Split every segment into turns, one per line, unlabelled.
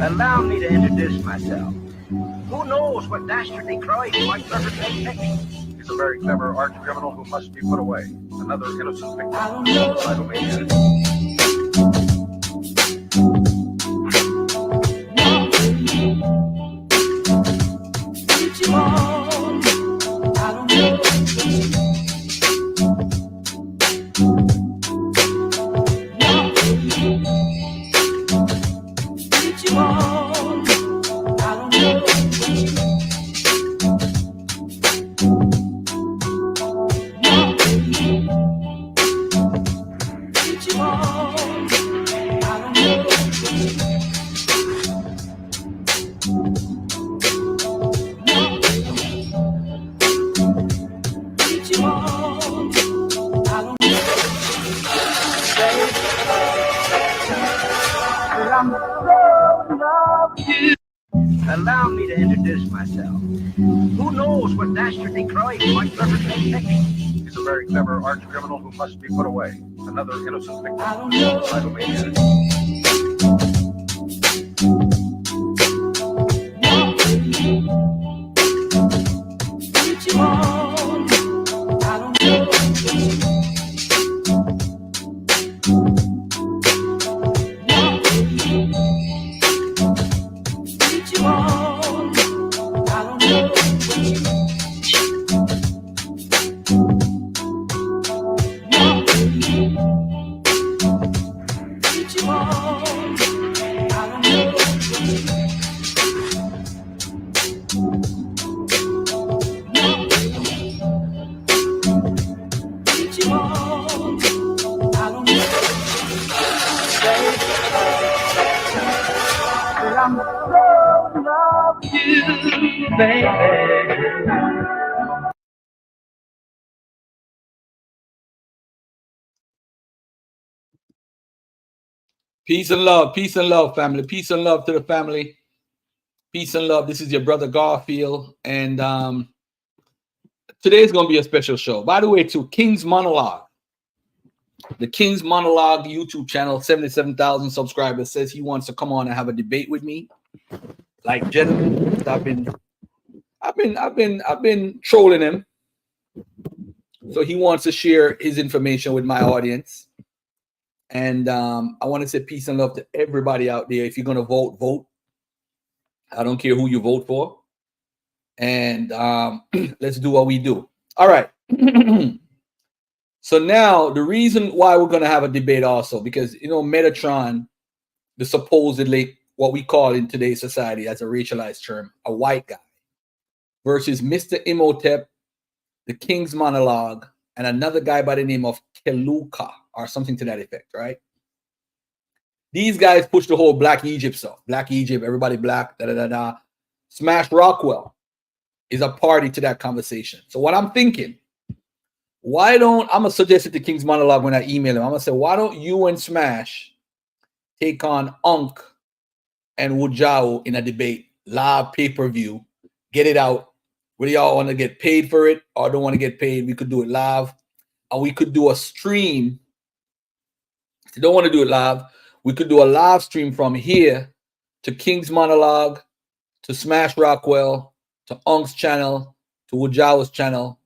Allow me to introduce myself. Who knows what dastardly crimes might perpetrate next? He's a very clever arch criminal who must be put away. Another innocent victim of suicidal maniac. Allow me to introduce myself. Who knows what dastardly crimes might perpetrate next? He's a very clever arch criminal who must be put away. Another innocent victim of suicidal maniac.
Peace and love, family. Peace and love to the family. Peace and love. This is your brother Garfield, and today's gonna be a special show. By the way, to King's Monologue, the King's Monologue YouTube channel, 77,000 subscribers, says he wants to come on and have a debate with me. Like, gentlemen, I've been trolling him, so he wants to share his information with my audience. And I want to say peace and love to everybody out there. If you're gonna vote, vote. I don't care who you vote for. And let's do what we do. All right. So now the reason why we're gonna have a debate also, because Metatron, the supposedly what we call in today's society as a racialized term, a white guy, versus Mr. Imhotep, the King's Monologue, and another guy by the name of Keluka, or something to that effect, right? These guys push the whole Black Egypt stuff. Black Egypt, everybody black, da-da-da-da. Smash Rockwell is a party to that conversation. So what I'm thinking, I'm going to suggest it to King's Monologue when I email him. I'm going to say, why don't you and Smash take on Unk and Wujao in a debate, live pay-per-view, get it out. Whether y'all want to get paid for it or don't want to get paid, we could do it live. And we could do a stream. If you don't want to do it live, we could do a live stream from here to King's Monologue, to Smash Rockwell, to Unk's channel, to Wujao's channel,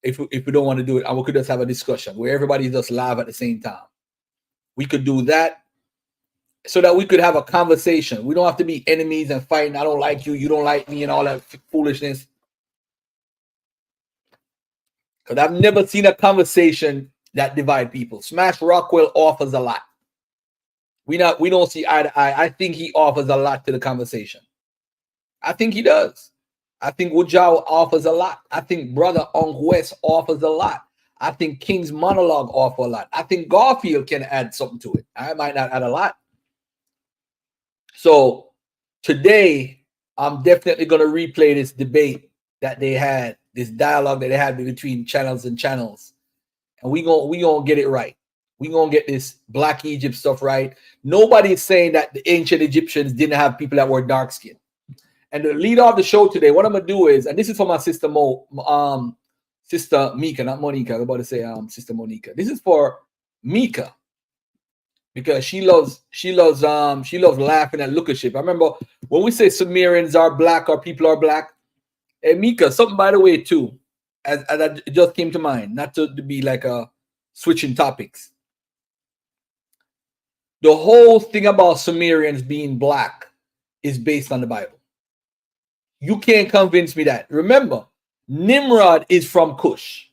if we don't want to do it. And we could just have a discussion where everybody's just live at the same time. We could do that so that we could have a conversation. We don't have to be enemies and fighting. I don't like you, you don't like me, and all that foolishness. Because I've never seen a conversation that divide people. Smash Rockwell offers a lot. We don't see eye to eye. I think he offers a lot to the conversation. I think he does. I think Wujao offers a lot. I think Brother Ong West offers a lot. I think King's Monologue offers a lot. I think Garfield can add something to it. I might not add a lot. So today, I'm definitely going to replay this debate that they had, this dialogue that they had between channels and channels. And we gonna get it right. We're going to get this Black Egypt stuff right. Nobody is saying that the ancient Egyptians didn't have people that were dark-skinned. And to lead off the show today, what I'm going to do is, and this is for my sister Sister Mika, not Monica. I was about to say Sister Monica. This is for Mika. because she loves laughing at lookership. I remember when we say Sumerians are black or people are black. Hey Mika, something by the way too, as it just came to mind, not to be like a switching topics. The whole thing about Sumerians being black is based on the Bible. You can't convince me that. Remember, Nimrod is from Cush.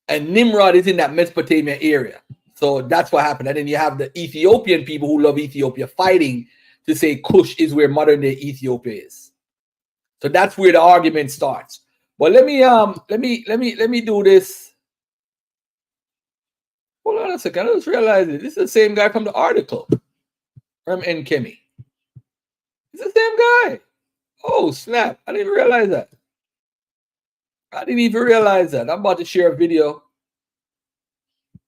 And Nimrod is in that Mesopotamia area. So that's what happened. And then you have the Ethiopian people who love Ethiopia fighting to say Cush is where modern day Ethiopia is. So that's where the argument starts. But let me do this. Hold on a second. I just realized it. This is the same guy from the article. From Nkemi. It's the same guy. Oh, snap. I didn't realize that. I didn't even realize that. I'm about to share a video.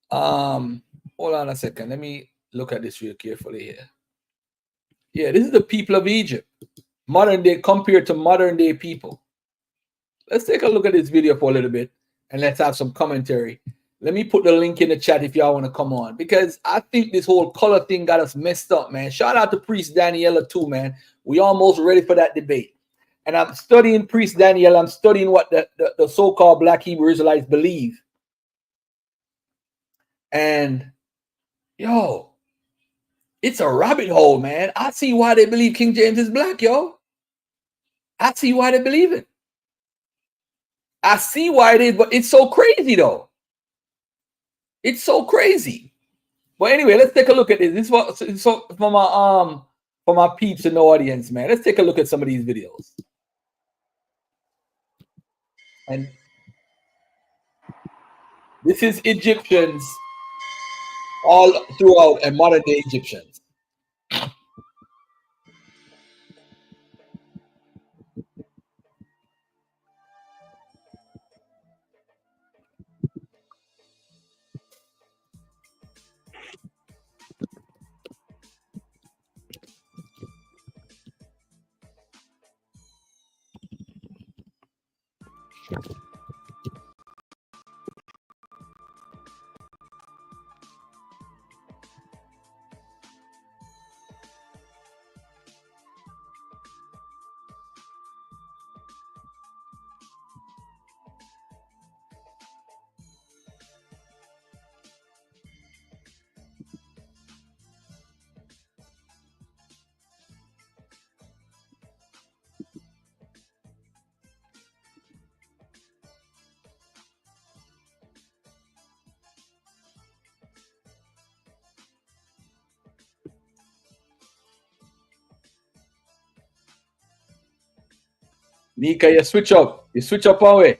Hold on a second. Let me look at this real carefully here. Yeah, this is the people of Egypt. Modern day compared to modern day people. Let's take a look at this video for a little bit and let's have some commentary. Let me put the link in the chat if y'all want to come on, because I think this whole color thing got us messed up, man. Shout out to Priest Daniela too, man. We almost ready for that debate. And I'm studying Priest Daniel. I'm studying what the so-called Black Hebrew Israelites believe. And yo, it's a rabbit hole, man. I see why they believe King James is black, yo. I see why they believe it. I see why it is, but it's so crazy though. It's so crazy. But anyway, let's take a look at this. This is for my peeps in the audience, man. Let's take a look at some of these videos. And this is Egyptians all throughout and modern day Egyptians. Nika, you switch up. You switch up our way.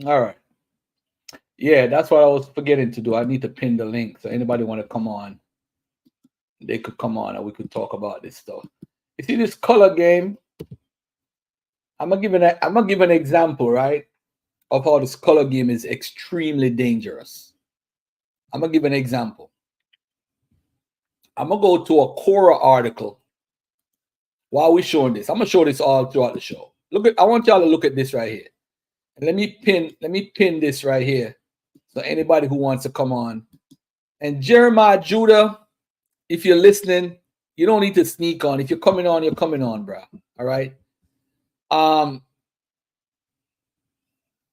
All right. Yeah, that's what I was forgetting to do. I need to pin the link. So anybody want to come on, they could come on and we could talk about this stuff. You see this color game? I'm gonna give an example, right? Of how this color game is extremely dangerous. I'm gonna give an example. I'm gonna go to a Quora article while we're showing this. I'm gonna show this all throughout the show. I want y'all to look at this right here. And let me pin this right here. So anybody who wants to come on And Jeremiah Judah, if you're listening, you don't need to sneak on. If you're coming on, you're coming on, bro. All right.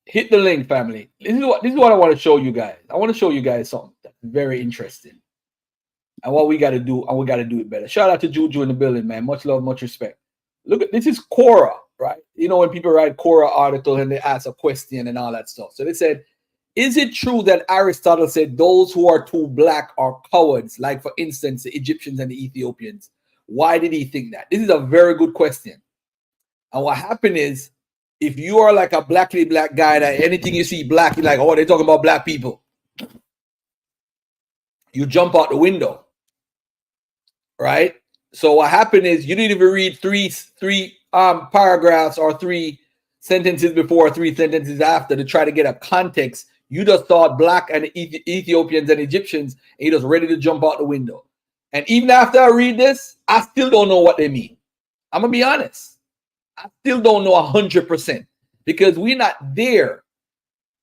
Hit the link, family. This is what I want to show you guys. I want to show you guys something that's very interesting. And what we got to do, and we got to do it better. Shout out to Juju in the building, man. Much love, much respect. Look at this is Quora, right? You know, when people write Quora articles and they ask a question and all that stuff. So they said, is it true that Aristotle said those who are too black are cowards? Like, for instance, the Egyptians and the Ethiopians. Why did he think that? This is a very good question. And what happened is, if you are like a black guy that anything you see black, you're like, oh, they're talking about black people. You jump out the window. Right? So what happened is you didn't even read three paragraphs or 3 sentences before, 3 sentences after to try to get a context. You just thought black and Ethiopians and Egyptians, and you're just ready to jump out the window. And even after I read this, I still don't know what they mean. I'm gonna be honest. I still don't know 100% because we're not there.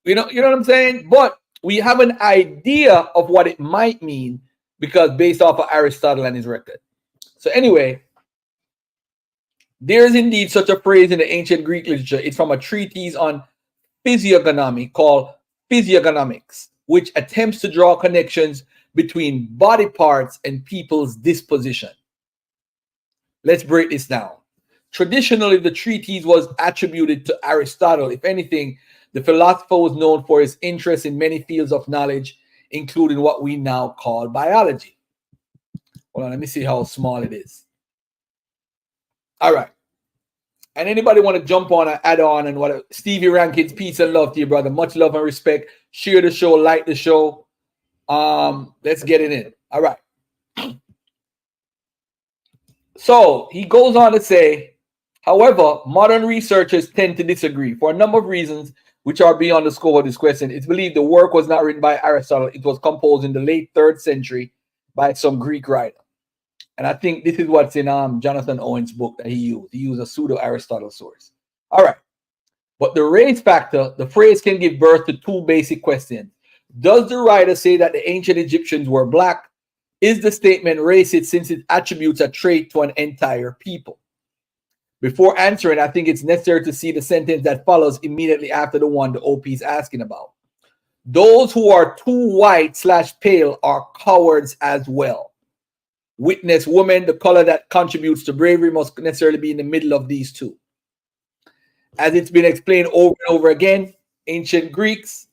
You know what I'm saying? But we have an idea of what it might mean because based off of Aristotle and his record. So anyway, there is indeed such a phrase in the ancient Greek literature. It's from a treatise on physiognomy called Physiognomics, which attempts to draw connections between body parts and people's disposition. Let's break this down. Traditionally, the treatise was attributed to Aristotle. If anything, the philosopher was known for his interest in many fields of knowledge, including what we now call biology. Hold on, let me see how small it is. All right. And anybody want to jump on and add on and what? Stevie Rankins, peace and love to you, brother. Much love and respect. Share the show, like the show. Let's get it in. All right. So he goes on to say, however, modern researchers tend to disagree for a number of reasons which are beyond the scope of this question. It's believed the work was not written by Aristotle. It was composed in the late 3rd century by some Greek writer. And I think this is what's in Jonathan Owen's book that he used. He used a pseudo-Aristotle source. All right. But the race factor, the phrase can give birth to 2 basic questions. Does the writer say that the ancient Egyptians were black? Is the statement racist since it attributes a trait to an entire people? Before answering, I think it's necessary to see the sentence that follows immediately after the one the OP is asking about. Those who are too white/pale are cowards as well. Witness woman, the color that contributes to bravery must necessarily be in the middle of these two. As it's been explained over and over again, ancient Greeks.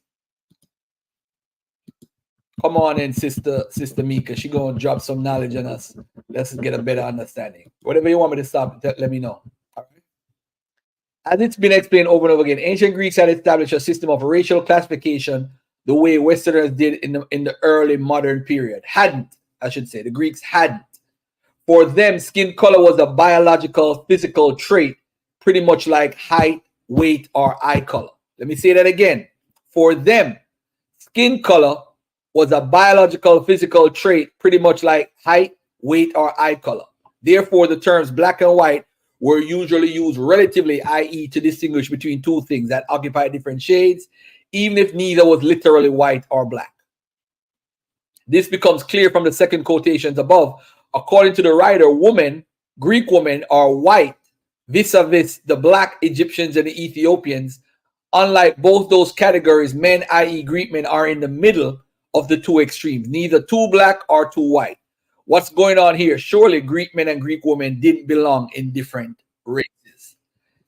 Come on in, Sister Mika. She gonna drop some knowledge on us. Let's get a better understanding. Whatever you want me to stop, let me know. All right. As it's been explained over and over again, ancient Greeks had established a system of racial classification the way Westerners did in the early modern period. The Greeks hadn't. For them, skin color was a biological, physical trait, pretty much like height, weight, or eye color. Let me say that again. For them, skin color was a biological, physical trait, pretty much like height, weight, or eye color. Therefore, the terms black and white were usually used relatively, i.e., to distinguish between 2 things that occupy different shades, even if neither was literally white or black. This becomes clear from the second quotations above. According to the writer, Greek women are white vis-a-vis the black Egyptians and the Ethiopians. Unlike both those categories, men, i.e. Greek men, are in the middle of the 2 extremes, neither too black or too white. What's going on here? Surely Greek men and Greek women didn't belong in different races.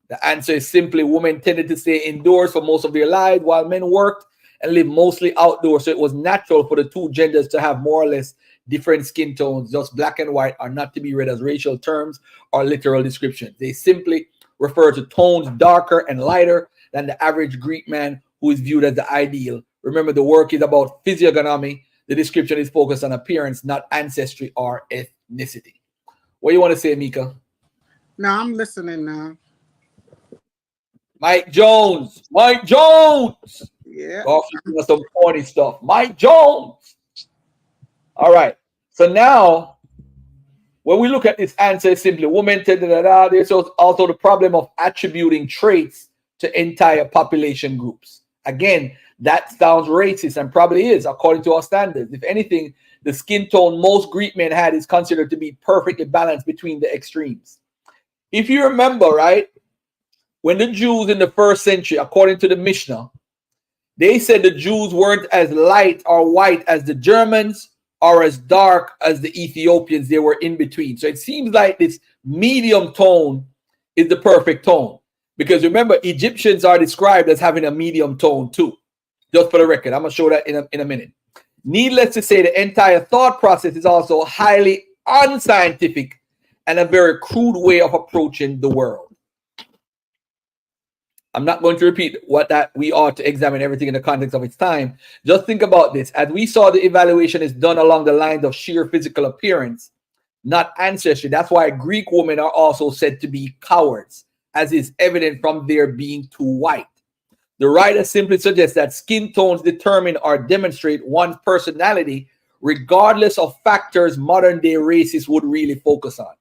The answer is simply women tended to stay indoors for most of their lives while men worked and lived mostly outdoors. So it was natural for the 2 genders to have more or less different skin tones. Just black and white are not to be read as racial terms or literal descriptions. They simply refer to tones darker and lighter than the average Greek man who is viewed as the ideal. Remember, the work is about physiognomy. The description is focused on appearance, not ancestry or ethnicity. What do you want to say, Mika?
No, I'm listening now.
Mike Jones. Yeah. Oh, some corny stuff. Mike Jones. All right. So now, when we look at this answer, it's simply women. There's also the problem of attributing traits to entire population groups. Again, That sounds racist and probably is according to our standards. If anything, the skin tone most Greek men had is considered to be perfectly balanced between the extremes. If you remember, right, when the Jews in the 1st century, according to the Mishnah, they said the Jews weren't as light or white as the Germans or as dark as the Ethiopians. They were in between. So it seems like this medium tone is the perfect tone. Because remember, Egyptians are described as having a medium tone too. Just for the record, I'm going to show that in a minute. Needless to say, the entire thought process is also highly unscientific and a very crude way of approaching the world. I'm not going to repeat that we ought to examine everything in the context of its time. Just think about this. As we saw, the evaluation is done along the lines of sheer physical appearance, not ancestry. That's why Greek women are also said to be cowards, as is evident from their being too white. The writer simply suggests that skin tones determine or demonstrate one's personality, regardless of factors modern-day racists would really focus on.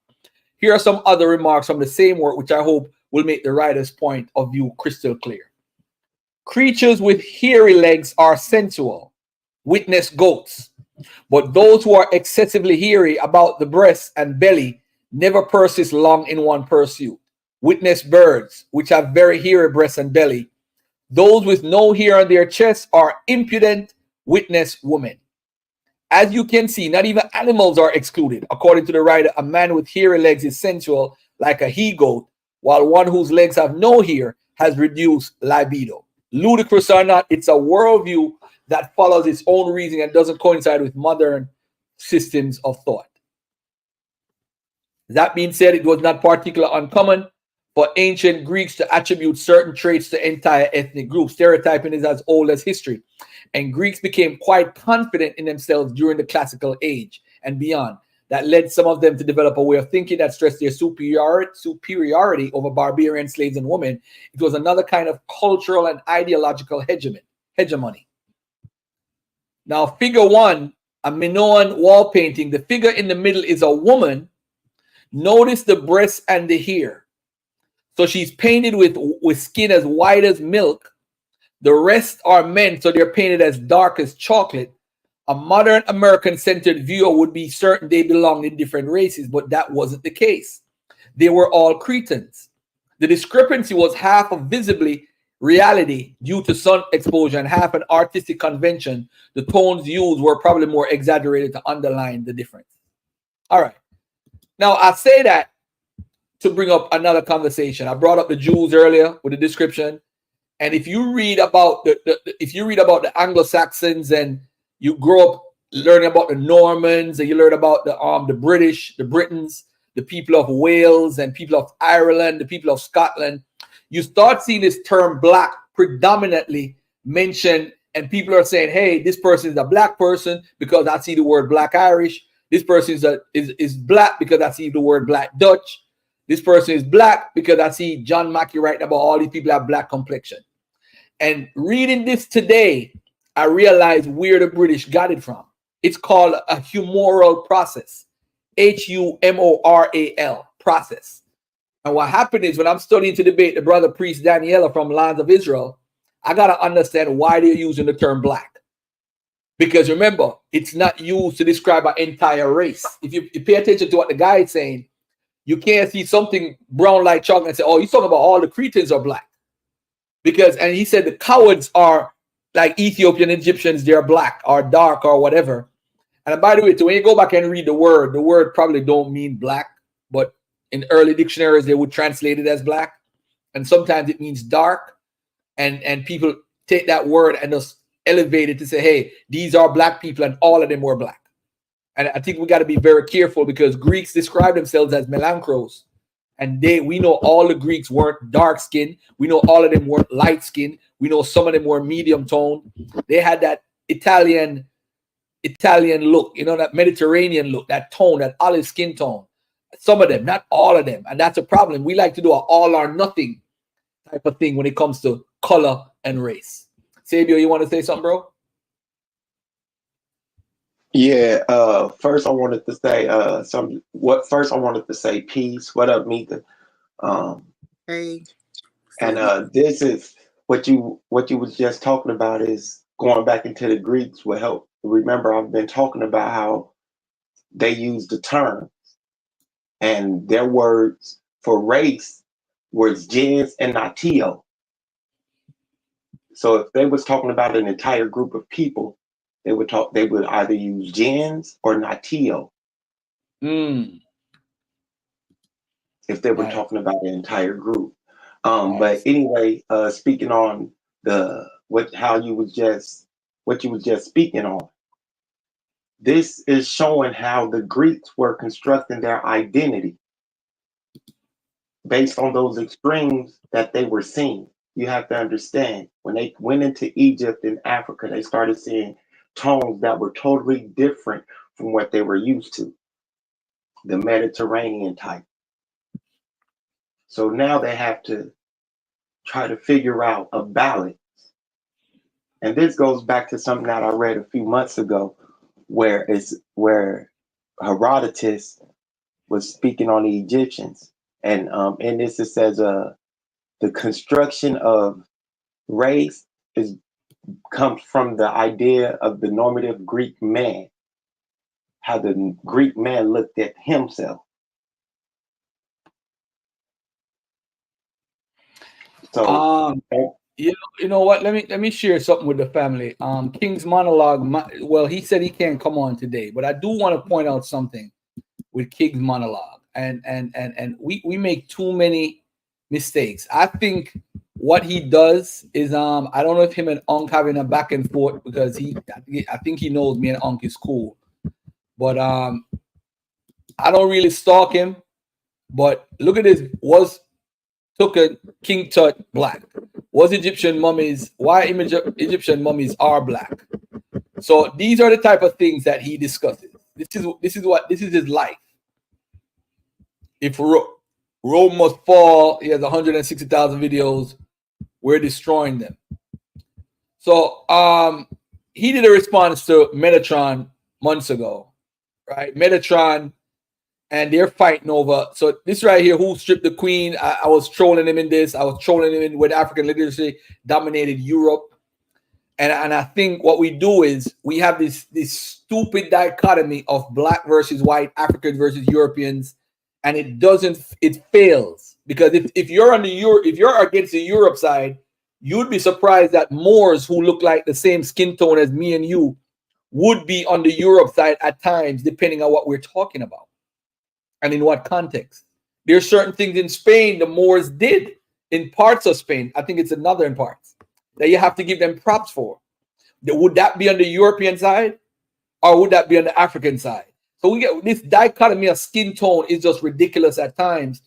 Here are some other remarks from the same work, which I hope will make the writer's point of view crystal clear. Creatures with hairy legs are sensual, witness goats, but those who are excessively hairy about the breast and belly never persist long in one pursuit, witness birds, which have very hairy breasts and belly. Those with no hair on their chests are impudent, witness women. As you can see, not even animals are excluded. According to the writer, a man with hairy legs is sensual like a he-goat, while one whose legs have no hair has reduced libido. Ludicrous or not, it's a worldview that follows its own reasoning and doesn't coincide with modern systems of thought. That being said, it was not particularly uncommon for ancient Greeks to attribute certain traits to entire ethnic groups. Stereotyping is as old as history, and Greeks became quite confident in themselves during the classical age and beyond. That led some of them to develop a way of thinking that stressed their superiority over barbarian slaves and women. It was another kind of cultural and ideological hegemony. Now, figure 1, a Minoan wall painting. The figure in the middle is a woman. Notice the breasts and the hair. So she's painted with skin as white as milk. The rest are men, so they're painted as dark as chocolate. A modern American-centered viewer would be certain they belonged in different races, but that wasn't the case. They were all Cretans. The discrepancy was half of visibly reality due to sun exposure and half an artistic convention. The tones used were probably more exaggerated to underline the difference. All right. Now, I say that to bring up another conversation. I brought up the Jews earlier with the description. And if you read about the Anglo-Saxons and you grow up learning about the Normans and you learn about the British, the Britons, the people of Wales and people of Ireland, the people of Scotland, you start seeing this term black predominantly mentioned, and people are saying, hey, this person is a black person because I see the word black Irish. This person is black because I see the word black Dutch. This person is black because I see John Mackey writing about all these people have black complexion. And reading this today, I realized where the British got it from. It's called a humoral process, Humoral process. And what happened is when I'm studying to debate the brother priest Daniela from Lands of Israel, I got to understand why they're using the term black. Because remember, it's not used to describe an entire race. If you pay attention to what the guy is saying, you can't see something brown like chocolate and say, oh, he's talking about all the Cretans are black. Because, and he said the cowards are like Ethiopian Egyptians, they're black or dark or whatever. And by the way, so when you go back and read the word probably don't mean black, but in early dictionaries, they would translate it as black. And sometimes it means dark. And people take that word and just elevate it to say, hey, these are black people and all of them were black. And I think we got to be very careful because Greeks describe themselves as melanchros. And we know all the Greeks weren't dark skinned. We know all of them weren't light skinned. We know some of them were medium toned. They had that Italian look, you know, that Mediterranean look, that tone, that olive skin tone. Some of them, not all of them. And that's a problem. We like to do an all or nothing type of thing when it comes to color and race. Sabio, you want to say something, bro?
Yeah, first I wanted to say First I wanted to say peace. What up, Mika?
Hey.
And this is what you was just talking about is going back into the Greeks will help. Remember, I've been talking about how they use the term, and their words for race was gens and natio. So if they was talking about an entire group of people, they would either use gens or natio. If they were talking about an entire group. But anyway, speaking on what you was just speaking on, this is showing how the Greeks were constructing their identity based on those extremes that they were seeing. You have to understand, when they went into Egypt and Africa, they started seeing tones that were totally different from what they were used to, the Mediterranean type. So now they have to try to figure out a balance. And this goes back to something that I read a few months ago, where Herodotus was speaking on the Egyptians. And in this it says the construction of race comes from the idea of the normative Greek man, how the Greek man looked at himself. So
you know what? Let me share something with the family. King's Monologue. Well, he said he can't come on today, but I do want to point out something with King's Monologue, and we make too many mistakes. I think what he does is I don't know if him and Unc having a back and forth, because I think he knows me and Unc is cool, but I don't really stalk him. But look at this. Took a King Tut black. Was Egyptian mummies? Why Egyptian mummies are black? So these are the type of things that he discusses. This is his life. If Rome must fall, he has 160,000 videos. We're destroying them. So he did a response to Metatron months ago, right? Metatron. And they're fighting over. So this right here, who stripped the queen? I was trolling him in this. I was trolling him in when African literacy dominated Europe. And I think what we do is we have this stupid dichotomy of black versus white, Africans versus Europeans, and it fails, because if you're against the Europe side, you'd be surprised that Moors who look like the same skin tone as me and you would be on the Europe side at times, depending on what we're talking about. And in what context? There's certain things in Spain the Moors did in parts of Spain. I think it's in northern parts that you have to give them props for. Would that be on the European side, or would that be on the African side? So we get this dichotomy of skin tone is just ridiculous at times,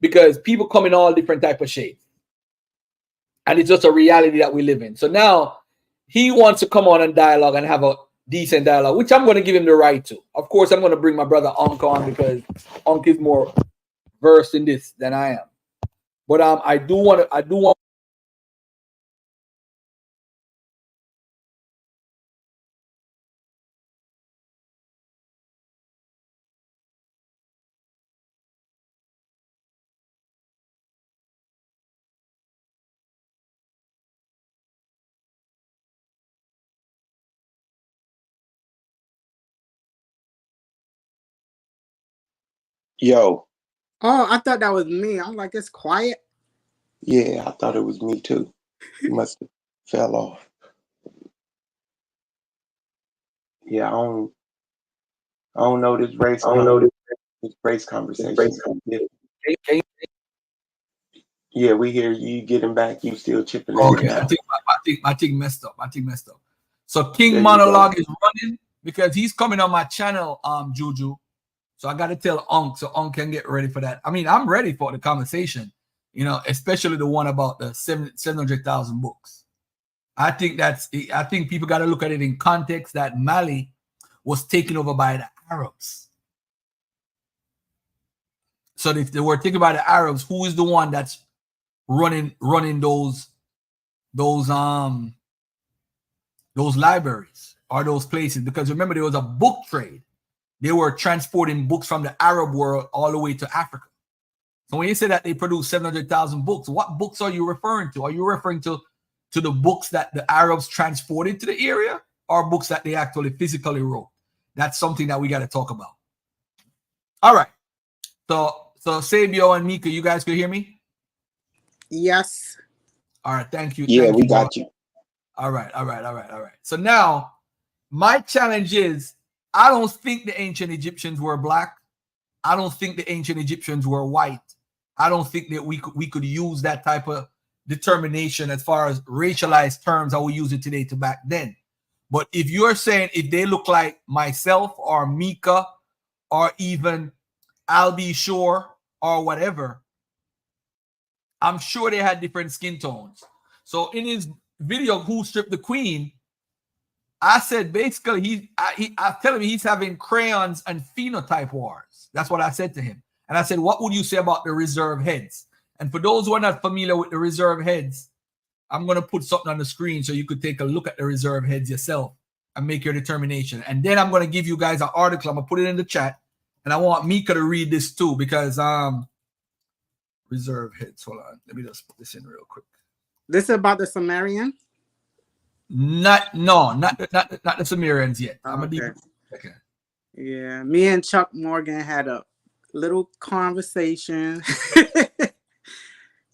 because people come in all different type of shades, and it's just a reality that we live in. So now he wants to come on and dialogue and have a decent dialogue, which I'm going to give him the right to. Of course, I'm going to bring my brother Unc on, because Unc is more versed in this than I am. But I do want.
Yo.
Oh, I thought that was me. I'm like, it's quiet.
Yeah, I thought it was me too. You must have fell off. Yeah, I don't know this race. I don't know this race conversation. Yeah, we hear you getting back. You still chipping in.
Okay, I think my thing messed up. So King Monologue is running because he's coming on my channel, Juju. So I got to tell Unc so Unc can get ready for that. I mean, I'm ready for the conversation, especially the one about the 700,000 books. I think people got to look at it in context that Mali was taken over by the Arabs. So if they were taken by the Arabs, who is the one that's running those libraries or those places? Because remember, there was a book trade. They were transporting books from the Arab world all the way to Africa. So when you say that they produced 700,000 books, what books are you referring to? Are you referring to to the books that the Arabs transported to the area or books that they actually physically wrote. That's something that we got to talk about. All right. So Sabio and Mika, you guys could hear me?
Yes.
All right. Thank you.
Yeah,
Thank
we
you,
got
bro.
you.
All right. So now my challenge is I don't think the ancient Egyptians were black. I don't think the ancient Egyptians were white. I don't think that we could use that type of determination as far as racialized terms how we use it today to back then. But if you're saying if they look like myself or Mika or even Albie Shore or whatever, I'm sure they had different skin tones. So in his video, Who Stripped the Queen, I said basically I tell him he's having crayons and phenotype wars. That's what I said to him. And I said, what would you say about the reserve heads? And for those who are not familiar with the reserve heads, I'm going to put something on the screen so you could take a look at the reserve heads yourself and make your determination. And then I'm going to give you guys an article. I'm going to put it in the chat. And I want Mika to read this too because reserve heads. Hold on. Let me just put this in real quick.
This is about the Sumerian?
Not the Sumerians yet. I'm going to do okay.
Yeah, me and Chuck Morgan had a little conversation.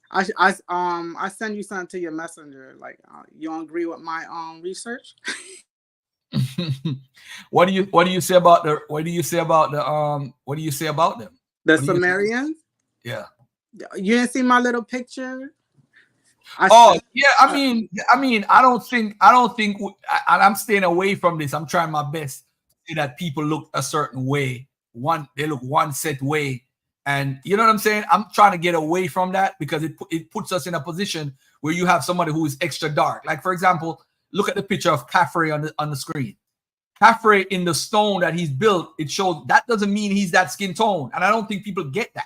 I send you something to your messenger. Like, you don't agree with my research?
What do you say about them?
The Sumerians?
Yeah.
You didn't see my little picture?
I mean, I don't think I'm staying away from this. I'm trying my best to see that people look a certain way. They look one set way. And you know what I'm saying? I'm trying to get away from that because it puts us in a position where you have somebody who is extra dark. Like, for example, look at the picture of Khafre on the screen. Khafre in the stone that he's built, it shows that doesn't mean he's that skin tone. And I don't think people get that.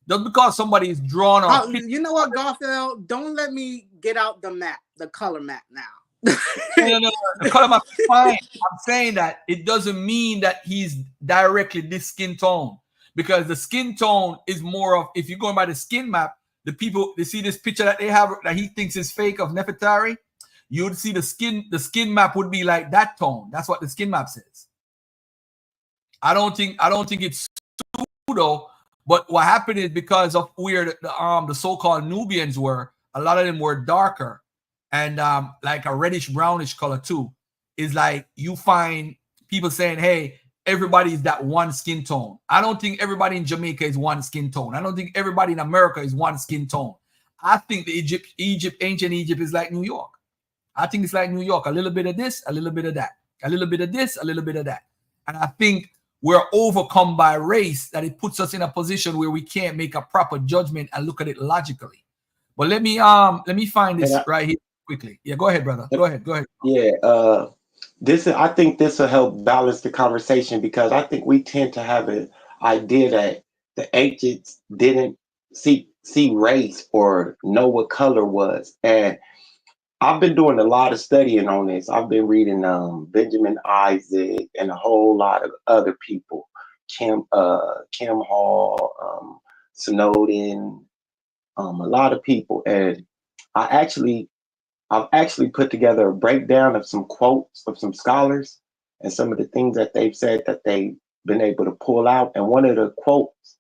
Just because somebody is drawn on.
You know what, Garfield? Don't let me get out the map, the color map now.
No. The color map is fine. I'm saying that it doesn't mean that he's directly this skin tone. Because the skin tone is more of, if you're going by the skin map, the people, they see this picture that they have that he thinks is fake of Nefertari, you would see the skin map would be like that tone. That's what the skin map says. I don't think it's pseudo, but what happened is because of where the so-called Nubians were, a lot of them were darker and like a reddish brownish color too. Is like you find people saying, hey, everybody is that one skin tone. I don't think everybody in Jamaica is one skin tone. I don't think everybody in America is one skin tone. I think the ancient Egypt is like New York. I think it's like New York. A little bit of this, a little bit of that. A little bit of this, a little bit of that. And I think we're overcome by race that it puts us in a position where we can't make a proper judgment and look at it logically. But let me find this right here quickly. Yeah, go ahead, brother. Go ahead.
Yeah, I think this will help balance the conversation because I think we tend to have an idea that the ancients didn't see race or know what color was. And I've been doing a lot of studying on this. I've been reading Benjamin Isaac and a whole lot of other people, Kim Hall, Snowden, a lot of people. And I've actually put together a breakdown of some quotes of some scholars and some of the things that they've said that they've been able to pull out. And one of the quotes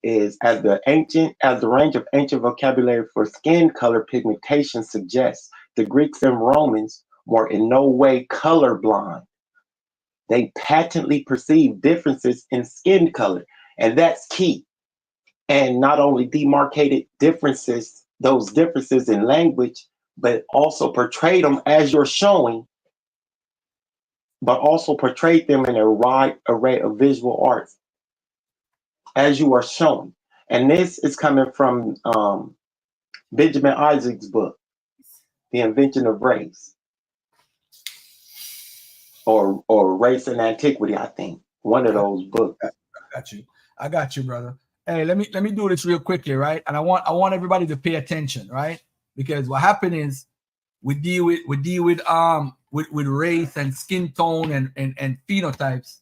is, as the range of ancient vocabulary for skin color pigmentation suggests, the Greeks and Romans were in no way colorblind. They patently perceived differences in skin color, and that's key. And not only demarcated those differences in language, but also portrayed them as you're showing, but also portrayed them in a wide array of visual arts as you are showing. And this is coming from Benjamin Isaac's book, The Invention of Race, or Race and Antiquity, I think. One of those books.
I got you, brother. Hey, let me do this real quickly, right? And I want everybody to pay attention, right? Because what happened is we deal with race and skin tone and phenotypes,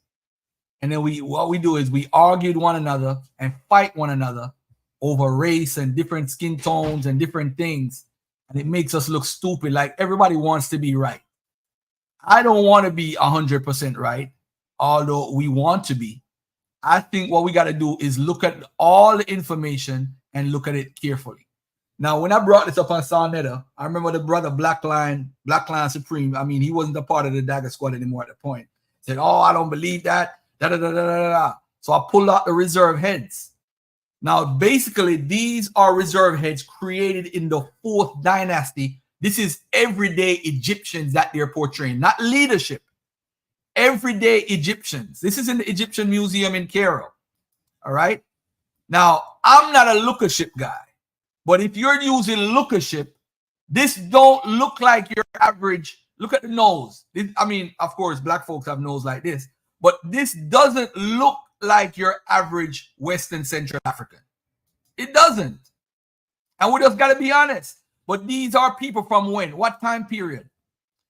and then what we do is we argue one another and fight one another over race and different skin tones and different things. and it makes us look stupid. Like everybody wants to be right. I don't want to be 100% right, although we want to be. I think what we got to do is look at all the information and look at it carefully. Now, when I brought this up on Sarnetta, I remember the brother Black Lion Supreme. I mean, he wasn't a part of the Dagger Squad anymore at the point. Said, "Oh, I don't believe that." Da, da, da, da, da, da. So I pulled out the reserve heads. Now, basically, these are reserve heads created in the 4th dynasty. This is everyday Egyptians that they're portraying, not leadership. Everyday Egyptians. This is in the Egyptian Museum in Cairo. All right. Now, I'm not a lookership guy, but if you're using lookership, this don't look like your average. Look at the nose. I mean, of course, black folks have nose like this, but this doesn't look like your average Western Central African. It doesn't. And we just got to be honest. But these are people from when? What time period?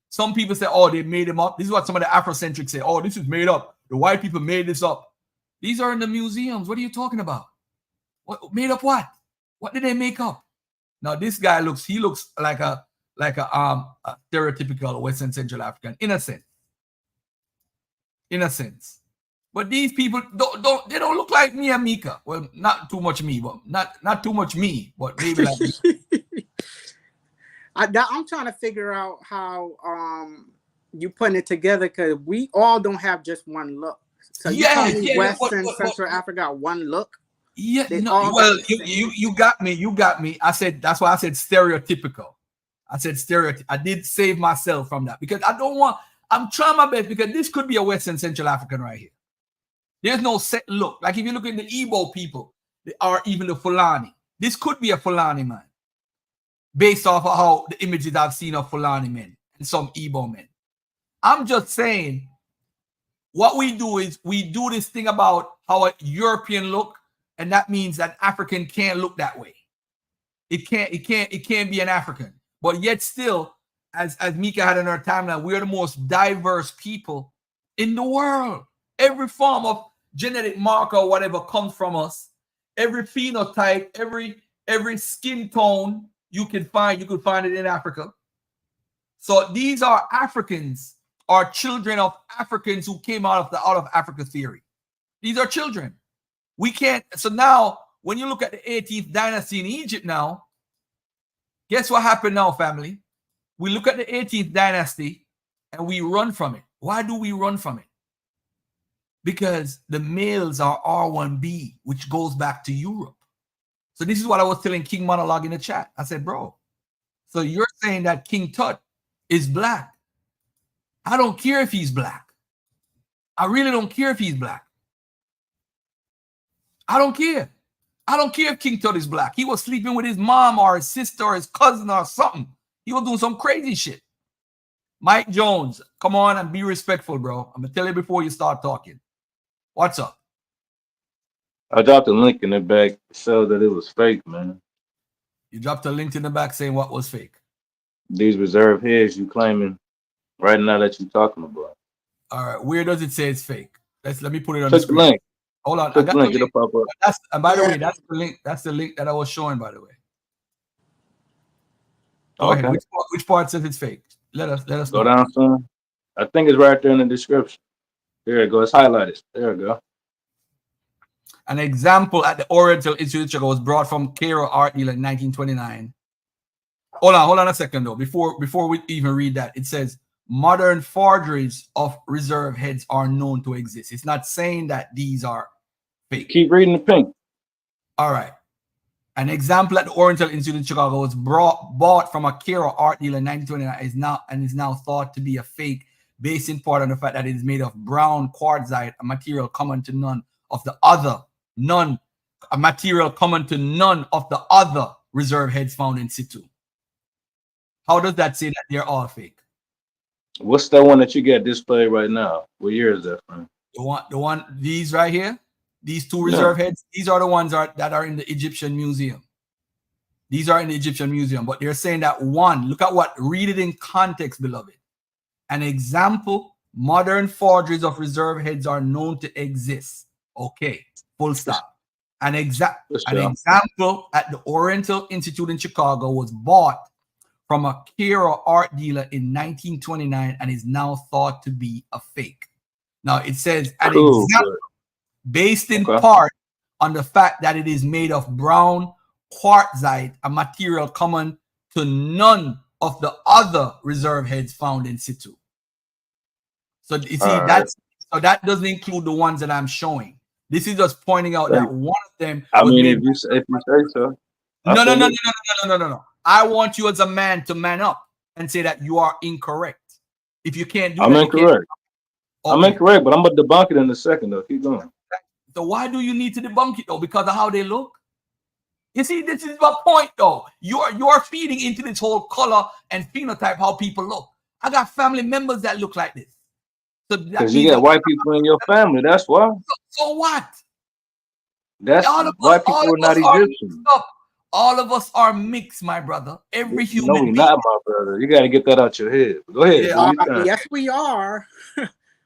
Some people say, oh, they made them up. This is what some of the Afrocentrics say. Oh, this is made up. The white people made this up. These are in the museums. What are you talking about? What made up what? What did they make up? Now, this guy looks like a stereotypical Western Central African, in a sense. In a sense. But these people they don't look like me and Mika. Well, not too much me, but not too much me, but maybe like me.
I'm trying to figure out how you putting it together, because we all don't have just one look. So Western Central Africa got one look.
Yeah, no, well, you got me. You got me. I said that's why I said stereotypical. I said stereotype. I did save myself from that because I don't want. I'm trying my best because this could be a Western Central African right here. There's no set look. Like if you look at the Igbo people, or even the Fulani, this could be a Fulani man, based off of how the images I've seen of Fulani men and some Igbo men. I'm just saying, what we do is we do this thing about how a European look, and that means that African can't look that way. It can't be an African. But yet still, as Mika had in her timeline, we're the most diverse people in the world. Every form of genetic marker or whatever comes from us. Every phenotype, every skin tone you could find it in Africa. So these are Africans, are children of Africans who came out of Africa theory. These are children. We can't. So now, when you look at the 18th dynasty in Egypt now, guess what happened now, family? We look at the 18th dynasty and we run from it. Why do we run from it? Because the males are R1B, which goes back to Europe. So this is what I was telling King Monologue in the chat. I said, bro, so you're saying that King Tut is black. I don't care if he's black. I really don't care if he's black. I don't care. I don't care if King Tut is black. He was sleeping with his mom or his sister or his cousin or something. He was doing some crazy shit. Mike Jones, come on and be respectful, bro. I'm going to tell you before you start talking. What's up?
I dropped a link in the back to show that it was fake, man.
You dropped a link in the back saying what was fake?
These reserve heads you claiming right now that you're talking about.
All right. Where does it say it's fake? Let me put it on
Click
the screen.
link.
Hold on.
Click
I got
link.
the link.
It'll pop up.
And by the way, that's the link. That's the link that I was showing, by the way. Go ahead. Which part says it's fake? Let us
go
know.
down, son. I think it's right there in the description. There it goes. It's highlighted. There we go.
An example at the Oriental Institute was brought from Cairo Art Dealer in 1929. Hold on a second though. Before we even read that, it says modern forgeries of reserve heads are known to exist. It's not saying that these are fake.
Keep reading the pink.
All right. An example at the Oriental Institute in Chicago was bought from a Cairo art dealer in 1929 is now thought to be a fake, based in part on the fact that it is made of brown quartzite, a material common to none of the other reserve heads found in situ. How does that say that they're all fake?
What's that one that you got displayed right now? What year is that from?
The one, these right here, these two reserve heads, these are the ones that are in the Egyptian museum. These are in the Egyptian museum, but they're saying that one, read it in context, beloved. An example, modern forgeries of reserve heads are known to exist. Okay, full stop. An example at the Oriental Institute in Chicago was bought from a Cairo art dealer in 1929 and is now thought to be a fake. Now it says an example based in part on the fact that it is made of brown quartzite, a material common to none of the other reserve heads found in situ. So you see, that doesn't include the ones that I'm showing. This is just pointing out that one of them.
I mean, if you say so.
No. I want you as a man to man up and say that you are incorrect. If you can't do that,
I'm incorrect. I'm incorrect, but I'm gonna debunk it in a second though. Keep going.
So why do you need to debunk it though? Because of how they look? You see, this is my point though. You're feeding into this whole color and phenotype how people look. I got family members that look like this. So
because you got white people in your family, that's why.
So what?
That's white people are not Egyptian.
All of us are mixed, my brother. Every human being.
No, not my brother. You got to get that out your head. Go ahead.
Yeah, yes, we are.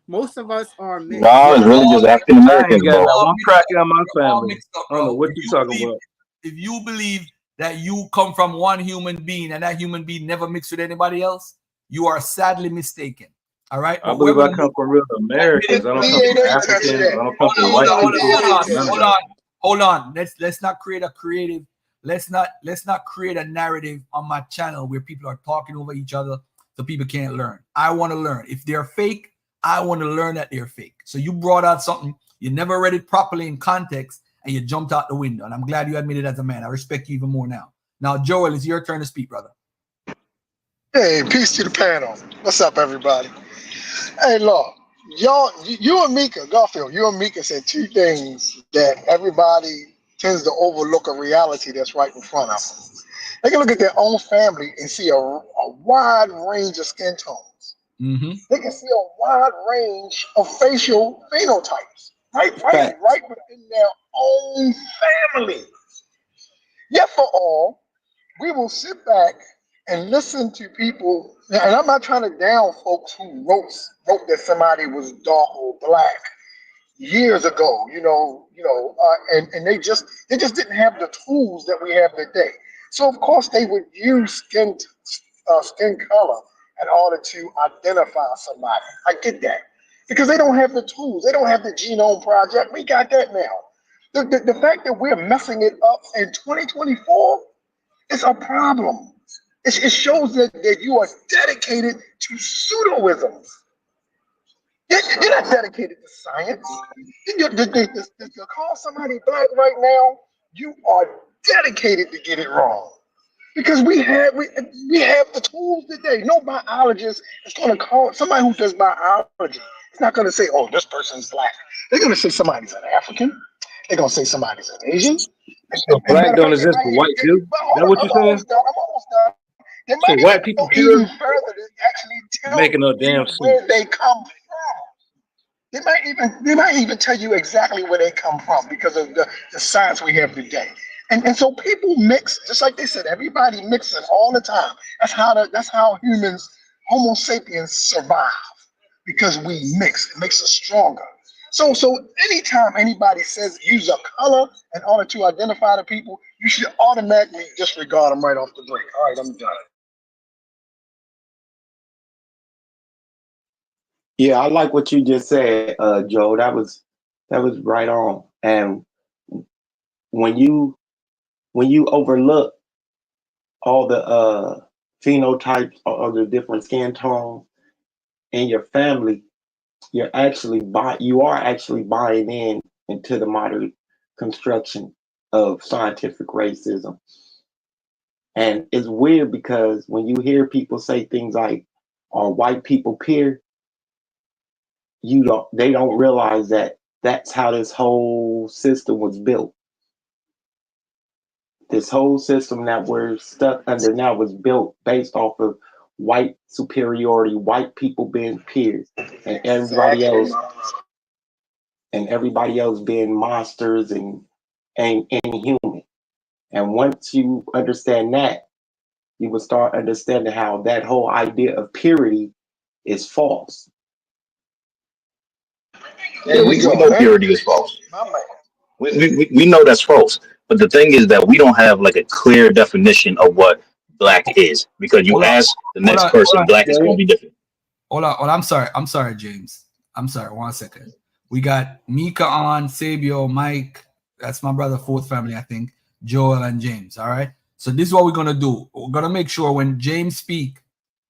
Most of us are mixed.
No, it's really just African Americans.
I'm cracking on my family. I don't know what you're talking about.
If you believe that you come from one human being and that human being never mixed with anybody else, you are sadly mistaken. All right.
I believe I come from real Americans. I don't come from Africans. I don't come from white people.
Hold on. Let's not create a creative. Let's not create a narrative on my channel where people are talking over each other so people can't learn. I want to learn. If they're fake, I want to learn that they're fake. So you brought out something, you never read it properly in context, and you jumped out the window. And I'm glad you admitted as a man. I respect you even more now. Now, Joel, it's your turn to speak, brother.
Hey, peace to the panel. What's up, everybody? Hey, look, you and Mika, Garfield, you and Mika said two things that everybody tends to overlook a reality that's right in front of them. They can look at their own family and see a wide range of skin tones.
Mm-hmm.
They can see a wide range of facial phenotypes, right within their own family. Yet for all, we will sit back and listen to people, and I'm not trying to down folks who wrote that somebody was dark or black years ago, and they just didn't have the tools that we have today. So of course they would use skin color in order to identify somebody. I get that because they don't have the tools. They don't have the Genome Project. We got that now. The fact that we're messing it up in 2024 is a problem. It shows that you are dedicated to pseudoisms. You're not dedicated to science. To call somebody black right now, you are dedicated to get it wrong. Because we have the tools today. No biologist is going to call somebody who does biology. It's not going to say, "Oh, this person's black." They're going to say somebody's an African. They're going to say somebody's an Asian.
So black don't exist for white too. Is that what you're saying?
I'm almost done. They might
so white people
go even further to actually tell
making no damn
where they come from. They might even tell you exactly where they come from because of the science we have today. And so people mix, just like they said, everybody mixes all the time. That's how humans, Homo sapiens, survive, because we mix. It makes us stronger. So anytime anybody says use a color in order to identify the people, you should automatically disregard them right off the break. All right, I'm done.
Yeah, I like what you just said, Joe. That was right on. And when you overlook all the phenotypes, all the different skin tones in your family, you are actually buying into the modern construction of scientific racism. And it's weird because when you hear people say things like, "Are white people pure?" they don't realize that that's how this whole system was built. This whole system that we're stuck under now was built based off of white superiority, white people being peers, and everybody else being monsters and inhuman. And once you understand that, you will start understanding how that whole idea of purity is false.
Yeah, we know purity is false. We know that's false. But the thing is that we don't have like a clear definition of what black is, because you ask the next person, black is going to be different.
Hold on. I'm sorry, James. I'm sorry. 1 second. We got Mika on, Sabio, Mike. That's my brother, fourth family, I think. Joel and James. All right. So this is what we're gonna do. We're gonna make sure when James speak,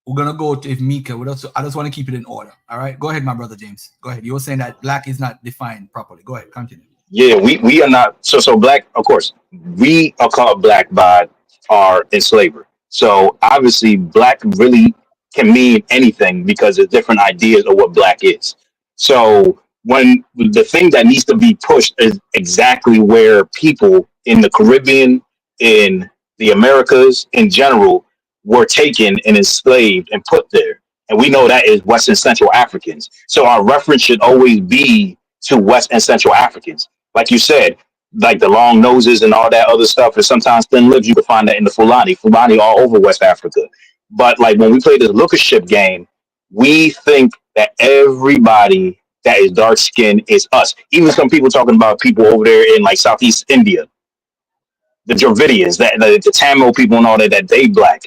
we're gonna go to if Mika. I just want to keep it in order. All right. Go ahead, my brother James. Go ahead. You were saying that black is not defined properly. Go ahead. Continue.
Yeah, we are not. So black, of course, we are called black by our enslaver. So obviously, black really can mean anything because there's different ideas of what black is. So when the thing that needs to be pushed is exactly where people in the Caribbean, in the Americas in general, were taken and enslaved and put there. And we know that is West and Central Africans. So our reference should always be to West and Central Africans. Like you said, like the long noses and all that other stuff, and sometimes thin lips, you can find that in the Fulani all over West Africa. But like when we play this lookership game, we think that everybody that is dark skinned is us. Even some people talking about people over there in like Southeast India, the Dravidians, the Tamil people and all that they black.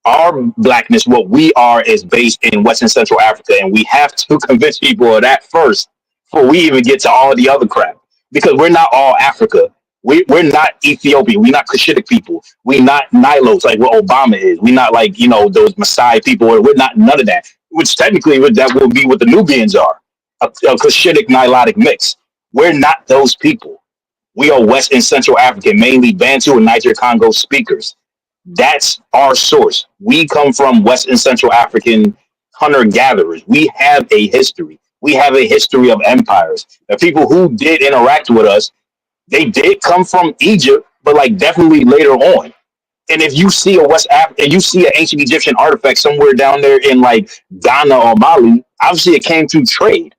Our blackness, what we are, is based in West and Central Africa, and we have to convince people of that first before we even get to all the other crap. Because we're not all Africa. We're not Ethiopian. We're not Cushitic people. We're not Nilos like what Obama is. We're not like, those Maasai people. We're not none of that. Which technically that will be what the Nubians are, a Cushitic Nilotic mix. We're not those people. We are West and Central African, mainly Bantu and Niger Congo speakers. That's our source. We come from West and Central African hunter-gatherers. We have a history. We have a history of empires. The people who did interact with us, they did come from Egypt, but like definitely later on. And if you see you see an ancient Egyptian artifact somewhere down there in like Ghana or Mali, obviously it came through trade.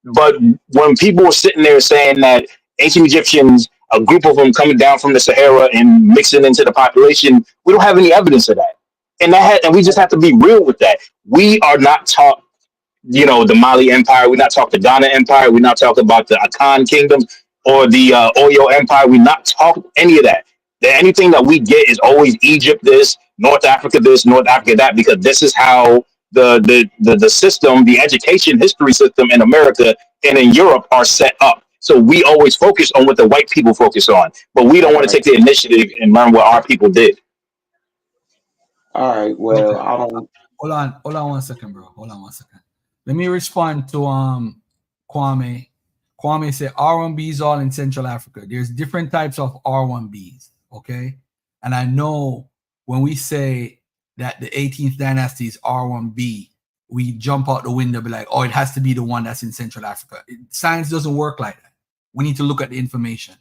But when people were sitting there saying that ancient Egyptians, a group of them coming down from the Sahara and mixing into the population, we don't have any evidence of that. And we just have to be real with that. We are not taught, the Mali Empire. We're not talking the Ghana Empire. We're not talking about the Akan kingdoms or the Oyo Empire. We're not talking any of that. Anything that we get is always Egypt this, North Africa this, North Africa that, because this is how the system, the education history system in America and in Europe are set up. So we always focus on what the white people focus on, but we don't want to take the initiative and learn what our people did.
All right. Well,
okay.
I don't.
Hold on 1 second, bro. Hold on 1 second. Let me respond to Kwame. Kwame said R1Bs all in Central Africa. There's different types of R1Bs, okay? And I know when we say that the 18th dynasty is R1B, we jump out the window and be like, oh, it has to be the one that's in Central Africa. Science doesn't work like that. We need to look at the information.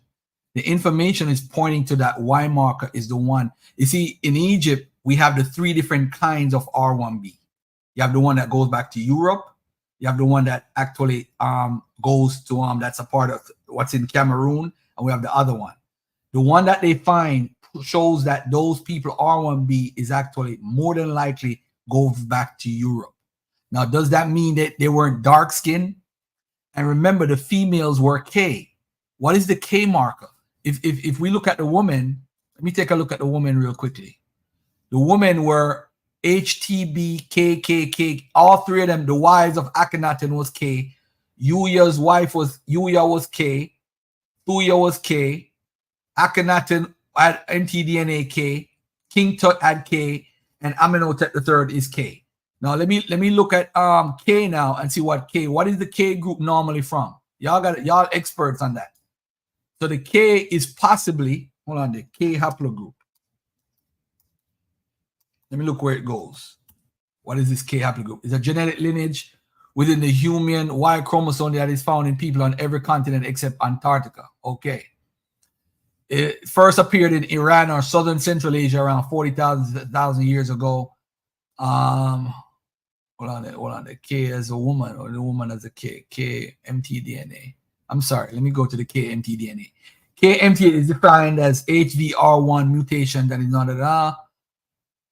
The information is pointing to that Y marker is the one. You see, in Egypt, we have the 3 different kinds of R1B. You have the one that goes back to Europe. You have the one that actually goes to that's a part of what's in Cameroon, and we have the other one. The one that they find shows that those people R1B is actually more than likely goes back to Europe. Now, does that mean that they weren't dark skinned? And remember, the females were K. What is the K marker? If we look at the woman, let me take a look at the woman real quickly. The women were HTB, KKK, all 3 of them. The wives of Akhenaten was K. Yuya's wife was K. Thuya was K. Akhenaten had mtDNA K. King Tut had K, and Amenhotep III is K. Now let me look at K now and see what is the K group normally from? Y'all experts on that. So the K is possibly, hold on, the K haplogroup. Let me look where it goes. What is this K haplogroup? It's a genetic lineage within the human Y chromosome that is found in people on every continent except Antarctica. Okay. It first appeared in Iran or southern Central Asia around 40,000 years ago. Hold on. The K as a woman or the woman as a K. K mtDNA. I'm sorry. Let me go to the K mtDNA. K mtDNA is defined as HVR1 mutation that is not at.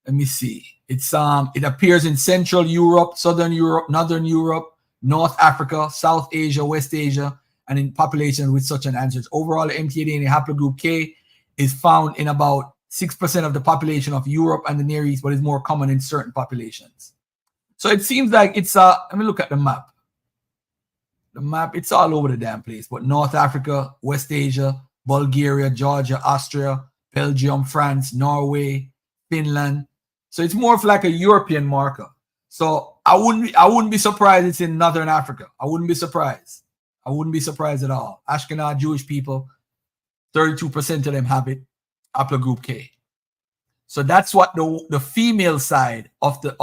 Let me see. It appears in Central Europe, Southern Europe, Northern Europe, North Africa, South Asia, West Asia, and in populations with such an ancestry. Overall, the mtDNA haplogroup K is found in about 6% of the population of Europe and the Near East, but is more common in certain populations. So it seems like it's let me look at the map. The map, it's all over the damn place. But North Africa, West Asia, Bulgaria, Georgia, Austria, Belgium, France, Norway, Finland. So it's more of like a European marker. So I wouldn't be surprised it's in Northern Africa. I wouldn't be surprised. I wouldn't be surprised at all. Ashkenaz Jewish people, 32% of them have it, haplogroup K. So that's what the female side of the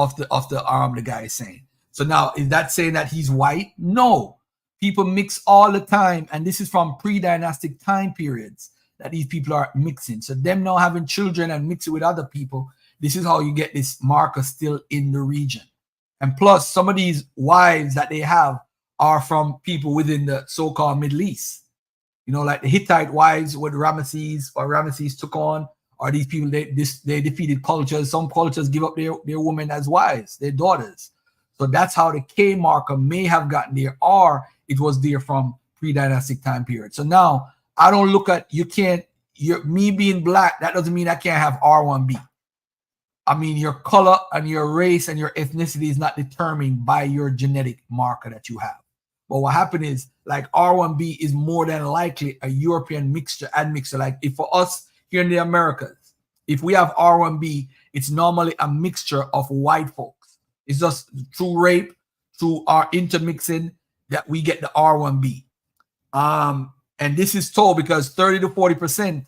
guy is saying. So now, is that saying that he's white? No. People mix all the time, and this is from pre-dynastic time periods that these people are mixing. So them now having children and mixing with other people, this is how you get this marker still in the region. And plus, some of these wives that they have are from people within the so-called Middle East. You know, like the Hittite wives with Ramesses took on, or these people, they defeated cultures. Some cultures give up their women as wives, their daughters. So that's how the K marker may have gotten there, or it was there from pre-dynastic time period. So now I don't look at, me being black, that doesn't mean I can't have R1B. I mean, your color and your race and your ethnicity is not determined by your genetic marker that you have. But what happened is, like, R1B is more than likely a European admixture. Like, if for us here in the Americas, if we have R1B, it's normally a mixture of white folks. It's just through rape, through our intermixing, that we get the R1B. And this is told because 30 to 40%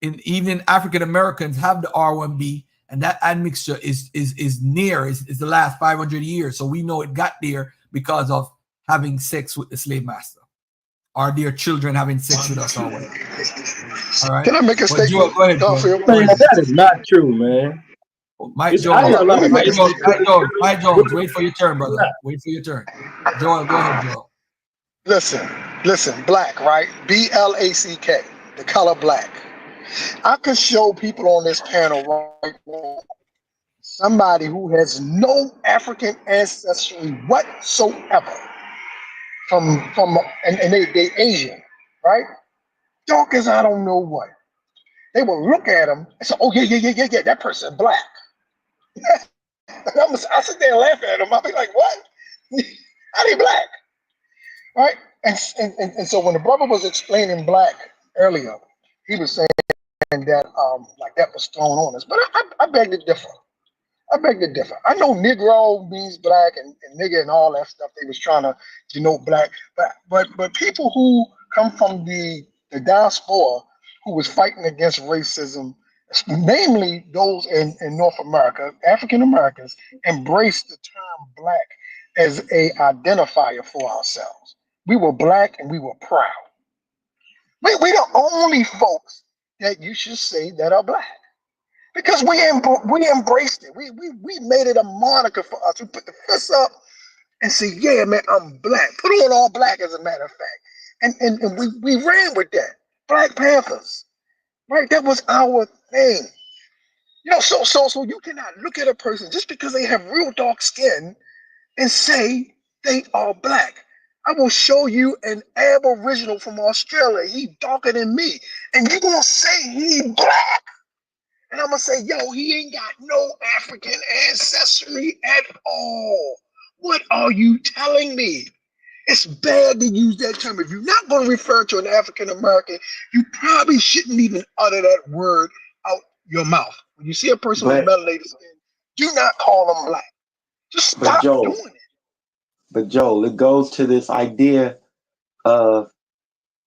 even African Americans have the R1B, and that admixture is the last 500 years. So we know it got there because of having sex with the slave master, or their children having sex with us or whatever. All right.
Can I make a statement?
Joel, go ahead,
Man, that is not true, man.
Mike Jones, wait for your turn, brother. Wait for your turn. Joel, go ahead, Joel.
Listen, black, right? BLACK, the color black. I could show people on this panel right now somebody who has no African ancestry whatsoever, and they Asian, right? Dark as I don't know what. They will look at them and say, "Oh yeah, that person black." I sit there and laugh at them. I'll be like, "What? How they black?" Right? And so when the brother was explaining black earlier, he was saying that like that was thrown on us. But I beg to differ. I know Negro means black and nigger and all that stuff. They was trying to denote black, but people who come from the diaspora who was fighting against racism, namely those in North America, African Americans, embraced the term black as a identifier for ourselves. We were black and we were proud. We the only folks that you should say that are black. Because we embraced it. We made it a moniker for us. We put the fist up and say, "Yeah, man, I'm black." Put on all black, as a matter of fact. And we ran with that. Black Panthers. Right? That was our thing. You know, so you cannot look at a person just because they have real dark skin and say they are black. I will show you an Aboriginal from Australia. He darker than me. And you're gonna say he black. And I'm going to say, yo, he ain't got no African ancestry at all. What are you telling me? It's bad to use that term. If you're not going to refer to an African American, you probably shouldn't even utter that word out your mouth. When you see a person with melanated skin, do not call them black. Just stop doing it.
But Joel, it goes to this idea of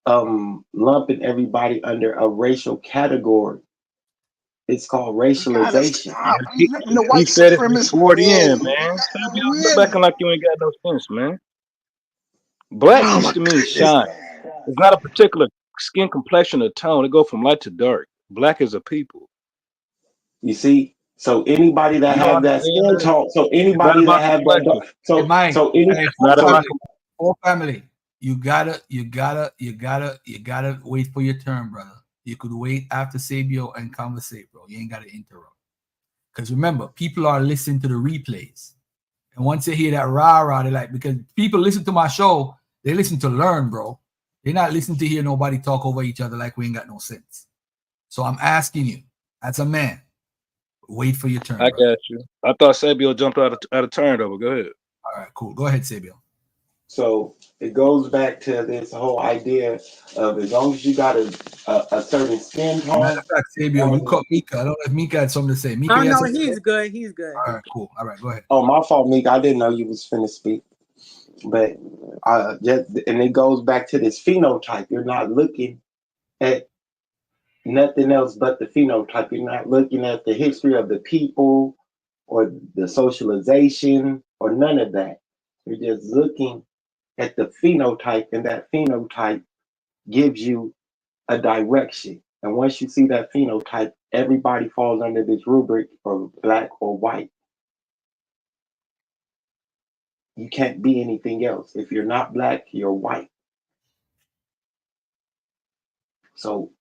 lumping everybody under a racial category. It's called racialization.
He said it before the end, man. Stop acting like you ain't got no sense, man. Black used to mean shine. It's not a particular skin complexion or tone. It goes from light to dark. Black is a people.
You see? So anybody that have that skin tone, so anybody that have that,
whole family, you gotta wait for your turn, brother. You could wait after Sabio and conversate, bro. You ain't got to interrupt. Because remember, people are listening to the replays. And once they hear that rah-rah, they're like, because people listen to my show, they listen to learn, bro. They're not listening to hear nobody talk over each other like we ain't got no sense. So I'm asking you, That's a man. Wait for your turn.
I got you. I thought Sabio jumped out of turn though. Go ahead.
All right, cool. Go ahead, Sabio.
So it goes back to this whole idea of as long as you got a certain skin tone.
Matter of fact, Sabio, you cut Mika. I don't know if Mika had something to say. Mika,
oh no, he's good. He's good.
All right, cool. All right, go ahead.
Oh, my fault, Mika. I didn't know you was finna speak. But and it goes back to this phenotype. You're not looking at nothing else but the phenotype. You're not looking at the history of the people or the socialization or none of that. You're just looking at the phenotype, and that phenotype gives you a direction. And once you see that phenotype, everybody falls under this rubric of black or white. You can't be anything else. If you're not black, you're white. So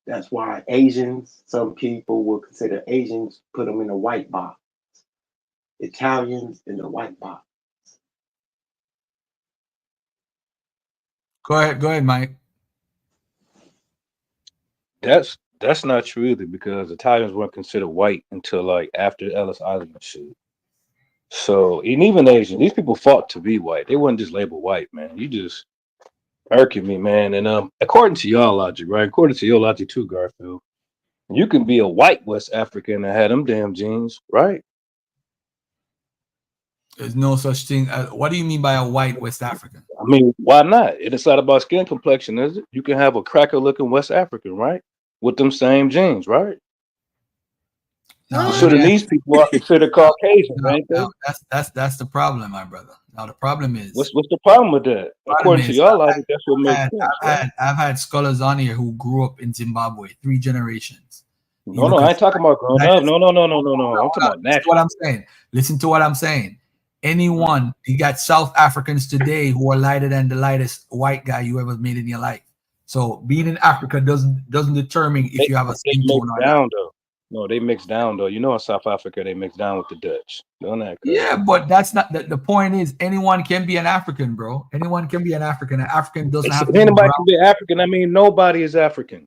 that's why Asians, some people will consider Asians, put them in a white box. Italians in the white box.
Go ahead, Mike.
That's not true either, because Italians weren't considered white until like after Ellis Island and shit. So, and even Asian, these people fought to be white. They weren't just labeled white, man. You just irking me, man. And according to y'all logic, right? According to your logic too, Garfield, you can be a white West African and have them damn genes, right?
There's no such thing. What do you mean by a white West African?
I mean, why not? It's not about skin complexion, is it? You can have a cracker-looking West African, right? With them same genes, right?
No,
Sudanese people are considered Caucasian, right?
No, that's the problem, my brother. Now the problem is
what's the problem with that? According to y'all logic, that's what makes sense.
I've had scholars on here who grew up in Zimbabwe 3 generations.
No, I ain't talking about growing up. No. I'm talking about natural.
What I'm saying. Listen to what I'm saying. Anyone, you got South Africans today who are lighter than the lightest white guy you ever met in your life. So being in Africa doesn't determine if you have a skin tone or not.
No, they mix down though. You know, in South Africa they mix down with the Dutch. Don't that?
Yeah, but that's not the point. Is anyone can be an African, bro? Anyone can be an African. An African doesn't have to
anybody can be African. I mean, nobody is African.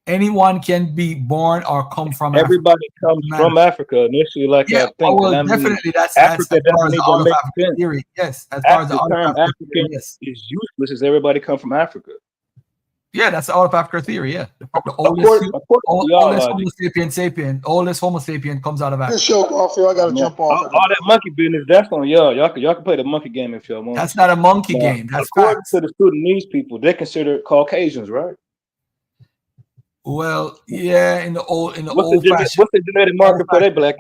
Anyone can be born or come from.
Everybody comes from Africa initially, like
yeah,
I think.
Well, definitely that's
Africa
doesn't even make sense. Theory. Yes, as far as the
term African is useless, as everybody come from Africa.
Yeah, that's the out of Africa theory. Yeah, the oldest Homo sapien comes out of Africa.
This show, Garfield, I gotta jump off.
All that monkey business, that's on y'all. Y'all can play the monkey game if y'all want.
That's not a monkey game. That's
according to the Sudanese people, they're considered Caucasians, right?
Well, yeah, in the old fashion.
What's the genetic marker for that black?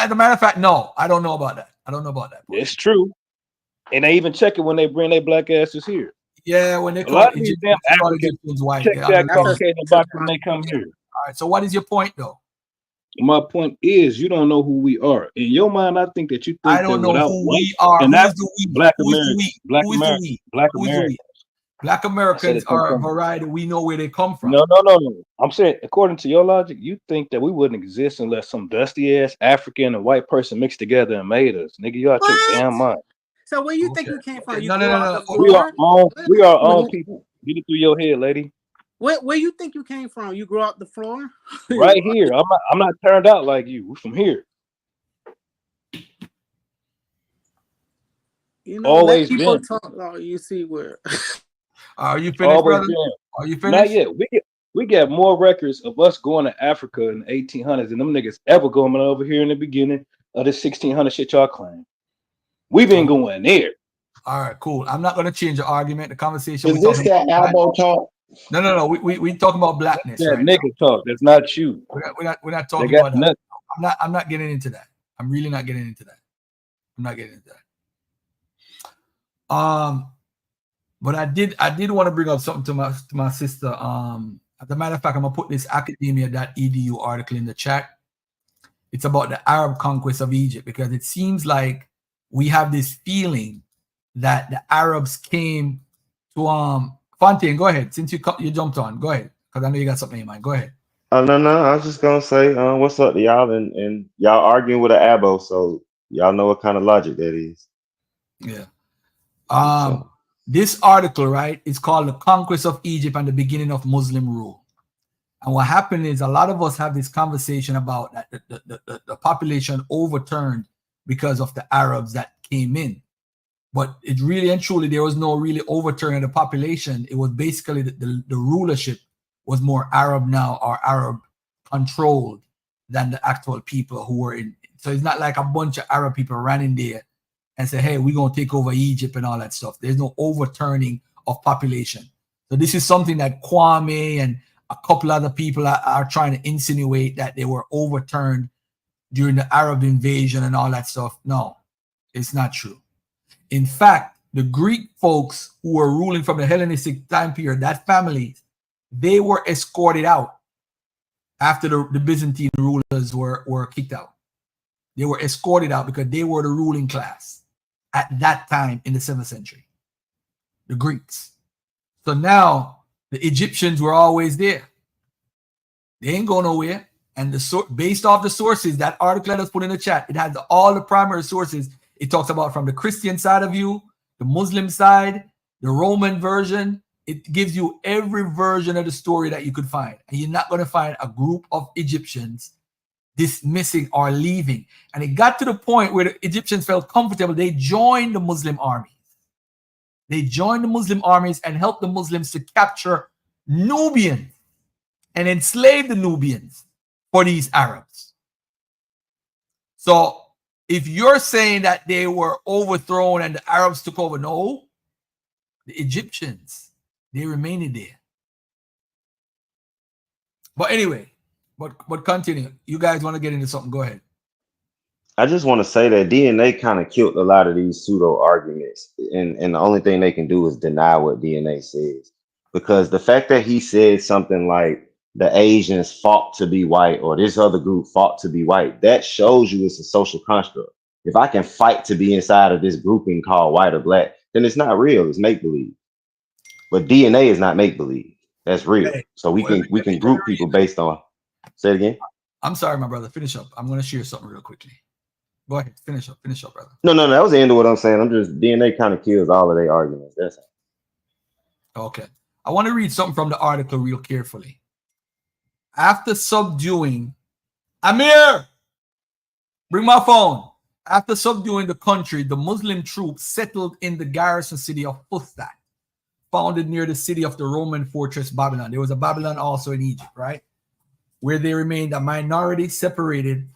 As a matter of fact, no, I don't know about that.
It's true, and they even check it when they bring their black asses here.
Yeah, when they
call Egyptians white. Check that Caucasian box when they come here.
All right. So what is your point, though?
My point is, you don't know who we are. In your mind, I think that you think
I don't know who we are.
And that's
Black Americans. Black Americans are a variety. We know where they come from.
No. I'm saying, according to your logic, you think that we wouldn't exist unless some dusty ass African and white person mixed together and made us. Nigga, you out your damn mind.
So where you think you came from?
No. We are own people. Get it through your head, lady.
Where you think you came from? You grew up the floor?
Right here. I'm not turned out like you. We're from here.
You know, always let people talk. Oh, you see where?
Are you finished, brother? Are you finished?
Not yet. We got more records of us going to Africa in the 1800s than them niggas ever going over here in the beginning of the 1600 shit y'all claim. We've been going there.
All right, cool. I'm not going to change the argument. The conversation.
Is this that elbow talk?
No. We talking about blackness.
That nigga talk. That's not you.
We're not talking about that. I'm not getting into that. I'm really not getting into that. I'm not getting into that. But I did want to bring up something to my sister. As a matter of fact, I'm gonna put this academia.edu article in the chat. It's about the Arab conquest of Egypt, because it seems like we have this feeling that the Arabs came to Fontaine, go ahead. Since you jumped on, go ahead, because I know you got something in mind. Go ahead.
No. I was just gonna say, what's up to y'all, and y'all arguing with an abo, so y'all know what kind of logic that is.
Yeah. This article, right, is called "The Conquest of Egypt and the Beginning of Muslim Rule." And what happened is a lot of us have this conversation about that the population overturned because of the Arabs that came in. But it really and truly, there was no really overturning of the population. It was basically the rulership was more Arab now, or Arab controlled, than the actual people who were in. So it's not like a bunch of Arab people ran in there and said, hey, we're going to take over Egypt and all that stuff. There's no overturning of population. So this is something that Kwame and a couple other people are trying to insinuate, that they were overturned during the Arab invasion and all that stuff. No, it's not true. In fact, the Greek folks who were ruling from the Hellenistic time period, that family, they were escorted out after the Byzantine rulers were kicked out. They were escorted out because they were the ruling class at that time in the 7th century, the Greeks. So now the Egyptians were always there. They ain't going nowhere. And based off the sources, that article that was put in the chat, it has all the primary sources. It talks about from the Christian side of you, the Muslim side, the Roman version. It gives you every version of the story that you could find. And you're not going to find a group of Egyptians dismissing or leaving. And it got to the point where the Egyptians felt comfortable. They joined the Muslim armies. They joined the Muslim armies and helped the Muslims to capture Nubians and enslave the Nubians for these Arabs. So if you're saying that they were overthrown and the Arabs took over, no, the Egyptians, they remained there. But anyway, but continue. You guys want to get into something? Go ahead.
I just want to say that DNA kind of killed a lot of these pseudo arguments, and the only thing they can do is deny what DNA says. Because the fact that he said something like the Asians fought to be white, or this other group fought to be white, that shows you it's a social construct. If I can fight to be inside of this grouping called white or black, then it's not real. It's make believe. But DNA is not make believe. That's real. So we can group people based on. Say it again.
I'm sorry, my brother. Finish up. I'm going to share something real quickly. Go ahead. Finish up, brother.
No, that was the end of what I'm saying. I'm just DNA kind of kills all of their arguments. That's all.
Okay. I want to read something from the article real carefully. After subduing, Amir, bring my phone. After subduing the country, the Muslim troops settled in the garrison city of Fustat, founded near the city of the Roman fortress Babylon. There was a Babylon also in Egypt, right? Where they remained a minority separated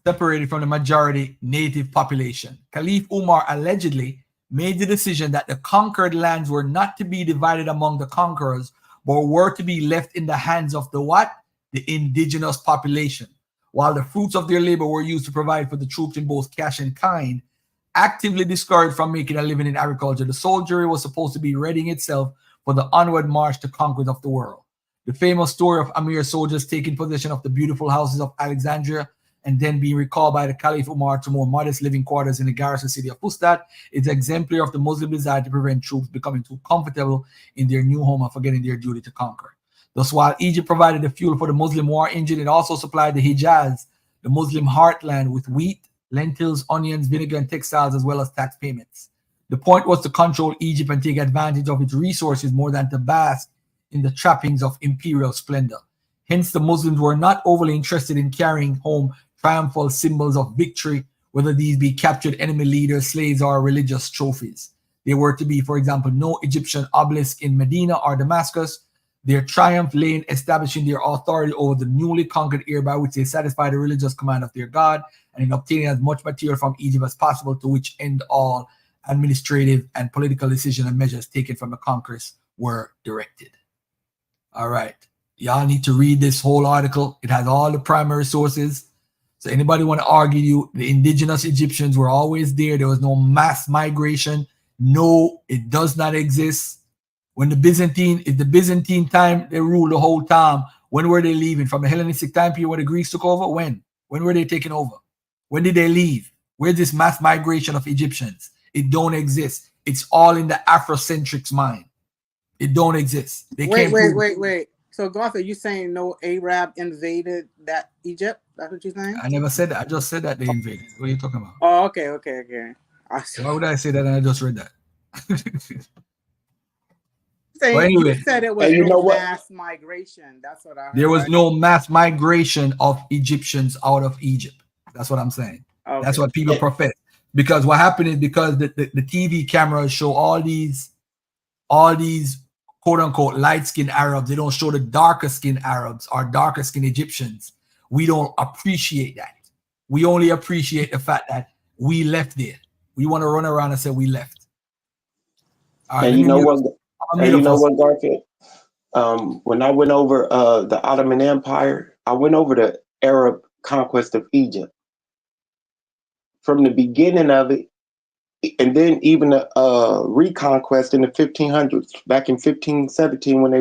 from the majority native population. Caliph Umar allegedly made the decision that the conquered lands were not to be divided among the conquerors, but were to be left in the hands of the what? The indigenous population. While the fruits of their labor were used to provide for the troops in both cash and kind, actively discouraged from making a living in agriculture, the soldiery was supposed to be readying itself for the onward march to conquest of the world. The famous story of Amir's soldiers taking possession of the beautiful houses of Alexandria and then being recalled by the Caliph Umar to more modest living quarters in the garrison city of Fustat is exemplary of the Muslim desire to prevent troops becoming too comfortable in their new home and forgetting their duty to conquer. Thus, while Egypt provided the fuel for the Muslim war engine, it also supplied the Hijaz, the Muslim heartland, with wheat, lentils, onions, vinegar, and textiles, as well as tax payments. The point was to control Egypt and take advantage of its resources more than to bask in the trappings of imperial splendor. Hence, the Muslims were not overly interested in carrying home triumphal symbols of victory, whether these be captured enemy leaders, slaves, or religious trophies. There were to be, for example, no Egyptian obelisk in Medina or Damascus. Their triumph lay in establishing their authority over the newly conquered area by which they satisfied the religious command of their God, and in obtaining as much material from Egypt as possible, to which end all administrative and political decisions and measures taken from the conquerors were directed. All right. Y'all need to read this whole article. It has all the primary sources. So anybody want to argue the indigenous Egyptians were always there. There was no mass migration. No, it does not exist. When the Byzantine time, they ruled the whole time. When were they leaving? From the Hellenistic time period where the Greeks took over? When? When were they taking over? When did they leave? Where's this mass migration of Egyptians? It don't exist. It's all in the Afrocentrics' mind. It don't exist. They
Wait. So, Garth, are you saying no Arab invaded that Egypt? That's what you're saying?
I never said that. I just said that they invaded. What are you talking about?
Oh, okay. Why
would I say that? And I just read that.
saying you
anyway,
said it was
And you
no
know what?
mass migration. That's what I heard.
there was
Right?
no mass migration of Egyptians out of Egypt. That's what I'm saying.
Okay.
That's what people profess. Because what happened is because the TV cameras show all these quote unquote light skinned Arabs. They don't show the darker skinned Arabs or darker skinned Egyptians. We don't appreciate that. We only appreciate the fact that we left there. We want to run around and say we left. All right,
And you know what? Garfield? When I went over the Ottoman Empire, I went over the Arab conquest of Egypt. From the beginning of it, and then even the reconquest in the 1500s, back in 1517 when they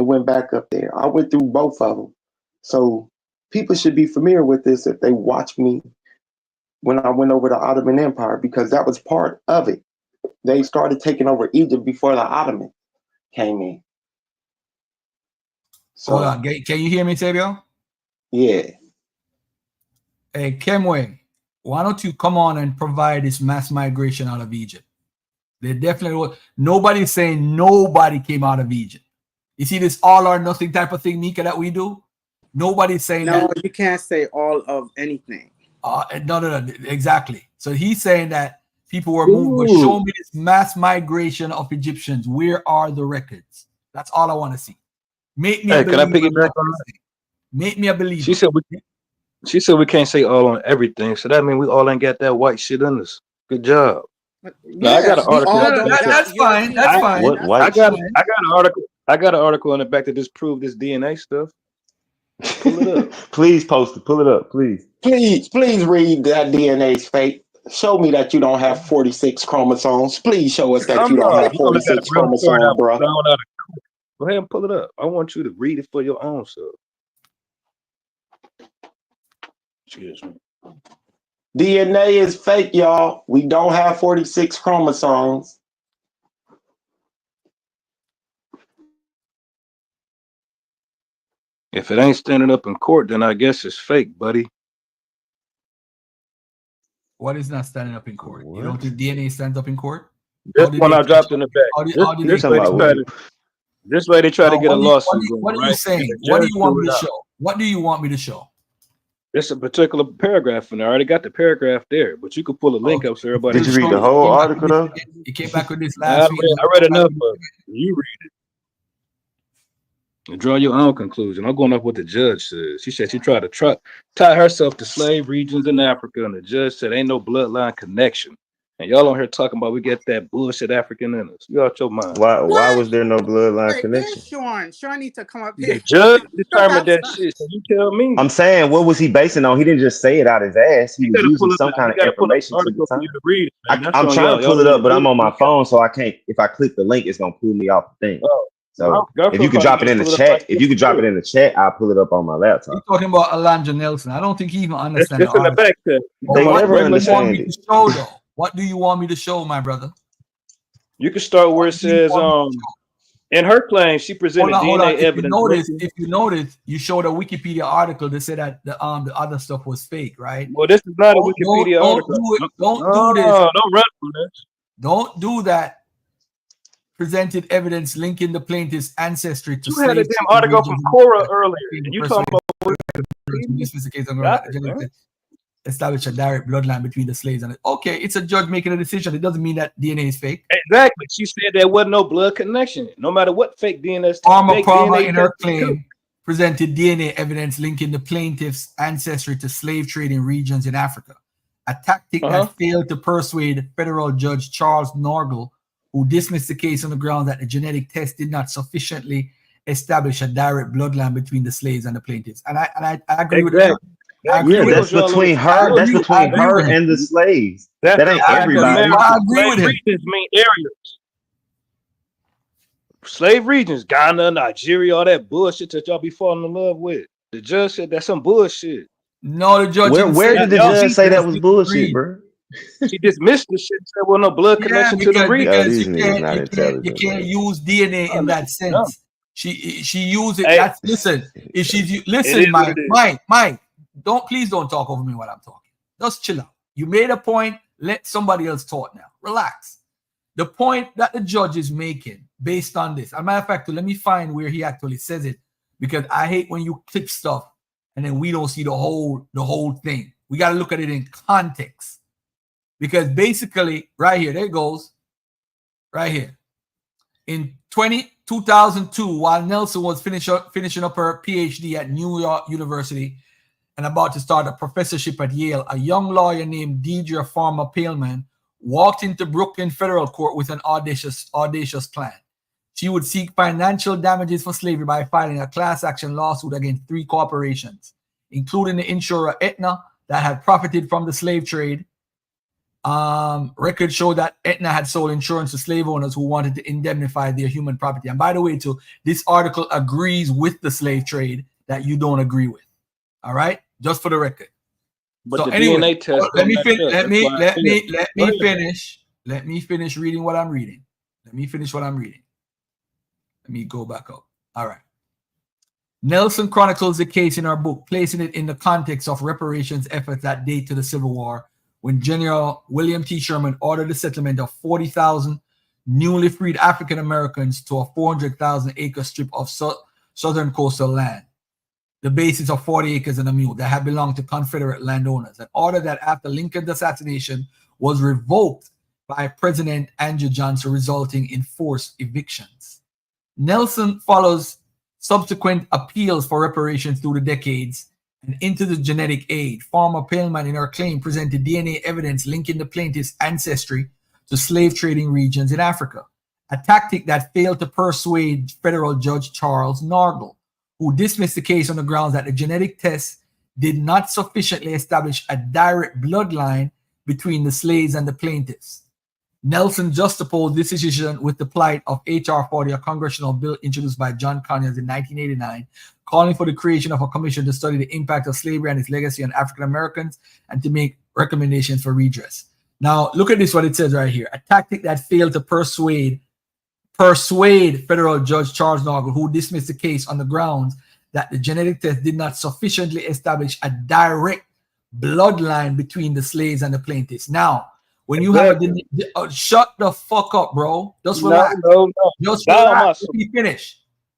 went back up there. I went through both of them. So people should be familiar with this if they watch me when I went over the Ottoman Empire, because that was part of it. They started taking over Egypt before the Ottomans came in. So,
hold on. Can you hear me, Sabio?
Yeah.
Hey, Kemwe, why don't you come on and provide this mass migration out of Egypt? They definitely was. Nobody's saying nobody came out of Egypt. You see this all or nothing type of thing, Mika, that we do? Nobody's saying that.
No, you can't say all of anything.
No, exactly. So he's saying that people were moved, but show me this mass migration of Egyptians. Where are the records? That's all I want to see. Make me a believer.
Can I piggyback on that?
Make me a believer.
She said we can't say all on everything. So that means we all ain't got that white shit in us. Good job.
Yeah,
I got an article.
That's fine. That's fine.
What
I got an article. I got an article on the back to disprove this DNA stuff. Pull it up.
Please post it. Pull it up, please.
Please read that DNA's fake. Show me that you don't have 46 chromosomes. Please show us that you don't have 46 chromosomes, bro.
Go ahead and pull it up. I want you to read it for your own self. Excuse me.
DNA is fake, y'all. We don't have 46 chromosomes.
If it ain't standing up in court, then I guess it's fake, buddy.
What is not standing up in court? You don't think DNA stands up in court?
This one I dropped in the back. This way they try to get a lawsuit.
What are you saying? What do you want me to show? What do you want me to show?
There's a particular paragraph in there. I already got the paragraph there, but you could pull a link up so everybody.
Did you read the whole article though?
You came back with this last week.
I read enough of it. You read it. And draw your own conclusion. I'm going off what the judge says. She said she tried to tie herself to slave regions in Africa, and the judge said ain't no bloodline connection. And y'all on here talking about we get that bullshit African in us. You out your mind.
Why was there no bloodline connection?
Sean need to come up here.
The judge determined that shit. So you tell me.
I'm saying, what was he basing on? He didn't just say it out his ass. He was using some kind of information to the time. I'm trying to pull it up, but I'm on my phone, so I can't. If I click the link, it's gonna pull me off the thing. So if you could drop it in the chat, I'll pull it up on my laptop.
You're talking about Alondra Nelson. I don't think he even understands.
It's in the back there.
What do you want me to show, my brother?
You can start where it says, in her claim, she presented DNA evidence.
If you notice, you showed a Wikipedia article that said that the other stuff was fake, right?
Well, this is not a Wikipedia article.
Don't do this.
Don't run from this.
Don't do that. Presented evidence linking the plaintiff's ancestry to
you had a damn article from Cora earlier. You talking about
establish a direct bloodline between the slaves and okay, it's a judge making a decision. It doesn't mean that DNA is fake.
Exactly. She said there wasn't no blood connection. No matter what fake DNA.
Palmer in her claim presented DNA evidence linking the plaintiff's ancestry to slave trading regions in Africa. A tactic that failed to persuade federal judge Charles Norgal, who dismissed the case on the ground that the genetic test did not sufficiently establish a direct bloodline between the slaves and the plaintiffs. And I agree with that.
That's between her. That's between her and the slaves. That ain't everybody.
I agree with him.
Regions mean areas. Slave regions, Ghana, Nigeria, all that bullshit that y'all be falling in love with. The judge said that's some bullshit.
No, the judge.
Where did the judge say that was bullshit, bro?
She dismissed the shit. Said, "Well, no blood connection to the region."
You can't use DNA in that sense. She used it. Hey, listen, if she's Mike, please don't talk over me while I'm talking. Just chill out. You made a point. Let somebody else talk now. Relax. The point that the judge is making based on this, as a matter of fact, let me find where he actually says it, because I hate when you clip stuff and then we don't see the whole thing. We got to look at it in context. Because basically, right here, there it goes, right here. In 2002, while Nelson was finishing up her PhD at New York University and about to start a professorship at Yale, a young lawyer named Deidre Farmer Paleman walked into Brooklyn federal court with an audacious plan. She would seek financial damages for slavery by filing a class action lawsuit against 3 corporations, including the insurer Aetna that had profited from the slave trade. Records show that Aetna had sold insurance to slave owners who wanted to indemnify their human property. And by the way, too, this article agrees with the slave trade that you don't agree with. All right, just for the record.
But
so
the
anyway,
DNA test.
let me finish reading what I'm reading. Let me finish what I'm reading. Let me go back up. All right. Nelson chronicles the case in our book, placing it in the context of reparations efforts that date to the Civil War, when General William T. Sherman ordered the settlement of 40,000 newly freed African Americans to a 400,000 acre strip of southern coastal land, the basis of 40 acres and a mule that had belonged to Confederate landowners, an order that after Lincoln's assassination was revoked by President Andrew Johnson, resulting in forced evictions. Nelson follows subsequent appeals for reparations through the decades and into the genetic age. Farmer Paleman in her claim presented DNA evidence linking the plaintiff's ancestry to slave trading regions in Africa, a tactic that failed to persuade federal judge Charles Nargle, who dismissed the case on the grounds that the genetic test did not sufficiently establish a direct bloodline between the slaves and the plaintiffs. Nelson juxtaposed this decision with the plight of H.R. 40, a congressional bill introduced by John Conyers in 1989, calling for the creation of a commission to study the impact of slavery and its legacy on African Americans and to make recommendations for redress. Now, look at this, what it says right here. A tactic that failed to persuade federal judge Charles Nargle, who dismissed the case on the grounds that the genetic test did not sufficiently establish a direct bloodline between the slaves and the plaintiffs. Now, when you have shut the fuck up, bro. Just relax. Just relax.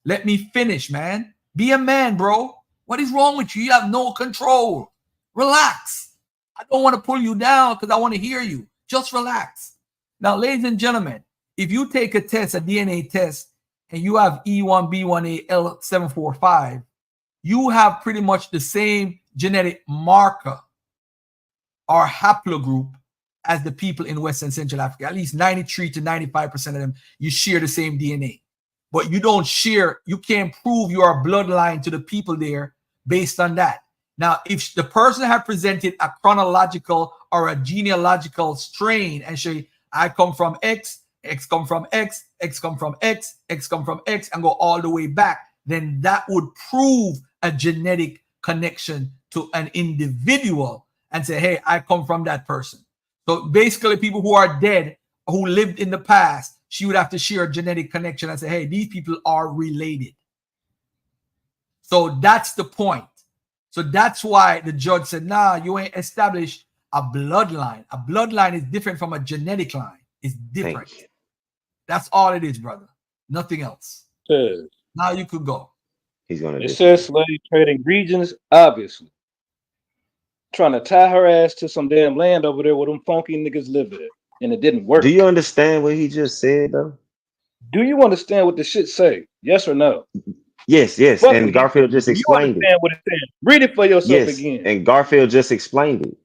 Let me finish, man. Be a man, bro. What is wrong with you? You have no control. Relax. I don't want to pull you down because I want to hear you. Just relax. Now, ladies and gentlemen, if you take a test, a DNA test, and you have E1B1AL745, you have pretty much the same genetic marker or haplogroup as the people in West and Central Africa. At least 93 to 95% of them, you share the same DNA. But you don't share, you can't prove your bloodline to the people there based on that. Now, if the person had presented a chronological or a genealogical strain and say, I come from X, X come from X, X come from X, X come from X, and go all the way back, then that would prove a genetic connection to an individual and say, hey, I come from that person. So basically, people who are dead, who lived in the past, she would have to share a genetic connection and say, hey, these people are related. So that's the point. So that's why the judge said, nah, you ain't established a bloodline. A bloodline is different from a genetic line. It's different. That's all it is, brother. Nothing else. Now you could go.
He's gonna.
It says slave trading regions, obviously. Trying to tie her ass to some damn land over there where them funky niggas live at, and it didn't work.
Do you understand what he just said, though?
Do you understand what the shit say? Yes or no?
Yes.
Fuck
And Garfield just explained
it. What it said? Read it for yourself again.
And Garfield just explained it.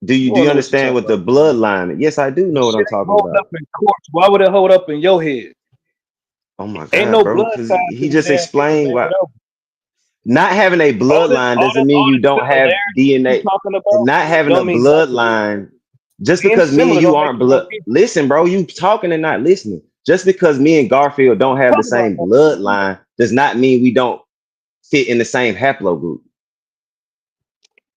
Do you understand what the bloodline? Yes, I do know what I'm talking about.
Up in courts. Why would it hold up in your head?
Oh my God,
ain't no
bro,
blood.
He just explained why. Not having a bloodline doesn't mean you don't have DNA. Not having a bloodline, just because me and you aren't blood. Listen, bro, you talking and not listening. Just because me and Garfield don't have the same bloodline does not mean we don't fit in the same haplogroup.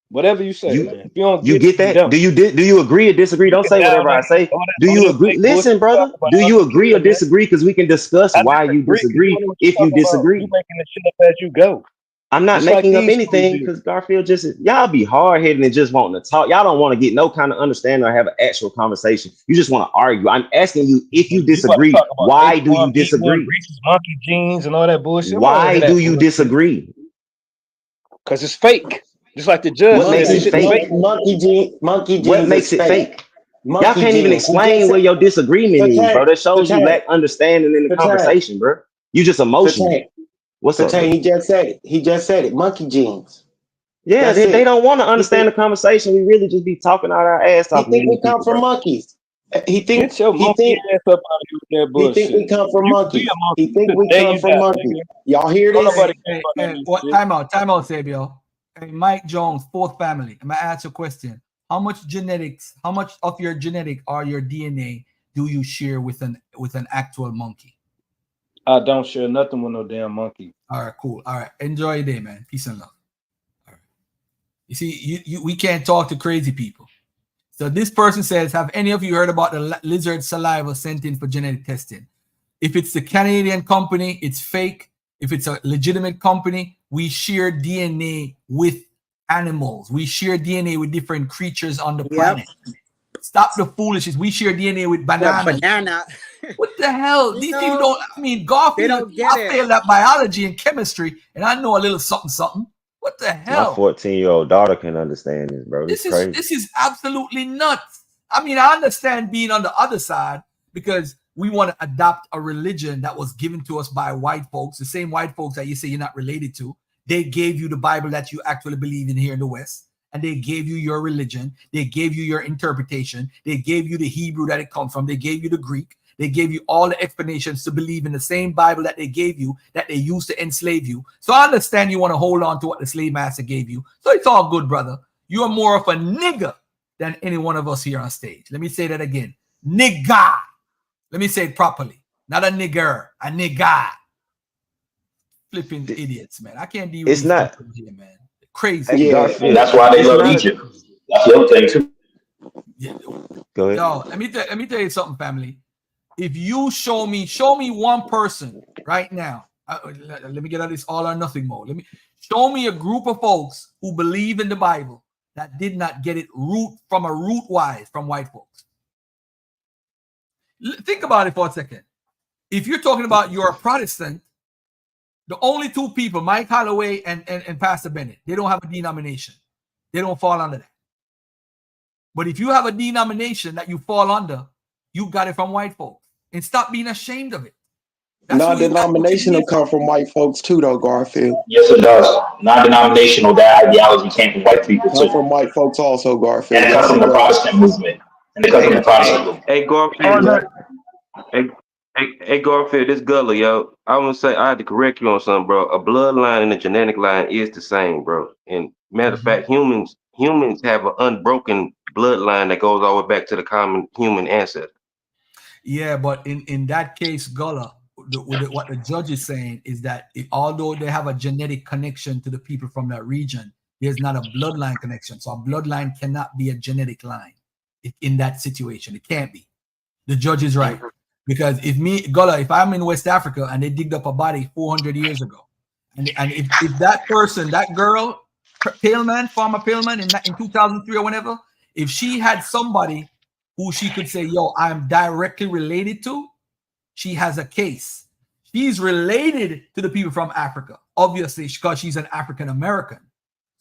Whatever you say, man. If you don't
get that? Do you agree or disagree? Don't say whatever I say. Do you agree? Listen, brother. Do you agree or disagree? Because we can discuss why you disagree if you disagree.
You making the shit up as you go.
I'm not
Just like
making up
these
anything
fools
because Garfield just y'all be hard headed and just wanting to talk. Y'all don't want to get no kind of understanding or have an actual conversation. You just want to argue. I'm asking you if you
You about to
disagree.
talk about
Why do you
H1N1,
disagree?
racist monkey genes, and all that bullshit. We don't want to
Why
hear
do
that
you
bullshit.
disagree?
Because it's fake. Just like the judge
What
said,
makes
that
it
shit is
fake?
fake.
Monkey
What
genes
makes
is
it
fake.
fake? Y'all
Monkey
can't even
genes. He just
explain
said,
where your disagreement is, bro. That shows you lack understanding in the conversation, bro. You just emotional. What's up, bro?
He just said it. He just said it. Monkey genes.
Yeah,
That's
they
it.
don't want to understand the conversation. We really just be talking out our ass
He
talking to
think we
these
come
people,
from
bro.
monkeys. He think
Get your
he
monkey
think
ass up out of here with that
he
bullshit.
think we come from
You can be
monkeys.
a monkey.
He think we
There
come
you
from
die,
monkeys.
nigga.
Y'all hear
Don't
this?
nobody care about none of this
What
shit.
time out, Sabio. Hey, Mike Jones, fourth family. I'm gonna ask you a question. How much of your genetic or your DNA do you share with an actual monkey?
I don't share nothing with no damn monkey.
All right, cool. All right, enjoy your day, man. Peace and love. All right. You see, we can't talk to crazy people. So this person says, have any of you heard about the lizard saliva sent in for genetic testing? If it's the Canadian company, it's fake. If it's a legitimate company, we share DNA with animals. We share DNA with different creatures on the planet. Stop the foolishness. We share DNA with bananas.
Banana.
What the hell? These people don't, I mean, Garfield, I failed that biology and chemistry, and I know a little something. What the hell?
My 14-year-old daughter can understand this, bro. This crazy.
This is absolutely nuts. I mean, I understand being on the other side because we want to adopt a religion that was given to us by white folks, the same white folks that you say you're not related to. They gave you the Bible that you actually believe in here in the West, and they gave you your religion. They gave you your interpretation. They gave you the Hebrew that it comes from. They gave you the Greek. They gave you all the explanations to believe in the same Bible that they gave you, that they used to enslave you. So I understand you want to hold on to what the slave master gave you. So it's all good, brother. You are more of a nigger than any one of us here on stage. Let me say that again. Nigga. Let me say it properly. Not a nigger, a nigga. Flipping idiots, man. I can't deal with
it's
these
not
people here, man. Crazy.
Yeah.
That's why they love Egypt. That's the other thing too.
Yeah.
Go ahead.
Yo, let me tell you something, family. If you show me one person right now, let me get out of this all or nothing mode. Let me show me a group of folks who believe in the Bible that did not get it root wise from white folks. Think about it for a second. If you're talking about you're a Protestant, the only two people, Mike Holloway and Pastor Bennett, they don't have a denomination. They don't fall under that. But if you have a denomination that you fall under, you got it from white folks. And stop being ashamed of it.
Non-denominational come from white folks too, though, Garfield.
Yes, it does. Non-denominational, that ideology came from white people too.
Come from white folks also, Garfield.
And it comes from the Protestant movement. And it comes from the Protestant movement.
Hey, Garfield. Hey, Garfield, this Gullah, yo. I want to say I had to correct you on something, bro. A bloodline and a genetic line is the same, bro. And matter of fact, humans have an unbroken bloodline that goes all the way back to the common human ancestor.
Yeah, but in that case, Gullah, what the judge is saying is that although they have a genetic connection to the people from that region, there's not a bloodline connection. So a bloodline cannot be a genetic line in that situation. It can't be. The judge is right. Because if I'm in West Africa and they digged up a body 400 years ago, and if that person, that girl, former Paleman in 2003 or whenever, if she had somebody who she could say, yo, I'm directly related to, she has a case. She's related to the people from Africa, obviously, because she's an African American.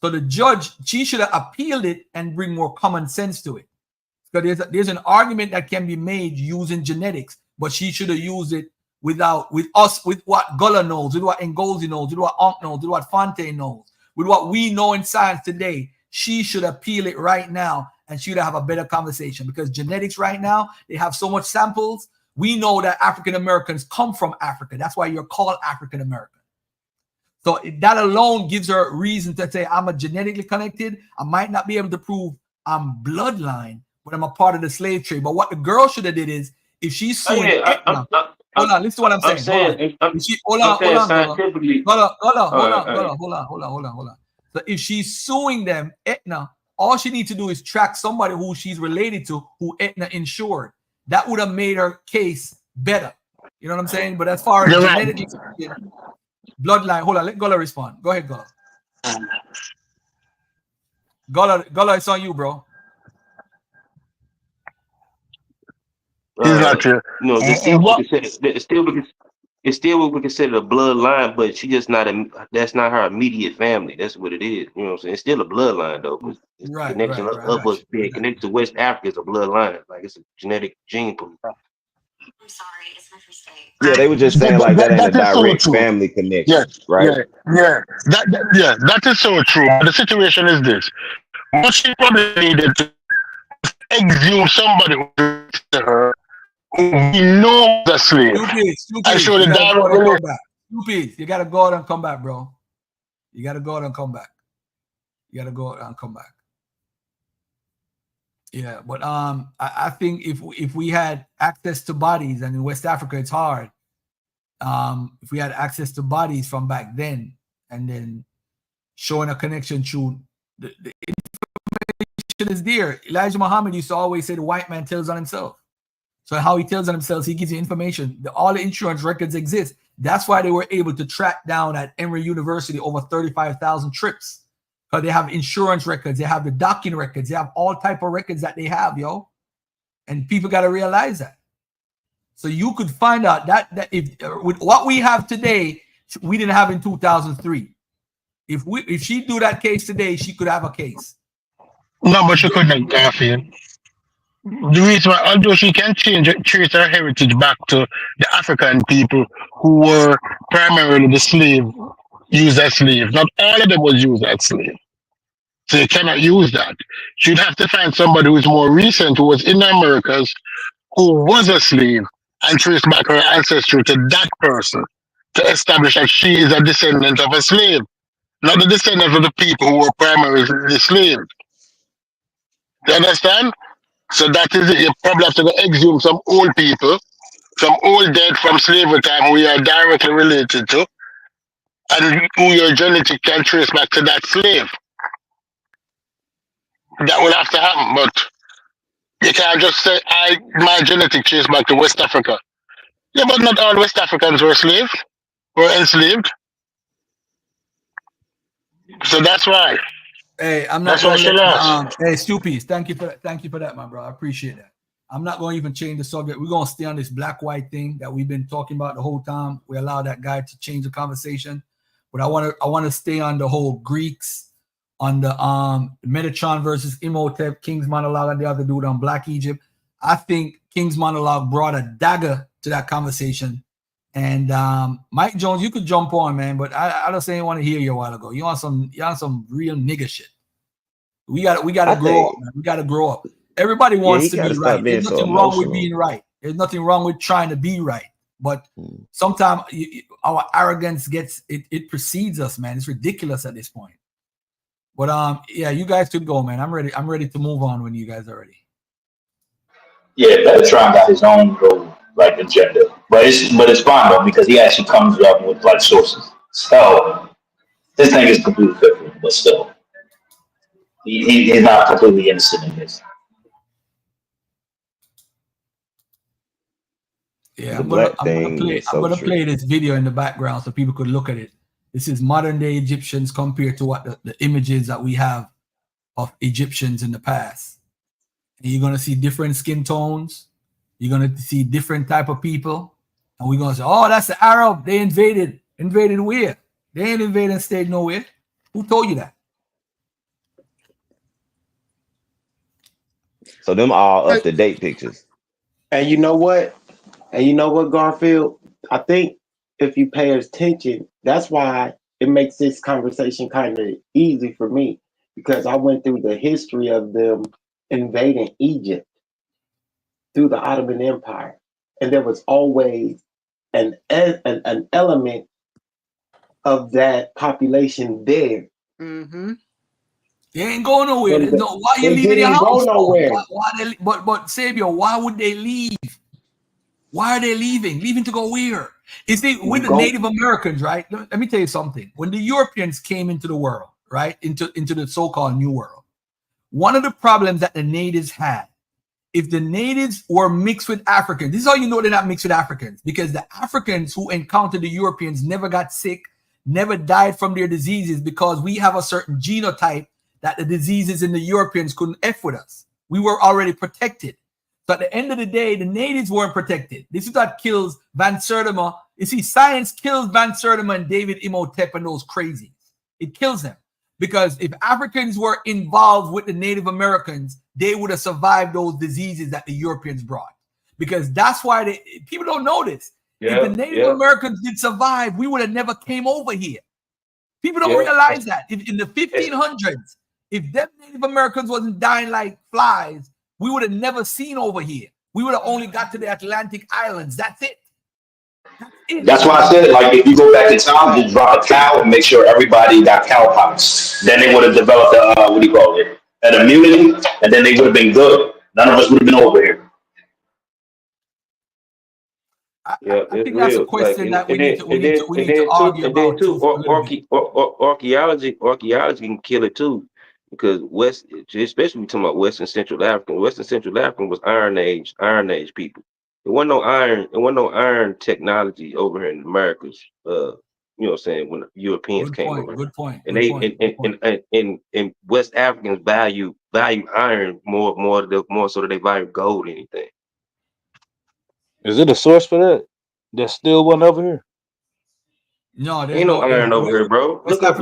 So the judge, she should have appealed it and bring more common sense to it. Because there's an argument that can be made using genetics, but she should have used it with what Gullah knows, with what Ngozi knows, with what Ankh knows, with what Fontaine knows, with what we know in science today. She should appeal it right now, and she'd have a better conversation, because genetics right now, they have so much samples. We know that African Americans come from Africa. That's why you're called African American. So that alone gives her reason to say, I'm a genetically connected. I might not be able to prove I'm bloodline, but I'm a part of the slave trade. But what the girl should have did is, if she's suing Etna, hold on, listen to what I'm saying. Hold on. So if she's suing them, Etna, all she needs to do is track somebody who she's related to, who Etna insured. That would have made her case better. You know what I'm saying? But as far as genetic bloodline, hold on, let Gullah respond. Go ahead, Gullah. Gullah, it's on you, bro.
He's not here.
You know,
And what?
it's still what we consider a bloodline, but she just not that's not her immediate family. That's what it is. You know what I'm saying? It's still a bloodline though, because it's
Right,
connection
right, right.
of us being connected to West Africa is a bloodline. Like it's a genetic gene pool.
I'm sorry, it's my mistake.
Yeah, they were just saying like that ain't a
That is so
direct
true.
family
Yeah,
connection, right?
that is so true. But the situation is this: what she probably needed to exhume somebody who to her who we know is a slave. I show the direct relation.
You gotta go out and come back, bro. You gotta go out and come back. You gotta go out and come back. Yeah, but I think if we had access to bodies, and in West Africa it's hard. If we had access to bodies from back then, and then showing a connection through the information is there. Elijah Muhammad used to always say the white man tells on himself. So how he tells on himself, he gives you information. All the insurance records exist. That's why they were able to track down at Emory University over 35,000 trips. Because they have insurance records, they have the docking records, they have all type of records that they have, yo. And people got to realize that. So you could find out that if with what we have today, we didn't have in 2003. If she do that case today, she could have a case.
No, but she couldn't, Garfield. The reason why, although she can trace her heritage back to the African people who were primarily the slave, used as slave. Not all of them was used as slave. So you cannot use that. She'd have to find somebody who's more recent, who was in the Americas, who was a slave, and trace back her ancestry to that person to establish that she is a descendant of a slave, not the descendant of the people who were primarily slaves. You understand? So that is it. You probably have to exhume some old people, some old dead from slavery time who you are directly related to, and who your genetic can trace back to that slave. That will have to happen, but you can't just say my genetic trace back to West Africa. Yeah, but not all West Africans were enslaved. So that's why.
Hey, I'm not
going to
hey, Stupies, thank you for that, my bro. I appreciate that. I'm not going to even change the subject. We're going to stay on this black-white thing that we've been talking about the whole time. We allow that guy to change the conversation. But I want to stay on the whole Greeks, on the Metatron versus Imhotep, King's Monologue, and the other dude on Black Egypt. I think King's Monologue brought a dagger to that conversation. And Mike Jones, you could jump on, man, but I just didn't want to hear you a while ago. You want some real nigga shit. We gotta grow up, man. We gotta grow up. Everybody wants to be right. There's nothing wrong with being right. There's nothing wrong with trying to be right. But sometimes our arrogance it precedes us, man. It's ridiculous at this point. But yeah, you guys could go, man. I'm ready to move on when you guys are ready.
Yeah, Metatron got his own little like agenda, but it's fine though because he actually comes up with like sources. So this thing is completely different, but still, he's not completely innocent in this.
Yeah, I'm gonna play this video in the background so people could look at it. This is modern day Egyptians compared to what the images that we have of Egyptians in the past. And you're gonna see different skin tones. You're gonna see different type of people, and we're gonna say, "Oh, that's the Arab. They invaded. Invaded where? They ain't invaded and stayed nowhere. Who told you that?"
So them all up to date pictures.
And you know what? Garfield? I think if you pay attention, that's why it makes this conversation kind of easy for me, because I went through the history of them invading Egypt through the Ottoman Empire, and there was always an element of that population there.
Mm-hmm.
They ain't going nowhere. Why are you leaving your house?
Go nowhere.
But Savior, why would they leave? Why are they leaving? Leaving to go where? With the Native Americans, right? Let me tell you something. When the Europeans came into the world, right, into the so-called New World, one of the problems that the natives had, if the natives were mixed with Africans, this is how you know they're not mixed with Africans, because the Africans who encountered the Europeans never got sick, never died from their diseases because we have a certain genotype that the diseases in the Europeans couldn't F with us. We were already protected. So at the end of the day, the natives weren't protected. This is what kills Van Sertima. You see, science kills Van Sertima and David Imhotep and those crazies. It kills them. Because if Africans were involved with the Native Americans, they would have survived those diseases that the Europeans brought. Because that's why people don't know this. If the Native Americans did survive, we would have never came over here. People don't realize that. If in the 1500s, if them Native Americans wasn't dying like flies, we would have never seen over here. We would have only got to the Atlantic Islands. That's it.
That's why I said, like, if you go back in time, just drop a cow and make sure everybody got cowpox. Then they would have developed an immunity, and then they would have been good. None of us would have been over here.
I think that's a question that we need to argue about too.
Archaeology can kill it too, because especially we talking about Western Central African. Western Central African was Iron Age people. There wasn't no iron technology over here in the Americas. You know what I'm saying, when the Europeans came over.
Good point.
And West Africans value iron more so that they value gold than anything.
Is it a source for that? There's still one over here.
No, there's
ain't no iron over here, bro. Look up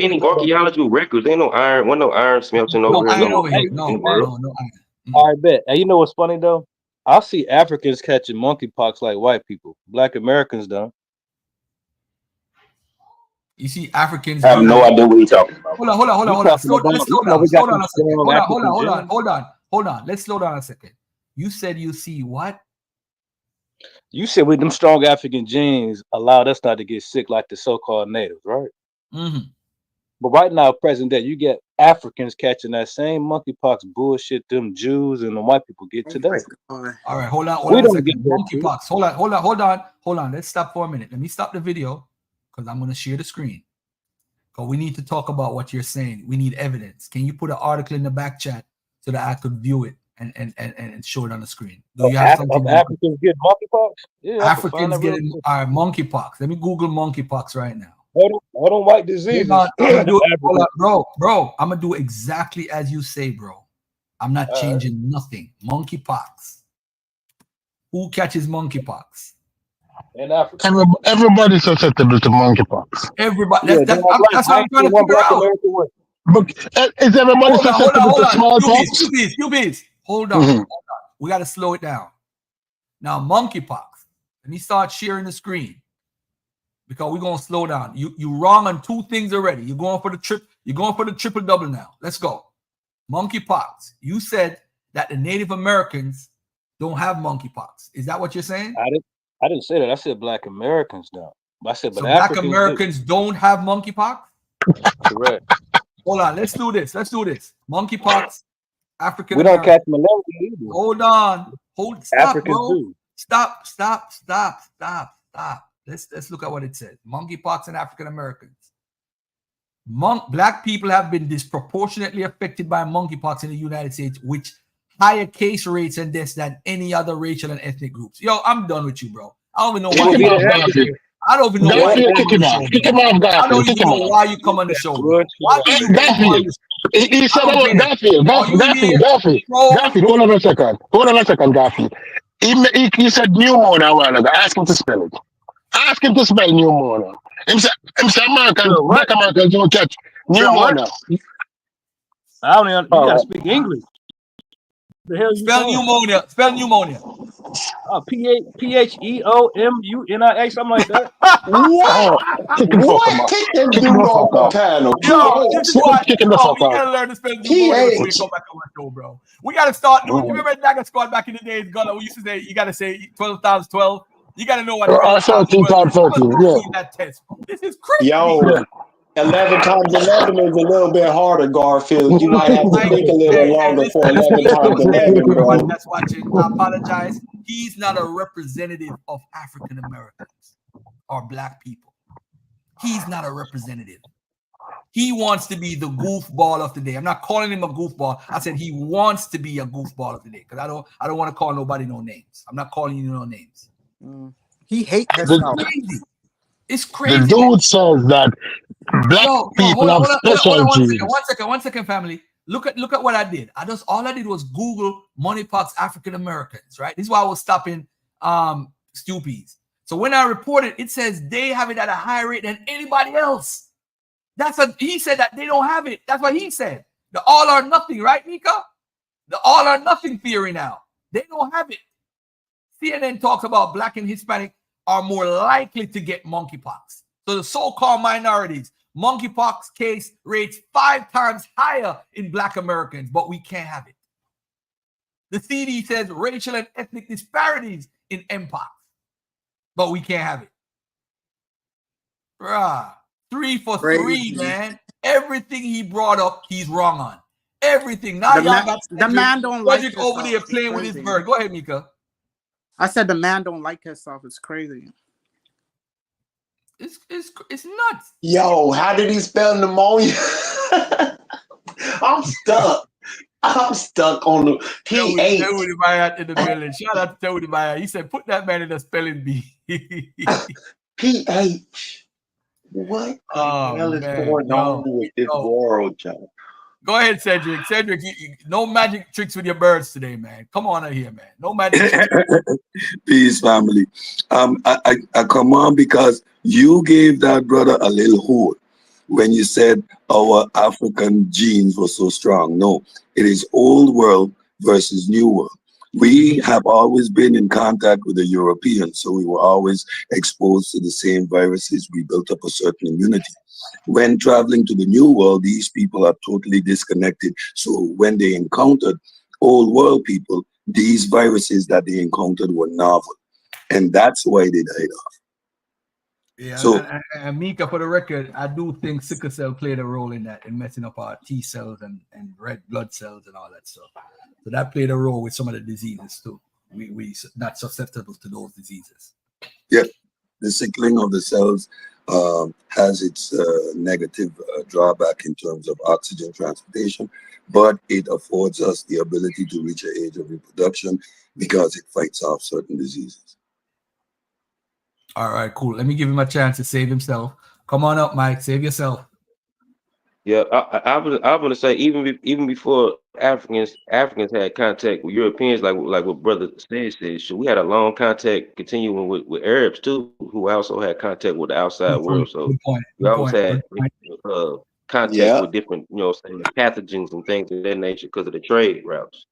any archaeological records. Ain't no iron. Wasn't no iron smelting over here.
No iron.
I bet. And you know what's funny though? I see Africans catching monkeypox like white people. Black Americans don't.
You see Africans.
I have no idea what you're talking about.
Hold on. Let's slow down a second. Hold on. Let's slow down a second. You said you see what?
You said with them strong African genes allowed us not to get sick like the so-called natives, right?
Mm-hmm.
But right now, present day, you get Africans catching that same monkeypox bullshit them Jews and the white people get today.
All right, hold on a second. Monkeypox. Hold on. Let's stop for a minute. Let me stop the video because I'm going to share the screen. Because we need to talk about what you're saying. We need evidence. Can you put an article in the back chat so that I could view it and show it on the screen? Do you have something?
Africans get monkeypox? Yeah,
Africans getting monkeypox. Let me Google monkeypox right now.
Hold on, white disease.
Bro, I'm gonna do exactly as you say, bro. I'm not changing nothing. Monkeypox. Who catches monkeypox?
In Africa.
Everybody's susceptible to monkeypox.
Everybody. That's what I'm trying to figure out.
But is everybody susceptible to smallpox?
Hold on. We got to slow it down. Now, monkeypox. Let me start sharing the screen because we're gonna slow down. You wrong on two things already. You're going for the triple double now. Let's go. Monkeypox. You said that the Native Americans don't have monkeypox. Is that what you're saying?
I didn't say that. I said Black Americans don't. I said, but
Black Americans don't have monkeypox.
Correct.
Hold on. Let's do this. Monkeypox. African.
We don't catch malaria either.
Hold on. Stop,
Africans
bro.
do.
Stop. Let's look at what it says. Monkeypox and African Americans. Black people have been disproportionately affected by monkeypox in the United States, which higher case rates and deaths than any other racial and ethnic groups. Yo, I'm done with you, bro. I don't even know why. I don't even know why.
Kick him off,
I don't even know why you come on the show. Why do you come on the show?
He said about Garfield. Hold on a second, Garfield. He said pneumonia a while ago. Ask him to spell it. Ask him to spell pneumonia. Him say Black Americans don't catch pneumonia.
I don't even. You gotta speak English. The hell you
Spell pneumonia.
PHEOMUNIA, something like that.
What? Kick that dude off the panel.
Yo, this is why we gotta learn to spell pneumonia before we come back on the show, bro. We gotta start doing. You remember Dragon Squad back in the days, Gunner? We used to say you gotta say 12 times 12. You gotta know what
13 times 13. Yeah.
That test. This is crazy.
Yo. 11 times 11 is a little bit harder, Garfield. You might have to think a little longer for 11 times 11, bro.
Everybody that's watching, I apologize. He's not a representative of African Americans or Black people. He's not a representative. He wants to be the goofball of the day. I'm not calling him a goofball. I said he wants to be a goofball of the day because I don't want to call nobody no names. I'm not calling you no names.
He hates himself.
It's
The
crazy.
dude says that black people have special genes.
One second, family. Look at what I did. All I did was Google monkeypox African Americans, right? This is why I was stopping stupies. So when I reported, it says they have it at a higher rate than anybody else. He said that they don't have it. That's what he said. The all or nothing, right, Mika? The all or nothing theory now. They don't have it. CNN talks about black and Hispanic are more likely to get monkeypox. So the so-called minorities, monkeypox case rates 5 times higher in black Americans, but we can't have it. The CD says racial and ethnic disparities in mpox, but we can't have it. Bruh, 3 for 3, man. Everything he brought up, he's wrong on. Everything. Now y'all got
the man don't like himself.
over there playing with his bird. Go ahead, Mika.
I said the man don't like himself. It's crazy.
It's nuts.
Yo, how did he spell pneumonia? I'm stuck. I'm stuck on the PH.
Tewudibaya in the building. Shout out to Tewudibaya. He said, put that man in the spelling bee.
PH. What the hell is going on with this world, John?
Go ahead, Cedric. Cedric, no magic tricks with your birds today, man. Come on out here, man. No magic tricks.
Peace, family. I come on because you gave that brother a little hold when you said our African genes were so strong. No, it is old world versus new world. We have always been in contact with the Europeans, so we were always exposed to the same viruses. We built up a certain immunity. When traveling to the new world, these people are totally disconnected. So when they encountered old world people, these viruses that they encountered were novel. And that's why they died off.
Yeah, so, and Mika, for the record, I do think sickle cell played a role in that, in messing up our T cells and red blood cells and all that stuff. So that played a role with some of the diseases too. We not susceptible to those diseases.
Yeah, the sickling of the cells has its negative drawback in terms of oxygen transportation, but it affords us the ability to reach an age of reproduction because it fights off certain diseases.
All right, cool. Let me give him a chance to save himself. Come on up, Mike. Save yourself.
Yeah, I was going to say even before Africans had contact with Europeans, like what Brother said. So we had a long contact continuing with Arabs too, who also had contact with the outside world. So we always had contact with different, pathogens and things of that nature because of the trade routes.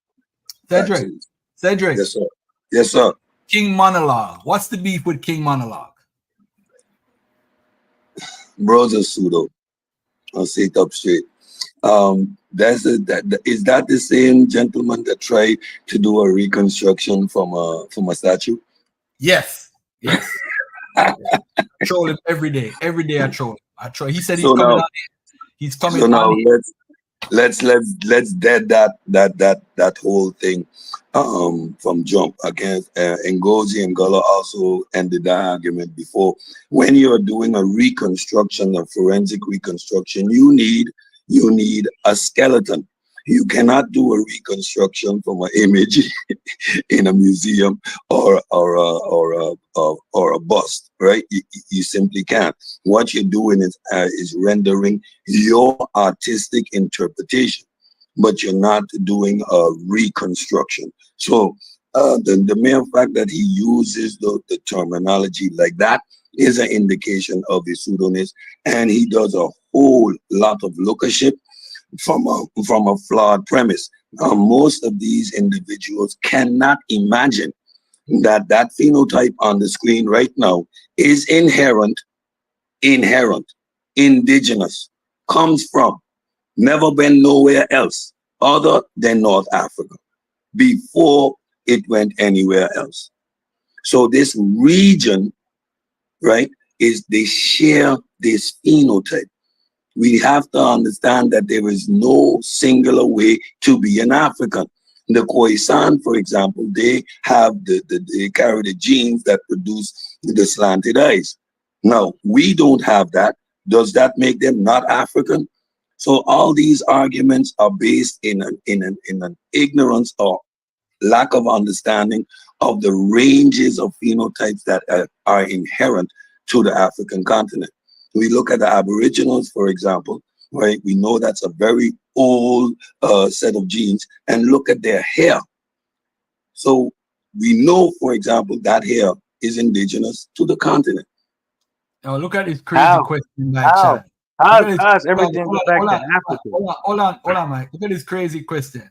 Cedric.
Yes, sir. Yes, sir.
King Monologue. What's the beef with King Monologue?
Bro's a pseudo. I'll say it up straight. Is that the same gentleman that tried to do a reconstruction from a statue?
Yes. Yes. I troll him every day. Every day I troll him. He said he's coming out here. He's coming
out
here.
Let's dead that whole thing from jump against Ngozi and Gullah also ended that argument before. When you're doing a reconstruction, a forensic reconstruction, you need a skeleton. You cannot do a reconstruction from an image in a museum or a bust, right? You simply can't. What you're doing is rendering your artistic interpretation, but you're not doing a reconstruction. So the mere fact that he uses the terminology like that is an indication of his pseudoness, and he does a whole lot of lookership from a flawed premise. Most of these individuals cannot imagine that phenotype on the screen right now is inherent, indigenous, comes from, never been nowhere else other than North Africa before it went anywhere else. So this region, right, they share this phenotype. We have to understand that there is no singular way to be an African. The Khoisan, for example, they have they carry the genes that produce the slanted eyes. Now, we don't have that. Does that make them not African? So all these arguments are based in an ignorance or lack of understanding of the ranges of phenotypes that are inherent to the African continent. We look at the Aboriginals, for example, right? We know that's a very old set of genes, and look at their hair. So we know, for example, that hair is indigenous to the continent.
Now look at this crazy question by Chad.
How's everything go back to Africa?
Hold on, Mike. Look at this crazy question.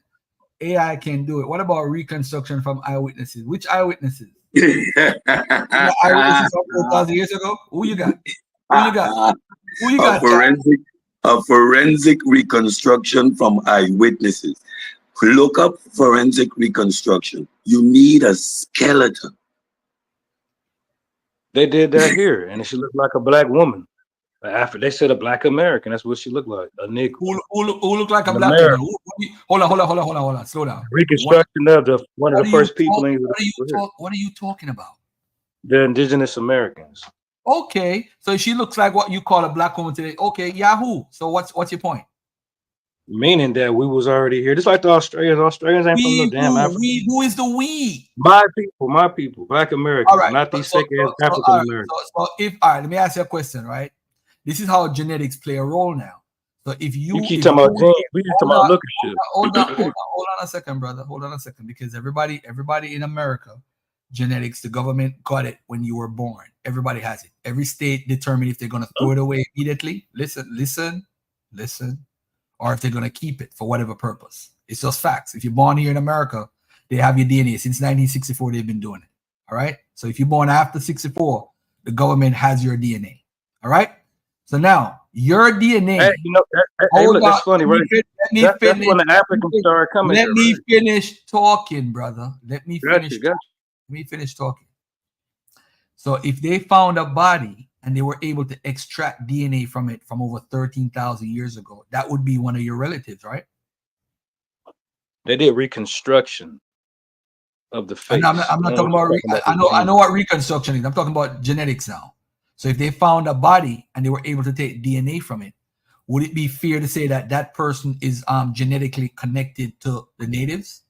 AI can do it. What about reconstruction from eyewitnesses? Which eyewitnesses? Eyewitnesses from 4,000 years ago? Who you got? Who you got? Who you got?
A forensic reconstruction from eyewitnesses. Look up forensic reconstruction. You need a skeleton.
They did that here, and she looked like a black woman. After they said a black American, that's what she looked like. A nigga.
Who looked like a black woman? Hold on. Slow down.
Reconstruction of one of the first people.
What are you talking about?
The indigenous Americans.
Okay, so she looks like what you call a black woman today. Okay, Yahoo. So what's your point?
Meaning that we was already here, just like the Australians. Australians ain't from no damn Africa.
Who is the we?
My people, black Americans, right, not these sick ass African Americans.
So if all right, let me ask you a question, right? This is how genetics play a role now. So if you
keep talking about genes, we just talking about looking shit.
Hold on a second, brother. Hold on a second, because everybody in America, genetics, the government got it when you were born. Everybody has it. Every state determine if they're gonna throw it away immediately. Listen. Or if they're going to keep it for whatever purpose. It's just facts. If you're born here in America, they have your DNA. Since 1964, they've been doing it. All right? So if you're born after 64, the government has your DNA. All right? So now, your DNA...
Hey, look, that's funny, right? That's when the Africans started coming.
Let me finish talking, brother. Let me finish talking. So if they found a body and they were able to extract DNA from it from over 13,000 years ago, that would be one of your relatives, right?
They did reconstruction of the face.
I'm not talking about. I know what reconstruction is. I'm talking about genetics now. So if they found a body and they were able to take DNA from it, would it be fair to say that that person is genetically connected to the natives?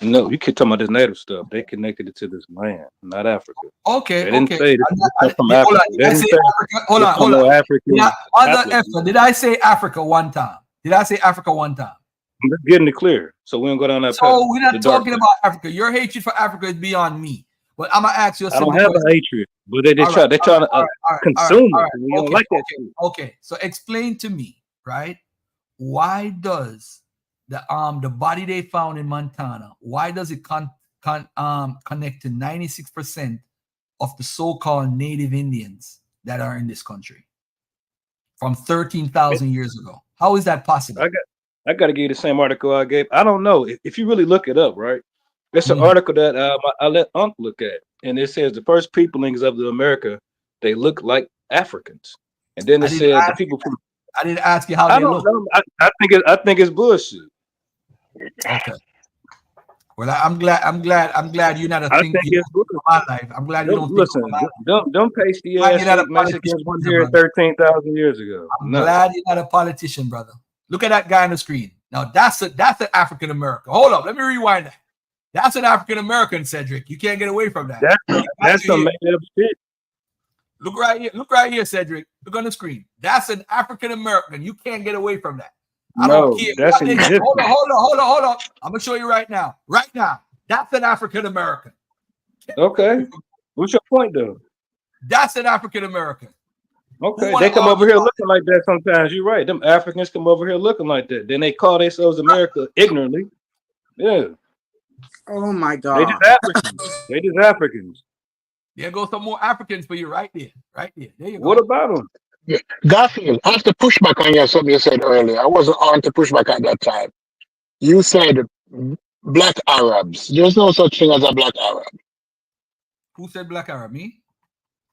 No, you keep talking about this native stuff. They connected it to this land, not Africa.
Okay,
they didn't say this from Africa.
Hold on. Africa. Did I say Africa one time? I'm
just getting it clear, so we don't go down that path.
So we're not talking about Africa. Your hatred for Africa is beyond me. But I'm gonna ask you.
I don't have a hatred, but they try to consume it. We don't like that.
Okay, so explain to me, right? Why does the body they found in Montana, why does it connect to 96% of the so-called native Indians that are in this country from 13,000 years ago? How is that possible?
I got to give you the same article I gave. I don't know if you really look it up, right? It's an article that I let Unc look at, and it says the first peoplings of the America, they look like Africans, and then it said the people from.
I didn't ask you how they look.
I think it's bullshit.
Okay. Well, I'm glad you're not a thing in my life. I'm glad you don't
listen. Don't pasty ass Mexicans were here 13,000 years ago.
I'm glad you're not a politician, brother. Look at that guy on the screen. Now that's an African American. Hold up, let me rewind that. That's an African American, Cedric. You can't get away from that.
That's some made up shit.
Look right here, Cedric. Look on the screen. That's an African American. You can't get away from that. I don't care.
That's
hold on. I'm gonna show you right now. Right now. That's an African American.
Okay. What's your point though?
That's an African American.
Okay. They come over here looking like that sometimes. You're right. Them Africans come over here looking like that. Then they call themselves America ignorantly. Yeah.
Oh my God.
They just Africans.
There goes some more Africans for you right there. Right there. There you go.
What about them?
Yeah. Garfield, I have to push back on you something you said earlier. I wasn't on to push back at that time. You said black Arabs. There's no such thing as a black Arab.
Who said black Arab? Me?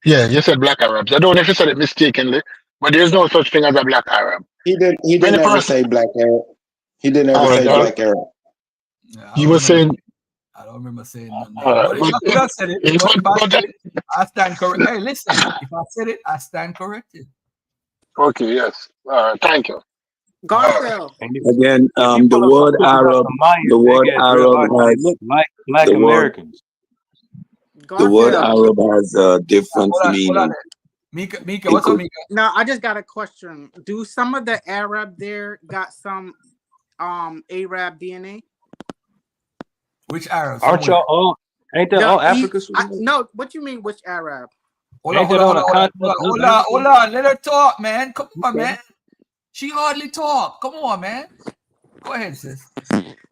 Yeah, you said black Arabs. I don't know if you said it mistakenly, but there's no such thing as a black Arab.
He didn't ever say black Arab. He didn't ever say black Arab.
Yeah, he was saying.
I don't remember saying nothing. But if I said it, I stand corrected. Hey, listen. If I said it, I stand corrected.
Okay, yes. Thank you.
Garfield.
Again, the word Arab has
look like black Americans.
The word
Garfield.
Arab has a different
Hold on.
meaning.
Mika,
It
what's up,
could,
Mika?
No, I just got a question. Do some of the Arab there got some Arab DNA?
Which Arabs?
Aren't y'all all? Ain't that all Africa?
No, what you mean? Which Arab?
Hold on. Let her talk, man. Come on, man. She hardly talk. Come on, man. Go ahead, sis.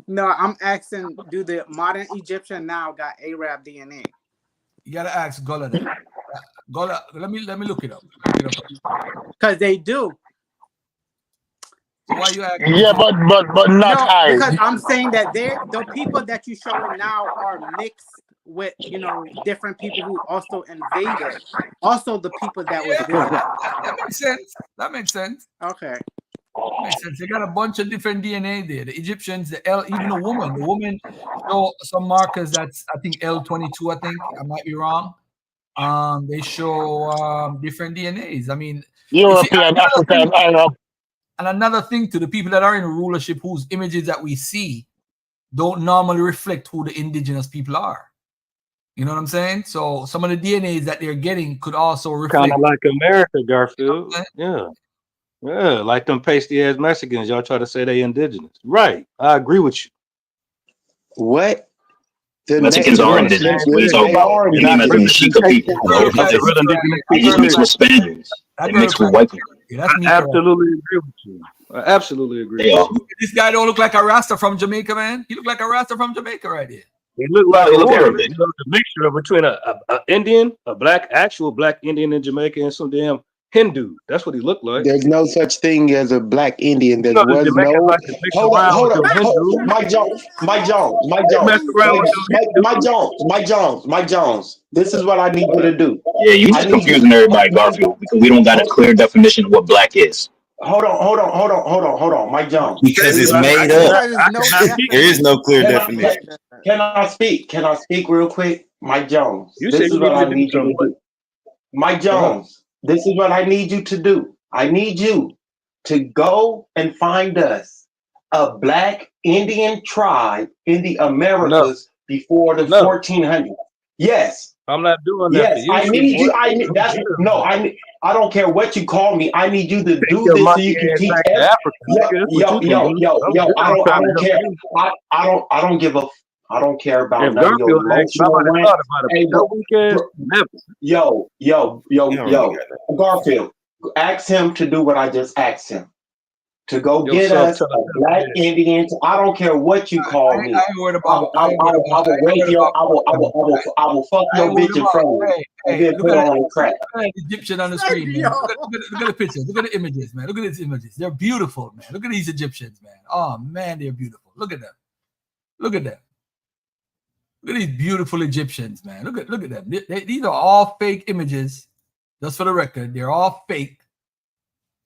No, I'm asking, do the modern Egyptian now got Arab DNA?
You gotta ask Gullah that. Gullah, let me look it up.
Because they do.
So why you asking?
Yeah, but not I.
Because I'm saying that the people that you showing now are mixed with different people who also invaded. Also the people that was there.
That makes sense. That makes sense.
Okay.
Makes sense. They got a bunch of different DNA there. The Egyptians, even the woman show some markers that's I think L22. I think I might be wrong. They show different DNAs. I mean,
European, African, Arab.
And another thing to the people that are in rulership, whose images that we see don't normally reflect who the indigenous people are. You know what I'm saying? So some of the DNAs that they're getting could also reflect.
Kind of like America, Garfield. Yeah. Yeah, like them pasty ass Mexicans. Y'all try to say they indigenous. Right. I agree with you.
What? The
Mexicans are indigenous. What are you talking about? You mean as the Mexica people? They just mix with Spaniards. They mix with white people.
I absolutely agree with you. I absolutely agree.
They are.
This guy don't look like a Rasta from Jamaica, man. He look like a Rasta from Jamaica right here.
He look like
They look Arabic.
the mixture between a Indian, actual black Indian in Jamaica, and some damn Hindu. That's what he looked like.
There's no such thing as a black Indian. There was no. Hold on. Mike Jones. This is what I need you to do.
Yeah, you just confusing everybody, Garfield, because we don't got a clear definition of what black is.
Hold on, Mike Jones.
Because it's made up. There is no clear definition.
Can I speak real quick? Mike Jones. This is what I need you to do. Mike Jones, this is what I need you to do. I need you to go and find us a black Indian tribe in the Americas before the 1400s. Yes.
I'm not doing that.
Yes, I need you. I don't care what you call me. I need you to do this so you can teach Africa. I don't give a. I don't care about none of your emotional Garfield, ask him to do what I just asked him. To go get us a black Indian. I don't care what you call me. I will fuck your bitch in front of you and then put on crack.
Egyptian on the screen, man. Look at the pictures. Look at the images, man. Look at these images. They're beautiful, man. Look at these Egyptians, man. Oh man, they're beautiful. Look at them. Look at them. Look at these beautiful Egyptians, man. Look at them. These are all fake images. Just for the record, they're all fake.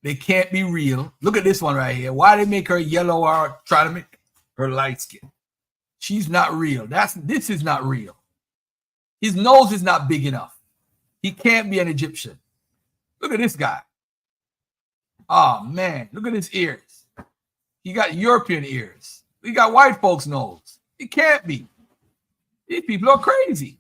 They can't be real. Look at this one right here. Why they make her yellow or try to make her light skin? She's not real. This is not real. His nose is not big enough. He can't be an Egyptian. Look at this guy. Oh man, look at his ears. He got European ears. He got white folks' nose. He can't be. These people are crazy.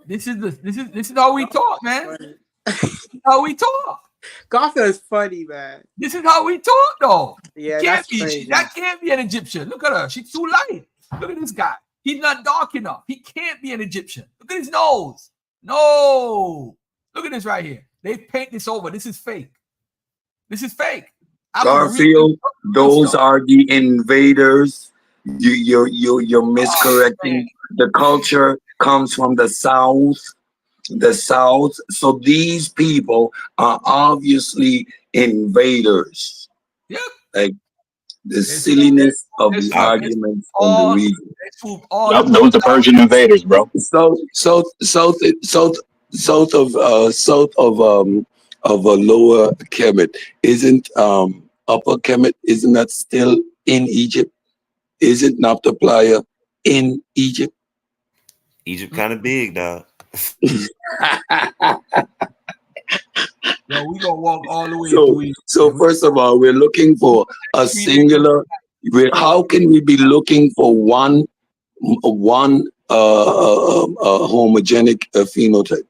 This is how we talk, man. This is how we talk.
Garfield is funny, man.
This is how we talk, though.
Yeah,
that can't be an Egyptian. Look at her. She's too light. Look at this guy. He's not dark enough. He can't be an Egyptian. Look at his nose. No. Look at this right here. They paint this over. This is fake. This is fake.
Garfield, those are the invaders. You're miscorrecting. The culture comes from the south. So these people are obviously invaders.
Yep.
Like the silliness of the arguments on the region.
Those are Persian invaders, bro.
South of Lower Kemet, isn't Upper Kemet, isn't that still in Egypt? Isn't Naphtali in Egypt?
Egypt kind of big, dog.
Yo, we gonna walk all the way
through Egypt. So first of all, we're looking for a singular. How can we be looking for one homogenic phenotype.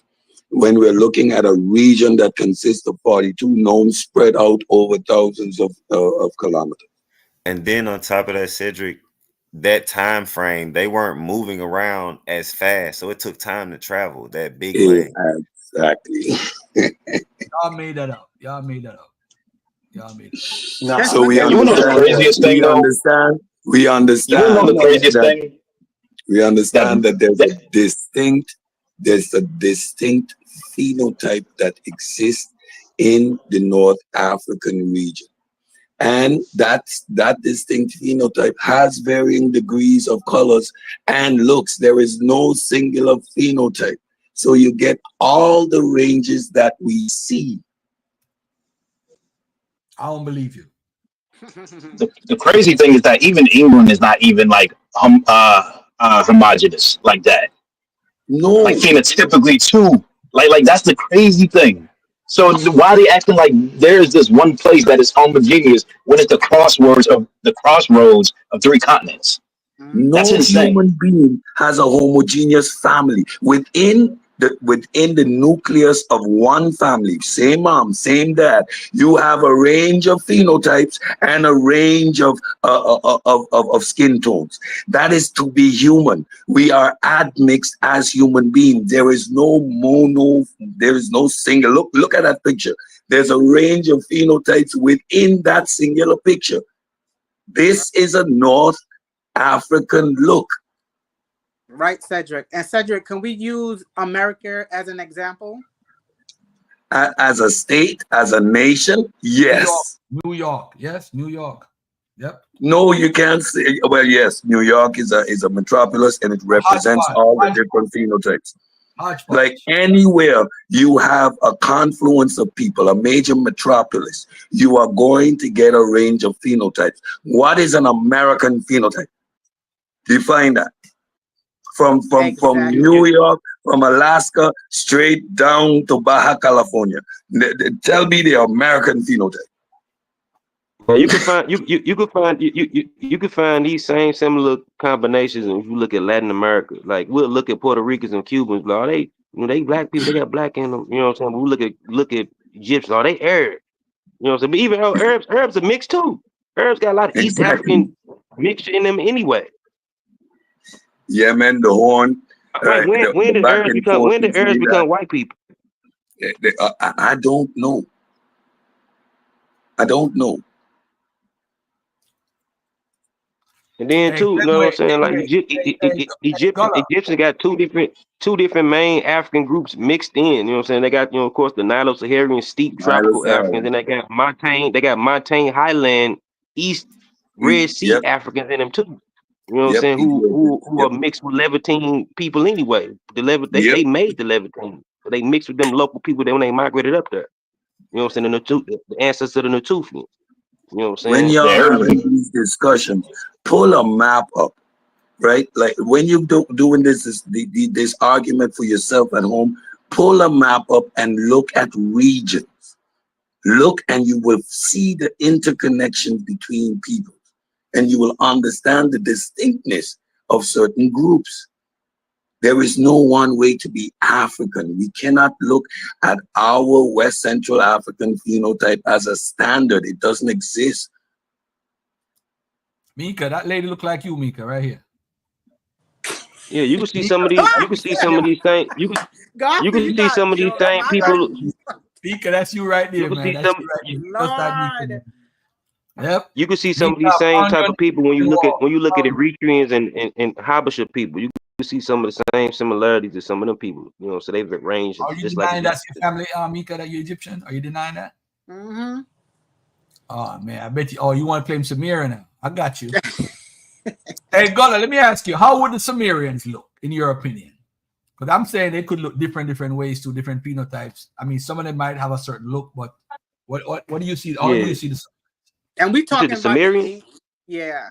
When we're looking at a region that consists of 42 gnomes spread out over thousands of kilometers.
And then on top of that, Cedric, that time frame, they weren't moving around as fast, so it took time to travel. That big leg.
Exactly.
Y'all made that up. Y'all made that up. Y'all made it.
Nah, so we understand.
The craziest thing, though?
We understand.
You know the craziest thing?
We understand that there's a distinct phenotype that exists in the North African region. And that distinct phenotype has varying degrees of colors and looks. There is no singular phenotype. So you get all the ranges that we see.
I don't believe you.
The crazy thing is that even England is not even like homogenous like that.
No,
like phenotypically too. Like that's the crazy thing. So why are they acting like there's this one place that is homogeneous when it's the crossroads of three continents?
No human being has a homogeneous family within the nucleus of one family. Same mom, same dad. You have a range of phenotypes and a range of skin tones. That is to be human. We are admixed as human beings. There is no there is no single. Look at that picture. There's a range of phenotypes within that singular picture. This is a North African look.
Right, Cedric. And Cedric, can we use America as an example?
As a state, as a nation, yes.
New York. Yes, New York. Yep.
No, you can't say. Well, yes, New York is a metropolis, and it represents all the different phenotypes. Like anywhere you have a confluence of people, a major metropolis, you are going to get a range of phenotypes. What is an American phenotype? Define that. From New York, from Alaska, straight down to Baja California. Tell me the American phenotype.
Well, you can find you can find these same similar combinations, and if you look at Latin America, like we'll look at Puerto Ricans and Cubans, like they black people, they got black in them, you know what I'm saying? But we look at Egyptians, they Arab, you know what I'm saying? But even Arabs are mixed too. Arabs got a lot of East African mixture in them anyway.
Yeah, man, the horn.
When did Arabs become white people?
I don't know. I don't know.
And then too, you know what I'm saying? Like Egyptians got two different main African groups mixed in. You know what I'm saying? They got, of course, the Nilo-Saharan steep tropical Africans, then they got montane highland East Red Sea Africans in them too. You know what I'm saying? Who are mixed with Levantine people anyway. They made the Levantine. So they mixed with them local people when they migrated up there. You know what I'm saying? The ancestors of the Natufians. You know what I'm saying?
When you're having these discussions, pull a map up, right? Like when you're doing this argument for yourself at home, pull a map up and look at regions. Look, and you will see the interconnections between people, and you will understand the distinctness of certain groups. There is no one way to be African. We cannot look at our West Central African phenotype as a standard. It doesn't exist.
Mika, that lady look like you, Mika, right here.
Yeah, you can see some of these. You can see some of these things. You can see some of these same people.
Mika, that's you right there, man. That's you right there. Yep.
You can see some of these same type of people when you look at Eritreans and Habesha people. You can see some of the same similarities to some of them people. You know, so they've arranged.
Are you denying that's your family, Mika, that you're Egyptian? Are you denying that?
Mm-hmm.
Oh man, I bet you. Oh, you want to claim Sumerian now? I got you. Hey, Gola, let me ask you, how would the Sumerians look in your opinion? Because I'm saying they could look different ways to different phenotypes. I mean, some of them might have a certain look, but what do you see? How do you see the?
And we talking about
Sumerian?
Yeah.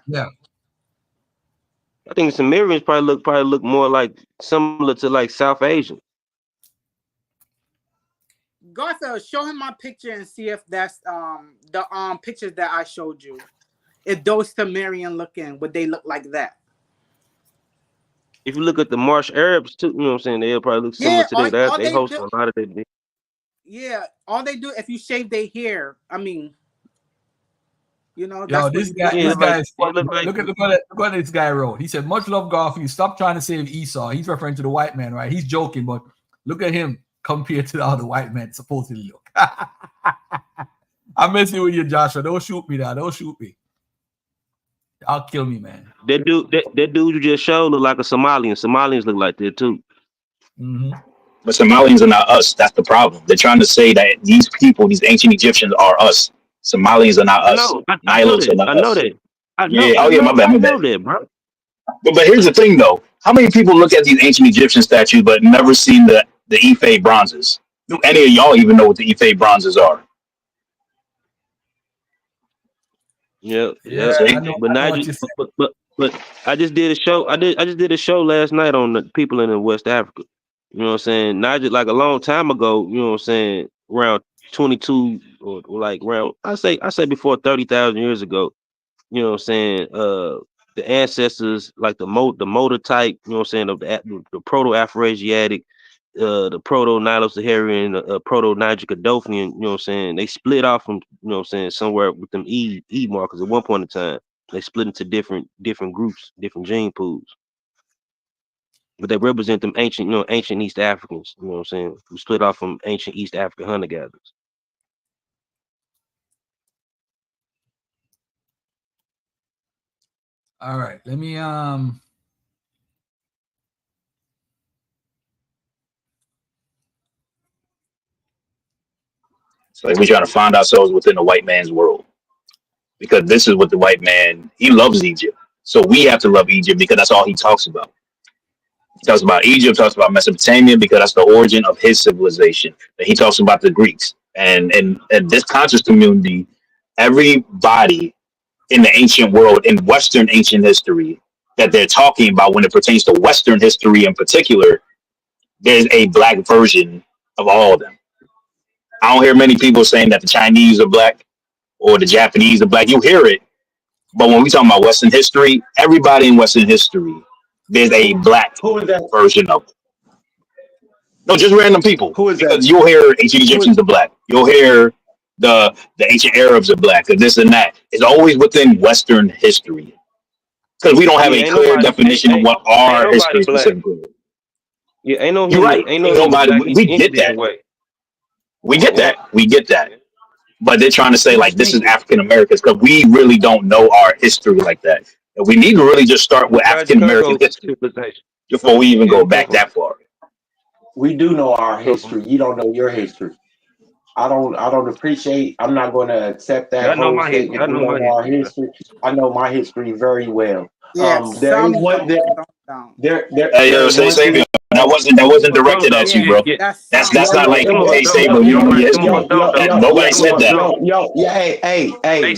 I think the Sumerians probably look more like similar to like South Asian.
Garfield, show him my picture and see if that's the pictures that I showed you. If those Sumerian looking, would they look like that?
if you look at the Marsh Arabs too, you know what I'm saying, they'll probably look similar to that. They host a lot of that.
Yeah, all they do if you shave their hair, I mean, you know,
Yo,
that's
this guy is funny.
like,
Look at this guy wrote. He said, "Much love, Garfield. Stop trying to save Esau." He's referring to the white man, right? He's joking, but look at him compared to the other white men supposedly look. I'm messing with you, Joshua. Don't shoot me now. Don't shoot me. I'll kill me, man.
That dude you just showed look like a Somalian. Somalians look like that too.
Mm-hmm.
But Somalians are not us. That's the problem. They're trying to say that these people, these ancient Egyptians, are us. Somalians are not us. Nilotes are not us.
I know that.
My bad.
I know that, bro.
But here's the thing, though. How many people look at these ancient Egyptian statues but never seen the Ife bronzes? Do any of y'all even know what the Ife bronzes are?
Yeah. But I just did a show. I just did a show last night on the people in West Africa. You know what I'm saying? Nigel, like a long time ago, you know what I'm saying, around 22 or like around I say before 30,000 years ago, you know what I'm saying, the ancestors like the motor type, you know what I'm saying, of the proto-Afroasiatic, the proto-Nilo-Saharan, proto-Niger-Cadothian, you know what I'm saying, they split off from, you know what I'm saying, somewhere with them E markers at one point in time. They split into different groups, different gene pools. But they represent them ancient East Africans, you know what I'm saying, who split off from ancient East African hunter-gatherers.
All right, let me
So we're trying to find ourselves within the white man's world. Because this is what the white man, he loves Egypt. So we have to love Egypt because that's all he talks about. He talks about Egypt, talks about Mesopotamia because that's the origin of his civilization. And he talks about the Greeks. And this conscious community, everybody in the ancient world, in Western ancient history, that they're talking about when it pertains to Western history in particular, there's a black version of all of them. I don't hear many people saying that the Chinese are black or the Japanese are black. You hear it. But when we talk about Western history, everybody in Western history, there's a black version of it. No, just random people.
Who is
because
that?
You'll hear ancient Egyptians are black. You'll hear the ancient Arabs are black, or this and that. It's always within Western history. Because we don't have a clear definition of what our history specifically is.
Yeah, ain't no
You're right.
Ain't nobody.
We get that. We get that. We get that. But they're trying to say like this is African Americans because we really don't know our history like that. And we need to really just start with African American history before we even go back that far.
We do know our history. You don't know your history. I don't appreciate. I'm not going to accept that whole statement. I know our history. I know my history very well.
Yeah,
there is one there.
Say Savior. That wasn't directed at you, bro. That's not like, hey, Savior, you don't know your history. Nobody said that.
Hey,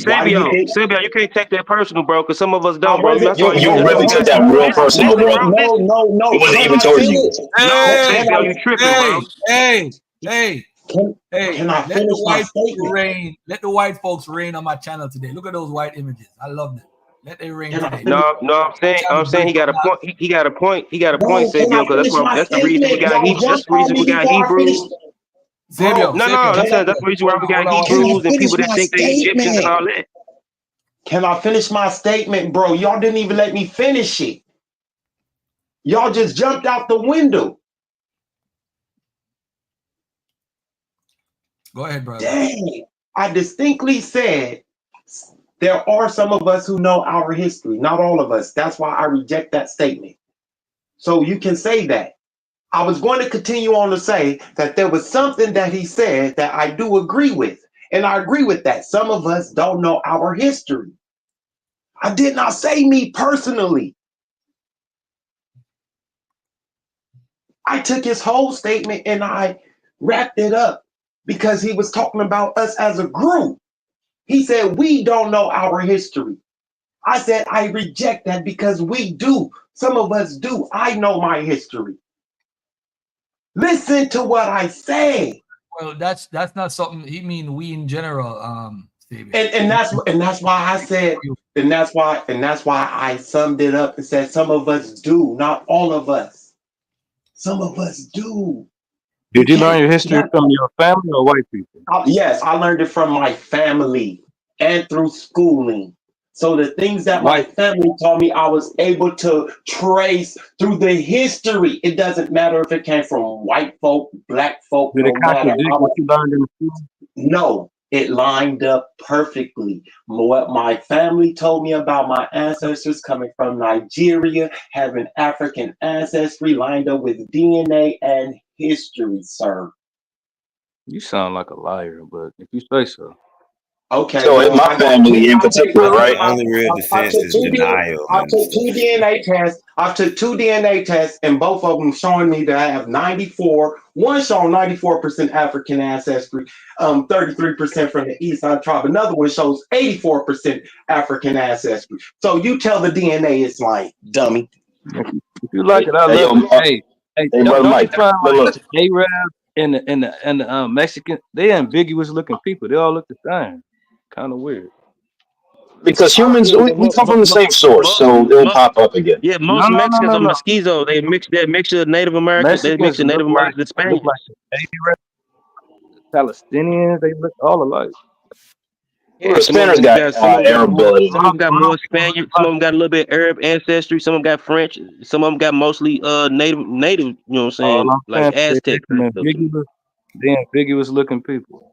Savior, you can't take that personal, bro, because some of us don't, bro.
You really took that real personal, bro.
No.
It wasn't even towards you.
Savior, you tripping, bro.
Hey,
can I finish my statement?
Let the white folks reign on my channel today. Look at those white images. I love them. Let them reign today.
No, I'm saying he got a point. He got a point, Savior, because that's the reason we got Hebrews. That's the reason we got Hebrews.
Savior,
that's the reason why we got Hebrews and people that think they Egyptians and all that.
Can I finish my statement, bro? Y'all didn't even let me finish it. Y'all just jumped out the window.
Go ahead, brother.
Dang, I distinctly said there are some of us who know our history, not all of us. That's why I reject that statement. So you can say that. I was going to continue on to say that there was something that he said that I do agree with. And I agree with that. Some of us don't know our history. I did not say me personally. I took his whole statement and I wrapped it up because he was talking about us as a group. He said, we don't know our history. I said, I reject that because we do. Some of us do. I know my history. Listen to what I say.
Well, that's not something he mean we in general,
And that's why I said, and that's why I summed it up and said some of us do, not all of us. Some of us do.
Did you learn your history from your family or white people?
Yes, I learned it from my family and through schooling. So the things that my family taught me, I was able to trace through the history. It doesn't matter if it came from white folk, black folk,
Did it
no matter.
contradict what you learned in school?
No, it lined up perfectly. What my family told me about my ancestors coming from Nigeria, having African ancestry lined up with DNA and history, sir.
You sound like a liar, but if you say so.
Okay.
So in my family in particular, right?
Only real defense is denial.
I took two DNA tests. I took 2 DNA tests, and both of them showing me that I have 94. One showing 94% African ancestry, 33% from the East Side tribe. Another one shows 84% African ancestry. So you tell the DNA it's lying, dummy.
If you like it, I love it. Hey,
brother
don't
Mike,
you find
look.
like Arab and the Mexican, they ambiguous looking people. They all look the same. Kind of weird.
Because humans, we come from the same source, so it'll pop up again.
Yeah, most Mexicans are mestizo. They mix that mixture of Native Americans. They mix the Native Americans and Spanish.
Palestinians, they look all alike.
Yeah,
the Spaniards got Arab blood.
Some of them got more Spaniard. Some of them got a little bit Arab ancestry. Some of them got French. Some of them got mostly native. You know what I'm saying? Like Aztec.
They ambiguous looking people.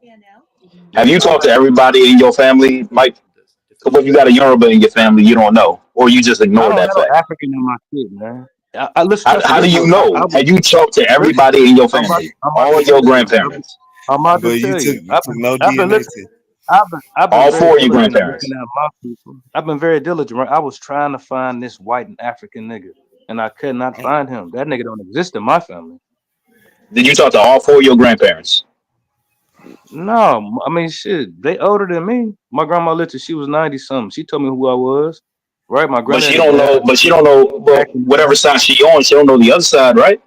Have you talked to everybody in your family, Mike? So if you got a Yoruba in your family, you don't know, or you just ignore that fact.
African in my shit, man. I listen.
How do you know? Have you talked to everybody in your family, all your grandparents?
I'm about to tell you.
All 4 of your grandparents.
I've been very diligent. Right? I was trying to find this white and African nigga, and I could not find him. That nigga don't exist in my family.
Did you talk to all 4 of your grandparents?
No, I mean shit. They older than me. My grandma lived till she was 90 something. She told me who I was. Right, my grandma.
But she don't know. But whatever side she on, she don't know the other side, right?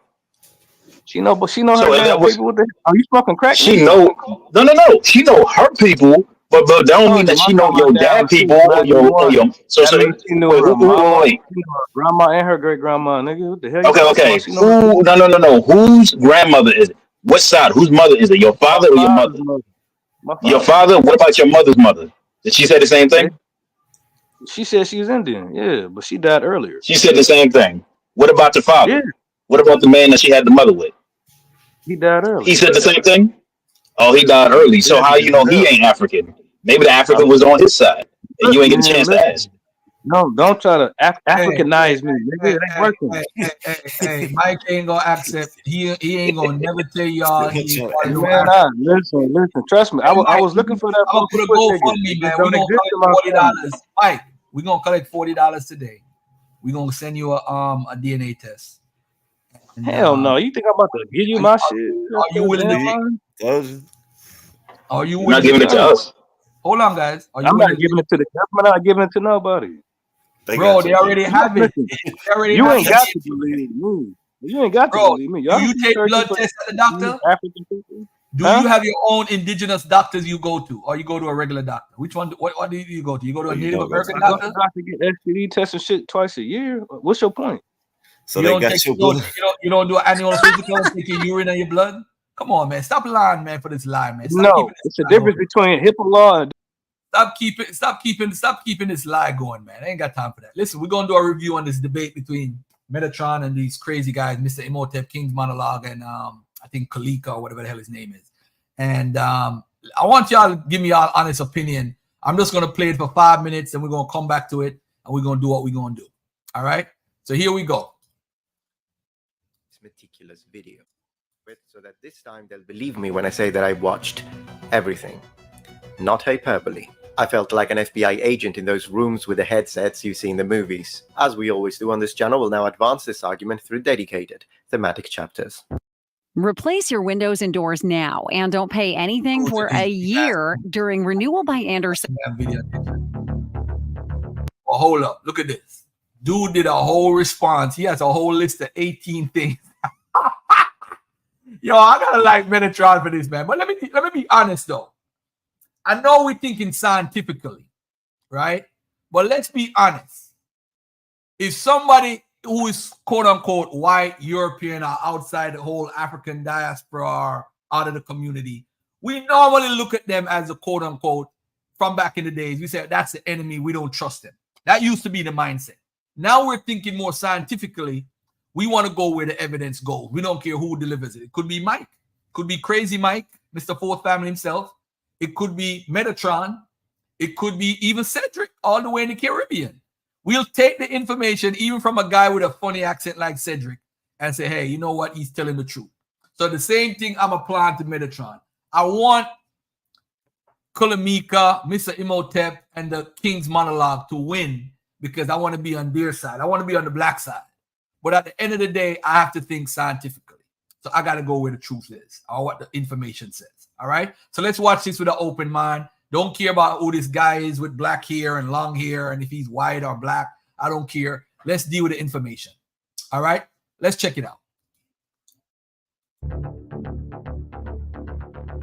She know, but she know her damn people. With are you smoking crack?
She know. No. She know her people, but that don't mean that she know your dad people or your. So
she knew her mama, she knew her grandma and her great grandma. Nigga, what the hell?
Okay. Who? No. Whose grandmother is it? What side? Whose mother is it? Your father or your mother? Your father? What about your mother's mother? Did she say the same thing?
She said she was Indian, yeah, but she died earlier.
She said the same thing. What about the father?
Yeah.
What about the man that she had the mother with?
He died early.
He said the same thing? Oh, he died early. So how you know he ain't African? Maybe the African was on his side, and you ain't get a chance to ask.
No, don't try to Africanize me. Nigga, it ain't working.
Hey, Mike ain't gonna accept. He ain't gonna never tell y'all.
Listen. Trust me. I was looking for that.
I'm gonna go for me, man. We gonna collect $40. Mike, we gonna collect $40 today. We gonna send you a DNA test.
And, hell no! You think I'm about to give you my shit?
Are you willing to? Are you willing?
Not giving it to us.
Hold on, guys.
I'm not giving it to the government. I'm not giving it to nobody.
Bro, they already have it.
You ain't got to believe me. You ain't got to believe me.
Do you take blood tests at the doctor?
African people?
Do you have your own indigenous doctors you go to, or you go to a regular doctor? Which one? What do you go to? You go to a Native American doctor?
Doctor get STD tests and shit twice a year. What's your point?
So they got your blood.
You don't do an annual physical and take your urine and your blood? Come on, man. Stop lying, man, for this lie, man.
No, it's a difference between HIPAA law and
Stop keeping this lie going, man. I ain't got time for that. Listen, we're gonna do a review on this debate between Metatron and these crazy guys, Mr. Imhotep, King's Monologue, and I think Kalika or whatever the hell his name is. And I want y'all to give me your honest opinion. I'm just gonna play it for 5 minutes, and we're gonna come back to it, and we're gonna do what we're gonna do. All right. So here we go.
This meticulous video, so that this time they'll believe me when I say that I watched everything. Not hyperbole. I felt like an FBI agent in those rooms with the headsets you see in the movies. As we always do on this channel, we'll now advance this argument through dedicated thematic chapters.
Replace your windows and doors now and don't pay anything for a year during renewal by Anderson.
Well, hold up. Look at this. Dude did a whole response. He has a whole list of 18 things. Yo, I gotta like Metatron for this, man. But let me be honest though. I know we're thinking scientifically, right? But let's be honest. If somebody who is quote unquote white, European, or outside the whole African diaspora or out of the community, we normally look at them as a quote unquote from back in the days. We say that's the enemy. We don't trust them. That used to be the mindset. Now we're thinking more scientifically. We want to go where the evidence goes. We don't care who delivers it. It could be Mike. It could be Crazy Mike, Mr. Fourth Family himself. It could be Metatron. It could be even Cedric all the way in the Caribbean. We'll take the information even from a guy with a funny accent like Cedric and say, hey, you know what? He's telling the truth. So the same thing I'm applying to Metatron. I want Kulamika, Mr. Imhotep, and the King's Monologue to win because I want to be on their side. I want to be on the black side. But at the end of the day, I have to think scientifically. So I got to go where the truth is or what the information says. All right? So let's watch this with an open mind. Don't care about who this guy is with black hair and long hair and if he's white or black. I don't care. Let's deal with the information. All right? Let's check it out.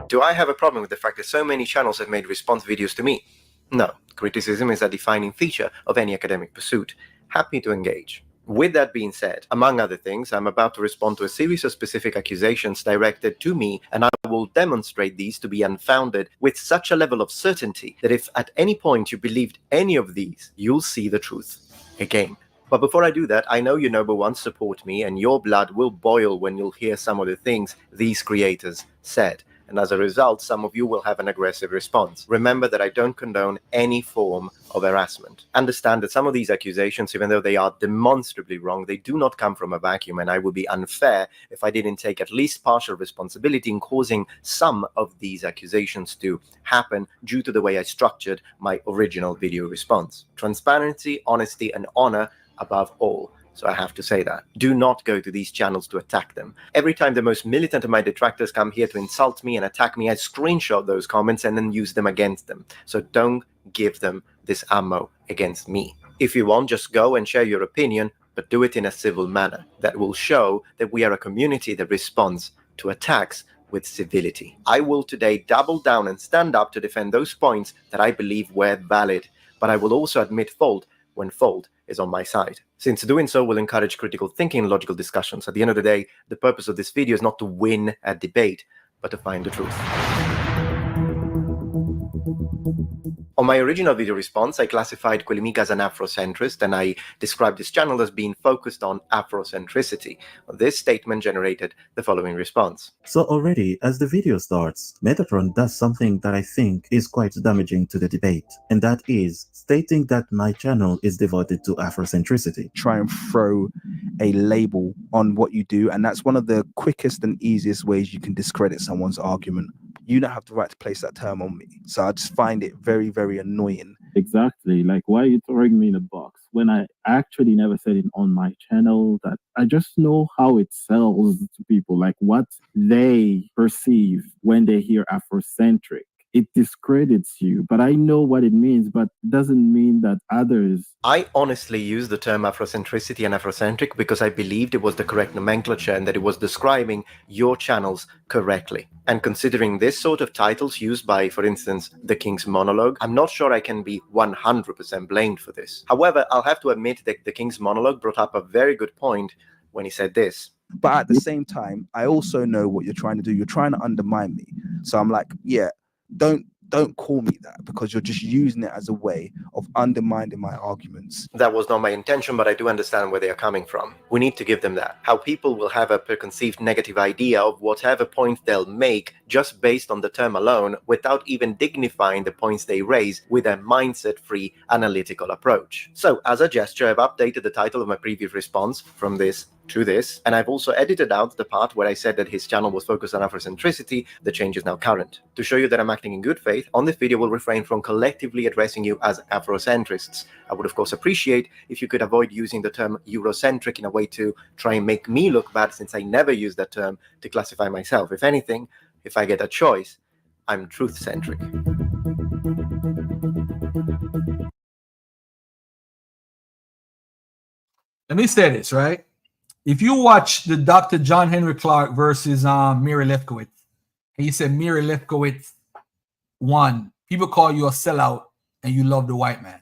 Do I have a problem with the fact that so many channels have made response videos to me? No. Criticism is a defining feature of any academic pursuit. Happy to engage. With that being said, among other things, I'm about to respond to a series of specific accusations directed to me, and I will demonstrate these to be unfounded with such a level of certainty that if at any point you believed any of these, you'll see the truth again. But before I do that, I know you noble ones support me, and your blood will boil when you'll hear some of the things these creators said. And as a result, some of you will have an aggressive response. Remember that I don't condone any form of harassment. Understand that some of these accusations, even though they are demonstrably wrong, they do not come from a vacuum, and I would be unfair if I didn't take at least partial responsibility in causing some of these accusations to happen due to the way I structured my original video response. Transparency, honesty, and honor above all. So I have to say that. Do not go to these channels to attack them. Every time the most militant of my detractors come here to insult me and attack me, I screenshot those comments and then use them against them. So don't give them this ammo against me. If you want, just go and share your opinion, but do it in a civil manner. That will show that we are a community that responds to attacks with civility. I will today double down and stand up to defend those points that I believe were valid, but I will also admit fault when fault is on my side. Since doing so will encourage critical thinking and logical discussions. At the end of the day, the purpose of this video is not to win a debate, but to find the truth. On my original video response, I classified Kulimika as an Afrocentrist, and I described this channel as being focused on Afrocentricity. This statement generated the following response.
So already, as the video starts, Metatron does something that I think is quite damaging to the debate, and that is stating that my channel is devoted to Afrocentricity.
Try and throw a label on what you do, and that's one of the quickest and easiest ways you can discredit someone's argument. You don't have the right to place that term on me. So I just find it very, very annoying.
Exactly. Like, why are you throwing me in a box when I actually never said it on my channel? That I just know how it sells to people, like what they perceive when they hear Afrocentric. It discredits you, but I know what it means, but it doesn't mean that others...
I honestly use the term Afrocentricity and Afrocentric because I believed it was the correct nomenclature and that it was describing your channels correctly. And considering this sort of titles used by, for instance, the King's Monologue, I'm not sure I can be 100% blamed for this. However, I'll have to admit that the King's Monologue brought up a very good point when he said this.
But at the same time, I also know what you're trying to do. You're trying to undermine me. So I'm like, yeah, don't call me that, because you're just using it as a way of undermining my arguments.
That was not my intention, but I do understand where they are coming from. We need to give them that. How people will have a preconceived negative idea of whatever point they'll make just based on the term alone, without even dignifying the points they raise with a mindset-free analytical approach. So, as a gesture, I've updated the title of my previous response from this to this, and I've also edited out the part where I said that his channel was focused on Afrocentricity. The change is now current. To show you that I'm acting in good faith, on this video we'll refrain from collectively addressing you as Afrocentrists. I would of course appreciate if you could avoid using the term Eurocentric in a way to try and make me look bad, since I never use that term to classify myself. If anything, if I get a choice, I'm truth-centric.
Let me say this, right? If you watch the Dr. John Henry Clark versus Mary Lefkowitz, and you said Mary Lefkowitz won people call you a sellout and you love the white man.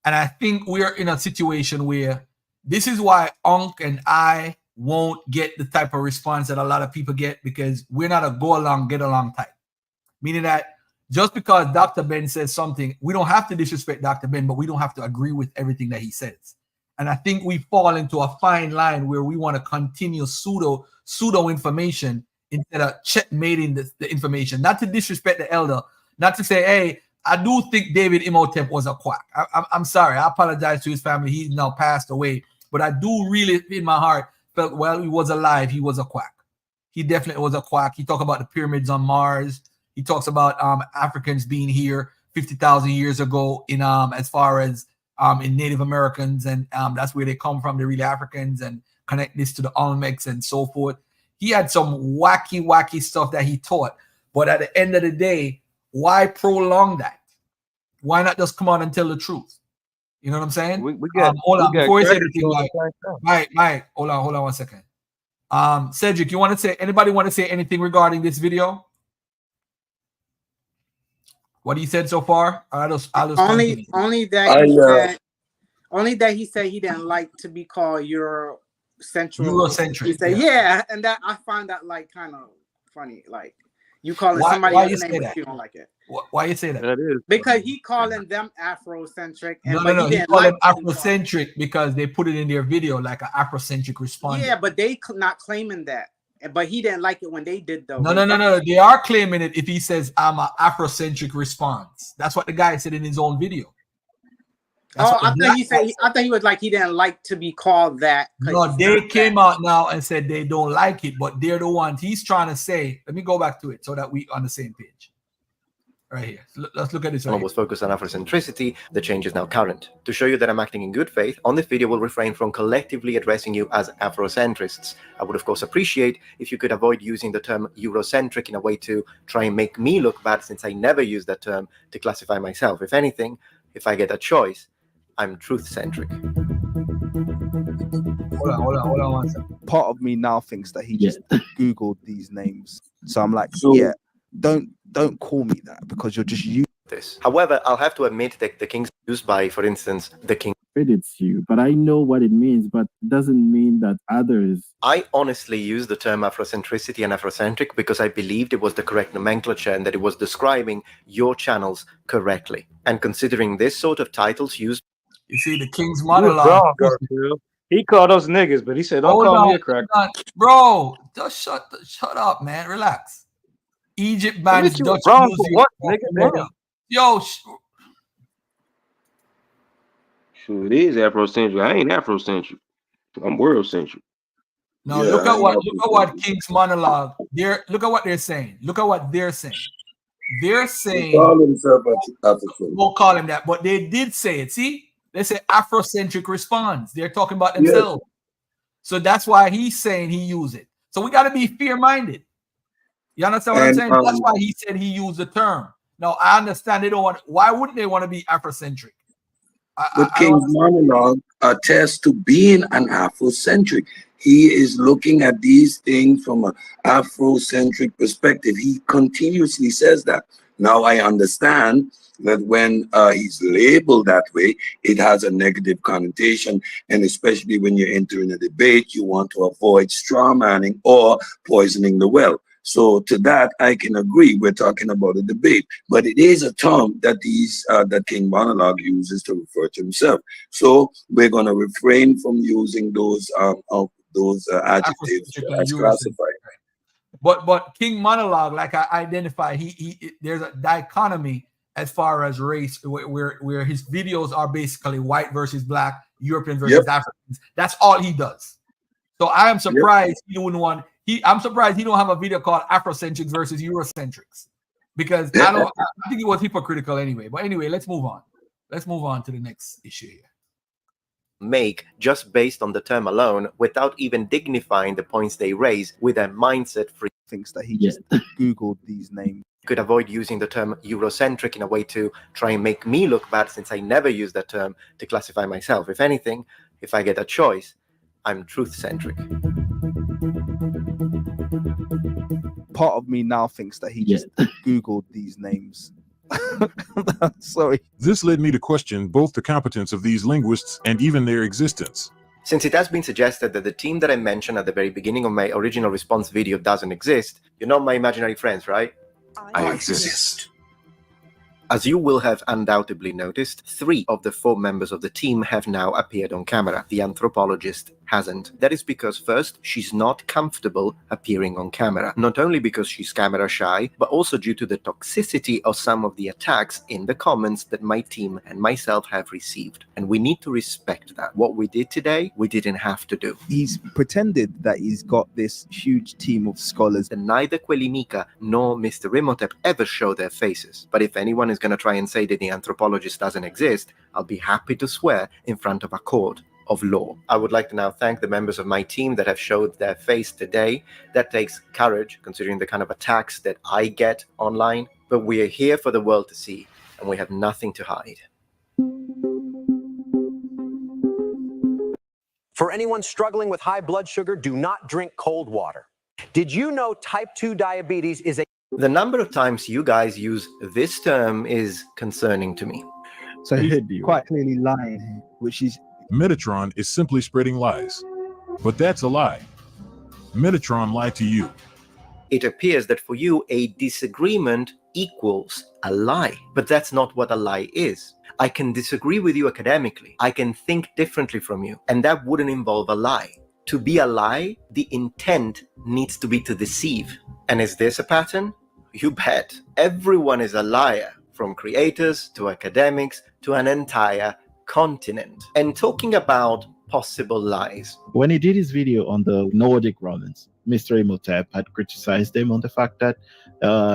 And I think we're in a situation where this is why Unc and I won't get the type of response that a lot of people get, because we're not a go along, get along type. Meaning that just because Dr. Ben says something, we don't have to disrespect Dr. Ben, but we don't have to agree with everything that he says. And I think we fall into a fine line where we want to continue pseudo information instead of checkmating the information. Not to disrespect the elder, not to say, hey, I do think David Imhotep was a quack. I'm sorry. I apologize to his family. He's now passed away. But I do really, in my heart, felt while he was alive, he was a quack. He definitely was a quack. He talked about the pyramids on Mars. He talks about Africans being here 50,000 years ago in as far as in Native Americans, and that's where they come from. They're really Africans, and connect this to the Olmecs and so forth. He had some wacky stuff that he taught. But at the end of the day, why prolong that? Why not just come on and tell the truth? You know what I'm saying? Hold on, before you say anything, Mike, hold on 1 second. Cedric, you want to say, anybody want to say anything regarding this video? What he said so far? I'll just
only that he said he didn't like to be called Eurocentric. He said, yeah, and that I find that like kind of funny. Like you calling somebody else's name, but you don't like it.
Why you say that?
That is
because he calling them Afrocentric. And
No. He called them Afrocentric because they put it in their video like an Afrocentric response.
Yeah, but they not claiming that. But he didn't like it when they did though.
No. They are claiming it if he says I'm an Afrocentric response. That's what the guy said in his own video.
I thought he was like he didn't like to be called that.
No, they came out now and said they don't like it, but they're the ones he's trying to say. Let me go back to it so that we on the same page. Right here. Let's look at this.
Was focused on Afrocentricity. The change is now current. To show you that I'm acting in good faith, on this video we'll refrain from collectively addressing you as Afrocentrists. I would of course appreciate if you could avoid using the term Eurocentric in a way to try and make me look bad, since I never use that term to classify myself. If anything, if I get a choice, I'm truth-centric.
Hold on 1 second.
Part of me now thinks that he just Googled these names. So I'm like, don't call me that, because you're just using
this. However, I'll have to admit that the kings used by, for instance, the king
credits you, but I know what it means, but it doesn't mean that others.
I honestly use the term Afrocentricity and Afrocentric because I believed it was the correct nomenclature and that it was describing your channels correctly. And considering this sort of titles used,
you see the King's Monologue.
He called us niggas, but he said, "Don't call me a cracker."
Bro, just shut up, man. Relax. Egypt bans Dutch music.
What, nigga?
Yo,
sure, it is Afrocentric. I ain't Afrocentric. I'm world-centric.
No, look at what King's Monologue. Look at what they're saying. Look at what they're saying. They're saying we'll call him that, but they did say it. See, they say Afrocentric response. They're talking about themselves. So that's why he's saying he used it. So we got to be fair-minded. You understand what I'm saying? That's why he said he used the term. Now I understand they don't want. Why wouldn't they want to be Afrocentric?
But King's Monologue attests to being an Afrocentric. He is looking at these things from an Afrocentric perspective. He continuously says that. Now I understand that when he's labeled that way, it has a negative connotation, and especially when you're entering a debate, you want to avoid straw manning or poisoning the well. So to that, I can agree. We're talking about a debate, but it is a term that that King Monologue uses to refer to himself. So we're going to refrain from using those adjectives as classified.
But King Monologue, like I identify, there's a dichotomy as far as race, where his videos are basically white versus black, European versus Africans. That's all he does. So I am surprised he wouldn't want. I'm surprised he don't have a video called Afrocentrics versus Eurocentrics, because I think it was hypocritical anyway. But anyway, let's move on. Let's move on to the next issue here.
Make just based on the term alone, without even dignifying the points they raise with a mindset free.
Thinks that he just Googled these names.
Could avoid using the term Eurocentric in a way to try and make me look bad, since I never use that term to classify myself. If anything, if I get a choice, I'm truth-centric.
Part of me now thinks that he just Googled these names. Sorry.
This led me to question both the competence of these linguists and even their existence.
Since it has been suggested that the team that I mentioned at the very beginning of my original response video doesn't exist, you're not my imaginary friends, right?
I exist.
As you will have undoubtedly noticed, 3 of the 4 members of the team have now appeared on camera. The anthropologist hasn't. That is because, first, she's not comfortable appearing on camera. Not only because she's camera shy, but also due to the toxicity of some of the attacks in the comments that my team and myself have received. And we need to respect that. What we did today, we didn't have to do.
He's pretended that he's got this huge team of scholars.
And neither Quelimika nor Mr. Imhotep ever show their faces. But if anyone is going to try and say that the anthropologist doesn't exist, I'll be happy to swear in front of a court of law. I would like to now thank the members of my team that have showed their face today. That takes courage, considering the kind of attacks that I get online. But we are here for the world to see, and we have nothing to hide.
For anyone struggling with high blood sugar, do not drink cold water. Did you know type 2 diabetes is a...
The number of times you guys use this term is concerning to me.
So he's quite clearly lying, which is...
Metatron is simply spreading lies. But that's a lie. Metatron lied to you.
It appears that for you, a disagreement equals a lie. But that's not what a lie is. I can disagree with you academically. I can think differently from you. And that wouldn't involve a lie. To be a lie, the intent needs to be to deceive. And is this a pattern? You bet. Everyone is a liar, from creators to academics to an entire continent. And talking about possible lies.
When he did his video on the Nordic Romans, Mr. Imhotep had criticized him on the fact that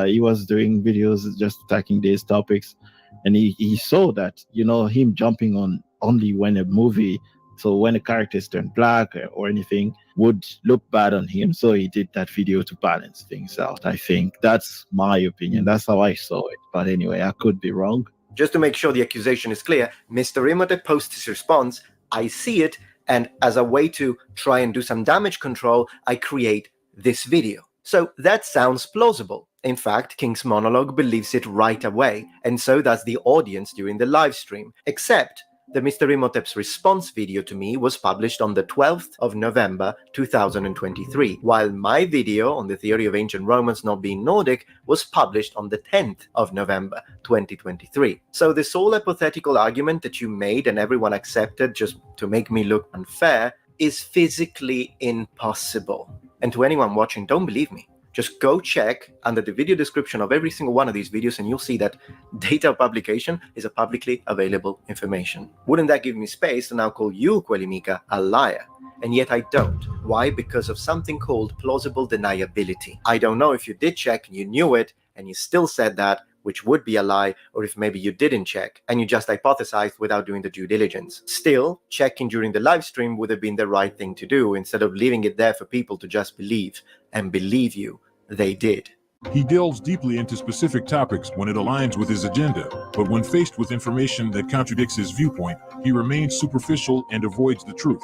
he was doing videos just attacking these topics. And he saw that, you know, him jumping on only when a movie, so when a character is turned black or anything, would look bad on him. So he did that video to balance things out. I think that's my opinion. That's how I saw it. But anyway, I could be wrong.
Just to make sure the accusation is clear, Mr. Imhotep posts his response, I see it, and as a way to try and do some damage control, I create this video. So that sounds plausible. In fact, King's Monologue believes it right away, and so does the audience during the live stream, except that Mr. Imhotep's response video to me was published on the 12th of November 2023, while my video on the theory of ancient Romans not being Nordic was published on the 10th of November 2023. So this whole hypothetical argument that you made and everyone accepted just to make me look unfair is physically impossible. And to anyone watching, don't believe me. Just go check under the video description of every single one of these videos and you'll see that data of publication is a publicly available information. Wouldn't that give me space to now call you, Quelimika, a liar? And yet I don't. Why? Because of something called plausible deniability. I don't know if you did check and you knew it and you still said that, which would be a lie, or if maybe you didn't check and you just hypothesized without doing the due diligence. Still, checking during the live stream would have been the right thing to do instead of leaving it there for people to just believe, and believe you, they did.
He delves deeply into specific topics when it aligns with his agenda, but when faced with information that contradicts his viewpoint, he remains superficial and avoids the truth.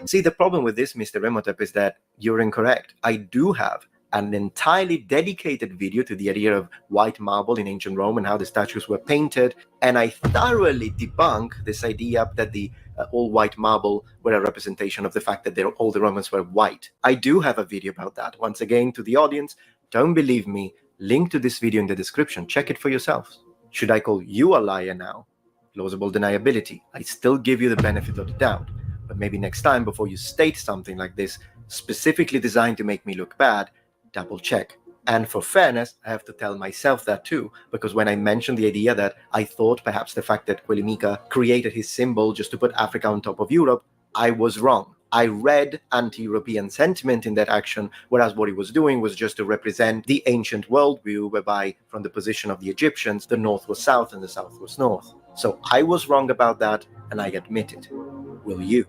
See, the problem with this, Mr. Imhotep, is that you're incorrect. I do have an entirely dedicated video to the idea of white marble in ancient Rome and how the statues were painted, and I thoroughly debunk this idea that the all white marble were a representation of the fact that all the Romans were white. I do have a video about that. Once again, to the audience, don't believe me, link to this video in the description. Check it for yourselves. Should I call you a liar now? Plausible deniability. I still give you the benefit of the doubt. But maybe next time, before you state something like this, specifically designed to make me look bad, double check. And for fairness, I have to tell myself that too, because when I mentioned the idea that I thought perhaps the fact that Quelimika created his symbol just to put Africa on top of Europe, I was wrong. I read anti-European sentiment in that action, whereas what he was doing was just to represent the ancient worldview, whereby from the position of the Egyptians, the north was south and the south was north. So I was wrong about that, and I admit it. Will you?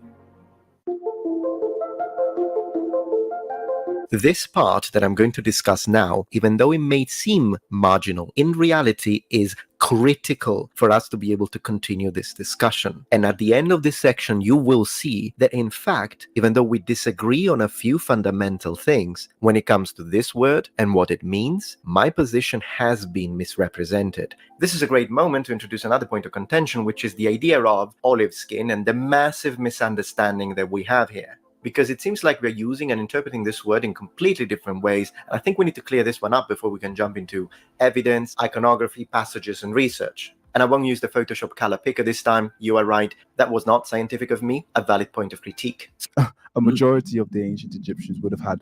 This part that I'm going to discuss now, even though it may seem marginal, in reality is
critical for us to be able to continue this discussion. And at the end of this section, you will see that in fact, even though we disagree on a few fundamental things, when it comes to this word and what it means, my position has been misrepresented. This is a great moment to introduce another point of contention, which is the idea of olive skin and the massive misunderstanding that we have here. Because it seems like we're using and interpreting this word in completely different ways. And I think we need to clear this one up before we can jump into evidence, iconography, passages, and research. And I won't use the Photoshop color picker this time. You are right. That was not scientific of me. A valid point of critique.
A majority of the ancient Egyptians would have had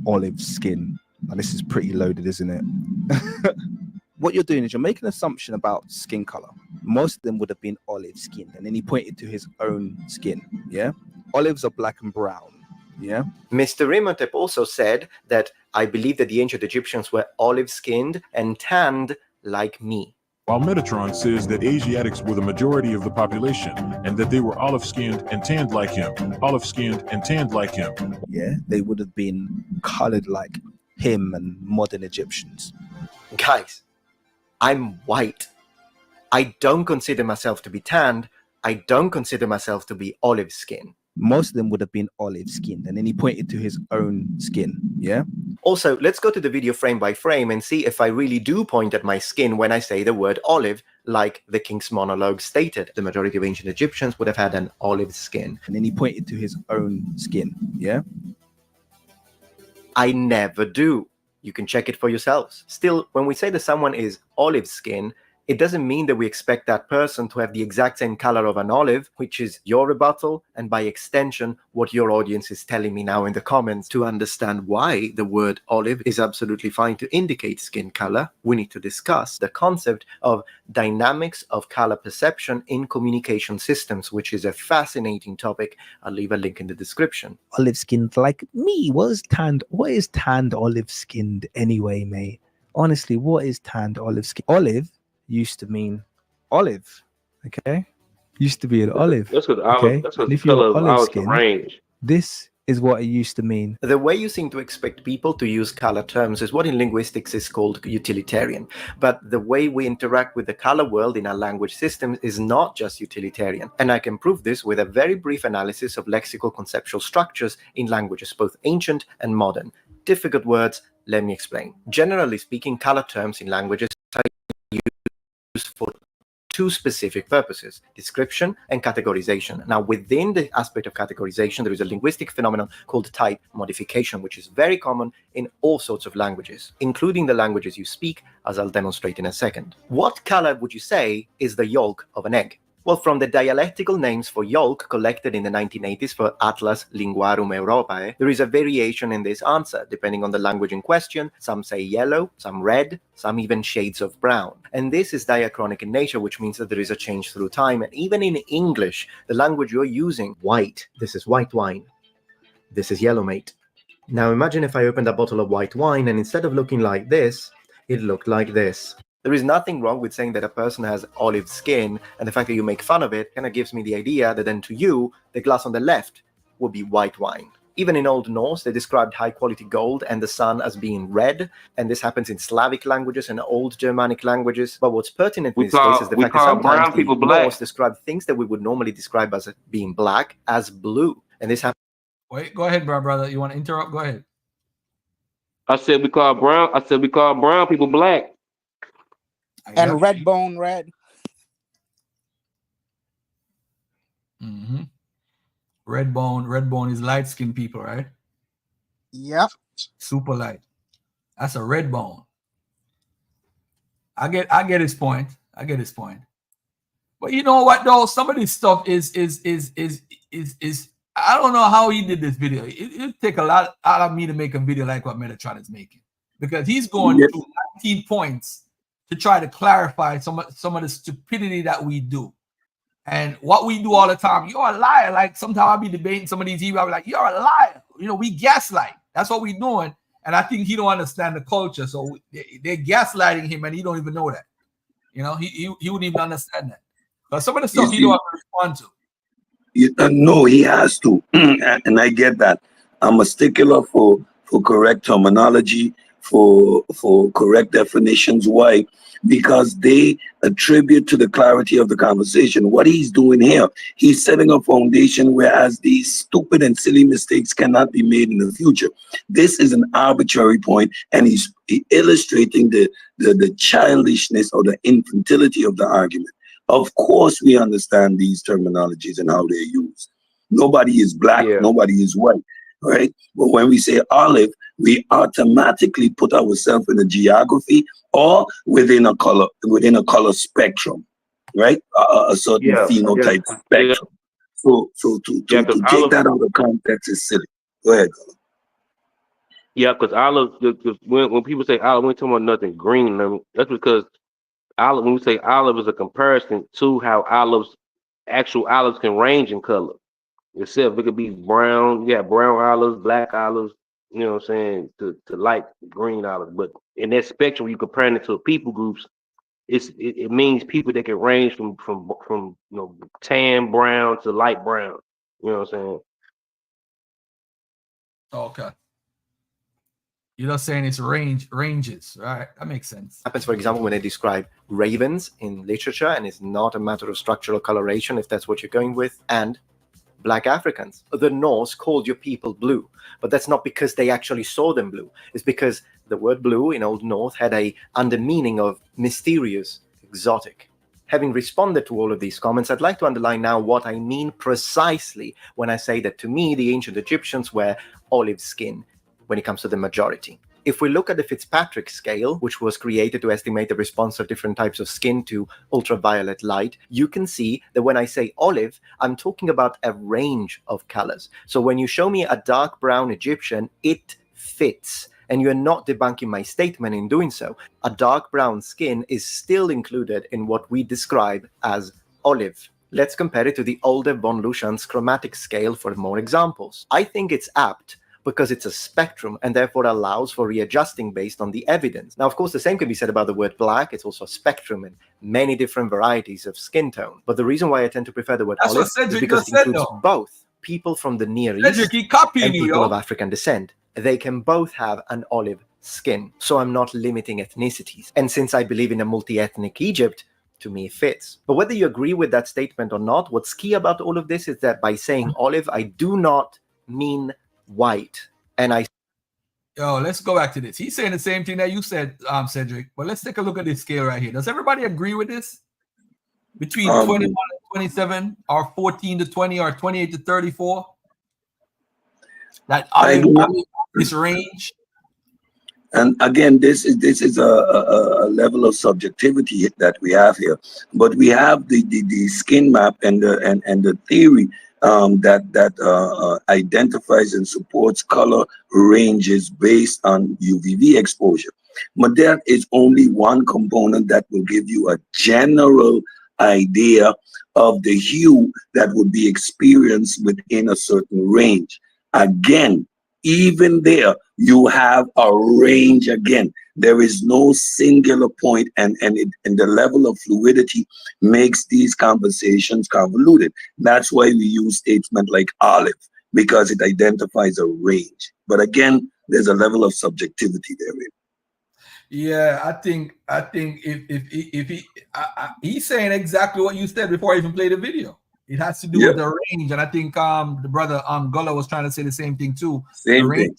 olive skin. Now, this is pretty loaded, isn't it? What you're doing is you're making an assumption about skin color. Most of them would have been olive skinned. And then he pointed to his own skin. Yeah. Olives are black and brown, yeah?
Mr. Imhotep also said that I believe that the ancient Egyptians were olive-skinned and tanned like me.
While Metatron says that Asiatics were the majority of the population and that they were olive-skinned and tanned like him, olive-skinned and tanned like him.
Yeah, they would have been colored like him and modern Egyptians.
Guys, I'm white. I don't consider myself to be tanned. I don't consider myself to be olive-skinned.
Most of them would have been olive skinned, and then he pointed to his own skin. Yeah.
Also, let's go to the video frame by frame and see if I really do point at my skin when I say the word olive, like the King's Monologue stated. The majority of ancient Egyptians would have had an olive skin.
And then he pointed to his own skin. Yeah.
I never do. You can check it for yourselves. Still, when we say that someone is olive skin, it doesn't mean that we expect that person to have the exact same color of an olive, which is your rebuttal, and by extension, what your audience is telling me now in the comments. To understand why the word olive is absolutely fine to indicate skin color, we need to discuss the concept of dynamics of color perception in communication systems, which is a fascinating topic. I'll leave a link in the description.
Olive skinned like me. What is tanned olive skinned anyway, mate? Honestly, what is tanned olive skin? Olive used to mean olive, okay? Used to be an olive.
That's what
okay?
That's what
and if
the color
you're
of
olive
our
skin,
range.
this is what it used to mean.
The way you seem to expect people to use color terms is what in linguistics is called utilitarian. But the way we interact with the color world in our language system is not just utilitarian. And I can prove this with a very brief analysis of lexical conceptual structures in languages, both ancient and modern. Difficult words, let me explain. Generally speaking, color terms in languages are used for two specific purposes: description and categorization. Now, within the aspect of categorization, there is a linguistic phenomenon called type modification, which is very common in all sorts of languages, including the languages you speak, as I'll demonstrate in a second. What color would you say is the yolk of an egg? Well, from the dialectical names for yolk collected in the 1980s for Atlas Linguarum Europae, there is a variation in this answer, depending on the language in question. Some say yellow, some red, some even shades of brown. And this is diachronic in nature, which means that there is a change through time. And even in English, the language you're using, white, this is white wine. This is yellow, mate. Now imagine if I opened a bottle of white wine and instead of looking like this, it looked like this. There is nothing wrong with saying that a person has olive skin, and the fact that you make fun of it kind of gives me the idea that then to you, the glass on the left would be white wine. Even in Old Norse, they described high-quality gold and the sun as being red, and this happens in Slavic languages and Old Germanic languages. But what's pertinent in this case is the fact that sometimes the Norse describe things that we would normally describe as being black as blue, and this happens.
Wait, go ahead, brother. You want to interrupt? Go ahead.
I said we call brown people black.
And red bone red.
Mm-hmm. Red bone is light skinned people, right?
Yep.
Super light. That's a red bone. I get his point. But you know what though? Some of this stuff is I don't know how he did this video. It'd take a lot out of me to make a video like what Metatron is making, because he's going through 19 points to try to clarify some of the stupidity that we do. And what we do all the time, you're a liar. Like sometimes I'll be debating some of these heroes, I'll be like, you're a liar. You know, we gaslight. That's what we're doing. And I think he don't understand the culture. So they're gaslighting him and he don't even know that. You know, he wouldn't even understand that. But some of the stuff he don't have to respond to.
No, he has to. And I get that. I'm a stickler for correct terminology, for correct definitions. Why? Because they attribute to the clarity of the conversation. What he's doing here, he's setting a foundation whereas these stupid and silly mistakes cannot be made in the future. This is an arbitrary point, and he's illustrating the childishness or the infantility of the argument. Of course, we understand these terminologies and how they're used. Nobody is black, nobody is white, right? But when we say olive, we automatically put ourselves in a geography or within a color spectrum, right? A certain phenotype spectrum. So to take that out of context is silly. Go ahead.
Yeah, because olive, when people say olive, we're talking about nothing green. I mean, that's because olive, when we say olive, is a comparison to how actual olives can range in color. Itself, it could be brown, brown olives, black olives, you know what I'm saying, to light green olives. But in that spectrum, you comparing it to people groups, it means people that can range from you know, tan brown to light brown. You know what I'm saying?
Okay. You're not saying it's ranges, right? That makes sense.
Happens, for example, when they describe ravens in literature, and it's not a matter of structural coloration, if that's what you're going with, and Black Africans. The Norse called your people blue, but that's not because they actually saw them blue. It's because the word blue in Old North had a under meaning of mysterious, exotic. Having responded to all of these comments, I'd like to underline now what I mean precisely when I say that to me, the ancient Egyptians were olive skin when it comes to the majority. If we look at the Fitzpatrick scale, which was created to estimate the response of different types of skin to ultraviolet light, you can see that when I say olive, I'm talking about a range of colors. So when you show me a dark brown Egyptian, it fits. And you're not debunking my statement in doing so. A dark brown skin is still included in what we describe as olive. Let's compare it to the older von Luschan's chromatic scale for more examples. I think it's apt because it's a spectrum and therefore allows for readjusting based on the evidence. Now, of course, the same can be said about the word black. It's also a spectrum and many different varieties of skin tone. But the reason why I tend to prefer the word olive is because it includes both people from the Near East and people of African descent. They can both have an olive skin. So I'm not limiting ethnicities. And since I believe in a multi-ethnic Egypt, to me it fits. But whether you agree with that statement or not, what's key about all of this is that by saying olive, I do not mean white. And
let's go back to this. He's saying the same thing that you said, Cedric. But let's take a look at this scale right here. Does everybody agree with this? Between 21 and 27, or 14 to 20, or 28 to 34? That this range.
And again, this is a level of subjectivity that we have here. But we have the skin map and the theory that identifies and supports color ranges based on UVB exposure. But that is only one component that will give you a general idea of the hue that would be experienced within a certain range. Again, even there, you have a range again. There is no singular point, and the level of fluidity makes these conversations convoluted. That's why we use statement like olive, because it identifies a range. But again, there's a level of subjectivity therein.
Yeah, I think if he's saying exactly what you said before I even played the video. It has to do with the range, and I think the brother Gullah was trying to say the same thing too.
Same
thing.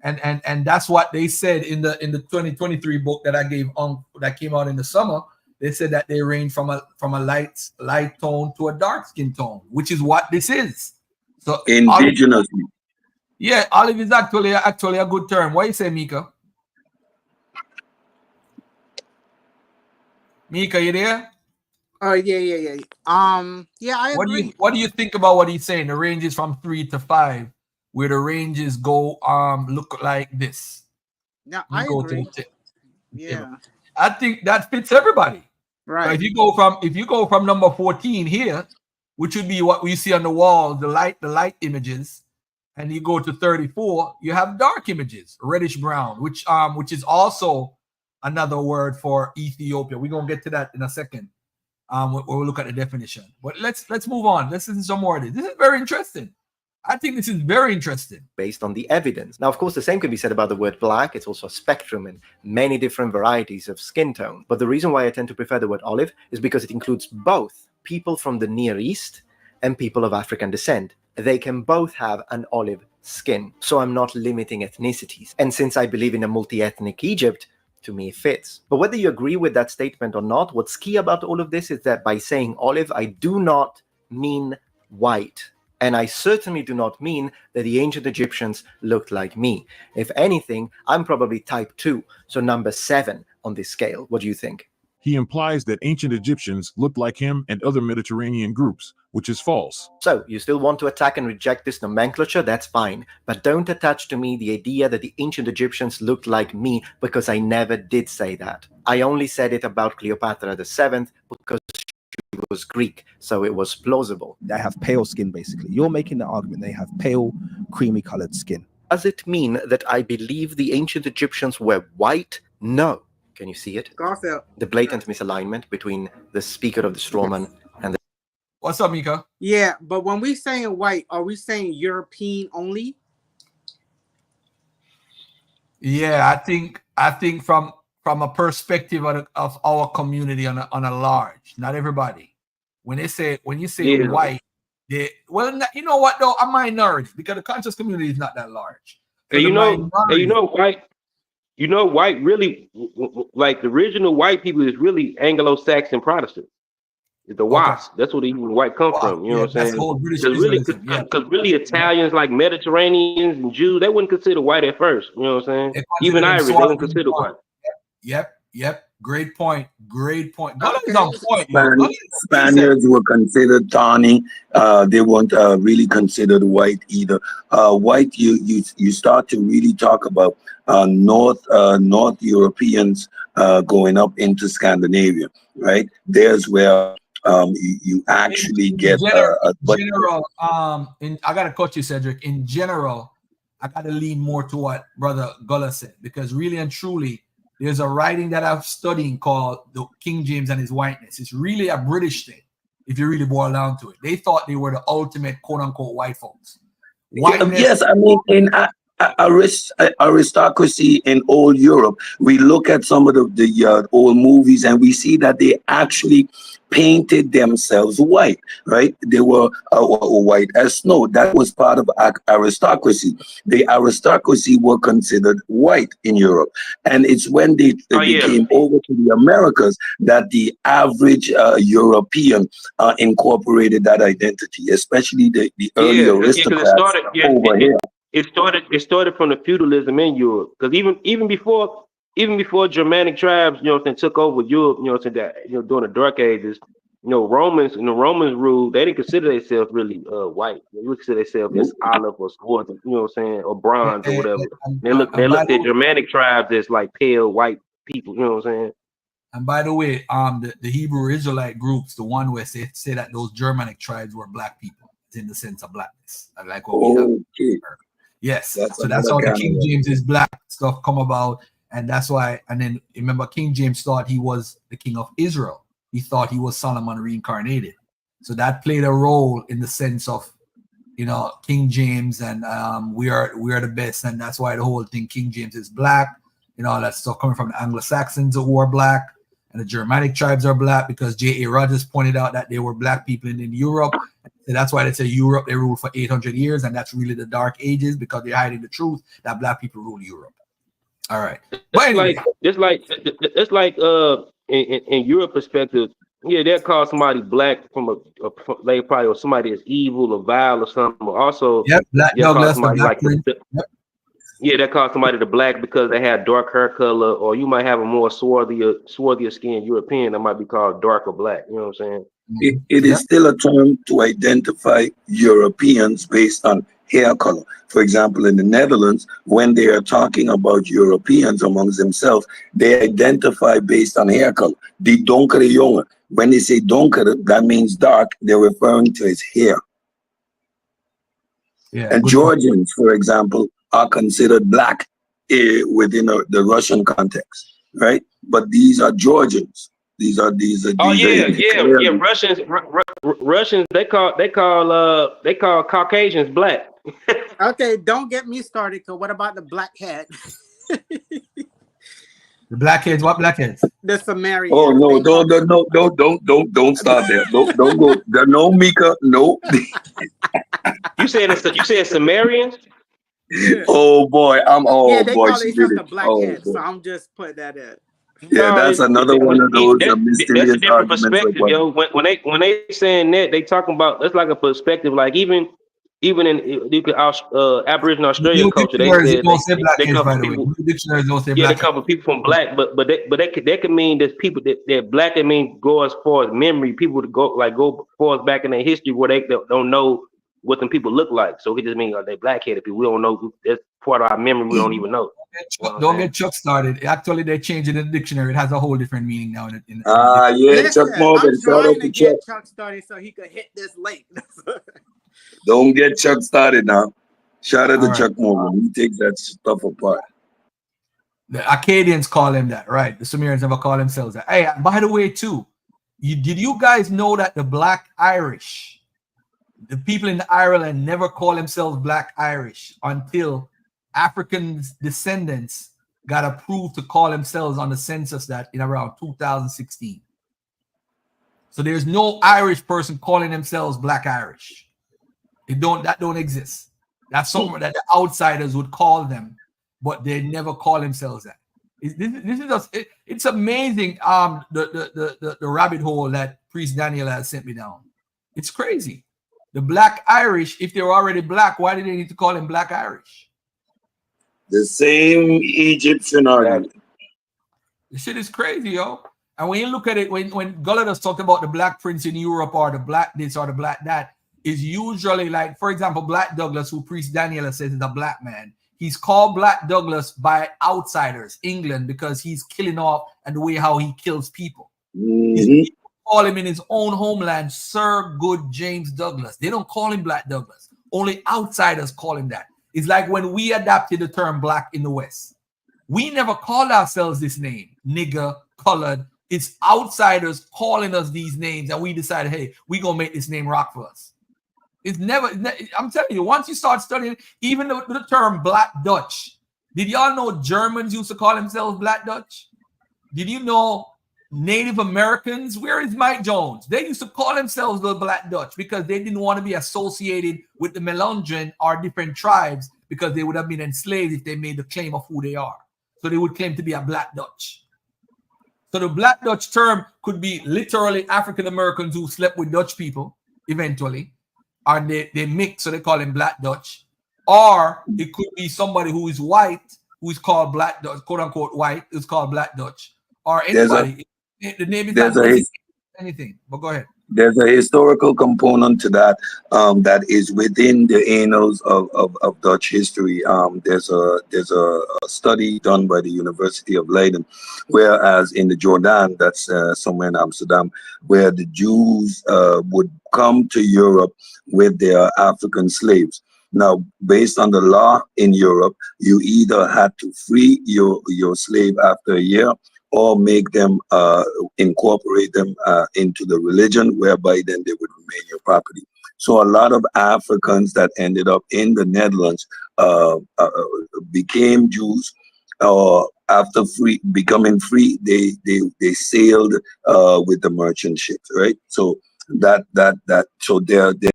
And that's what they said in the 2023 book that I gave that came out in the summer. They said that they range from a light tone to a dark skin tone, which is what this is. So
indigenous.
Olive is actually a good term. What you say, Mika? Mika, you there?
Yeah. I agree.
What do you think about what he's saying? The range is from 3 to 5, where the ranges go look like this.
Yeah, I agree.
I think that fits everybody.
Right.
So if you go from number 14 here, which would be what we see on the wall, the light images, and you go to 34, you have dark images, reddish brown, which is also another word for Ethiopia. We're gonna get to that in a second. We'll look at the definition. But let's move on. Let's listen to some more of this. This is very interesting. I think this is very interesting.
Based on the evidence. Now, of course, the same can be said about the word black. It's also a spectrum and many different varieties of skin tone. But the reason why I tend to prefer the word olive is because it includes both people from the Near East and people of African descent. They can both have an olive skin. So I'm not limiting ethnicities. And since I believe in a multi-ethnic Egypt, to me it fits. But whether you agree with that statement or not, what's key about all of this is that by saying olive, I do not mean white. And I certainly do not mean that the ancient Egyptians looked like me. If anything, I'm probably type 2, so number 7 on this scale. What do you think?
He implies that ancient Egyptians looked like him and other Mediterranean groups, which is false.
So, you still want to attack and reject this nomenclature? That's fine. But don't attach to me the idea that the ancient Egyptians looked like me, because I never did say that. I only said it about Cleopatra VII because she was Greek, so it was plausible.
They have pale skin, basically. You're making the argument they have pale, creamy colored skin.
Does it mean that I believe the ancient Egyptians were white? No. Can you see it?
Garfield.
The blatant misalignment between the speaker of the strawman and the...
What's up, Mika?
Yeah, but when we saying white, are we saying European only?
Yeah, I think from a perspective of our community on a large, not everybody. When you say white, you know what though, a minority, because the conscious community is not that large. So
white really, like the original white people is really Anglo-Saxon Protestants. The Wasp. That's where the white come from. You know what I'm saying? Because really Italians, like Mediterraneans and Jews, they wouldn't consider white at first. You know what I'm saying? Even Irish, they wouldn't consider white.
Yep. Great point.
Okay. Spaniards were considered tawny. They weren't really considered white either. White, you start to really talk about North Europeans going up into Scandinavia, right? There's where you actually get
I gotta cut you, Cedric. In general, I gotta lean more to what Brother Gullah said, because really and truly, there's a writing that I've studied called the King James and His Whiteness. It's really a British thing, if you really boil down to it. They thought they were the ultimate quote-unquote white folks. Whiteness,
yes, I mean, in aristocracy in old Europe, we look at some of the old movies and we see that they actually painted themselves white, right? They were white as snow. That was part of aristocracy. The aristocracy were considered white in Europe. And it's when they came over to the Americas that the average European incorporated that identity, especially the early aristocrats over here.
It started from the feudalism in Europe, because even before Germanic tribes, took over Europe, during the Dark Ages, Romans ruled. They didn't consider themselves really white. They would consider themselves as olive or swarth, or bronze or whatever. They looked at Germanic tribes as like pale white people. You know what I'm saying?
And by the way, the Hebrew Israelite groups, the one where say that those Germanic tribes were black people, in the sense of blackness, like what we have. Yes, so that's how the King James's black stuff come about, and that's why. And then remember, King James thought he was the king of Israel. He thought he was Solomon reincarnated. So that played a role in the sense of, King James and we are the best, and that's why the whole thing King James is black. All that stuff coming from the Anglo-Saxons who are black, and the Germanic tribes are black because J.A. Rogers pointed out that they were black people in Europe. And that's why they say Europe, they ruled for 800 years, and that's really the Dark Ages, because they're hiding the truth that black people rule Europe. All right. But anyway.
It's like in Europe perspective, they'll call somebody black from they probably, or somebody that's evil or vile or something. But also, they'll call somebody like they call somebody the black because they have dark hair color, or you might have a more swarthier skin European that might be called dark or black. You know what I'm saying?
It is still a term to identify Europeans based on hair color. For example, in the Netherlands, when they are talking about Europeans amongst themselves, they identify based on hair color. Die donkere jongen. When they say donker, that means dark. They're referring to his hair. And Georgians, for example, are considered black within the Russian context, right? But these are Georgians. These are
Russians. Russians. They call Caucasians black.
Okay, don't get me started. Cause what about the blackhead?
The blackheads, what blackheads?
The Sumerians.
Oh no, don't start there. Don't go. There, no, Mika, no.
You said Sumerians?
Yeah.
Oh boy,
Yeah, they
boy,
call
she
it
did
just
it.
a
Oh
blackhead,
boy.
so I'm just putting that in.
Yeah,
No,
that's another one of those
that's a
mysterious
different
arguments.
perspective, yo. When they saying that, they talking about that's like a perspective. Like even in you could Aboriginal Australian
New
culture, they
dictionaries
said
don't say
they
blackheads,
come
by
from
the way.
people.
New dictionaries don't say
Yeah, they
blackheads.
come from people from black, but that could mean there's people that black. That mean go as far as memory. People to go far as back in their history where they don't know what them people look like. So it just means they black-headed people. We don't know. That's part of our memory. We don't even know.
Don't get Chuck started. Actually, they're changing the dictionary. It has a whole different meaning now.
Yeah, Chuck
Listen,
Morgan.
I'm
Shout
trying
out
to
to Chuck.
get Chuck started so he could hit this link.
Don't get Chuck started now. Shout out to
All right.
Chuck Morgan. He takes that stuff apart.
The Akkadians call him that, right? The Sumerians never call themselves that. Hey, by the way, too, did you guys know that the Black Irish, the people in Ireland never call themselves Black Irish until African descendants got approved to call themselves on the census that in around 2016. So there's no Irish person calling themselves Black Irish. That don't exist. That's something that the outsiders would call them, but they never call themselves that. It's amazing. The rabbit hole that Priest Daniel has sent me down. It's crazy. The Black Irish, if they were already black, why did they need to call them Black Irish?
The same Egyptian argument.
The shit is crazy, yo. And when you look at it, when Gulliver's talked about the Black Prince in Europe or the Black this or the Black that, is usually like, for example, Black Douglas, who Priest Daniel says is a black man. He's called Black Douglas by outsiders, England, because he's killing off and the way how he kills people. His people call him in his own homeland Sir Good James Douglas. They don't call him Black Douglas. Only outsiders call him that. It's like when we adopted the term black in the West. We never called ourselves this name, nigger, colored. It's outsiders calling us these names, and we decided, hey, we're going to make this name rock for us. It's never, I'm telling you, once you start studying, even the term Black Dutch, did y'all know Germans used to call themselves Black Dutch? Did you know Native Americans, where is Mike Jones? They used to call themselves the Black Dutch because they didn't want to be associated with the Melungeon or different tribes because they would have been enslaved if they made the claim of who they are. So they would claim to be a Black Dutch. So the Black Dutch term could be literally African Americans who slept with Dutch people eventually. Or they mix, so they call him Black Dutch. Or it could be somebody who is white, who is called Black Dutch, quote unquote white, is called Black Dutch. Or anybody. The name is not anything. But go ahead.
There's a historical component to that that is within the annals of Dutch history. There's a study done by the University of Leiden, whereas in the Jordan, that's somewhere in Amsterdam, where the Jews would come to Europe with their African slaves. Now, based on the law in Europe, you either had to free your slave after a year, or make them incorporate them into the religion, whereby then they would remain your property. So a lot of Africans that ended up in the Netherlands became Jews. After becoming free, they sailed with the merchant ships, right? So so there's a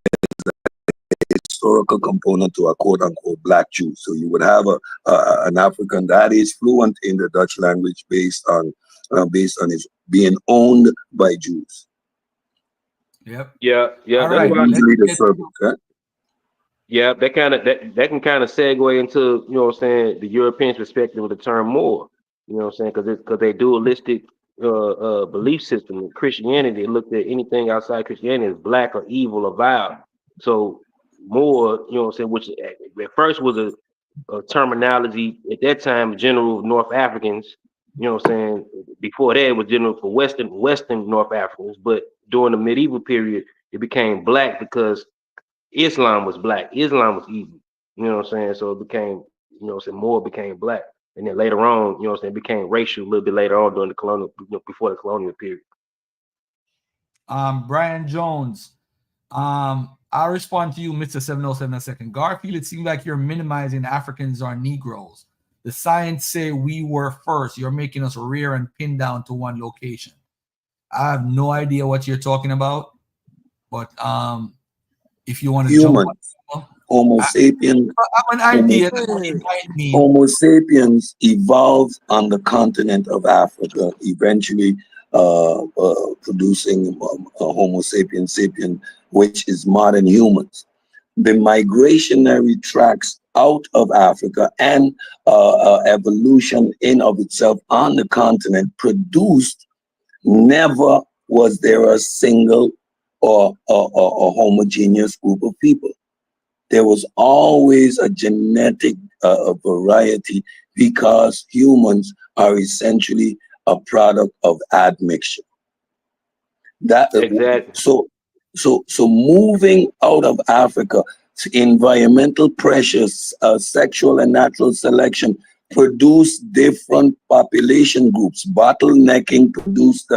historical component to a quote unquote black Jew. So you would have an African that is fluent in the Dutch language based on his being owned by Jews.
Yep.
Yeah.
All right.
Usually the servants, right?
Yeah, that can kind of segue into, you know what I'm saying, the Europeans' perspective of the term Moor. You know what I'm saying? Because they dualistic belief system in Christianity, they looked at anything outside Christianity as black or evil or vile. So Moor, you know what I'm saying, which at first was a terminology at that time general of North Africans. You know what I'm saying? Before that, it was general for Western North Africans, but during the medieval period, it became black because Islam was black. Islam was evil. You know what I'm saying? So it became, you know what I'm saying, Moor became black. And then later on, you know what I'm saying, it became racial a little bit later on during the colonial, before the colonial period.
Brian Jones, I'll respond to you, Mr. 707 in a second. Garfield, it seems like you're minimizing Africans or Negroes. The science say we were first. You're making us rare and pinned down to one location. I have no idea what you're talking about, but if you want to jump on,
Homo sapiens.
I have an idea.
Homo sapiens evolved on the continent of Africa, eventually producing Homo sapiens sapien, which is modern humans. The migrationary tracks out of Africa and evolution in of itself on the continent produced, never was there a single or a homogeneous group of people. There was always a genetic variety because humans are essentially a product of admixture. That
exactly.
So moving out of Africa to environmental pressures, sexual and natural selection produced different population groups. Bottlenecking produced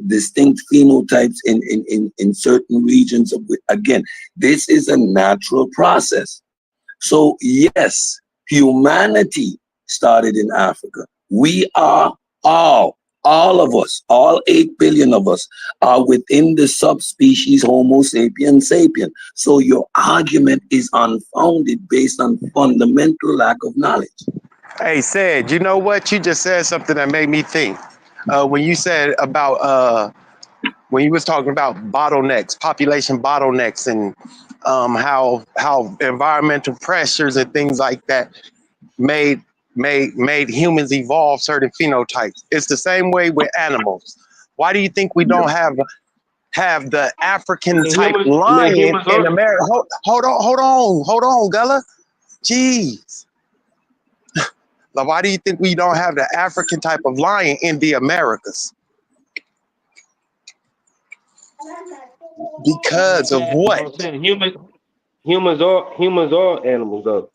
distinct phenotypes in certain regions. Again, this is a natural process. So yes, humanity started in Africa. We are all of us, all 8 billion of us, are within the subspecies Homo sapiens sapien. So your argument is unfounded based on fundamental lack of knowledge.
Hey, Sid, you know what? You just said something that made me think. When you said about, when you was talking about bottlenecks, population bottlenecks, and how environmental pressures and things like that made humans evolve certain phenotypes. It's the same way with animals. Why do you think we don't have the African type lion in America? Hold on, Gullah. Jeez. Like, why do you think we don't have the African type of lion in the Americas? Because of what?
Humans are animals, though.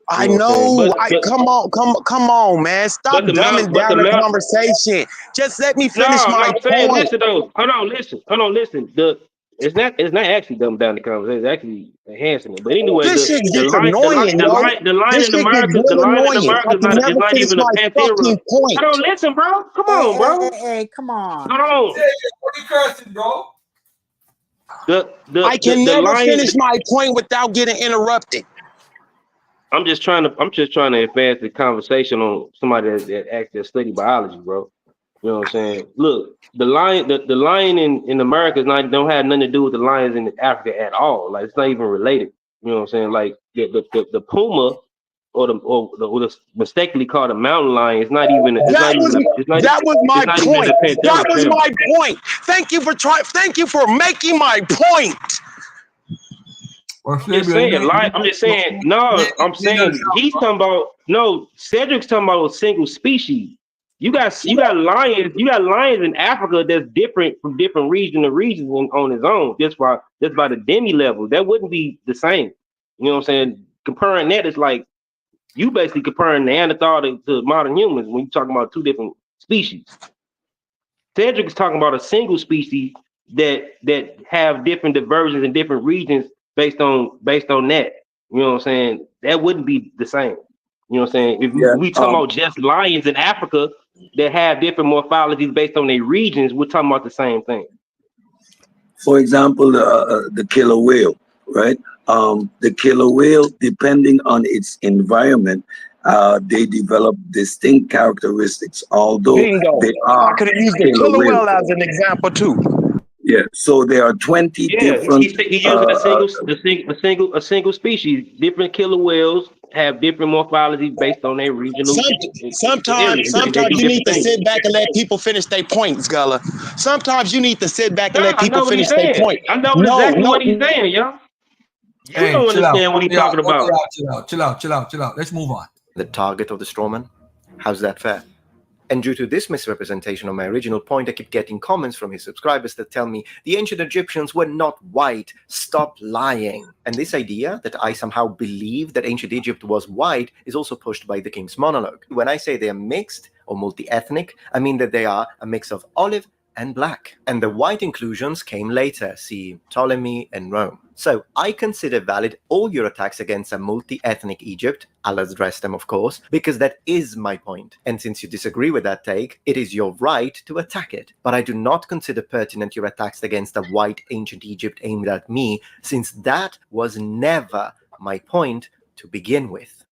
I know. Come on, man. Stop dumbing down the conversation. Just let me finish my point.
Listen, though. Hold on, listen. It's not actually dumbing down the conversation. It's actually enhancing it. But anyway,
this shit gets annoying,
the lion in America, is not even a panthera. Hold on, listen, bro. Come on, bro.
Hey, come on.
Hold on.
What are you cursing, bro?
I can never finish my point without getting interrupted.
I'm just trying to advance the conversation on somebody that actually study biology, bro. You know what I'm saying? Look, the lion in America don't have nothing to do with the lions in Africa at all. Like, it's not even related. You know what I'm saying? Like the puma or the mistakenly called a mountain lion is not even.
That was my point. That was my point. Thank you for making my point.
I'm just saying, he's talking about, no, Cedric's talking about a single species. You got lions in Africa that's different from different region to region on its own, just by the demi level. That wouldn't be the same. You know what I'm saying? Comparing that is like you basically comparing Neanderthal to modern humans when you're talking about two different species. Cedric is talking about a single species that have different diversions in different regions based on that. You know what I'm saying? That wouldn't be the same. You know what I'm saying? If we talking about just lions in Africa that have different morphologies based on their regions, we're talking about the same thing.
For example, the killer whale, right? The killer whale, depending on its environment, they develop distinct characteristics, although
Bingo.
they are.
I could have used the killer whale as an example too.
Yeah, so there are 20 different.
He's using a single species. Different killer whales have different morphology based on their regional.
Sometimes you need to sit back and let people finish their points, Gullah. Sometimes you need to sit back and let people finish their point.
I know exactly what he's saying, y'all. You don't understand what he's talking about.
Chill out. Let's move on.
The target of the strawman. How's that fair? And due to this misrepresentation of my original point, I keep getting comments from his subscribers that tell me the ancient Egyptians were not white. Stop lying. And this idea that I somehow believe that ancient Egypt was white is also pushed by the King's Monologue. When I say they are mixed or multi-ethnic, I mean that they are a mix of olive and black. And the white inclusions came later, see Ptolemy and Rome.
So I consider valid all your attacks against a multi-ethnic Egypt. I'll address them, of course, because that is my point. And since you disagree with that take, it is your right to attack it. But I do not consider pertinent your attacks against a white ancient Egypt aimed at me, since that was never my point to begin with.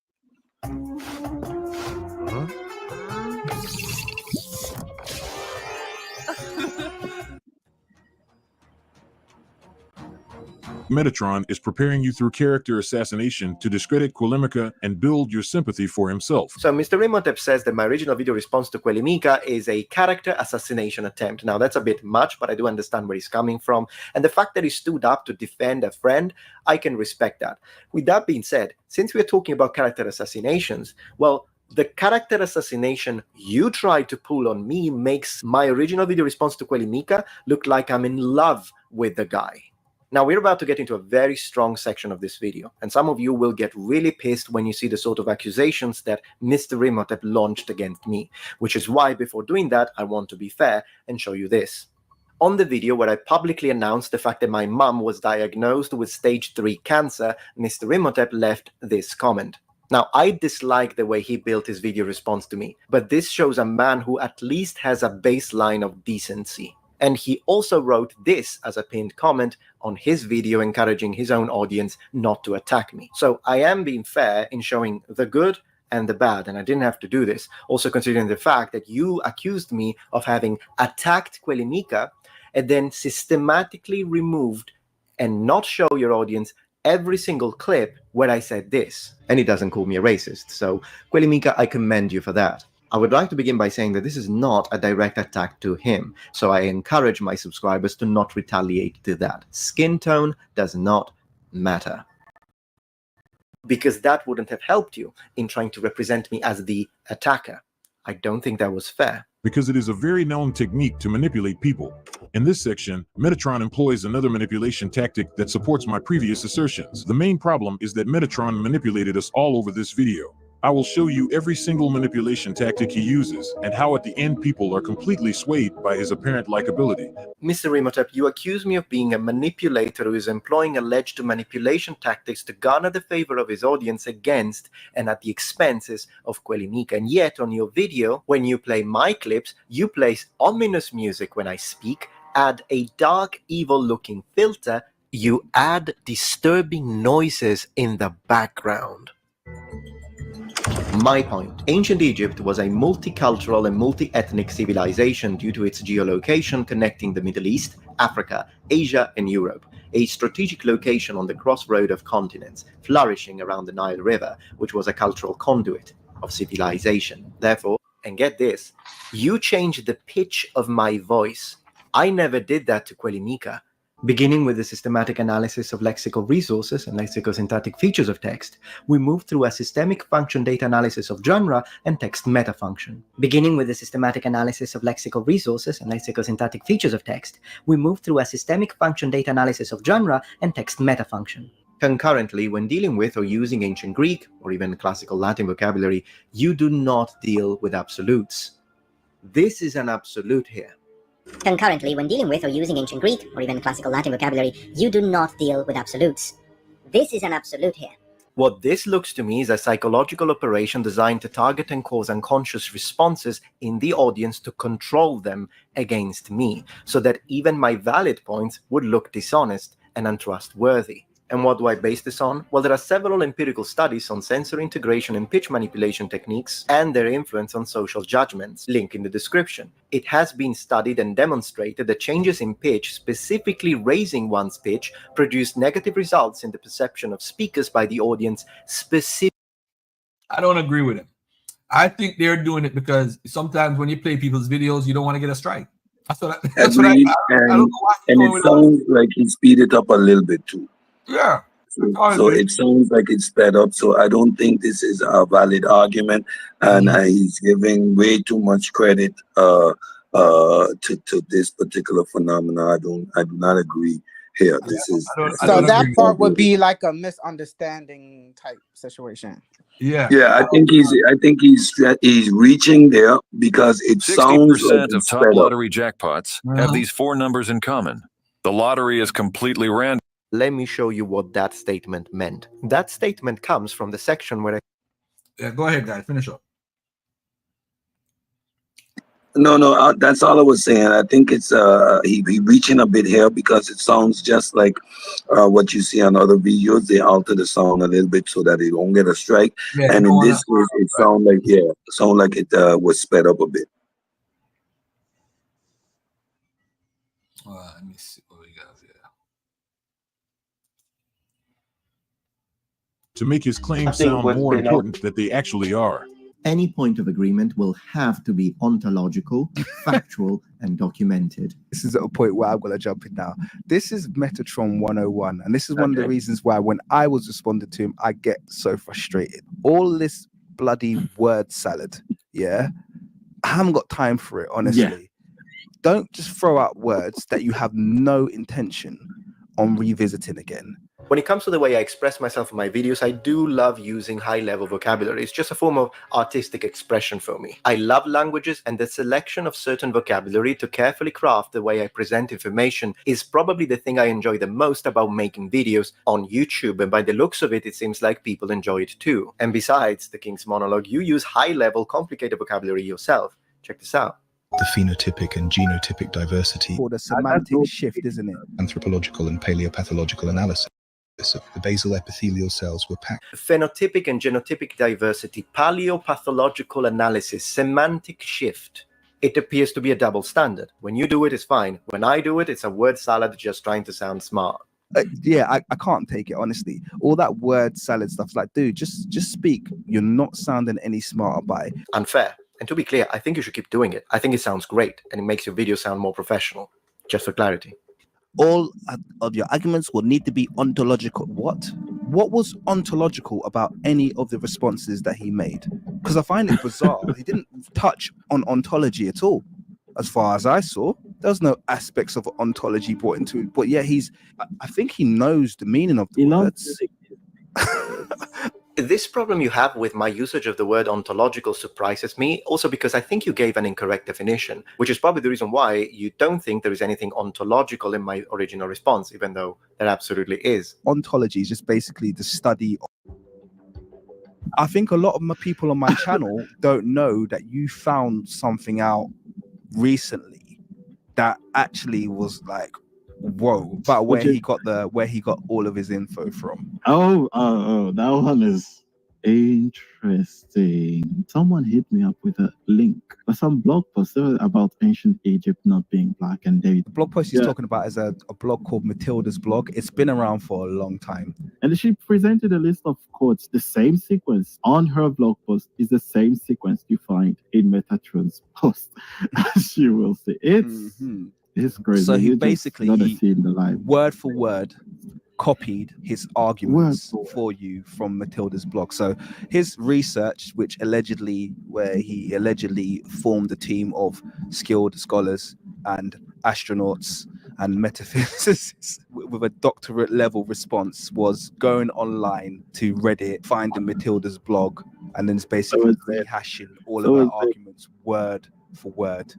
Metatron is preparing you through character assassination to discredit Quelimica and build your sympathy for himself.
So Mr. Imhotep says that my original video response to Quelimica is a character assassination attempt. Now that's a bit much, but I do understand where he's coming from. And the fact that he stood up to defend a friend, I can respect that. With that being said, since we're talking about character assassinations, well, the character assassination you tried to pull on me makes my original video response to Quelimica look like I'm in love with the guy. Now, we're about to get into a very strong section of this video, and some of you will get really pissed when you see the sort of accusations that Mr. Imhotep launched against me, which is why, before doing that, I want to be fair and show you this. On the video where I publicly announced the fact that my mum was diagnosed with stage 3 cancer, Mr. Imhotep left this comment. Now, I dislike the way he built his video response to me, but this shows a man who at least has a baseline of decency. And he also wrote this as a pinned comment on his video encouraging his own audience not to attack me. So I am being fair in showing the good and the bad, and I didn't have to do this, also considering the fact that you accused me of having attacked Quelimica and then systematically removed and not show your audience every single clip where I said this. And he doesn't call me a racist, so Quelimica, I commend you for that. I would like to begin by saying that this is not a direct attack to him, so I encourage my subscribers to not retaliate to that. Skin tone does not matter. Because that wouldn't have helped you in trying to represent me as the attacker. I don't think that was fair.
Because it is a very known technique to manipulate people. In this section, Metatron employs another manipulation tactic that supports my previous assertions. The main problem is that Metatron manipulated us all over this video. I will show you every single manipulation tactic he uses, and how at the end people are completely swayed by his apparent likability.
Mr. Imhotep, you accuse me of being a manipulator who is employing alleged manipulation tactics to garner the favor of his audience against and at the expenses of Quelimica. And yet on your video, when you play my clips, you place ominous music when I speak, add a dark, evil-looking filter, you add disturbing noises in the background. My point. Ancient Egypt was a multicultural and multi-ethnic civilization due to its geolocation connecting the Middle East, Africa, Asia, and Europe. A strategic location on the crossroad of continents, flourishing around the Nile River, which was a cultural conduit of civilization. Therefore, and get this, you changed the pitch of my voice. I never did that to Quelimica. Beginning with the systematic analysis of lexical resources and lexicosyntactic features of text, we move through a systemic function data analysis of genre and text metafunction. Beginning with the systematic analysis of lexical resources and lexicosyntactic features of text, we move through a systemic function data analysis of genre and text metafunction. Concurrently, when dealing with or using ancient Greek or even classical Latin vocabulary, you do not deal with absolutes. This is an absolute here.
Concurrently, when dealing with or using ancient Greek or even classical Latin vocabulary, you do not deal with absolutes. This is an absolute here.
What this looks to me is a psychological operation designed to target and cause unconscious responses in the audience to control them against me, so that even my valid points would look dishonest and untrustworthy. And what do I base this on? Well, there are several empirical studies on sensory integration and pitch manipulation techniques and their influence on social judgments. Link in the description. It has been studied and demonstrated that changes in pitch, specifically raising one's pitch, produce negative results in the perception of speakers by the audience specifically.
I don't agree with him. I think they're doing it because sometimes when you play people's videos, you don't want to get a strike. That's what I don't know why.
And it sounds like he speeded it up a little bit too.
Yeah.
So it sounds like it's sped up. So I don't think this is a valid argument, and he's giving way too much credit to this particular phenomena. I do not agree here. This is
so that part would be like a misunderstanding type situation.
Yeah.
Yeah, I think he's reaching there because it sounds like
60% of top lottery jackpots have these four numbers in common. The lottery is completely random.
Let me show you what that statement meant. That statement comes from the section where I...
Yeah, go ahead, guys. Finish up.
No, that's all I was saying. I think it's he reaching a bit here because it sounds just like what you see on other videos. They alter the sound a little bit so that it won't get a strike.
Yeah,
and in this case, it sound like it was sped up a bit.
Let me see what we got here.
To make his claims sound more important than they actually are.
Any point of agreement will have to be ontological, factual, and documented.
This is at a point where I'm going to jump in now. This is Metatron 101. And this is one of the reasons why when I was responding to him, I get so frustrated. All this bloody word salad, yeah? I haven't got time for it, honestly. Yeah. Don't just throw out words that you have no intention on revisiting again.
When it comes to the way I express myself in my videos, I do love using high-level vocabulary. It's just a form of artistic expression for me. I love languages, and the selection of certain vocabulary to carefully craft the way I present information is probably the thing I enjoy the most about making videos on YouTube, and by the looks of it, it seems like people enjoy it too. And besides the King's Monologue, you use high-level, complicated vocabulary yourself. Check this out.
The phenotypic and genotypic diversity.
Called a semantic shift, isn't it?
Anthropological and paleopathological analysis. The basal epithelial cells were packed.
Phenotypic and genotypic diversity, paleopathological analysis, semantic shift. It appears to be a double standard. When you do it, it's fine. When I do it, it's a word salad just trying to sound smart.
Yeah, I can't take it, honestly. All that word salad stuff's like, dude, just speak. You're not sounding any smarter by it.
Unfair. And to be clear, I think you should keep doing it. I think it sounds great, and it makes your video sound more professional. Just for clarity.
All of your arguments will need to be ontological. What? What was ontological about any of the responses that he made? Because I find it bizarre. He didn't touch on ontology at all. As far as I saw, there's no aspects of ontology brought into it. But yeah, I think he knows the meaning of the words.
This problem you have with my usage of the word ontological surprises me, also because I think you gave an incorrect definition, which is probably the reason why you don't think there is anything ontological in my original response, even though there absolutely is.
Ontology is just basically the study of... I think a lot of my people on my channel don't know that you found something out recently that actually was like, whoa, but where he got all of his info from.
Oh, that one is interesting. Someone hit me up with a link for some blog post about ancient Egypt not being black, and the
blog post he's talking about is a blog called Matilda's blog. It's been around for a long time,
and she presented a list of quotes. The same sequence on her blog post is the same sequence you find in Metatron's post. As you will see, it's crazy.
So he basically, word for word, copied his arguments for you from Matilda's blog. So his research, where he allegedly formed a team of skilled scholars and astronauts and metaphysicists with a doctorate level response, was going online to Reddit, finding Matilda's blog, and then it's basically rehashing all of her arguments word for word.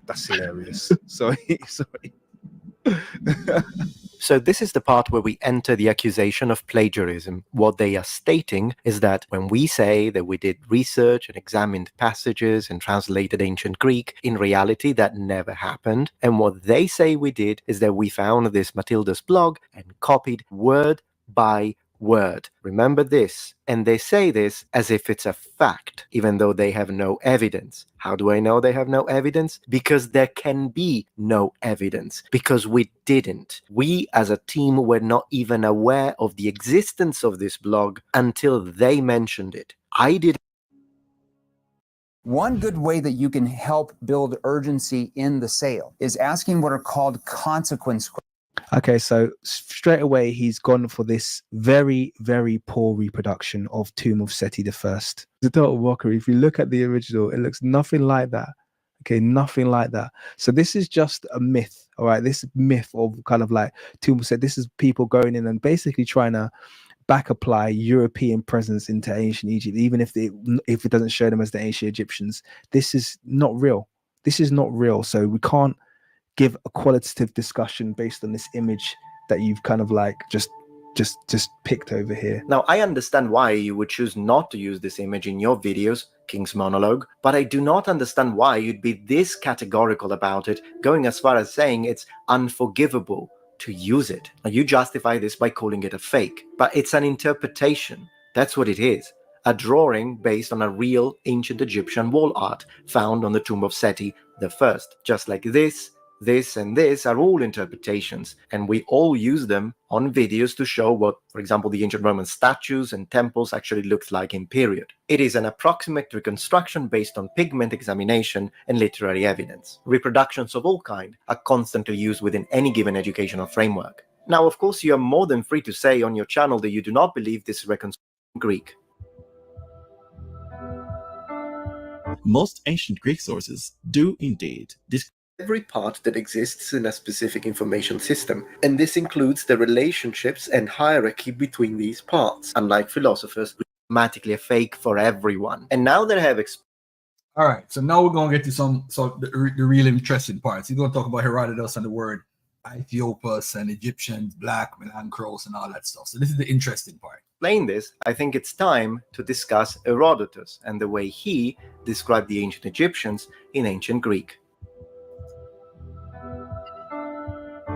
That's hilarious. Sorry.
So this is the part where we enter the accusation of plagiarism. What they are stating is that when we say that we did research and examined passages and translated ancient Greek, in reality that never happened. And what they say we did is that we found this Matilda's blog and copied word by word. Remember this. And they say this as if it's a fact, even though they have no evidence. How do I know they have no evidence? Because there can be no evidence. Because we didn't. We as a team were not even aware of the existence of this blog until they mentioned it. I didn't.
One good way that you can help build urgency in the sale is asking what are called consequence questions.
Okay, so straight away he's gone for this very, very poor reproduction of Tomb of Seti I. The total mockery. If you look at the original, it looks nothing like that. Okay, nothing like that. So this is just a myth, all right? This myth of kind of like Tomb of Seti. This is people going in and basically trying to back apply European presence into ancient Egypt, even if it doesn't show them as the ancient Egyptians. This is not real. This is not real. So we can't give a qualitative discussion based on this image that you've kind of like just picked over here?
Now, I understand why you would choose not to use this image in your videos, King's Monologue, but I do not understand why you'd be this categorical about it, going as far as saying it's unforgivable to use it. Now, you justify this by calling it a fake, but it's an interpretation. That's what it is. A drawing based on a real ancient Egyptian wall art found on the tomb of Seti I. Just like this, and this are all interpretations, and we all use them on videos to show what, for example, the ancient Roman statues and temples actually looked like in period. It is an approximate reconstruction based on pigment examination and literary evidence. Reproductions of all kind are constantly used within any given educational framework. Now, of course, you are more than free to say on your channel that you do not believe this reconstruction is Greek.
Most ancient Greek sources do indeed
every part that exists in a specific information system, and this includes the relationships and hierarchy between these parts, unlike philosophers who are automatically a fake for everyone. And now that I have
all right, so now we're going to get to the real interesting parts. You're going to talk about Herodotus and the word Ethiopus and Egyptians, black, Melancros, and all that stuff. So this is the interesting part.
Explain this, I think it's time to discuss Herodotus and the way he described the ancient Egyptians in ancient Greek.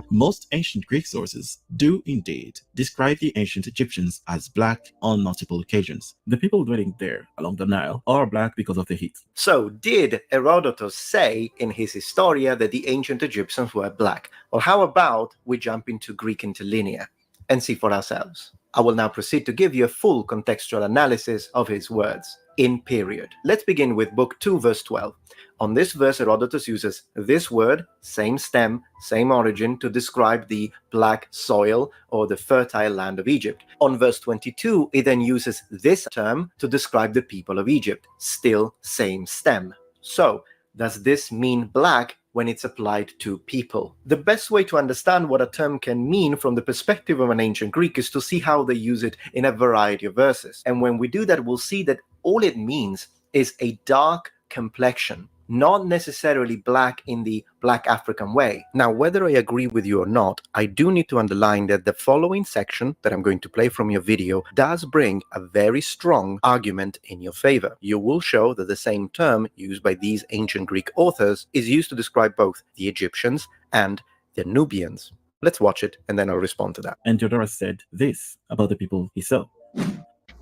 Most ancient Greek sources do indeed describe the ancient Egyptians as black on multiple occasions. The people dwelling there along the Nile are black because of the heat.
So, did Herodotus say in his Historia that the ancient Egyptians were black? Or how about we jump into Greek interlinear and see for ourselves? I will now proceed to give you a full contextual analysis of his words. In period. Let's begin with Book 2, verse 12. On this verse, Herodotus uses this word, same stem, same origin, to describe the black soil or the fertile land of Egypt. On verse 22, he then uses this term to describe the people of Egypt, still same stem. So, does this mean black when it's applied to people? The best way to understand what a term can mean from the perspective of an ancient Greek is to see how they use it in a variety of verses. And when we do that, we'll see that all it means is a dark complexion, not necessarily black in the black African way. Now, whether I agree with you or not, I do need to underline that the following section that I'm going to play from your video does bring a very strong argument in your favor. You will show that the same term used by these ancient Greek authors is used to describe both the Egyptians and the Nubians. Let's watch it and then I'll respond to that.
And Theodorus said this about the people he saw.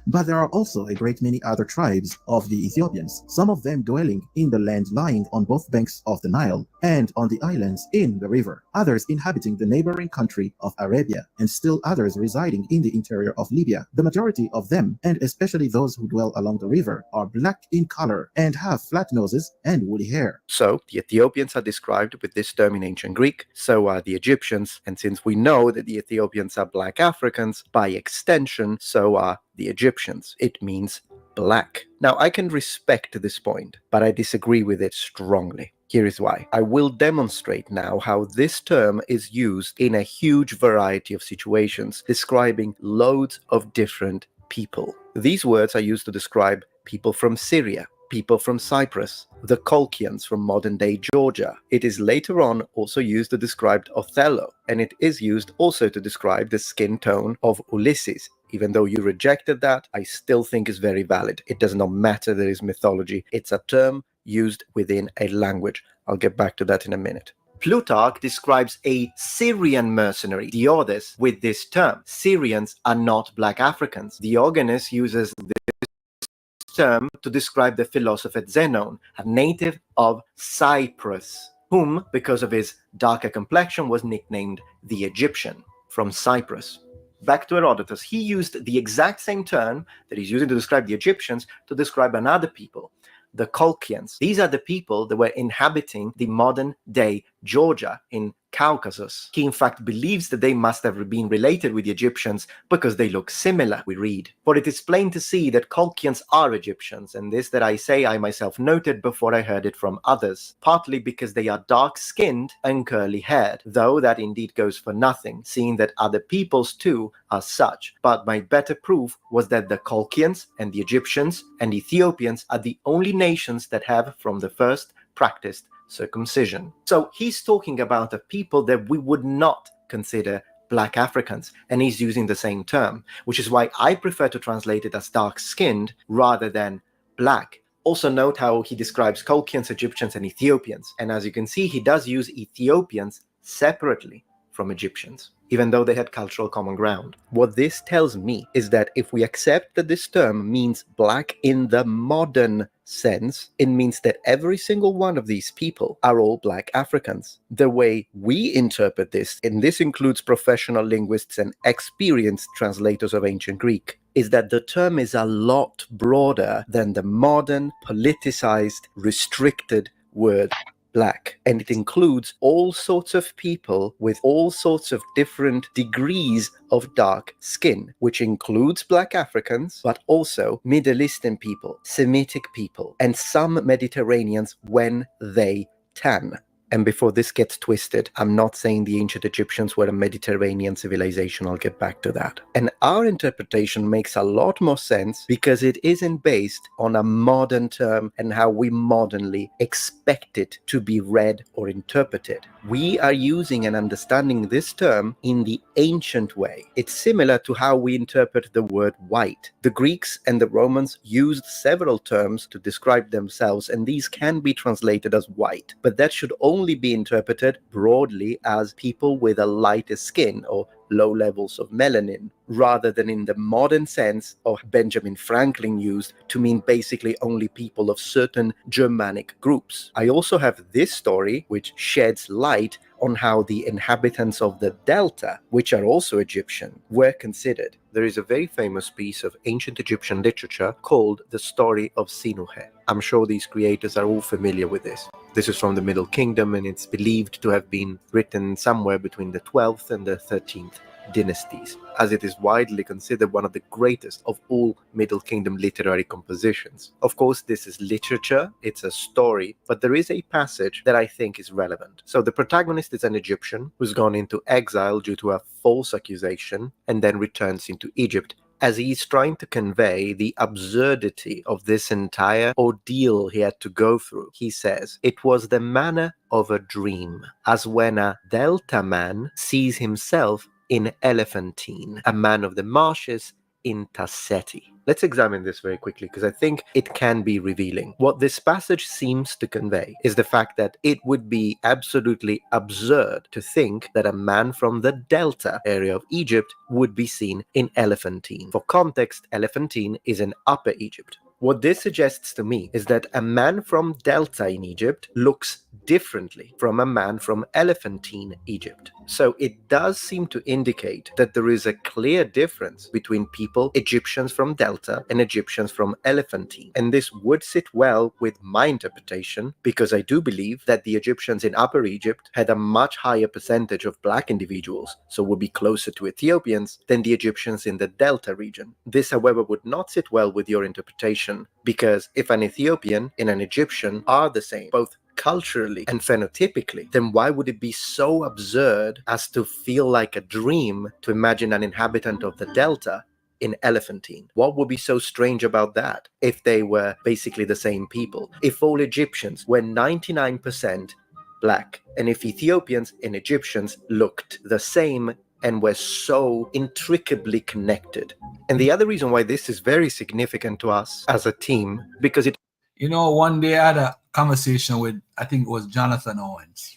But there are also a great many other tribes of the Ethiopians, some of them dwelling in the land lying on both banks of the Nile and on the islands in the river, others inhabiting the neighboring country of Arabia, and still others residing in the interior of Libya. The majority of them, and especially those who dwell along the river, are black in color and have flat noses and woolly hair.
So, the Ethiopians are described with this term in ancient Greek, so are the Egyptians, and since we know that the Ethiopians are black Africans, by extension, so are the Egyptians. It means black. Now, I can respect this point, but I disagree with it strongly. Here is why. I will demonstrate now how this term is used in a huge variety of situations, describing loads of different people. These words are used to describe people from Syria, people from Cyprus, the Colchians from modern-day Georgia. It is later on also used to describe Othello, and it is used also to describe the skin tone of Ulysses. Even though you rejected that, I still think is very valid. It does not matter that it's mythology. It's a term used within a language. I'll get back to that in a minute. Plutarch describes a Syrian mercenary, Diodes, with this term. Syrians are not black Africans. Diogenes uses this term to describe the philosopher Zenon, a native of Cyprus, whom, because of his darker complexion, was nicknamed the Egyptian, from Cyprus. Back to Herodotus, he used the exact same term that he's using to describe the Egyptians to describe another people, the Colchians. These are the people that were inhabiting the modern-day Georgia in Caucasus. He in fact believes that they must have been related with the Egyptians because they look similar, we read. For it is plain to see that Colchians are Egyptians, and this that I say I myself noted before I heard it from others, partly because they are dark-skinned and curly-haired, though that indeed goes for nothing, seeing that other peoples too are such. But my better proof was that the Colchians and the Egyptians and Ethiopians are the only nations that have from the first practiced circumcision. So he's talking about a people that we would not consider black Africans, and he's using the same term, which is why I prefer to translate it as dark-skinned rather than black. Also note how he describes Colchians, Egyptians, and Ethiopians, and as you can see, he does use Ethiopians separately from Egyptians, even though they had cultural common ground. What this tells me is that if we accept that this term means black in the modern sense, it means that every single one of these people are all black Africans. The way we interpret this, and this includes professional linguists and experienced translators of ancient Greek, is that the term is a lot broader than the modern, politicized, restricted word black, and it includes all sorts of people with all sorts of different degrees of dark skin, which includes black Africans, but also Middle Eastern people, Semitic people, and some Mediterraneans when they tan. And before this gets twisted, I'm not saying the ancient Egyptians were a Mediterranean civilization. I'll get back to that. And our interpretation makes a lot more sense because it isn't based on a modern term and how we modernly expect it to be read or interpreted. We are using and understanding this term in the ancient way. It's similar to how we interpret the word white. The Greeks and the Romans used several terms to describe themselves, and these can be translated as white, but that should only be interpreted broadly as people with a lighter skin or low levels of melanin, rather than in the modern sense of Benjamin Franklin used to mean basically only people of certain Germanic groups. I also have this story which sheds light on how the inhabitants of the Delta, which are also Egyptian, were considered. There is a very famous piece of ancient Egyptian literature called The Story of Sinuhe. I'm sure these creators are all familiar with this. This is from the Middle Kingdom, and it's believed to have been written somewhere between the 12th and the 13th dynasties, as it is widely considered one of the greatest of all Middle Kingdom literary compositions. Of course, this is literature, it's a story, but there is a passage that I think is relevant. So the protagonist is an Egyptian who's gone into exile due to a false accusation and then returns into Egypt. As he's trying to convey the absurdity of this entire ordeal he had to go through, he says, "It was the manner of a dream, as when a Delta man sees himself in Elephantine, a man of the marshes in Tasseti." Let's examine this very quickly because I think it can be revealing. What this passage seems to convey is the fact that it would be absolutely absurd to think that a man from the Delta area of Egypt would be seen in Elephantine. For context, Elephantine is in Upper Egypt. What this suggests to me is that a man from Delta in Egypt looks differently from a man from Elephantine Egypt. So it does seem to indicate that there is a clear difference between people, Egyptians from Delta and Egyptians from Elephantine. And this would sit well with my interpretation because I do believe that the Egyptians in Upper Egypt had a much higher percentage of black individuals, so would be closer to Ethiopians than the Egyptians in the Delta region. This, however, would not sit well with your interpretation because if an Ethiopian and an Egyptian are the same, both culturally and phenotypically, then why would it be so absurd as to feel like a dream to imagine an inhabitant of the Delta in Elephantine? What would be so strange about that if they were basically the same people? If all Egyptians were 99% black, and if Ethiopians and Egyptians looked the same and were so intricately connected. And the other reason why this is very significant to us as a team, because it...
You know, one day I had a conversation with, I think it was Jonathan Owens.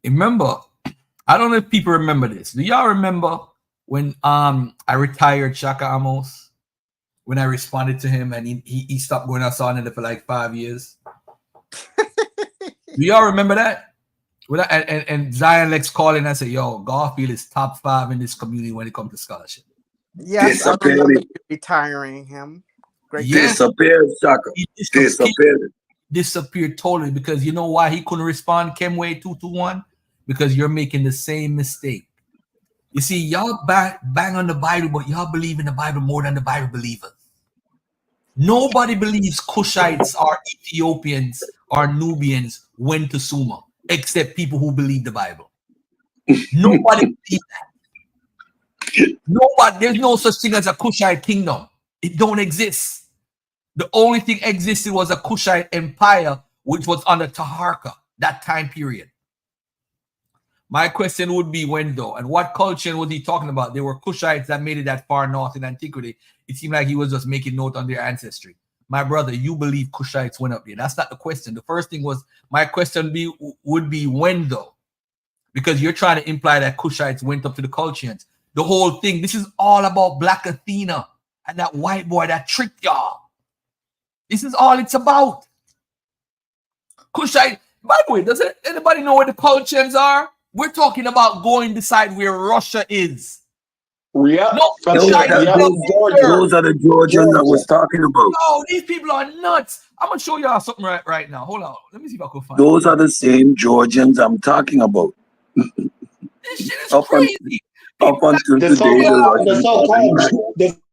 Remember, I don't know if people remember this. Do y'all remember when I retired Shaka Amos? When I responded to him and he stopped going outside for like 5 years? Do y'all remember that? And Zion Lex called in and said, yo, Garfield is top 5 in this community when it comes to scholarship.
Yes, I remember you retiring him. Great.
Yes.
Disappeared, Shaka.
Disappeared totally because you know why he couldn't respond, Kemway 221? Because you're making the same mistake. You see, y'all bang on the Bible, but y'all believe in the Bible more than the Bible believers. Nobody believes Cushites or Ethiopians or Nubians went to Sumer, except people who believe the Bible. Nobody believes that. Nobody, there's no such thing as a Cushite kingdom. It don't exist. The only thing existed was a Cushite empire, which was under Taharka, that time period. My question would be when though, and what culture was he talking about? There were Cushites that made it that far north in antiquity. It seemed like he was just making note on their ancestry. My brother, you believe Cushites went up there. That's not the question. The first thing was, my question would be when though? Because you're trying to imply that Cushites went up to the Colchians. The whole thing, this is all about Black Athena and that white boy that tricked y'all. This is all it's about. Cushite, by the way, does anybody know where the Colchians are? We're talking about going decide where Russia is.
Yeah.
No,
those are the Georgians I was talking about.
No, these people are nuts. I'm gonna show y'all something right now. Hold on. Let me see if I can find
Those are the same Georgians I'm talking about.
This shit is crazy.
Up until
the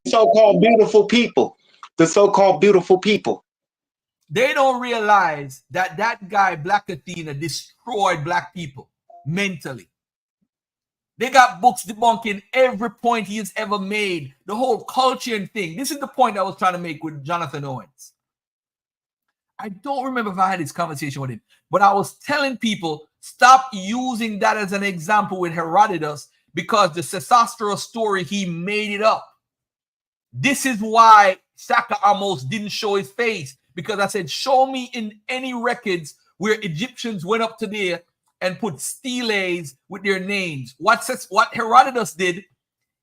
so-called beautiful people. The so-called beautiful people.
They don't realize that that guy, Black Athena, destroyed black people mentally. They got books debunking every point he has ever made. The whole Colchian thing. This is the point I was trying to make with Jonathan Owens. I don't remember if I had this conversation with him, but I was telling people, stop using that as an example with Herodotus, because the Sesostris story, he made it up. This is why Shaka almost didn't show his face, because I said, show me in any records where Egyptians went up to there and put steles with their names. What Herodotus did,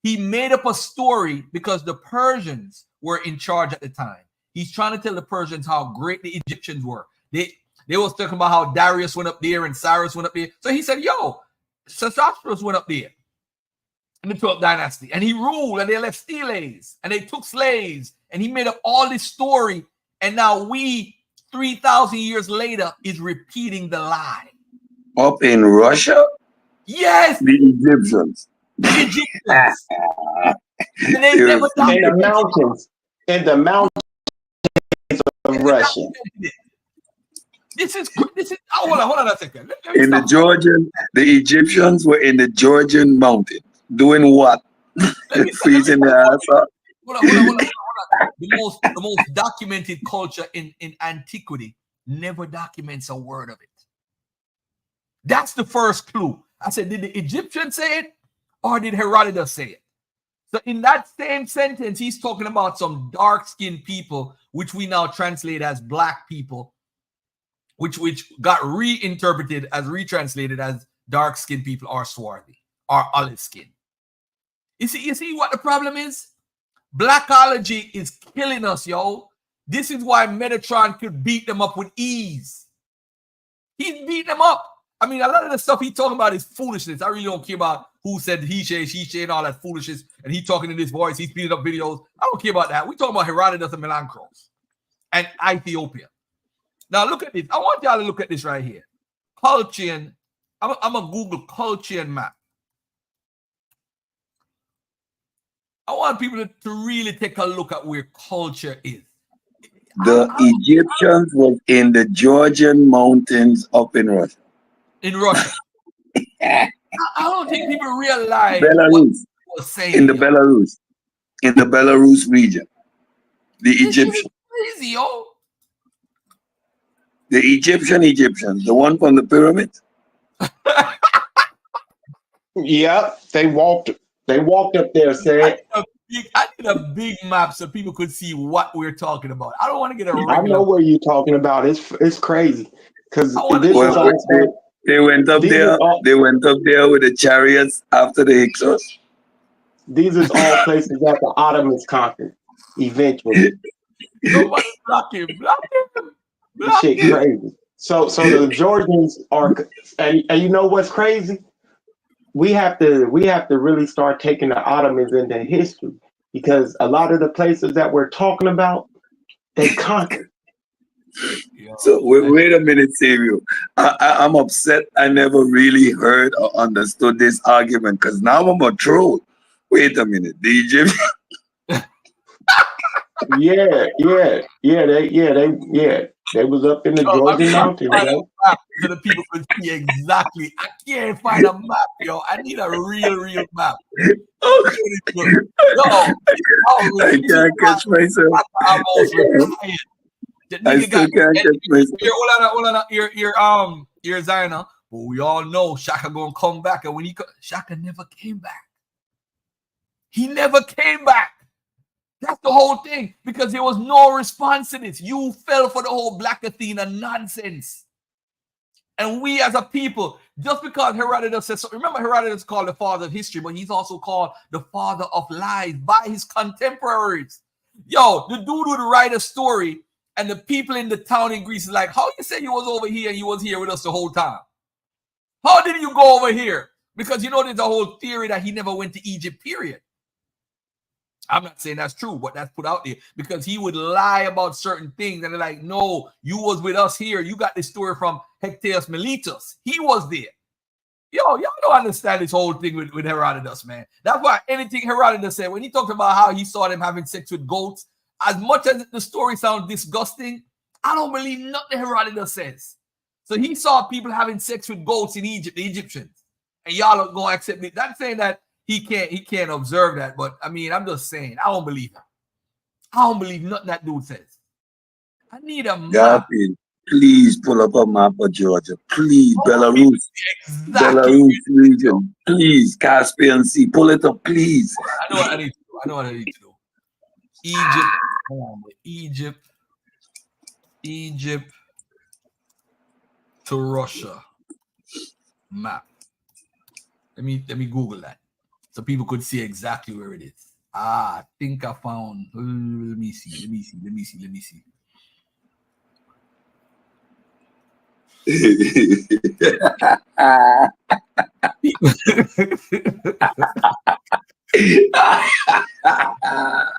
he made up a story because the Persians were in charge at the time. He's trying to tell the Persians how great the Egyptians were. They was talking about how Darius went up there and Cyrus went up there. So he said, yo, Sesostris went up there in the 12th dynasty, and he ruled, and they left steles, and they took slaves, and he made up all this story, and now we, 3,000 years later, is repeating the lie.
Up in Russia?
Yes.
The Egyptians.
The Egyptians. And they never
in the mountains. In the mountains of Russia.
This is hold on a second.
In the Georgian, the Egyptians were in the Georgian mountain. Doing what? Freezing their ass up.
Hold on. The most documented culture in antiquity never documents a word of it. That's the first clue. I said, did the Egyptians say it, or did Herodotus say it? So in that same sentence, he's talking about some dark-skinned people, which we now translate as black people, which got retranslated as dark-skinned people or swarthy or olive skin. You see what the problem is? Blackology is killing us, yo. This is why Metatron could beat them up with ease. He's beating them up. I mean, a lot of the stuff he's talking about is foolishness. I really don't care about who said he said, she said, and all that foolishness. And he talking in this voice. He's speeding up videos. I don't care about that. We're talking about Herodotus and Melanchros and Ethiopia. Now, look at this. I want y'all to look at this right here. Colchian. I'm going to Google Colchian map. I want people to really take a look at where culture is.
The Egyptians were in the Georgian mountains up in Russia.
In Russia. I don't think people realize
Belarus.
what he was saying.
In the Belarus. In the Belarus region. The Egyptians.
Crazy, yo.
The Egyptians, the one from the pyramids.
Yeah, they walked up there, said.
I need a big map so people could see what we're talking about. I don't want to get a regular.
I know what you're talking about. It's crazy. Because
they went up there. They went up there with the chariots after the Hyksos.
These are all places that the Ottomans conquered eventually.
Nobody block him.
This shit crazy. So the Georgians are, and you know what's crazy? We have to really start taking the Ottomans into history, because a lot of the places that we're talking about, they conquered.
So wait a minute, Samuel. I'm upset I never really heard or understood this argument, because now I'm a troll. Wait a minute, the Egyptians.
They was up in the Georgian mountains.
So the people could see exactly. I can't find a map, yo. I need a real map.
I can't catch myself. I still can't catch myself.
Hold on. Here, Zayana. But we all know Shaka gonna come back, and when Shaka never came back. He never came back. That's the whole thing, because there was no response to this. You fell for the whole Black Athena nonsense. And we as a people, just because Herodotus says so, remember Herodotus is called the father of history, but he's also called the father of lies by his contemporaries. Yo, the dude would write a story, and the people in the town in Greece is like, how you say you was over here and you was here with us the whole time? How did you go over here? Because you know there's a whole theory that he never went to Egypt, period. I'm not saying that's true, but that's put out there because he would lie about certain things. And they're like, no, you was with us here. You got this story from Hectaeus Miletus. He was there. Yo, y'all don't understand this whole thing with Herodotus, man. That's why anything Herodotus said, when he talked about how he saw them having sex with goats, as much as the story sounds disgusting, I don't believe nothing Herodotus says. So he saw people having sex with goats in Egypt, the Egyptians. And y'all are going to accept it. Not saying that he can't observe that, but I mean, I'm just saying, I don't believe him. I don't believe nothing that dude says. I need a map.
Please pull up a map of Georgia. Please, Belarus.
Exactly.
Belarus region. Please, Caspian Sea. Pull it up, please.
I know what I need to do. I know what I need to do. Egypt. Hold on, Egypt to Russia map. Let me Google that, so people could see exactly where it is. I think I found. Let me see.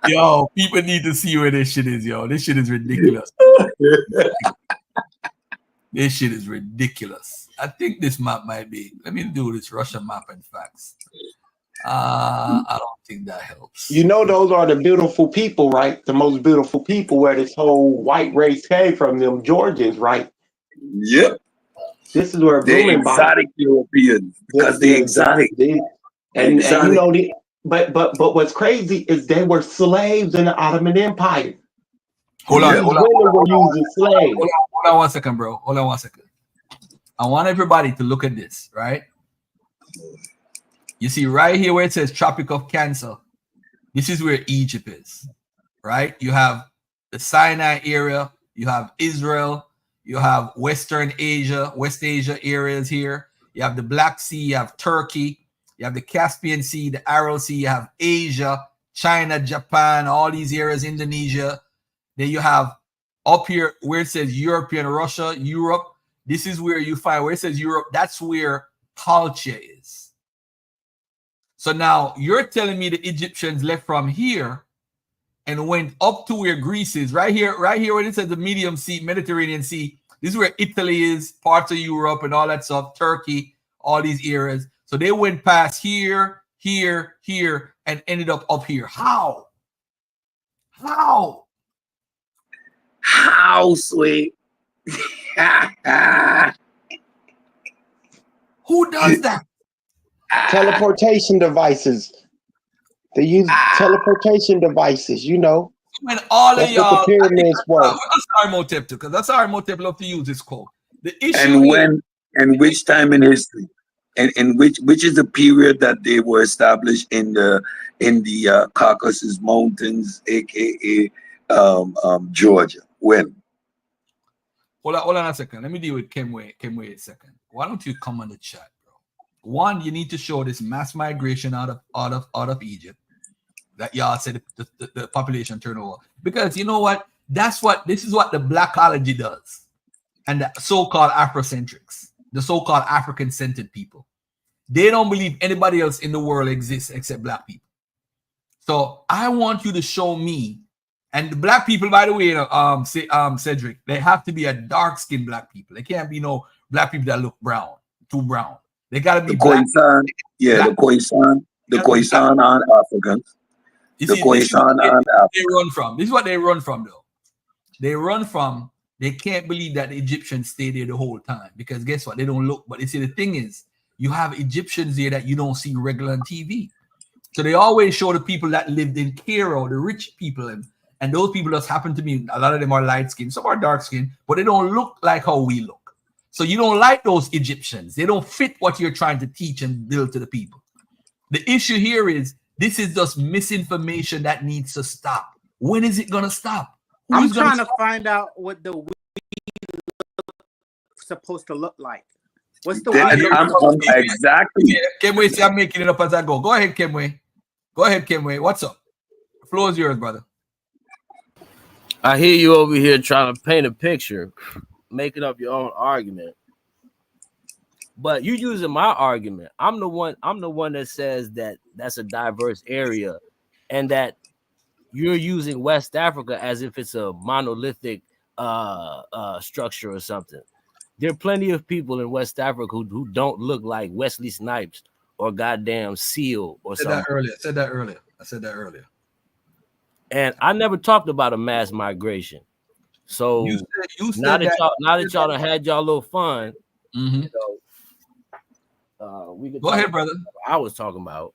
Yo, people need to see where this shit is, yo. This shit is ridiculous. This shit is ridiculous. I think this map might be. Let me do this Russian map and facts. I don't think that helps.
You know, those are the beautiful people, right? The most beautiful people where this whole white race came from, them Georgians, right?
Yep.
This is where
they're exotic Europeans, because they're exotic.
And you know, but what's crazy is they were slaves in the Ottoman Empire.
Hold on one second, bro. Hold on 1 second. I want everybody to look at this, right? You see right here where it says Tropic of Cancer. This is where Egypt is, right? You have the Sinai area. You have Israel. You have Western Asia, West Asia areas here. You have the Black Sea. You have Turkey. You have the Caspian Sea, the Aral Sea. You have Asia, China, Japan, all these areas, Indonesia. Then you have up here where it says European Russia, Europe. This is where you find where it says Europe. That's where Chalcia is. So now you're telling me the Egyptians left from here and went up to where Greece is, right here where it says the Medium Sea, Mediterranean Sea. This is where Italy is, parts of Europe and all that stuff, Turkey, all these areas. So they went past here, here, here, and ended up here. How?
How, sweet?
Who does that?
Teleportation devices. They use teleportation devices, you know.
When all
that's
of y'all,
what the pyramids were.
That's Imhotep too, because that's how Imhotep love to use this quote. The issue
and when and which time in history, and which is the period that they were established in the Caucasus Mountains, aka Georgia. When?
Hold on a second. Let me deal with Kemwe a second. Why don't you come on the chat, bro? One, you need to show this mass migration out of Egypt that y'all said the population turnover. Because you know what? This is what the blackology does. And the so-called Afrocentrics, the so-called African-centered people. They don't believe anybody else in the world exists except black people. So I want you to show me, and the black people, by the way, Cedric, they have to be a dark-skinned black people. They can't be no black people that look brown, too brown. They gotta be black.
The Khoisan and Africans.
This is what they run from. This is what they run from, though. They run from. They can't believe that the Egyptians stayed there the whole time, because guess what? They don't look. But you see, the thing is, you have Egyptians there that you don't see regular on TV. So they always show the people that lived in Cairo, the rich people, and those people just happen to be, a lot of them are light skinned, some are dark skinned, but they don't look like how we look. So you don't like those Egyptians. They don't fit what you're trying to teach and build to the people. The issue here is this is just misinformation that needs to stop. When is it gonna stop?
I'm trying to find out what the weed supposed to look like. What's the weed?
Exactly.
Kemwe, see, I'm making it up as I go. Go ahead, Kemwe. Go ahead, Kemwe. What's up? The floor is yours, brother.
I hear you over here trying to paint a picture, making up your own argument. But you using my argument. I'm the one that says that that's a diverse area and that you're using West Africa as if it's a monolithic structure or something. There are plenty of people in West Africa who don't look like Wesley Snipes or goddamn Seal or something.
I said that earlier.
And I never talked about a mass migration. So now that y'all done had y'all little fun, you know, we could
go ahead, brother.
I was talking about.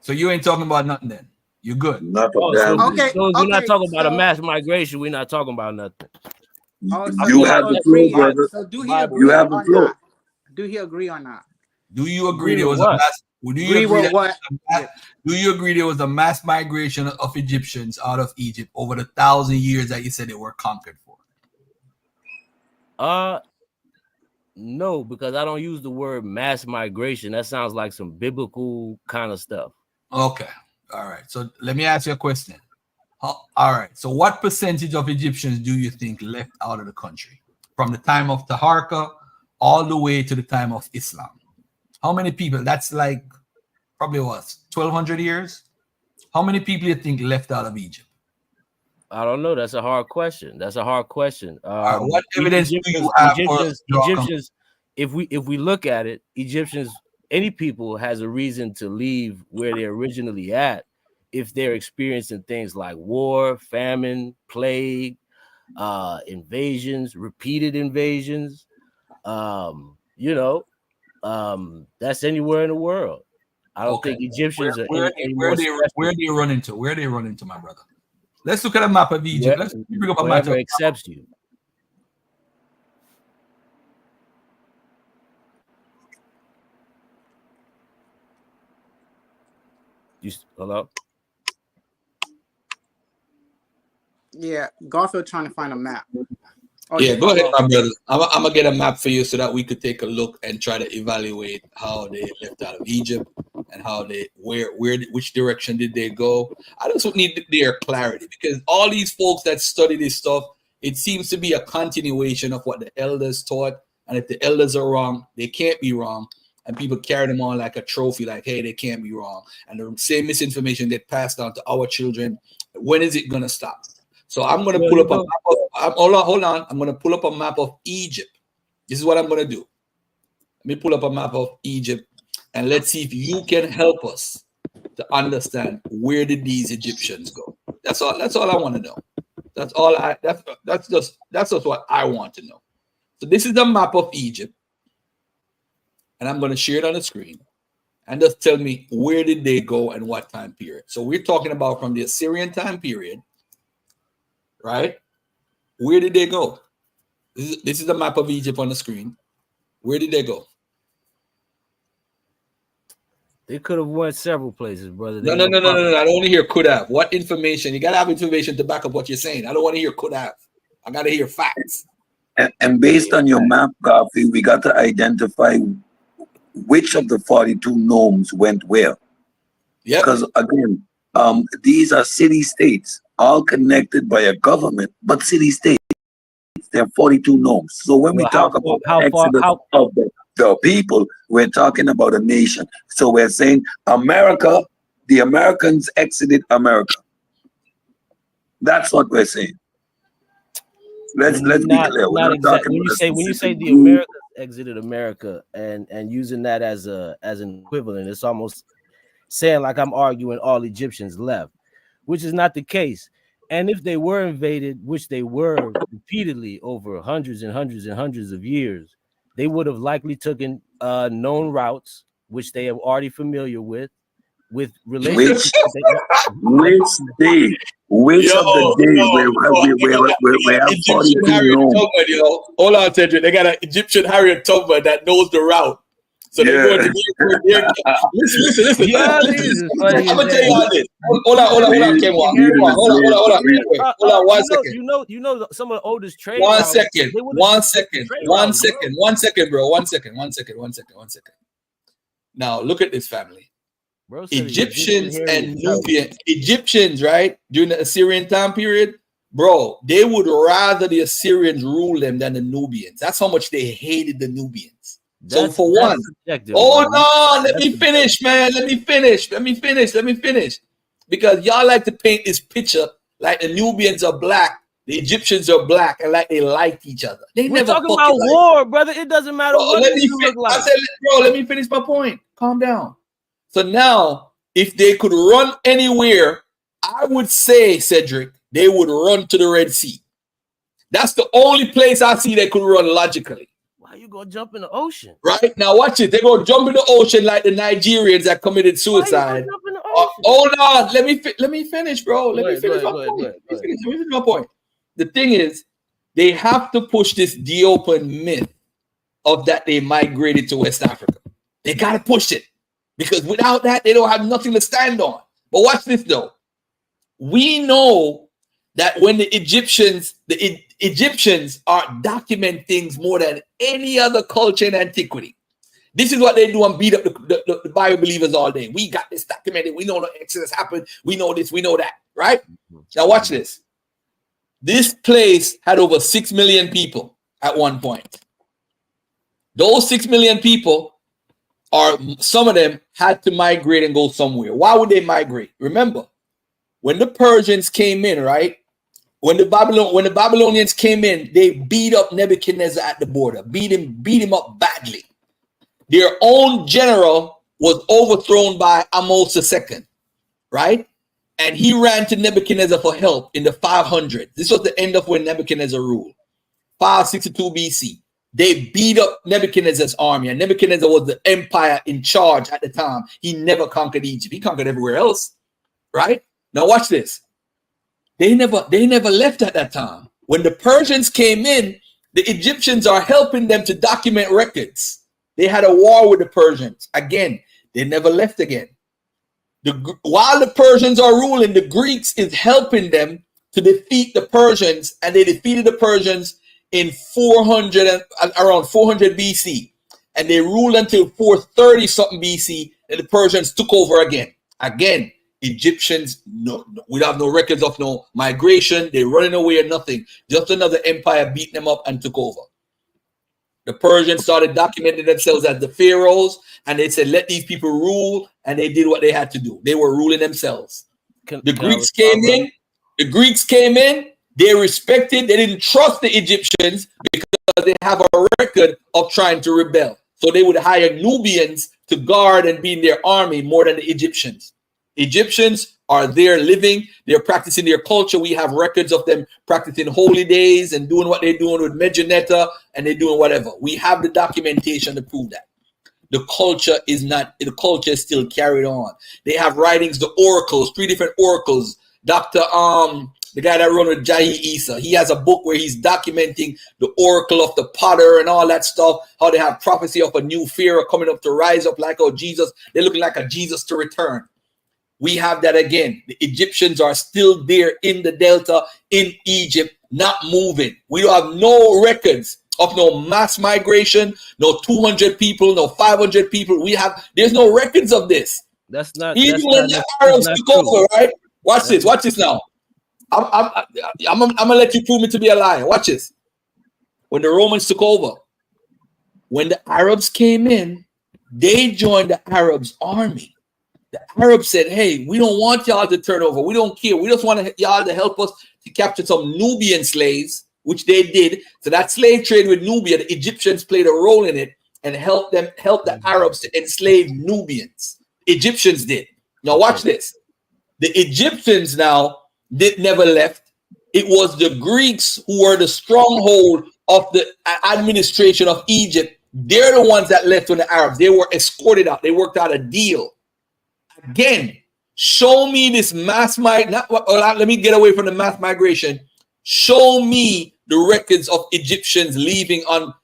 So you ain't talking about nothing then. You're good.
Okay.
So we're not talking about a mass migration. We're not talking about nothing.
You have the floor, brother.
So do he agree
you have the
or
floor.
not? Do he agree or not?
Do you agree there was a mass? Do you agree there was a mass migration of Egyptians out of Egypt over the 1,000 years that you said they were conquered for?
No, because I don't use the word mass migration. That sounds like some biblical kind of stuff.
Okay. All right. So let me ask you a question. All right. So what percentage of Egyptians do you think left out of the country from the time of Taharqa all the way to the time of Islam? How many people? That's like probably what, 1,200 years? How many people you think left out of Egypt?
I don't know. That's a hard question.
What evidence do you have
Egyptians, if we look at it, Egyptians, any people has a reason to leave where they're originally at if they're experiencing things like war, famine, plague, invasions, repeated invasions. That's anywhere in the world. I don't think Egyptians are
where they run into? Where they run into, my brother? Let's look at a map of Egypt. Let's bring up a map.
Whoever accepts you. Hello?
Yeah, Garfield trying to find a map.
Go ahead, my brother. I'm gonna get a map for you so that we could take a look and try to evaluate how they left out of Egypt and how they which direction did they go. I just need their clarity because all these folks that study this stuff, it seems to be a continuation of what the elders taught. And if the elders are wrong, they can't be wrong. And people carry them on like a trophy, like, hey, they can't be wrong. And the same misinformation get passed down to our children. When is it gonna stop? So I'm going to pull up a map of, hold on. I'm going to pull up a map of Egypt. This is what I'm going to do. Let me pull up a map of Egypt and let's see if you can help us to understand where did these Egyptians go. That's all I want to know. That's just what I want to know. So this is the map of Egypt. And I'm going to share it on the screen and just tell me where did they go and what time period. So we're talking about from the Assyrian time period. Right? Where did they go? This is the map of Egypt on the screen. Where did they go?
They could have went several places, brother.
No. I don't want to hear could have. What information? You got to have information to back up what you're saying. I don't want to hear could have. I got to hear facts.
And based on your map, Garfield, we got to identify which of the 42 nomes went where.
Yeah.
Because again, these are city-states, all connected by a government, but city-states. There are 42 nomes. So when we talk about exodus of the people, we're talking about a nation. So we're saying America, the Americans exited America. That's what we're saying. Let's be clear.
Not exactly. When you say the Americans exited America and using that as an equivalent, it's almost saying like I'm arguing all Egyptians left, which is not the case. And if they were invaded, which they were repeatedly over hundreds and hundreds and hundreds of years, they would have likely taken known routes, which they are already familiar with with relations.
Which of the days where I'm
Egyptian
42
Harriet
known?
Tubman, yo. Hold on, Cedric. They got an Egyptian Harriet Tubman that knows the route. So they're going to listen.
Yeah, this is funny.
I'm gonna tell you all this. Hold on, Ken. Hold on, 1 second.
You know some of the oldest trade.
1 second. 1 second. 1 second. 1 second, bro. 1 second. Now look at this family.
Bro,
Egyptians and Nubians. Egyptians, right? During the Assyrian time period, bro, they would rather the Assyrians rule them than the Nubians. That's how much they hated the Nubians. So for one, hold on, let me finish, man. Let me finish. Because y'all like to paint this picture like the Nubians are black, the Egyptians are black, and like they liked each other. We're never
talking about war, brother. It doesn't matter what you look like.
I said, bro, let me finish my point. Calm down. So now, if they could run anywhere, I would say, Cedric, they would run to the Red Sea. That's the only place I see they could run logically.
Why you gonna jump in the ocean?
Right now, watch it. They go jump in the ocean like the Nigerians that committed suicide. Hold on, let me finish, bro. Let me finish my point. The thing is, they have to push this de-open myth of that they migrated to West Africa. They gotta push it because without that, they don't have nothing to stand on. But watch this though. We know that when the Egyptians are document things more than any other culture in antiquity. This is what they do and beat up the Bible believers all day. We got this documented. We know the Exodus happened. We know this. We know that. Right? Now watch this. This place had over 6 million people at one point. Those 6 million people some of them had to migrate and go somewhere. Why would they migrate? Remember, when the Persians came in, right? When the Babylonians came in, they beat up Nebuchadnezzar at the border, beat him up badly. Their own general was overthrown by Amos II, right? And he ran to Nebuchadnezzar for help in the 500s. This was the end of when Nebuchadnezzar ruled, 562 BC. They beat up Nebuchadnezzar's army, and Nebuchadnezzar was the empire in charge at the time. He never conquered Egypt. He conquered everywhere else, right? Now watch this. They never left at that time. When the Persians came in, the Egyptians are helping them to document records. They had a war with the Persians. Again, they never left again. While the Persians are ruling, the Greeks is helping them to defeat the Persians, and they defeated the Persians in around 400 BC. And they ruled until 430 something BC, and the Persians took over again. Again, Egyptians, we have no records of no migration. They're running away or nothing. Just another empire beat them up and took over. The Persians started documenting themselves as the pharaohs, and they said, let these people rule, and they did what they had to do. They were ruling themselves. The Greeks came in, they respected, they didn't trust the Egyptians because they have a record of trying to rebel. So they would hire Nubians to guard and be in their army more than the Egyptians. Egyptians are there living, they're practicing their culture. We have records of them practicing holy days and doing what they're doing with Mejanetta, and they're doing whatever. We have the documentation to prove that. The culture is still carried on. They have writings, the oracles, 3 different oracles. The guy that run with Jahi Isa, he has a book where he's documenting the oracle of the potter and all that stuff, how they have prophecy of a new pharaoh coming up to rise up like Jesus. They're looking like a Jesus to return. We have that again. The Egyptians are still there in the Delta, in Egypt, not moving. We have no records of no mass migration, no 200 people, no 500 people. There's no records of this.
That's not.
Even when the Arabs took over, right? Watch this now. I'm gonna let you prove me to be a liar. Watch this. When the Romans took over, when the Arabs came in, they joined the Arabs' army. The Arabs said, hey, we don't want y'all to turn over. We don't care. We just want y'all to help us to capture some Nubian slaves, which they did. So that slave trade with Nubia, the Egyptians played a role in it and helped the Arabs to enslave Nubians. Egyptians did. Now watch this. The Egyptians now never left. It was the Greeks who were the stronghold of the administration of Egypt. They're the ones that left from the Arabs. They were escorted out. They worked out a deal. Again, show me this mass let me get away from the mass migration. Show me the records of Egyptians leaving on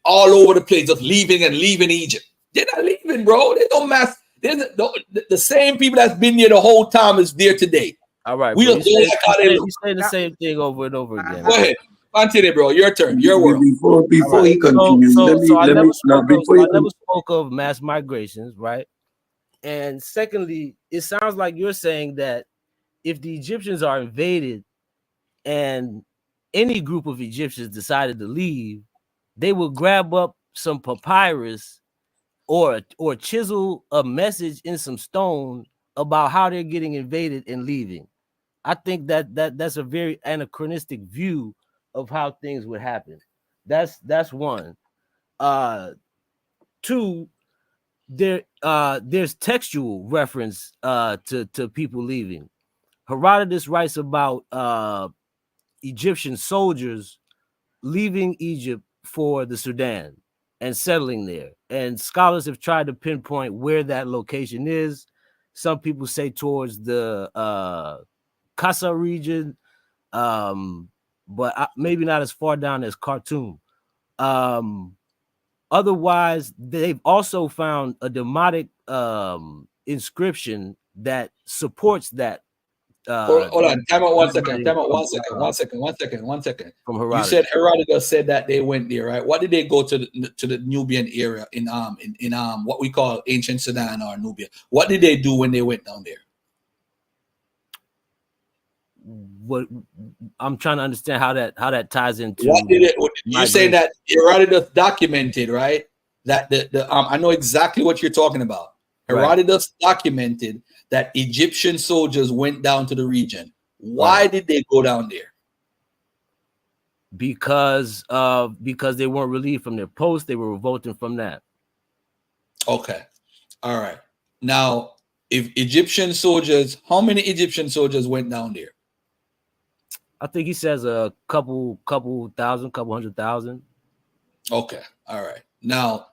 all over the place, of leaving and leaving Egypt. They're not leaving, bro. They don't mass. The same people that's been there the whole time is there today.
All right,
we
bro.
don't like how they look.
You say the same thing over and over again.
Go ahead, continue, bro. Your turn. Your world.
Before he continues,
I never spoke of mass migrations, right? And secondly, it sounds like you're saying that if the Egyptians are invaded and any group of Egyptians decided to leave, they will grab up some papyrus or chisel a message in some stone about how they're getting invaded and leaving. I think that's a very anachronistic view of how things would happen. That's one. Two, there's textual reference to people leaving. Herodotus writes about Egyptian soldiers leaving Egypt for the Sudan and settling there. And scholars have tried to pinpoint where that location is. Some people say towards the Kassa region, but maybe not as far down as Khartoum. Otherwise, they've also found a Demotic inscription that supports that.
Hold on. Time out 1 second. Time out 1 second. 1 second.
From
You
Herodotus.
said Herodotus said that they went there, right? What did they go to the Nubian area in what we call ancient Sudan or Nubia? What did they do when they went down there?
What I'm trying to understand how that ties into.
What did it? You say that Herodotus documented, right? That I know exactly what you're talking about. Herodotus documented that Egyptian soldiers went down to the region. Why did they go down there?
Because they weren't relieved from their post. They were revolting from that.
Okay. All right. Now, if Egyptian soldiers, how many Egyptian soldiers went down there?
I think he says a couple thousand, couple 100,000.
Okay. All right. Now,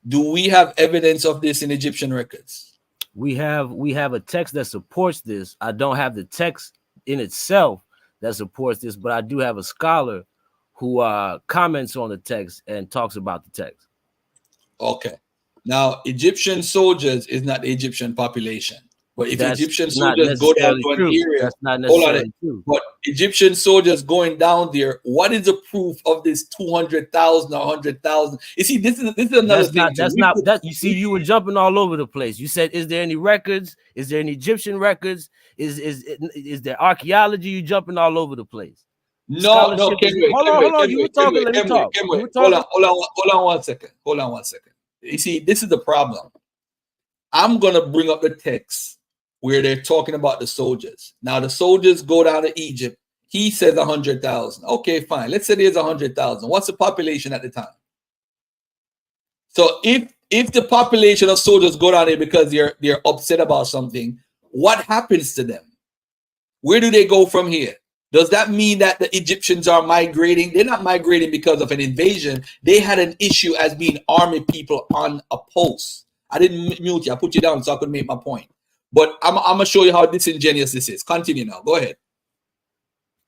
do we have evidence of this in Egyptian records?
We have a text that supports this. I don't have the text in itself that supports this, but I do have a scholar who comments on the text and talks about the text.
Okay. Now, Egyptian soldiers is not the Egyptian population. But if Egyptian soldiers go down to an area,
that's not necessarily true.
But Egyptian soldiers going down there, what is the proof of this 200,000 or 100,000? You see, this is another thing.
You see, you were jumping all over the place. You said, "Is there any records? Is there any Egyptian records? Is there archaeology?" You jumping all over the place.
No, hold on.
You were talking. Let me talk.
Hold on 1 second. Hold on 1 second. You see, this is the problem. I'm gonna bring up the text where they're talking about the soldiers. Now the soldiers go down to Egypt. He says 100,000. Okay, fine. Let's say there's 100,000. What's the population at the time? So if the population of soldiers go down there because they're upset about something, what happens to them? Where do they go from here? Does that mean that the Egyptians are migrating? They're not migrating because of an invasion. They had an issue as being army people on a post. I didn't mute you. I put you down so I could make my point. But I'm going to show you how disingenuous this is. Continue now. Go ahead.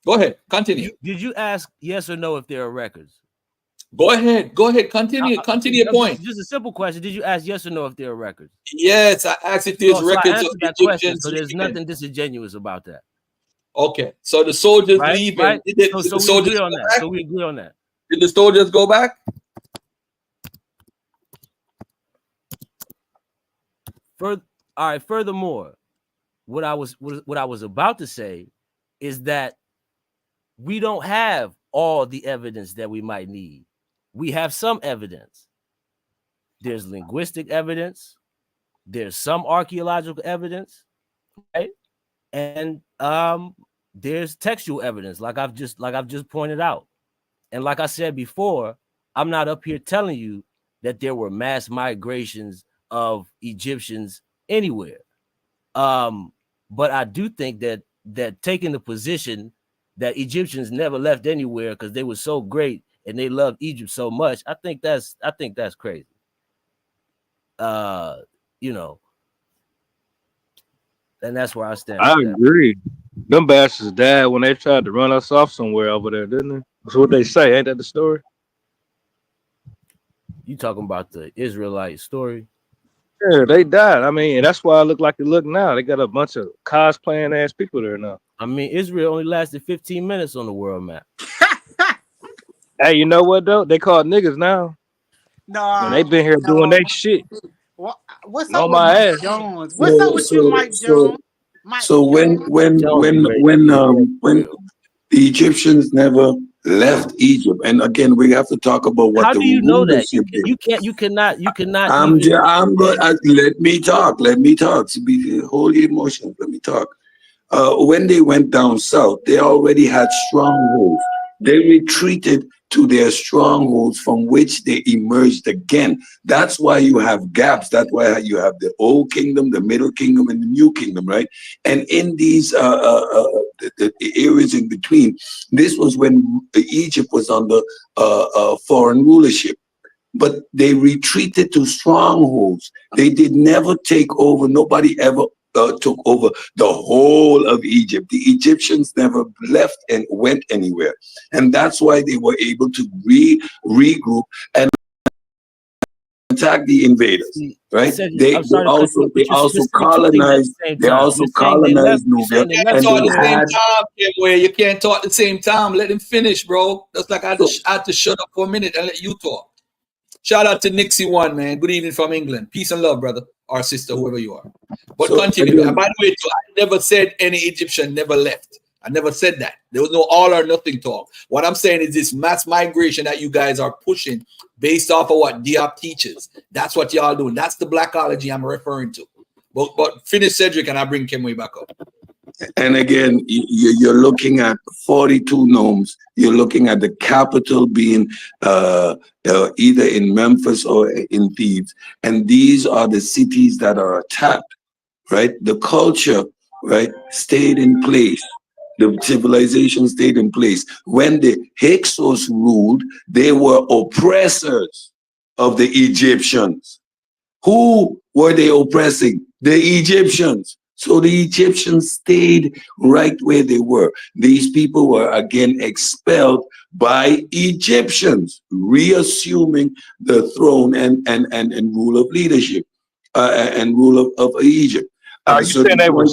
Go ahead. Continue.
Did you ask yes or no if there are records?
Go ahead. Go ahead. Continue. Continue your point.
Just a simple question. Did you ask yes or no if there are records?
Yes, I asked if there's records of
that question. So there's nothing disingenuous about that.
Okay. So the soldiers leave.
Right? So we agree on that. So we agree on that.
Did the soldiers go back?
Furthermore, what I was about to say is that we don't have all the evidence that we might need. We have some evidence. There's linguistic evidence. There's some archaeological evidence, right? And there's textual evidence, like I've just pointed out. And like I said before, I'm not up here telling you that there were mass migrations of Egyptians anywhere. But I do think that taking the position that Egyptians never left anywhere because they were so great and they loved Egypt so much, I think that's crazy. And that's where I stand.
I agree. Them bastards died when they tried to run us off somewhere over there, didn't they? That's what they say. Ain't that the story?
You talking about the Israelite story?
Yeah, they died. I mean, and that's why I look like they look now. They got a bunch of cosplaying ass people there now.
I mean, Israel only lasted 15 minutes on the world map.
Hey, you know what though? They called niggas now.
No,
And they been here doing their shit.
What's
On
up with
my
Mike
ass.
Jones? What's up with you, Mike Jones?
So when the Egyptians never left Egypt, and again we have to talk about what
How
the
do you know that?
rulership did.
You cannot.
I'm good. Let me talk. So hold your emotions. Let me talk. When they went down south, they already had strongholds. They retreated to their strongholds from which they emerged again. That's why you have gaps. That's why you have the old kingdom, the middle kingdom, and the new kingdom, right? And in these the areas in between, this was when Egypt was under foreign rulership. But they retreated to strongholds. They did never take over. Nobody ever took over the whole of Egypt. The Egyptians never left and went anywhere. And that's why they were able to regroup and attack the invaders, right? They also colonized Nubia.
You can't talk at the same time, where you can't talk at the same time. Let him finish, bro. That's like I had to shut up for a minute and let you talk. Shout out to Nixie One, man. Good evening from England. Peace and love, brother or sister, whoever you are. But continue. And by the way, I never said any Egyptian never left. I never said that. There was no all or nothing talk. What I'm saying is this mass migration that you guys are pushing based off of what Diop teaches. That's what y'all doing. That's the blackology I'm referring to. But finish Cedric and I bring Kimway back up.
And again, you're looking at 42 nomes. You're looking at the capital being either in Memphis or in Thebes. And these are the cities that are attacked, right? The culture, right, stayed in place. The civilization stayed in place. When the Hyksos ruled, they were oppressors of the Egyptians. Who were they oppressing? The Egyptians. So the Egyptians stayed right where they were. These people were again expelled by Egyptians, reassuming the throne and rule of leadership and rule of Egypt. At a certain point,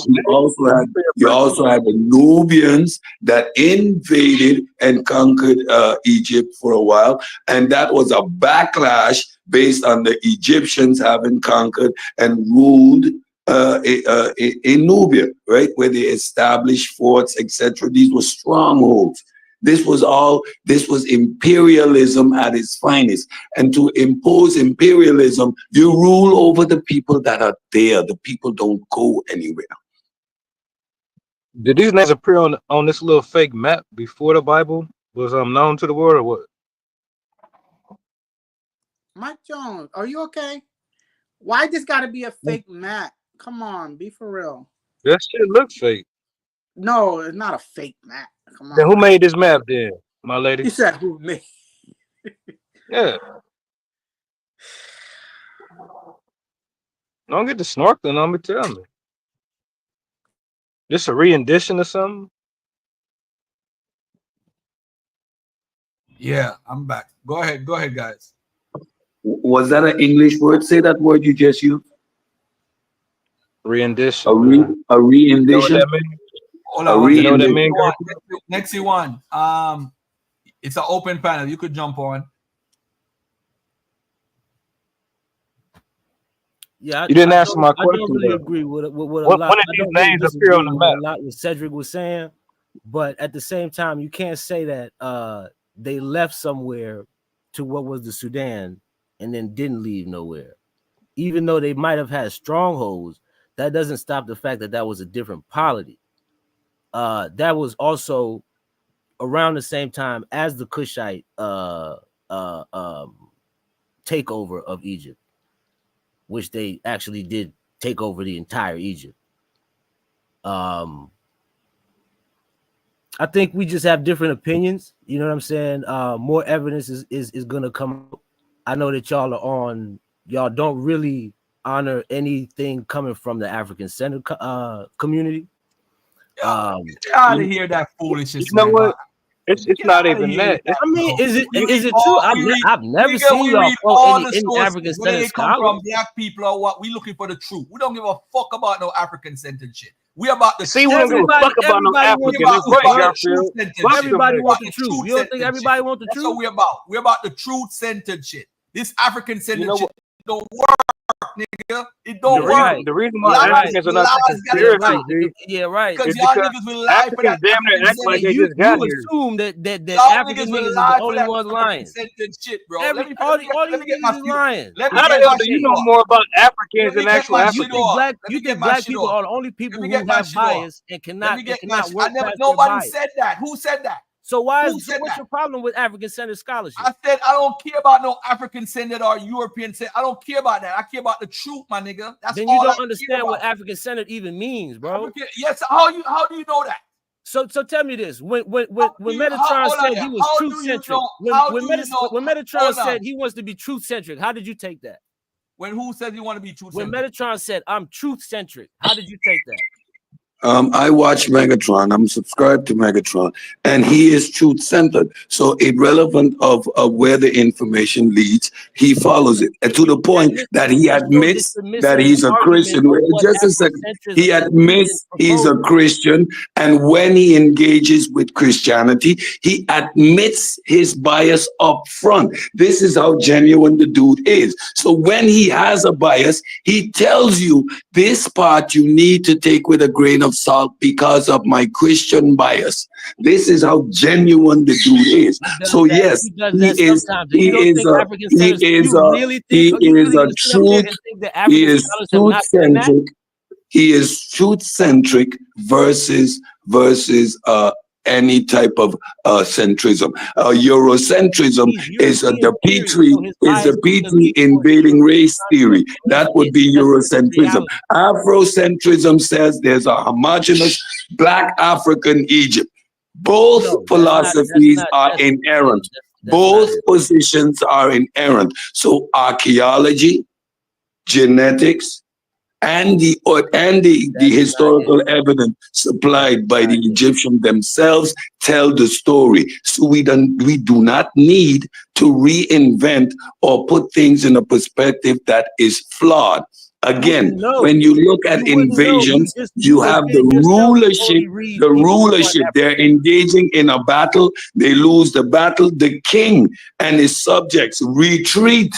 you also had the Nubians that invaded and conquered Egypt for a while, and that was a backlash based on the Egyptians having conquered and ruled in Nubia, right, where they established forts, etc. These were strongholds. This was imperialism at its finest. And to impose imperialism, you rule over the people that are there. The people don't go anywhere.
Did these names appear on this little fake map before the Bible was known to the world, or what?
Mike Jones, are you okay? Why this got to be a fake map? Come on, be for real.
That shit looks fake.
No, it's not a fake map. Come on.
Then who made this map then, my lady?
You said who made?
Yeah. Don't get the snorkeling on me, tell me. This a re-edition or something?
Yeah, I'm back. Go ahead, guys.
Was that an English word? Say that word you just used.
Re-edition.
A re-edition.
You know what that means?
Hold on.
You know what that means?
Next one. It's an open panel. You could jump on.
Yeah,
you didn't answer my question.
I don't really agree with a lot.
When did these names appear on the map?
A lot what Cedric was saying, but at the same time, you can't say that they left somewhere to what was the Sudan and then didn't leave nowhere. Even though they might have had strongholds, that doesn't stop the fact that that was a different polity. That was also around the same time as the Kushite takeover of Egypt, which they actually did take over the entire Egypt. I think we just have different opinions. You know what I'm saying? More evidence is gonna come. I know that y'all don't really honor anything coming from the African-centered community.
Get out of here, that foolishness,
You know
man.
what? It's not even that.
I mean, is it
Nigga,
true? I've never seen
we
y'all
read
quote
all
any
the sources, whether
African-centered
they come
scholars.
from black people or what. We looking for the truth. We don't give a fuck about no African-centered shit. We about the
See, we don't give a fuck about no African. That's great, Garfield.
Everybody wants the truth. You don't think everybody wants the truth?
That's what we're about. We're about the truth-centered shit. This African-centered shit don't work, nigga. It don't work.
The reason why Africans are not taking seriously,
because y'all niggas will lie for that.
Africans damn near act like they just got here.
Assume that
y'all
African niggas is the only ones lying.
Shit, bro.
All these niggas is lying.
How the hell do you know more about Africans than actual Africans?
You think black people are the only people who have bias and cannot work past
nobody
their bias.
said that. Who said that?
So what's your problem with African-centered scholarship?
I said I don't care about no African-centered or European-centered. I don't care about that. I care about the truth, my nigga. That's
then
all
you don't
I
understand what African-centered even means, bro.
Yes. How do you know that?
So tell me this: when Metatron said he was truth-centric, when Metatron said he wants to be truth-centric, how did you take that?
When who said you want to be truth-centric?
When Metatron said I'm truth-centric, how did you take that?
I watch Megatron. I'm subscribed to Megatron, and he is truth-centered. So, irrelevant of where the information leads, he follows it, and to the point that he admits that he's a Christian. Just a second. He admits he's a Christian, and when he engages with Christianity, he admits his bias up front. This is how genuine the dude is. So, when he has a bias, he tells you this part you need to take with a grain of salt because of my Christian bias. This is how genuine the dude is. So yes, he is truth-centric. He is truth-centric versus any type of centrism. Eurocentrism is the Petri invading race theory. That would be Eurocentrism. Afrocentrism says there's a homogeneous black African Egypt. Both philosophies are inerrant. Both positions are inerrant. So archaeology, genetics, and the historical evidence supplied by the Egyptians themselves tell the story. So we do not need to reinvent or put things in a perspective that is flawed. Again, when you look at invasions, you have the rulership. They're engaging in a battle. They lose the battle. The king and his subjects retreat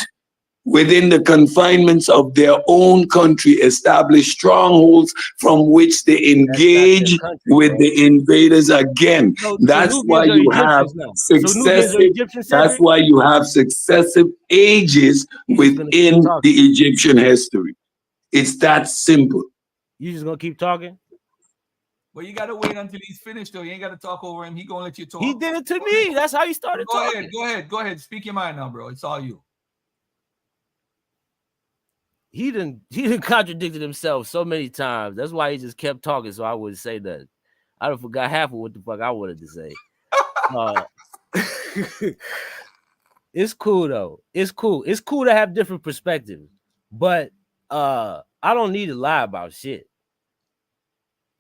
within the confinements of their own country, establish strongholds from which they engage with the invaders again. That's why you have successive. That's why you have successive ages within the Egyptian history. It's that simple.
You just gonna keep talking?
Well, you gotta wait until he's finished, though. You ain't gotta talk over him. He gonna let you talk.
He did it to me. That's how he started talking.
Go ahead. Speak your mind now, bro. It's all you.
He didn't contradicted himself so many times. That's why he just kept talking. So I wouldn't say that. I done forgot half of what the fuck I wanted to say. It's cool though. It's cool. It's cool to have different perspectives, but I don't need to lie about shit.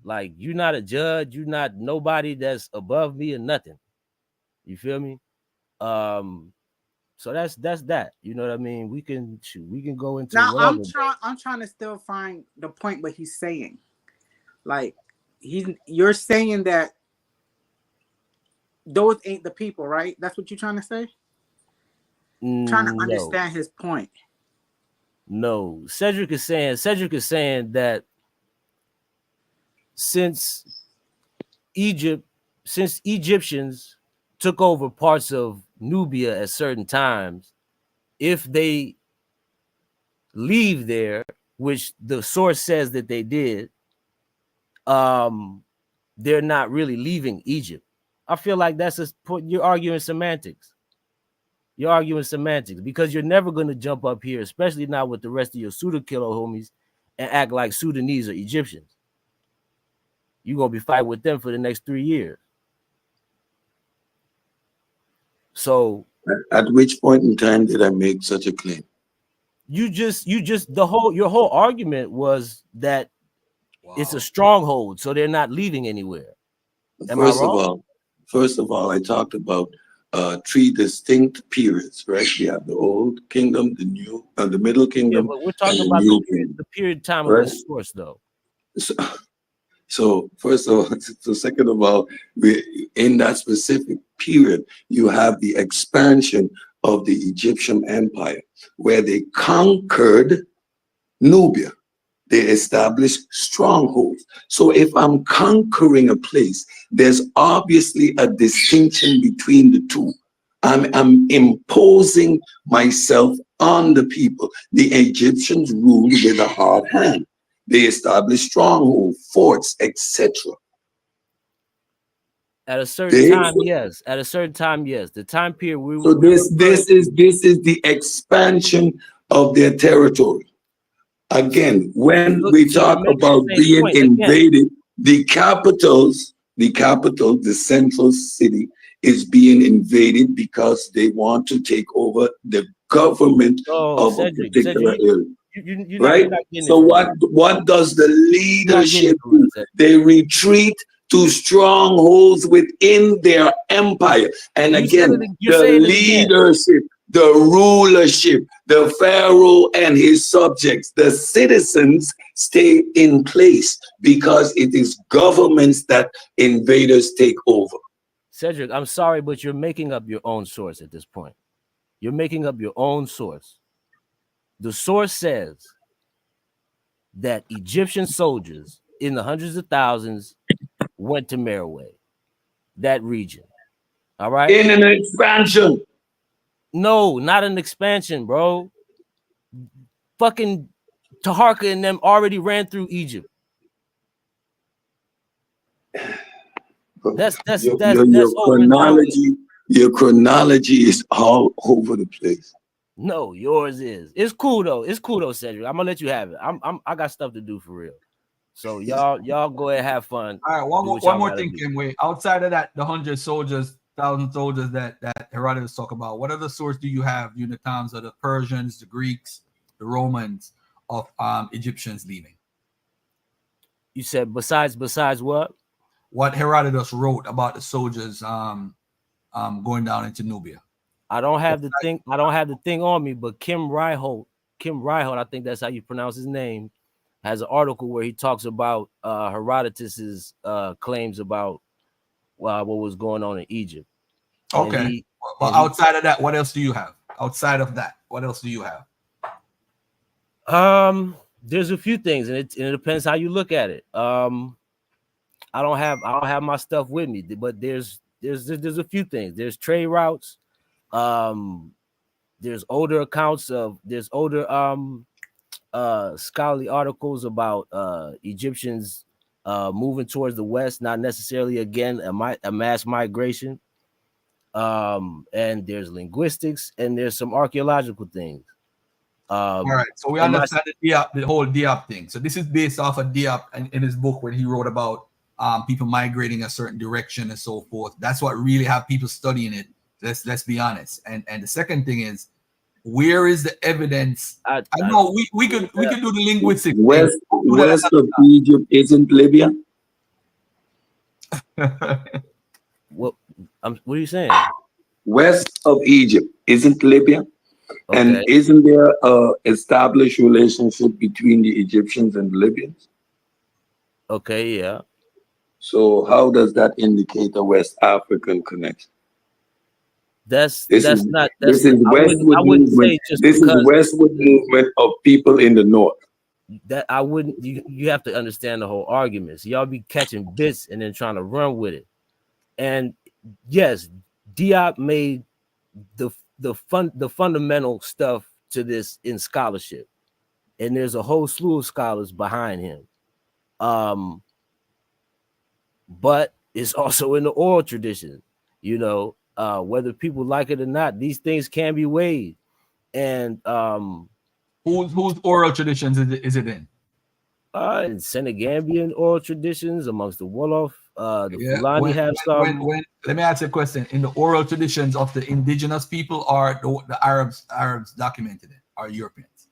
Like, you're not a judge. You're not nobody that's above me or nothing. You feel me? So that's that. You know what I mean? We can go into
now.
Whatever.
I'm trying to still find the point what he's saying. Like, you're saying that those ain't the people, right? That's what you're trying to say? Trying to understand his point.
No, Cedric is saying that since Egyptians took over parts of Nubia at certain times, if they leave there, which the source says that they did, they're not really leaving Egypt. I feel like that's you're arguing semantics. You're arguing semantics because you're never going to jump up here, especially not with the rest of your Suda killer homies, and act like Sudanese or Egyptians. You're going to be fighting with them for the next 3 years. So,
at which point in time did I make such a claim?
your whole argument was that it's a stronghold, so they're not leaving anywhere. Am I wrong?
First of all, I talked about 3 distinct periods, right? We have the old kingdom, the new, the middle kingdom,
But we're talking
and the
about
new kingdom.
the period time
right?
of the source, though.
So first of all, so second of all, in that specific period, you have the expansion of the Egyptian empire, where they conquered Nubia. They established strongholds. So if I'm conquering a place, there's obviously a distinction between the two. I'm imposing myself on the people. The Egyptians ruled with a hard hand. They established strongholds, forts, etc.
At a certain time, yes. At a certain time, yes. The time period
this is the expansion of their territory. Again, when we talk about being invaded, the capital, the central city, is being invaded because they want to take over the government of a particular area. Right? So what does the leadership do? They retreat to strongholds within their empire. And again, the leadership, the rulership, the pharaoh and his subjects, the citizens stay in place because it is governments that invaders take over.
Cedric, I'm sorry, but you're making up your own source at this point. You're making up your own source. The source says that Egyptian soldiers in the hundreds of thousands went to Meroe, that region. All right.
In an expansion.
No, not an expansion, bro. Fucking Taharka and them already ran through Egypt. That's
your chronology. Your chronology is all over the place.
No, yours is. It's cool though. It's cool though, Cedric. I'm gonna let you have it. I got stuff to do for real. So y'all go ahead and have fun.
All right, one more thing, Kenway. Outside of that, the 1,000 soldiers that Herodotus talk about, what other source do you have in the times of the Persians, the Greeks, the Romans, of Egyptians leaving?
You said besides what?
What Herodotus wrote about the soldiers going down into Nubia.
I don't have the thing. I don't have the thing on me, but Kim Ryholt, I think that's how you pronounce his name, has an article where he talks about Herodotus's claims about what was going on in Egypt.
Okay. But outside of that, what else do you have? Outside of that, what else do you have?
There's a few things, and it depends how you look at it. I don't have my stuff with me, but there's a few things. There's trade routes. There's older accounts of scholarly articles about Egyptians moving towards the west, not necessarily again a mass migration. And there's linguistics, and there's some archaeological things.
All right, so we understand the whole Diop thing. So this is based off of Diop in his book when he wrote about people migrating a certain direction and so forth. That's what really have people studying it. Let's be honest. And the second thing is, where is the evidence? I know we could do the linguistics.
West of Egypt isn't Libya.
What are you saying?
West of Egypt isn't Libya.
Okay.
And isn't there a established relationship between the Egyptians and the Libyans?
Okay, yeah.
So how does that indicate a West African connection?
This is
westward movement. This is westward movement of people in the north.
That I wouldn't. You have to understand the whole argument. So y'all be catching bits and then trying to run with it. And yes, Diop made the fundamental stuff to this in scholarship, and there's a whole slew of scholars behind him. But it's also in the oral tradition, whether people like it or not, these things can be weighed. And
whose oral traditions is it in?
In Senegambian oral traditions, amongst the Wolof, the Fulani have some.
Let me ask you a question. In the oral traditions of the indigenous people, are the Arabs documented it? Are Europeans?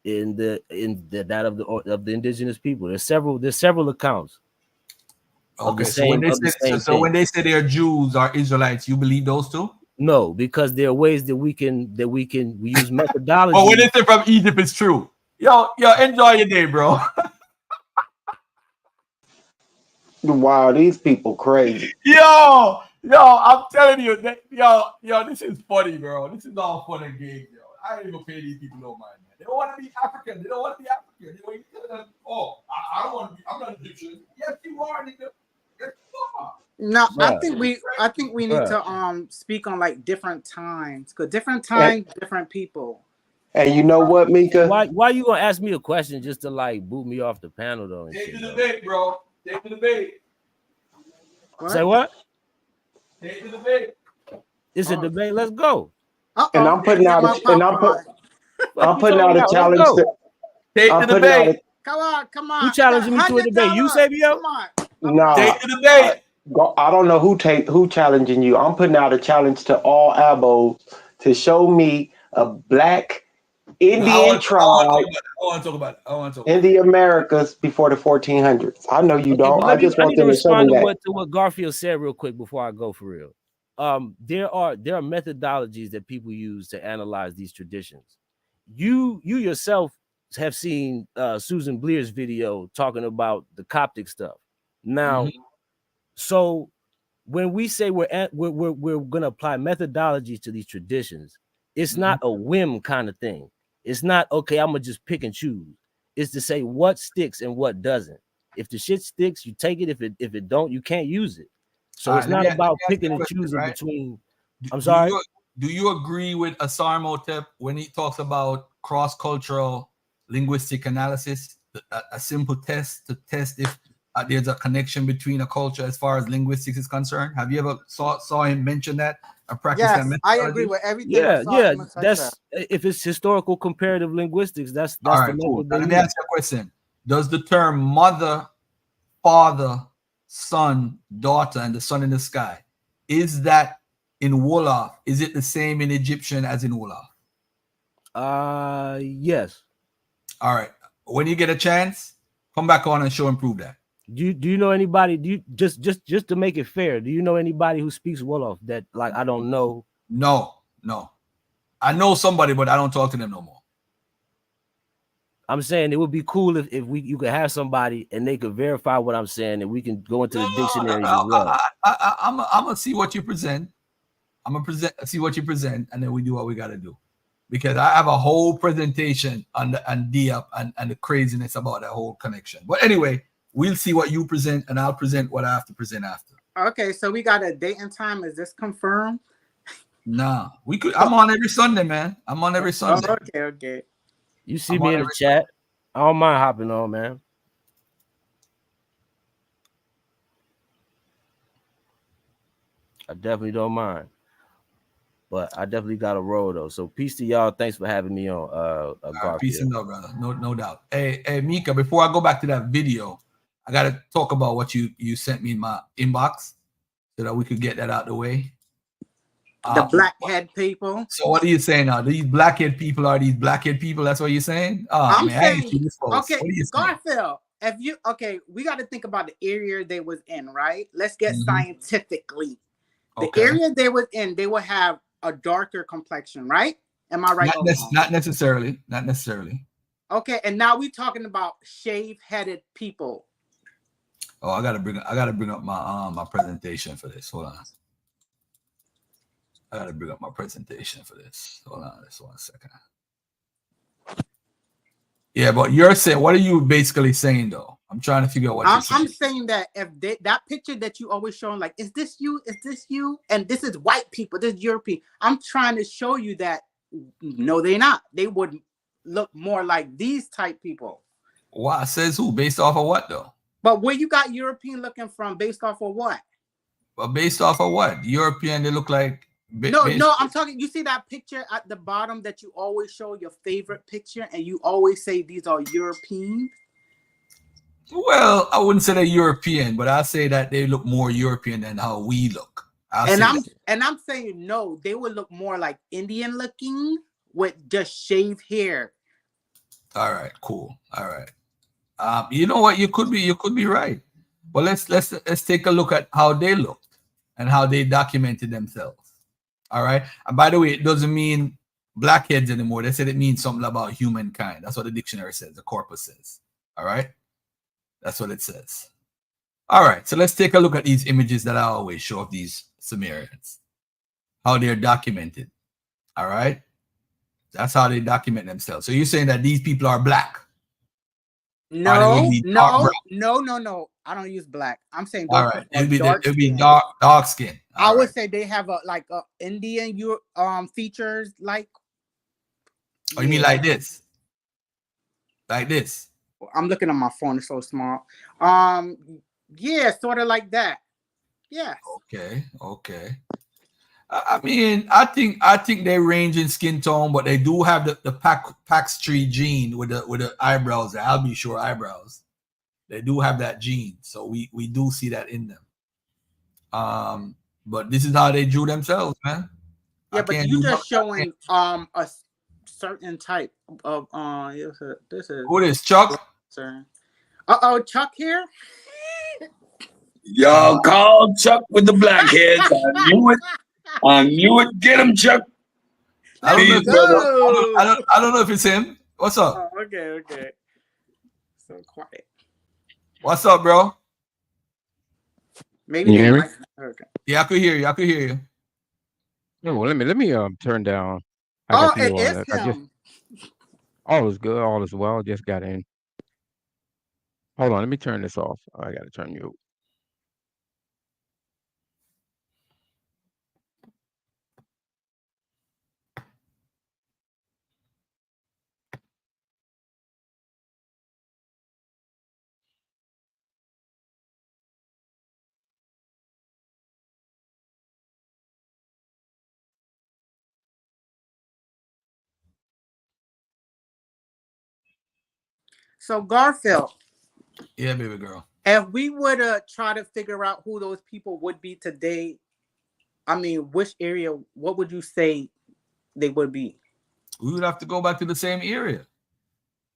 in that of the indigenous people. There's several accounts.
Okay, so when they say they're Jews or Israelites, you believe those too?
No, because there are ways that we use methodology.
But when they say from Egypt, it's true. Yo, enjoy your day, bro.
Wow, these people crazy.
Yo, I'm telling you, this is funny, bro. This is all fun and games, yo. I ain't even pay these people no mind, man. They don't want to be African. They don't want to be African. They want to tell them, oh, I don't want to be. I'm not Egyptian. Yes, you are, nigga. Yes, you are.
No, I think we need to speak on like different times, because different times, different people.
And you know what, Mika?
Why you gonna ask me a question just to like boot me off the panel though?
Take the debate, bro. Take the debate.
Say what?
Take the debate.
It's a debate. Let's go.
And I'm putting out a challenge to
take the debate.
Come on.
Who challenging me to a debate? You, Sabio?
No.
Take the debate.
I don't know who challenging you. I'm putting out a challenge to all abos to show me a black Indian tribe in the Americas before the 1400s. I know you don't. I just want them to show me that.
To what Garfield said real quick before I go for real. There are methodologies that people use to analyze these traditions. You yourself have seen Susan Bleer's video talking about the Coptic stuff. Now, so when we say we're going to apply methodologies to these traditions, it's not a whim kind of thing. It's not, okay, I'm going to just pick and choose. It's to say what sticks and what doesn't. If the shit sticks, you take it. If it don't, you can't use it. So it's not about picking and choosing between. I'm sorry.
Do you agree with Imhotep when he talks about cross-cultural linguistic analysis? A simple test to test if there's a connection between a culture as far as linguistics is concerned. Have you ever saw him mention that or practice that methodology?
I agree with everything.
Yeah. That's if it's historical comparative linguistics. That's
all right. Cool. Now, let me ask you a question. Does the term mother, father, son, daughter, and the sun in the sky, is that in Wolof? Is it the same in Egyptian as in Wolof?
Yes.
All right. When you get a chance, come back on and show and prove that.
Do you know anybody? Do you just to make it fair? Do you know anybody who speaks Wolof that like I don't know?
No. I know somebody, but I don't talk to them no more.
I'm saying it would be cool if you could have somebody and they could verify what I'm saying and we can go into the dictionary as well.
I'm gonna see what you present. See what you present, and then we do what we gotta do. Because I have a whole presentation on the Diab and the craziness about that whole connection. But anyway, we'll see what you present, and I'll present what I have to present after.
Okay, so we got a date and time. Is this confirmed?
Nah, we could. I'm on every Sunday, man. I'm on every Sunday.
Oh, okay.
You see me in the chat. I don't mind hopping on, man. I definitely don't mind. But I definitely got a roll though. So peace to y'all. Thanks for having me on.
Right, peace and love, brother. No doubt. Hey, Mika. Before I go back to that video, I gotta talk about what you sent me in my inbox so that we could get that out the way.
The blackhead people.
So what are you saying now? These blackhead people are these blackhead people? That's what you're saying?
I'm saying, okay, Garfield. We got to think about the area they was in, right? Let's get scientifically. The area they was in, they will have a darker complexion, right? Am I right?
Not necessarily.
Okay, and now we're talking about shave-headed people.
Oh, I gotta bring up my my presentation for this. Hold on. I gotta bring up my presentation for this. Hold on, just 1 second. Yeah, but you're saying, what are you basically saying though? I'm trying to figure out what you're saying.
I'm saying that if that picture that you always showing, like, is this you? Is this you? And this is white people, this is European. I'm trying to show you that no, they're not. They would look more like these type people.
Wow, says who? Based off of what though?
But where you got European looking from, based off of what?
But based off of what? European, they look like.
No, I'm talking. You see that picture at the bottom that you always show your favorite picture, and you always say these are European.
Well, I wouldn't say they're European, but I say that they look more European than how we look.
I'm saying no, they would look more like Indian looking with just shaved hair.
All right, cool. All right. You know what? You could be right. But let's take a look at how they looked and how they documented themselves. All right. And by the way, it doesn't mean blackheads anymore. They said it means something about humankind. That's what the dictionary says, the corpus says. All right. That's what it says. All right. So let's take a look at these images that I always show of these Sumerians, how they're documented. All right. That's how they document themselves. So you're saying that these people are black?
No. I don't use black. I'm saying
all right. It'd be dark skin.
I would say they have a Indian features like.
Oh, you mean like this? Like this?
I'm looking at my phone. It's so small. Yeah, sort of like that. Yeah.
Okay. I mean, I think they range in skin tone, but they do have the Paxtree gene with the eyebrows, the Albie eyebrows. They do have that gene, so we do see that in them. But this is how they drew themselves, man.
Yeah, but you just showing a certain type of this is
who is Chuck?
Chuck here.
Y'all called Chuck with the blackheads. I knew it. Get him, Chuck.
I don't know if it's him. What's up?
Oh, okay. So quiet.
What's up, bro?
Maybe you hear me?
Okay. Yeah, I could hear you.
Yeah, well, let me turn down.
It is him.
All is good. All is well. Just got in. Hold on. Let me turn this off. I got to turn you.
So Garfield.
Yeah, baby girl.
If we were to try to figure out who those people would be today, I mean, which area, what would you say they would be?
We would have to go back to the same area.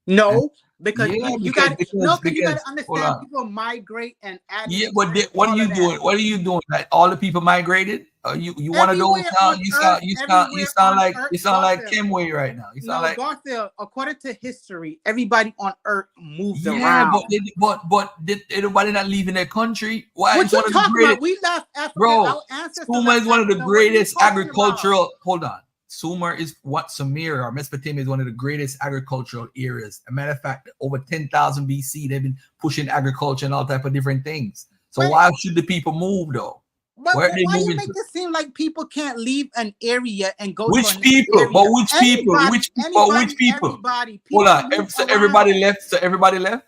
No, because you got to understand people migrate and add.
Yeah, but what are you doing? What are you doing? Like all the people migrated? You want to do it now? You sound like Kimway right now. You sound like
Garfield. According to history, everybody on Earth moved around.
Yeah, but did everybody not leaving their country? Why?
What you talking about? We left Africa.
Bro, Sumer is one of the greatest agricultural. Hold on. Sumer is Sumeria or Mesopotamia is one of the greatest agricultural areas. As a matter of fact, over 10,000 BC, they've been pushing agriculture and all type of different things. So why should the people move though?
But why you make it seem like people can't leave an area and go
which
to
people?
Area?
But which people? Which people? Hold on. So everybody left. So everybody left.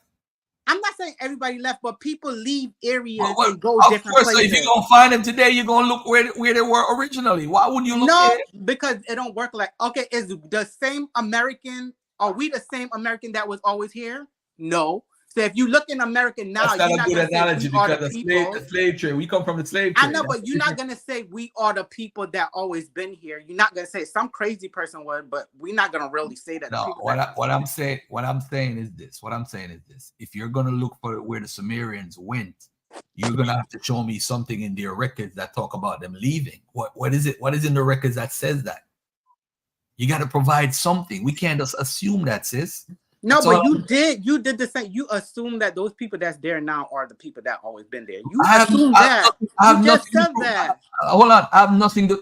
I'm not saying everybody left, but people leave areas and go different places.
So if you're gonna find them today, you're gonna look where they were originally. Why wouldn't you look?
No, because it don't work like is the same American? Are we the same American that was always here? No. So if you look in America now,
that's
you're
not a good analogy because the slave trade. We come from the slave trade.
I know, but you're not gonna say we are the people that always been here. You're not gonna say some crazy person would, but we're not gonna really say that.
No, what I'm saying is this. If you're gonna look for where the Sumerians went, you're gonna have to show me something in their records that talk about them leaving. What is it? What is in the records that says that? You got to provide something. We can't just assume that, sis.
No, but you did the same. You assume that those people that's there now are the people that always been there. You assume that. You just said that.
Hold on, I have nothing to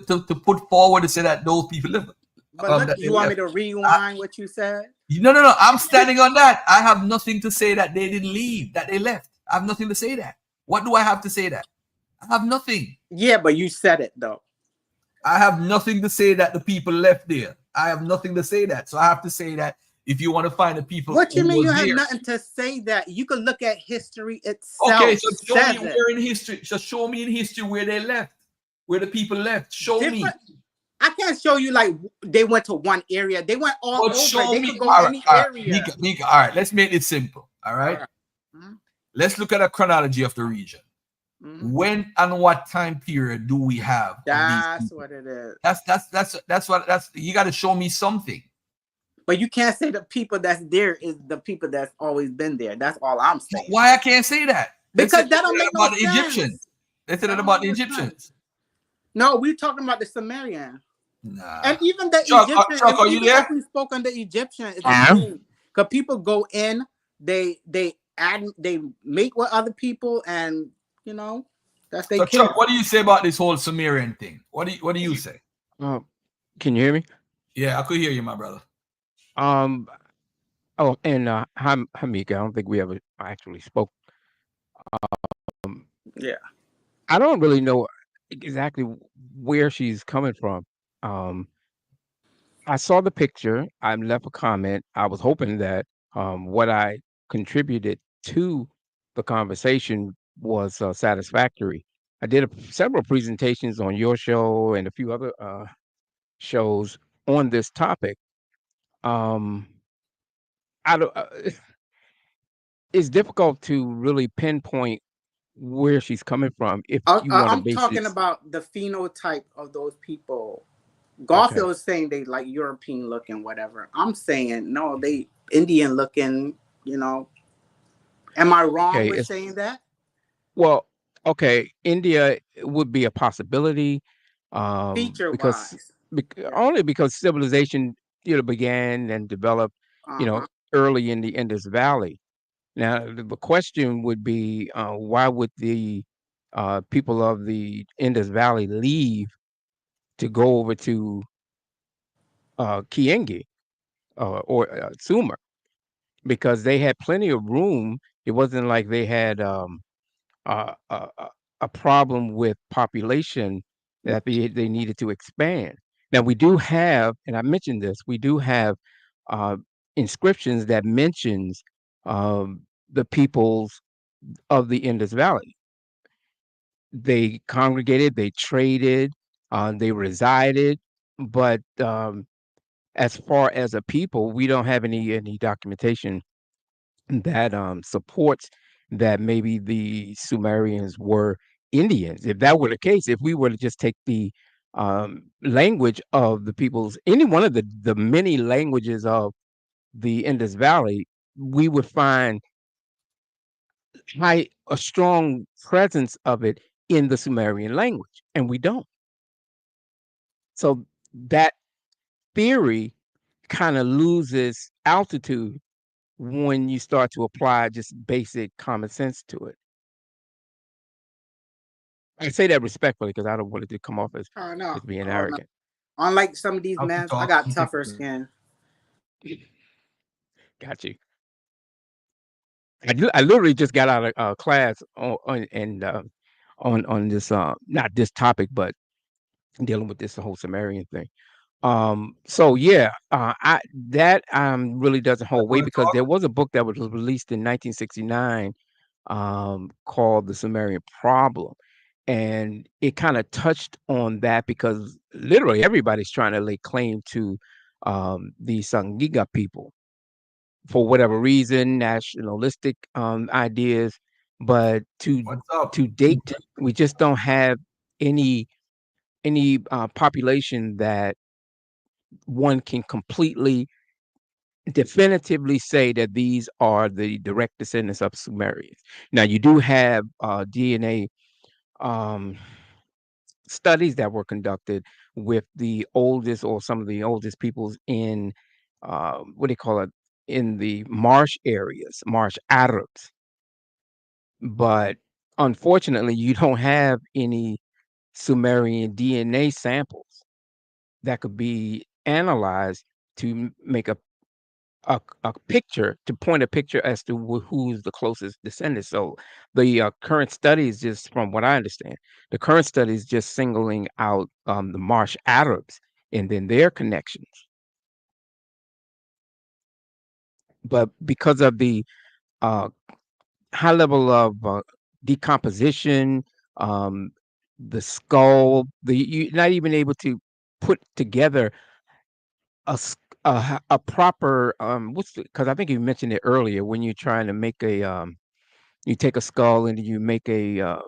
put forward to say that those people live.
But look, you want me to rewind what you said?
No. I'm standing on that. I have nothing to say that they didn't leave, that they left. I have nothing to say that. What do I have to say that? I have nothing.
Yeah, but you said it though.
I have nothing to say that the people left there. I have nothing to say that. So I have to say that. If you want to find the people,
what you mean you have nothing to say that? You can look at history itself.
Okay, so show me where in history. So show me in history where they left, where the people left. Show me.
I can't show you like they went to one area. They went all over.
Show
they
me.
could go any area.
Mika, all right, let's make it simple. All right.
Mm-hmm.
Let's look at a chronology of the region. Mm-hmm. When and what time period do we have?
That's what it is.
That's what you got to show me something.
But you can't say the people that's there is the people that's always been there. That's all I'm saying.
Why I can't say that?
Because that don't make no
about the
sense.
Egyptians. They said that about the Egyptians.
No, we're talking about the Sumerian.
Nah.
And even the
Chuck,
Egyptian,
Chuck, are you
even
there?
if we spoke on the Egyptian, it's the same. Because people go in, they add, they mate with other people, and you know, that's they.
So Chuck, what do you say about this whole Sumerian thing? What do you say?
Can you hear me?
Yeah, I could hear you, my brother.
Oh, and Hamika, I don't think we ever actually spoke.
Yeah.
I don't really know exactly where she's coming from. I saw the picture. I left a comment. I was hoping that what I contributed to the conversation was satisfactory. I did several presentations on your show and a few other shows on this topic. I don't. It's difficult to really pinpoint where she's coming from if you want to
I'm
base
talking
it.
about the phenotype of those people.
Okay.
Garfield is saying they like European looking, whatever. I'm saying no, they Indian looking. You know, am I wrong with saying that?
Well, okay, India would be a possibility,
Feature
because
wise,
only because civilization, began and developed, early in the Indus Valley. Now, the question would be, why would the people of the Indus Valley leave to go over to Kiengi or Sumer? Because they had plenty of room. It wasn't like they had a, a, a problem with population that they needed to expand. Now we do have, and I mentioned this, we do have inscriptions that mentions the peoples of the Indus Valley. They congregated, they traded, they resided, but as far as a people, we don't have any documentation that supports that maybe the Sumerians were Indians. If that were the case, if we were to just take the language of the peoples, any one of the many languages of the Indus Valley, we would find a strong presence of it in the Sumerian language, and we don't. So that theory kind of loses altitude when you start to apply just basic common sense to it. I say that respectfully because I don't want it to come off as being arrogant.
Unlike some of these men, I got tougher skin.
Got you. I literally just got out of class on this not this topic, but dealing with this whole Sumerian thing. So yeah, that really doesn't hold weight because there was a book that was released in 1969 called The Sumerian Problem. And it kind of touched on that because literally everybody's trying to lay claim to the Sangiga people for whatever reason, nationalistic ideas. But to date, we just don't have any population that one can completely definitively say that these are the direct descendants of Sumerians. Now you do have DNA studies that were conducted with the oldest or some of the oldest peoples in what do you call it, in the marsh areas, marsh Arabs. But unfortunately, you don't have any Sumerian DNA samples that could be analyzed to make a picture, to point a picture as to who's the closest descendant. So the current study is just, from what I understand, the current study is just singling out the marsh Arabs and then their connections. But because of the high level of decomposition, the skull, you're not even able to put together a proper because I think you mentioned it earlier when you're trying to make a you take a skull and you make a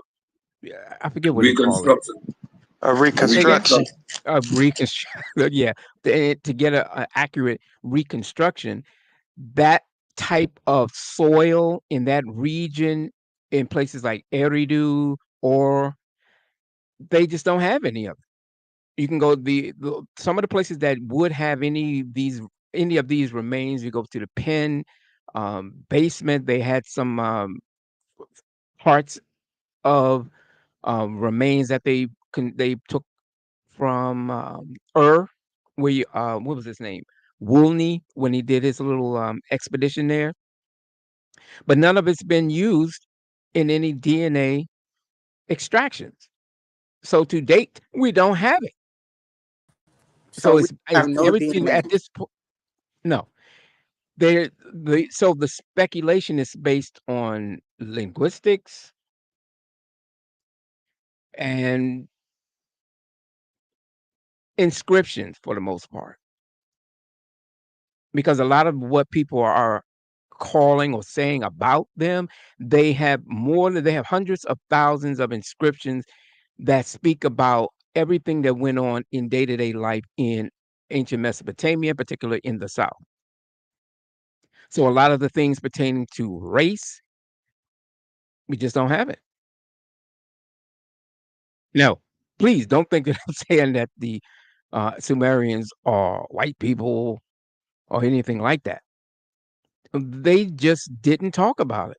I forget what you call it.
A reconstruction.
Yeah, to get a accurate reconstruction, that type of soil in that region, in places like Eridu, or they just don't have any of it. You can go some of the places that would have any of these remains. You go to the Penn basement. They had some parts of remains that they took from where what was his name? Woolney, when he did his little expedition there. But none of it's been used in any DNA extractions. So to date, we don't have it. So
we have no
everything
DNA.
at this point. No, so the speculation is based on linguistics and inscriptions for the most part, because a lot of what people are calling or saying about them, they have hundreds of thousands of inscriptions that speak about everything that went on in day-to-day life in ancient Mesopotamia, particularly in the South. So a lot of the things pertaining to race, we just don't have it. Now, please don't think that I'm saying that the Sumerians are white people or anything like that. They just didn't talk about it.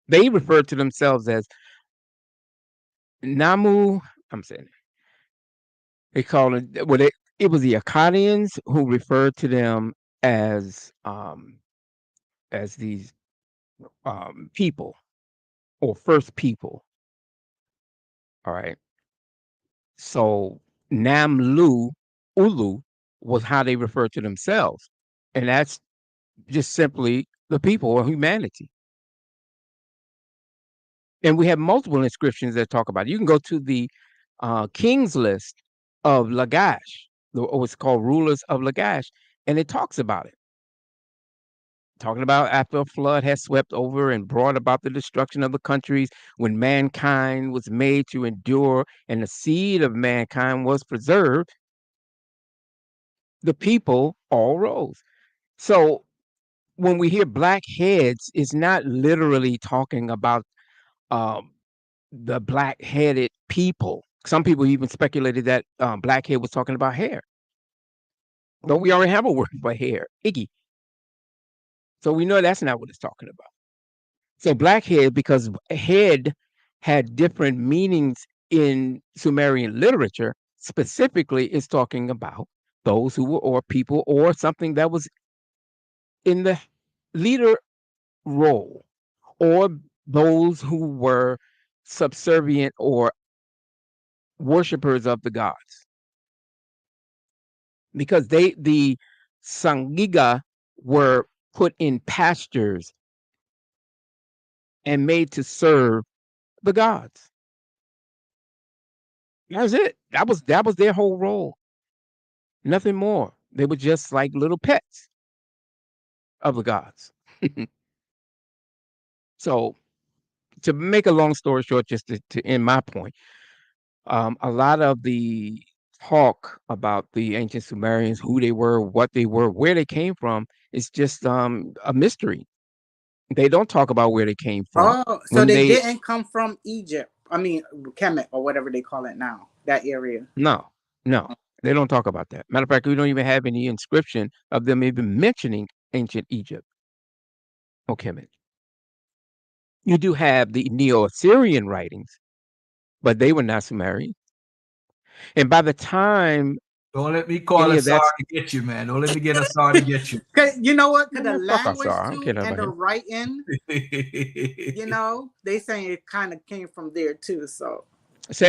They referred to themselves as Namu. I'm saying they call it. Well, it was the Akkadians who referred to them as these people or first people. All right. So Namlu Ulu was how they referred to themselves, and that's just simply the people or humanity. And we have multiple inscriptions that talk about it. You can go to the king's list of Lagash, what's called rulers of Lagash, and it talks about it. Talking about after a flood has swept over and brought about the destruction of the countries, when mankind was made to endure and the seed of mankind was preserved, the people all rose. So when we hear black heads, it's not literally talking about the black-headed people. Some people even speculated that blackhead was talking about hair. But we already have a word for hair, Iggy. So we know that's not what it's talking about. So blackhead, because head had different meanings in Sumerian literature, specifically is talking about those who were or people or something that was in the leader role, or those who were subservient or worshipers of the gods, because the Sangiga were put in pastures and made to serve the gods. That was it. That was their whole role. Nothing more. They were just like little pets of the gods. So, to make a long story short, just to end my point, a lot of the talk about the ancient Sumerians, who they were, what they were, where they came from, is just a mystery. They don't talk about where they came from.
Oh, so they didn't come from Egypt. I mean, Kemet or whatever they call it now, that area.
No, they don't talk about that. Matter of fact, we don't even have any inscription of them even mentioning ancient Egypt or Kemet. You do have the Neo-Assyrian writings, but they were not Sumerian. And by the time,
don't let me call Assar to get you, man. Don't let me get Assar to get you.
You know what? Because the
language
too and the writing, you know, they saying it kind of came from there too. So,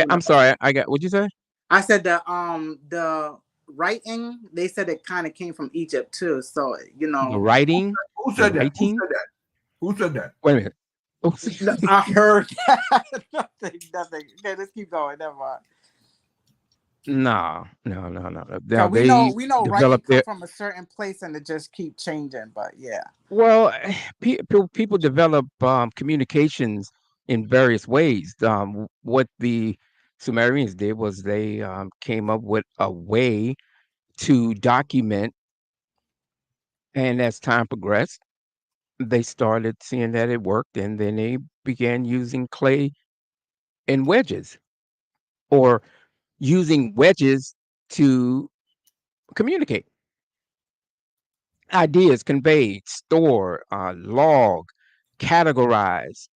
I'm sorry, I got. What'd you say?
I said the writing. They said it kind of came from Egypt too. So you know,
the writing.
Who said that? Who said that?
Wait a minute.
I heard that. nothing. Okay, let's keep going. Never mind.
No.
We know writing come from a certain place and it just keep changing. But yeah.
Well, people develop communications in various ways. What the Sumerians did was they came up with a way to document, and as time progressed, they started seeing that it worked, and then they began using clay and wedges, or using wedges to communicate. Ideas conveyed, store, log, categorize,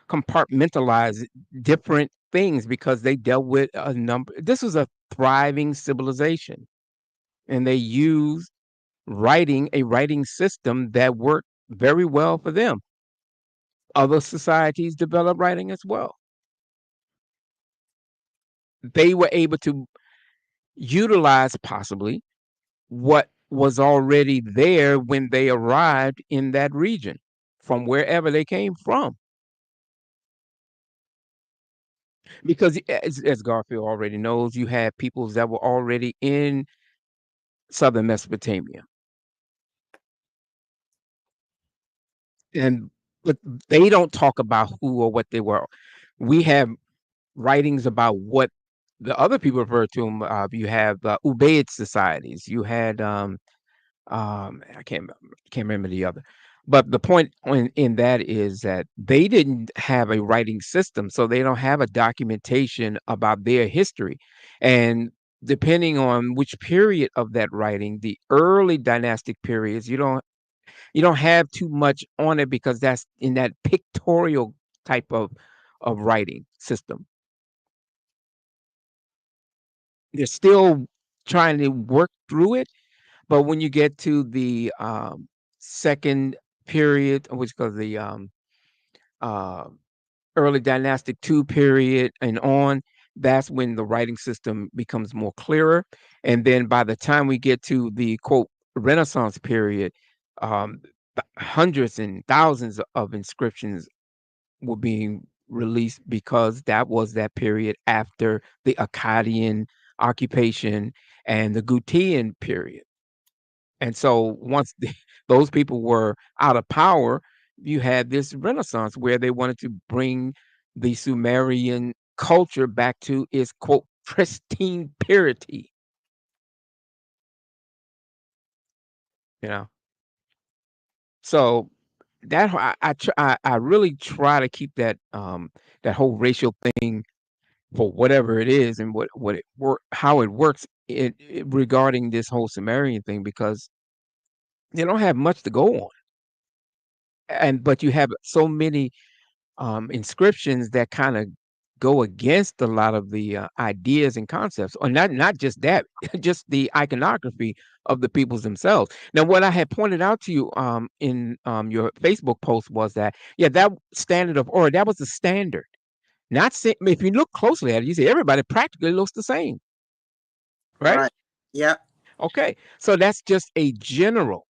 compartmentalize different things because they dealt with a number. This was a thriving civilization, and they used a writing system that worked very well for them. Other societies developed writing as well. They were able to utilize possibly what was already there when they arrived in that region from wherever they came from. Because as Garfield already knows, you had peoples that were already in southern Mesopotamia. But they don't talk about who or what they were. We have writings about what the other people refer to them. You have Ubaid societies. You had I can't remember the other. But the point in that is that they didn't have a writing system, so they don't have a documentation about their history. And depending on which period of that writing, the early dynastic periods, you don't have too much on it because that's in that pictorial type of writing system. They're still trying to work through it, but when you get to the second period, which is the early dynastic 2 period and on, that's when the writing system becomes more clearer. And then by the time we get to the quote Renaissance period, hundreds and thousands of inscriptions were being released because that was that period after the Akkadian occupation and the Gutian period. And so once those people were out of power, you had this Renaissance where they wanted to bring the Sumerian culture back to its quote pristine purity. You know, so that I really try to keep that that whole racial thing for whatever it is and how it works regarding this whole Sumerian thing, because they don't have much to go on, but you have so many inscriptions that kind of go against a lot of the ideas and concepts, or not just that, just the iconography of the peoples themselves. Now, what I had pointed out to you in your Facebook post was that, yeah, that standard of order, that was the standard. Not if you look closely at it, you see everybody practically looks the same, right?
Yeah.
Okay, so that's just a general.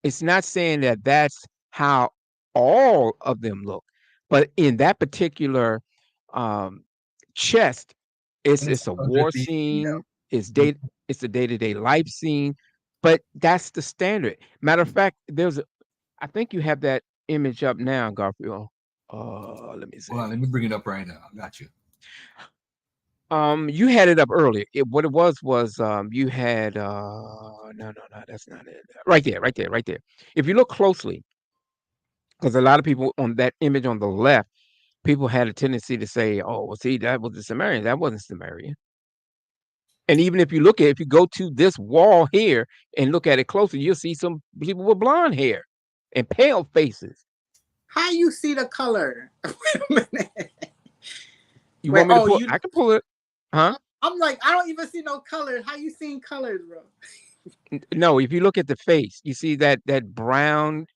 It's not saying that that's how all of them look, but in that particular chest, it's a war scene. It's a day-to-day life scene, but that's the standard. Matter of fact, I think you have that image up now, Garfield. Let me see.
Hold on, let me bring it up right now. I got you.
You had it up earlier. What it was you had no, that's not it. Right there. If you look closely, because a lot of people on that image on the left, people had a tendency to say, "Oh, well, see, that was the Sumerian. That wasn't Sumerian." And even if you go to this wall here and look at it closely, you'll see some people with blonde hair and pale faces.
How you see the color? Wait a minute.
You want me to pull? I can pull it. Huh?
I'm like, I don't even see no colors. How you seeing colors, bro?
No, if you look at the face, you see that brown,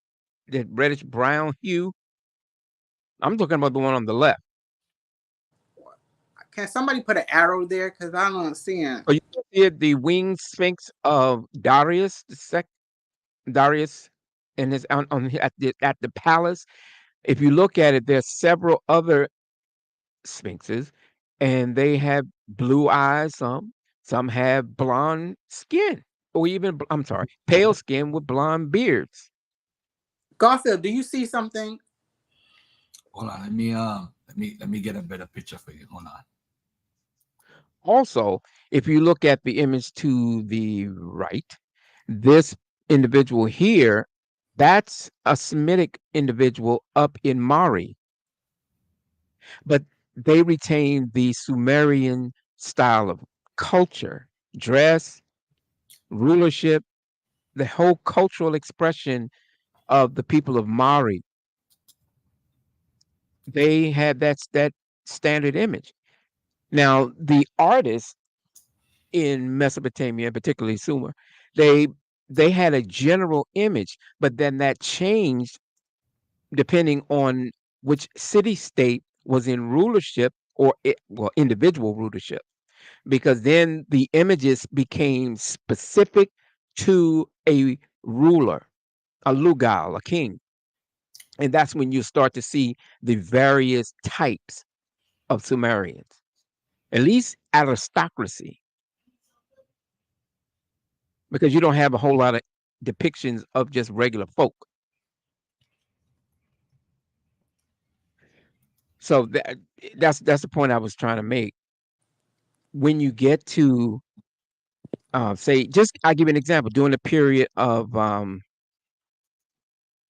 that reddish brown hue. I'm talking about the one on the left.
Can somebody put an arrow there? Because I don't see it.
Oh, you see the winged sphinx of Darius Darius and his at the palace. If you look at it, there's several other sphinxes, and they have blue eyes. Some have blonde skin, or even pale skin with blonde beards.
Garfield, do you see something?
Hold on, let me get a better picture for you. Hold on.
Also, if you look at the image to the right, this individual here, that's a Semitic individual up in Mari, but they retain the Sumerian style of culture, dress, rulership, the whole cultural expression of the people of Mari. They had that standard image. Now, the artists in Mesopotamia, particularly Sumer, they had a general image, but then that changed depending on which city state was in rulership or individual rulership, because then the images became specific to a ruler, a lugal, a king. And that's when you start to see the various types of Sumerians, at least aristocracy, because you don't have a whole lot of depictions of just regular folk. So that's the point I was trying to make. When you get to say, just I'll give you an example. During the period of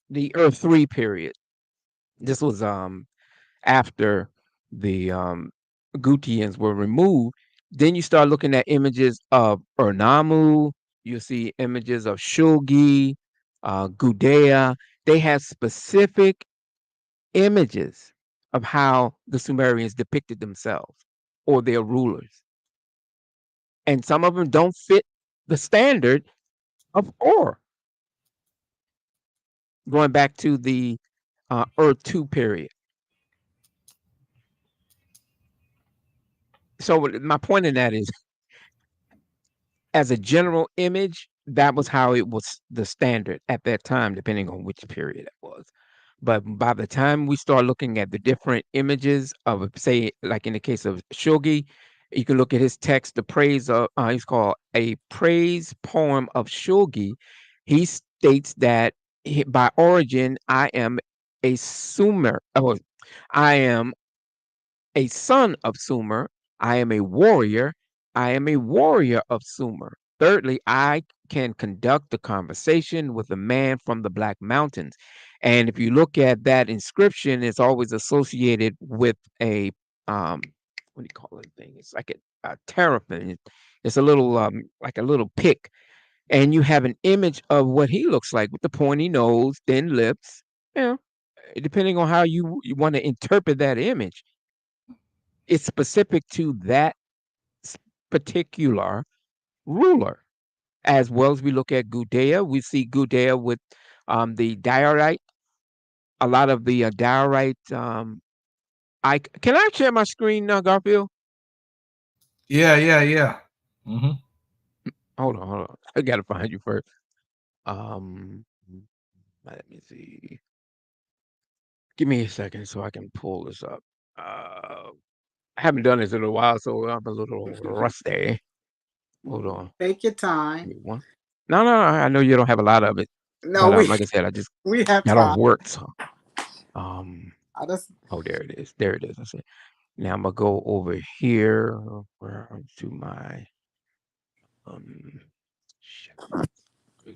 the Earth 3 period, this was after the Gutians were removed. Then you start looking at images of Urnamu. You see images of Shulgi, Gudea. They have specific images of how the Sumerians depicted themselves or their rulers. And some of them don't fit the standard of Ur. Going back to the Earth 2 period. So my point in that is, as a general image, that was how it was the standard at that time, depending on which period it was. But by the time we start looking at the different images of, say, like in the case of Shulgi, you can look at his text, the praise of, he's called A Praise Poem of Shulgi. He states that by origin, I am a Sumer, I am a son of Sumer. I am a warrior. I am a warrior of Sumer. Thirdly, I can conduct a conversation with a man from the Black Mountains. And if you look at that inscription, it's always associated with a what do you call it thing? It's like a terrapin. It's a little like a little pick. And you have an image of what he looks like with the pointy nose, thin lips. You know, depending on how you want to interpret that image, it's specific to that particular ruler. As well as we look at Gudea, we see Gudea with the diorite. A lot of the diorite. Can I share my screen now, Garfield?
Yeah.
Hold on. I gotta find you first. Let me see. Give me a second so I can pull this up. I haven't done this in a while, so I'm a little rusty. Hold on.
Take your time.
Give me one. No. I know you don't have a lot of it.
No,
but like I said, I just
we have
got
time.
off work. So,
I
there it is. There it is. I see. Now I'm gonna go over here to my Look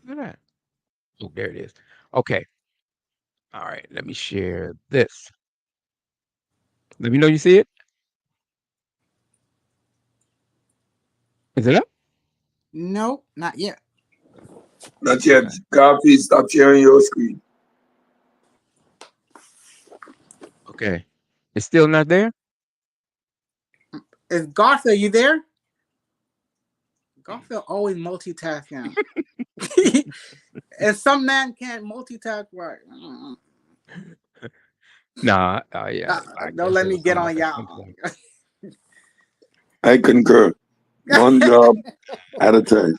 at that. Oh, there it is. Okay. All right. Let me share this. Let me know you see it. Is it up?
No, not yet.
Not yet. Garfield, stop sharing your screen.
Okay. It's still not there?
Is Garfield, you there? Garfield always multitasking. And some man can't multitask right.
Nah, yeah.
Don't let me get on y'all.
I concur. One job at a time.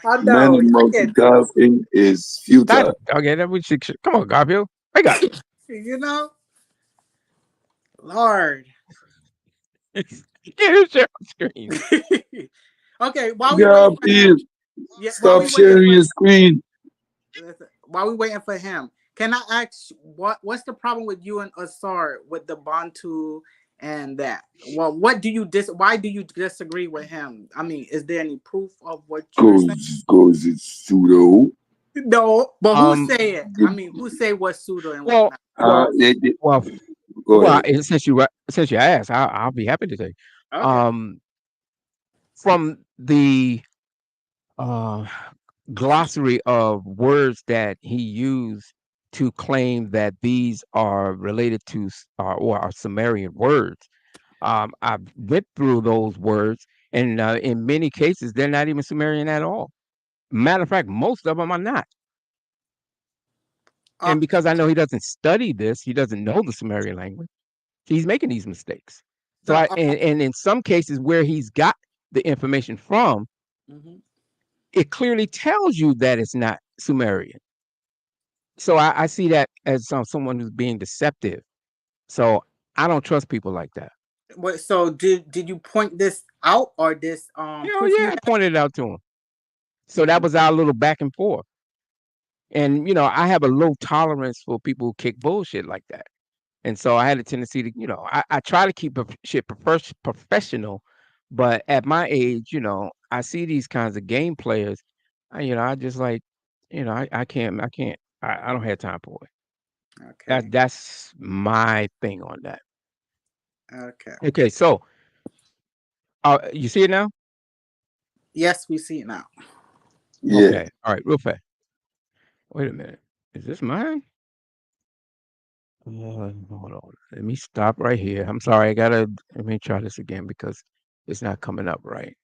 I know.
Man multitasking is futile.
Okay, then we should come on, Garfield. I got it.
You know, Lord.
Share screen.
Okay, while we waiting for him,
Stop sharing your screen.
While we waiting for him, can I ask what's the problem with you and Asar with the Bantu and that. Well, what do you why do you disagree with him? I mean, is there any proof of what you're saying?
Cause it's pseudo.
No, but who say it? I mean, who say what's pseudo and
Well,
what's not?
well, since you asked, I'll be happy to tell you.
Okay.
From the glossary of words that he used to claim that these are related to or are Sumerian words, I've went through those words, and in many cases, they're not even Sumerian at all. Matter of fact, most of them are not. And because I know he doesn't study this, he doesn't know the Sumerian language, he's making these mistakes. So and in some cases where he's got the information from, it clearly tells you that it's not Sumerian. So I see that as someone who's being deceptive. So I don't trust people like that.
What? So did you point this out or this
Yeah, I pointed it out to him. So that was our little back and forth. And I have a low tolerance for people who kick bullshit like that. And so I had a tendency to, I try to keep shit professional, but at my age, I see these kinds of game players. I just like, I can't, I don't have time for it.
Okay.
That's my thing on that.
Okay.
Okay, so you see it now?
Yes, we see it now.
Yeah.
Okay, all right, real fast. Wait a minute, is this mine? Hold on. Let me stop right here. I'm sorry. Let me try this again because it's not coming up right.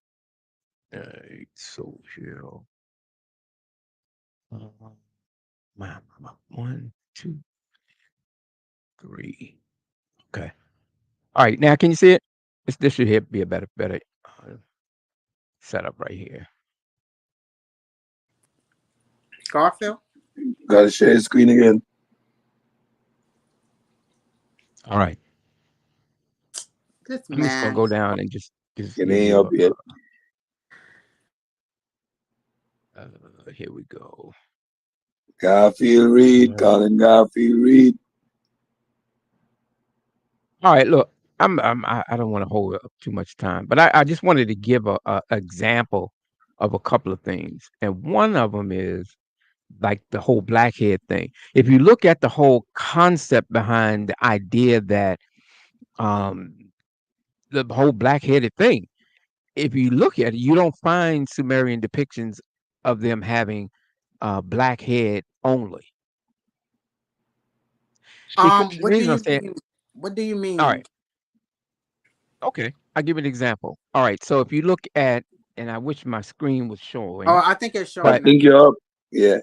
Social. One, two, three. Okay. All right. Now, can you see it? This should be a better setup right here.
Garfield?
Gotta share the screen again.
All right.
This
I'm just gonna
man.
go down and just
It
give
ain't
you
up yet.
here we go.
Garfield Reed, Colin Garfield Reed.
All right, look, I don't want to hold up too much time, but I just wanted to give a example of a couple of things, and one of them is like the whole blackhead thing. If you look at the whole concept behind the idea that the whole black-headed thing, if you look at it, you don't find Sumerian depictions of them having black head only. Because the
What do
reason I'm
you
saying,
mean? What do you mean?
all right, okay, I'll give you an example. All right, so if you look at, and I wish my screen was showing.
Oh, I think it's
I
showing.
think you're up. Yeah.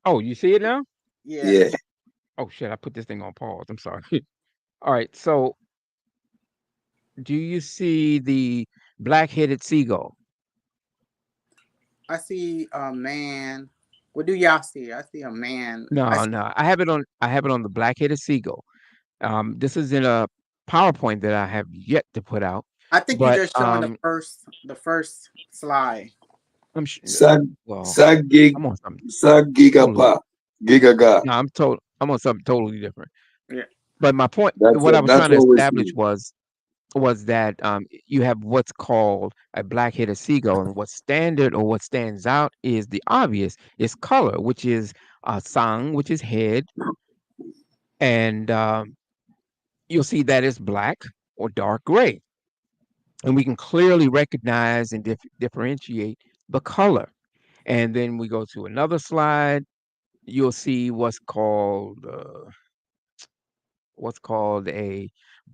Oh, you see it now?
Yeah.
Yeah.
Oh shit, I put this thing on pause. I'm sorry. All right, so do you see the black-headed seagull?
I see a man. What do y'all see? I see a man.
No. I have it on the black-headed seagull. This is in a PowerPoint that I have yet to put out.
I think you're
But
just showing the first slide.
I'm sure.
Sag gig.
I'm on something.
Sag gigapa. Gigaga.
No, I'm on something totally different.
Yeah.
But my point,
That's
what I was trying to
what we're
establish
seeing.
was that you have what's called a black-headed seagull, and what's standard or what stands out is the obvious. It's color, which is sang, which is head, and you'll see that it's black or dark gray, and we can clearly recognize and differentiate the color. And then we go to another slide. You'll see what's called a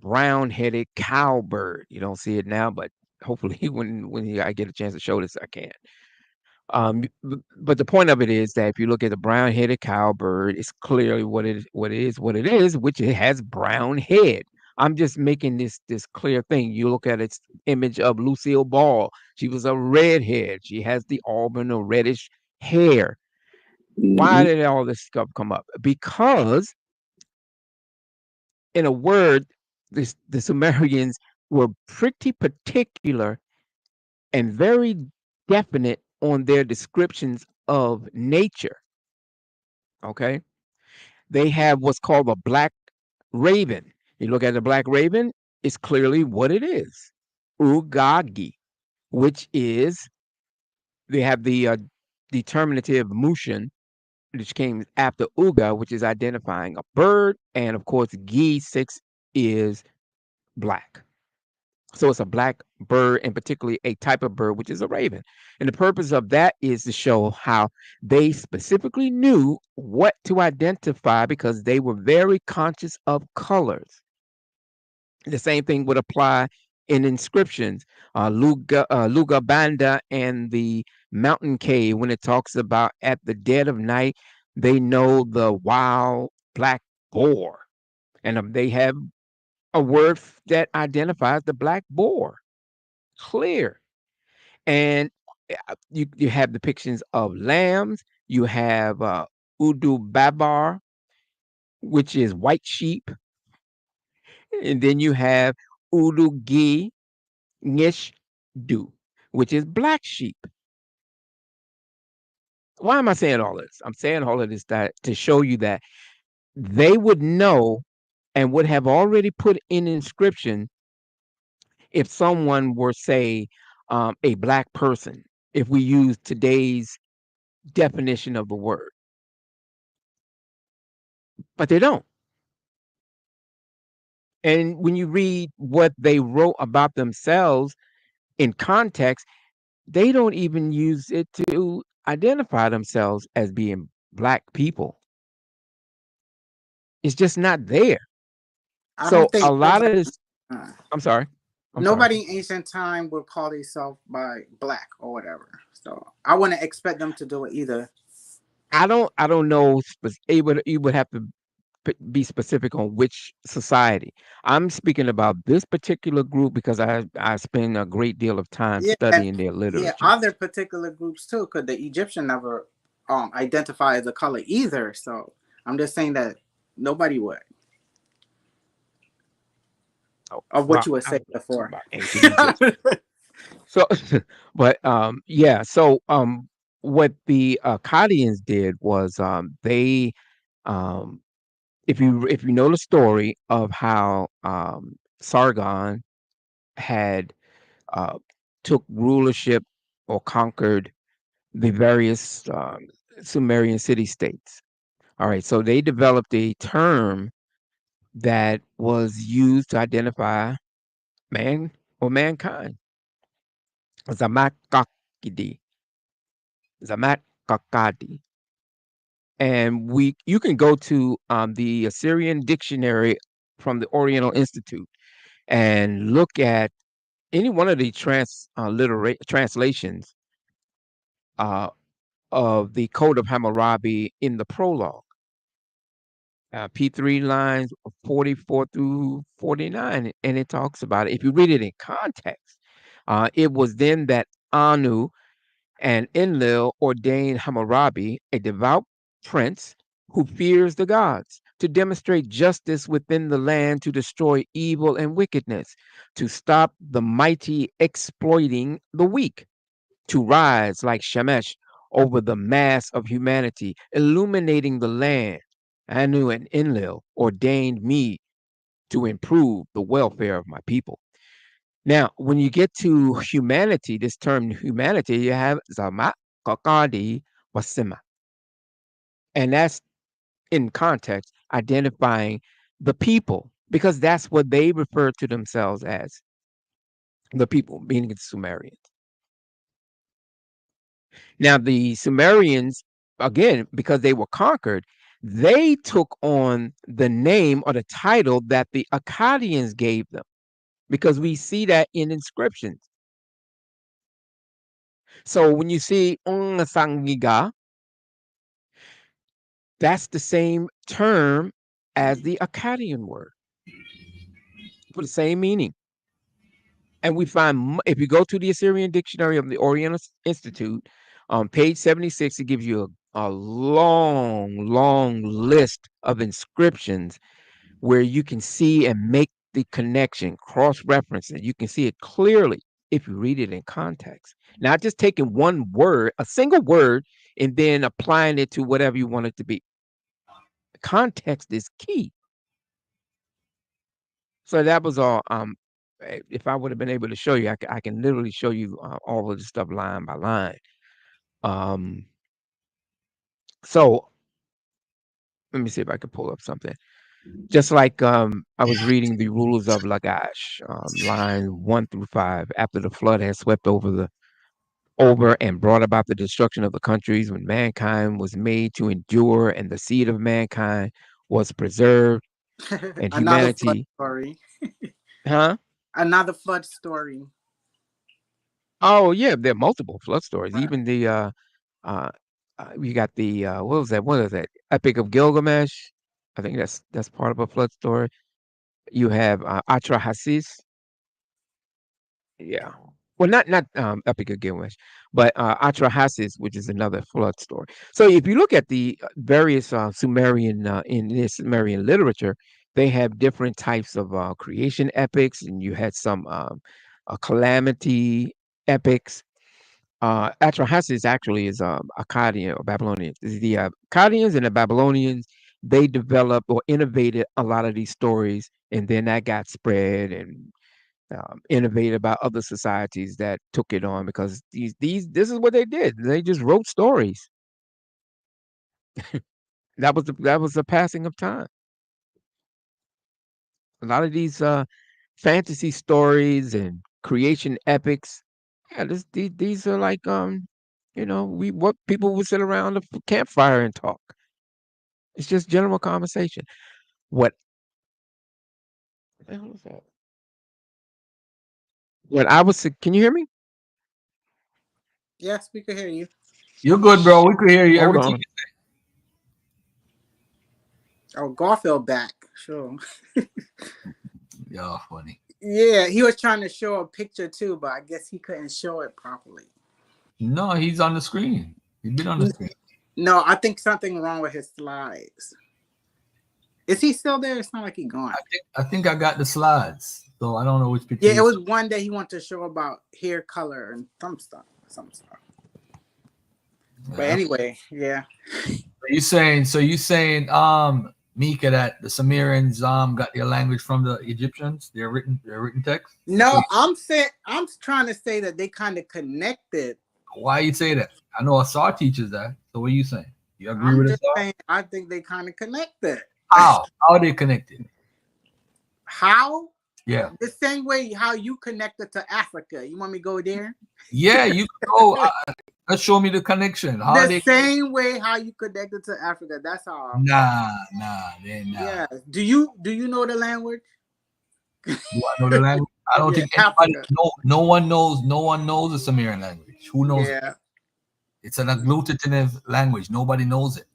brown-headed cowbird. You don't see it now, but hopefully when I get a chance to show this, I can. But the point of it is that if you look at the brown-headed cowbird, it's clearly what it is, which it has brown head. I'm just making this clear thing. You look at its image of Lucille Ball. She was a redhead. She has the auburn or reddish hair. Why did all this stuff come up? Because in a word, the Sumerians were pretty particular and very definite on their descriptions of nature. Okay. They have what's called a black raven. You look at the black raven, is clearly what it is. Ugagi, which is, they have the determinative motion, which came after Uga, which is identifying a bird. And of course, Gi 6 is black. So it's a black bird, and particularly a type of bird, which is a raven. And the purpose of that is to show how they specifically knew what to identify because they were very conscious of colors. The same thing would apply in inscriptions. Luga Banda and the mountain cave, when it talks about at the dead of night, they know the wild black boar. And they have a word that identifies the black boar. Clear. And you have depictions of lambs. You have Udu Babar, which is white sheep. And then you have Udugi Nishdu, which is black sheep. Why am I saying all this? I'm saying all of this to show you that they would know and would have already put in inscription if someone were, say, a black person, if we use today's definition of the word. But they don't. And when you read what they wrote about themselves in context, they don't even use it to identify themselves as being black people. It's just not there.
I
So
don't think
a lot of this,
uh,
I'm sorry.
nobody in ancient time would call themselves by black or whatever. So I wouldn't expect them to do it either.
I don't know. You would have to be specific on which society. I'm speaking about this particular group because I spend a great deal of time studying their literature.
Yeah, other particular groups too, because the Egyptian never identify as a color either. So I'm just saying that nobody would. Of what you were saying before.
So, but yeah. So what the Akkadians did was they if you know the story of how Sargon had took rulership or conquered the various Sumerian city states. All right, so they developed a term that was used to identify man or mankind. Zamakakidi. Zamakakadi. And you can go to the Assyrian dictionary from the Oriental Institute and look at any one of the translations of the Code of Hammurabi in the prologue. P3 lines 44 through 49, and it talks about it. If you read it in context, it was then that Anu and Enlil ordained Hammurabi, a devout prince who fears the gods, to demonstrate justice within the land, to destroy evil and wickedness, to stop the mighty exploiting the weak, to rise like Shemesh over the mass of humanity, illuminating the land. Anu and Enlil ordained me to improve the welfare of my people. Now, when you get to humanity, this term humanity, you have Zama, Kakadi, Wasima. And that's in context identifying the people, because that's what they refer to themselves as, the people, meaning the Sumerians. Now, the Sumerians, again, because they were conquered, they took on the name or the title that the Akkadians gave them, because we see that in inscriptions. So when you see Sangiga, that's the same term as the Akkadian word for the same meaning. And we find, if you go to the Assyrian Dictionary of the Oriental Institute, on page 76, it gives you a long list of inscriptions where you can see and make the connection, cross-reference it. You can see it clearly if you read it in context. Not just taking one word, a single word, and then applying it to whatever you want it to be. Context is key. So that was all. If I would have been able to show you, I can literally show you all of the stuff line by line. So let me see if I can pull up something. Just like I was reading the rulers of Lagash, line 1 through 5. After the flood had swept over and brought about the destruction of the countries, when mankind was made to endure, and the seed of mankind was preserved, and
Another flood
humanity,
story.
huh?
Another flood story.
Oh yeah, there are multiple flood stories. Even the you got the what was that? What is that? Epic of Gilgamesh. I think that's part of a flood story. You have Atrahasis. Yeah. Well, not Epic of Gilgamesh, but Atrahasis, which is another flood story. So if you look at the various Sumerian in this Sumerian literature, they have different types of creation epics, and you had some calamity epics. Atrahasis actually is Akkadian or Babylonian. The Akkadians and the Babylonians, they developed or innovated a lot of these stories, and then that got spread and innovated by other societies that took it on, because this is what they did. They just wrote stories. That was the passing of time. A lot of these fantasy stories and creation epics. Yeah, these are like what people would sit around a campfire and talk. It's just general conversation. What the hell is that? Can you hear me?
Yes, we can hear you.
You're good, bro. We could hear you.
Hold
Everything.
on.
Oh, Garfield back. Sure.
Y'all funny.
Yeah, he was trying to show a picture too, but I guess he couldn't show it properly.
No, he's on the screen. He's been on the screen.
No, I think something wrong with his slides. Is he still there? It's not like he's gone.
I think I got the slides, so I don't know which picture.
Yeah, it was one day he wanted to show about hair color and some stuff. But anyway, yeah.
You saying Mika, that the Sumerians got their language from the Egyptians, their written text?
No, I'm trying to say that they kind of connected.
Why you say that? I know Asar teaches that. So what are you saying? You agree with Asar?
I think they kind of connected.
How? How are they connected?
How?
Yeah.
The same way how you connected to Africa. You want me to go there?
Yeah, you can go. Show me the connection.
The same way how you connected to Africa. That's how.
Nah, they're not.
Yeah. Do you know the language?
Do I know the language? I don't think anybody. No one knows. No one knows the Sumerian language. Who knows?
Yeah.
It's an agglutinative language. Nobody knows it.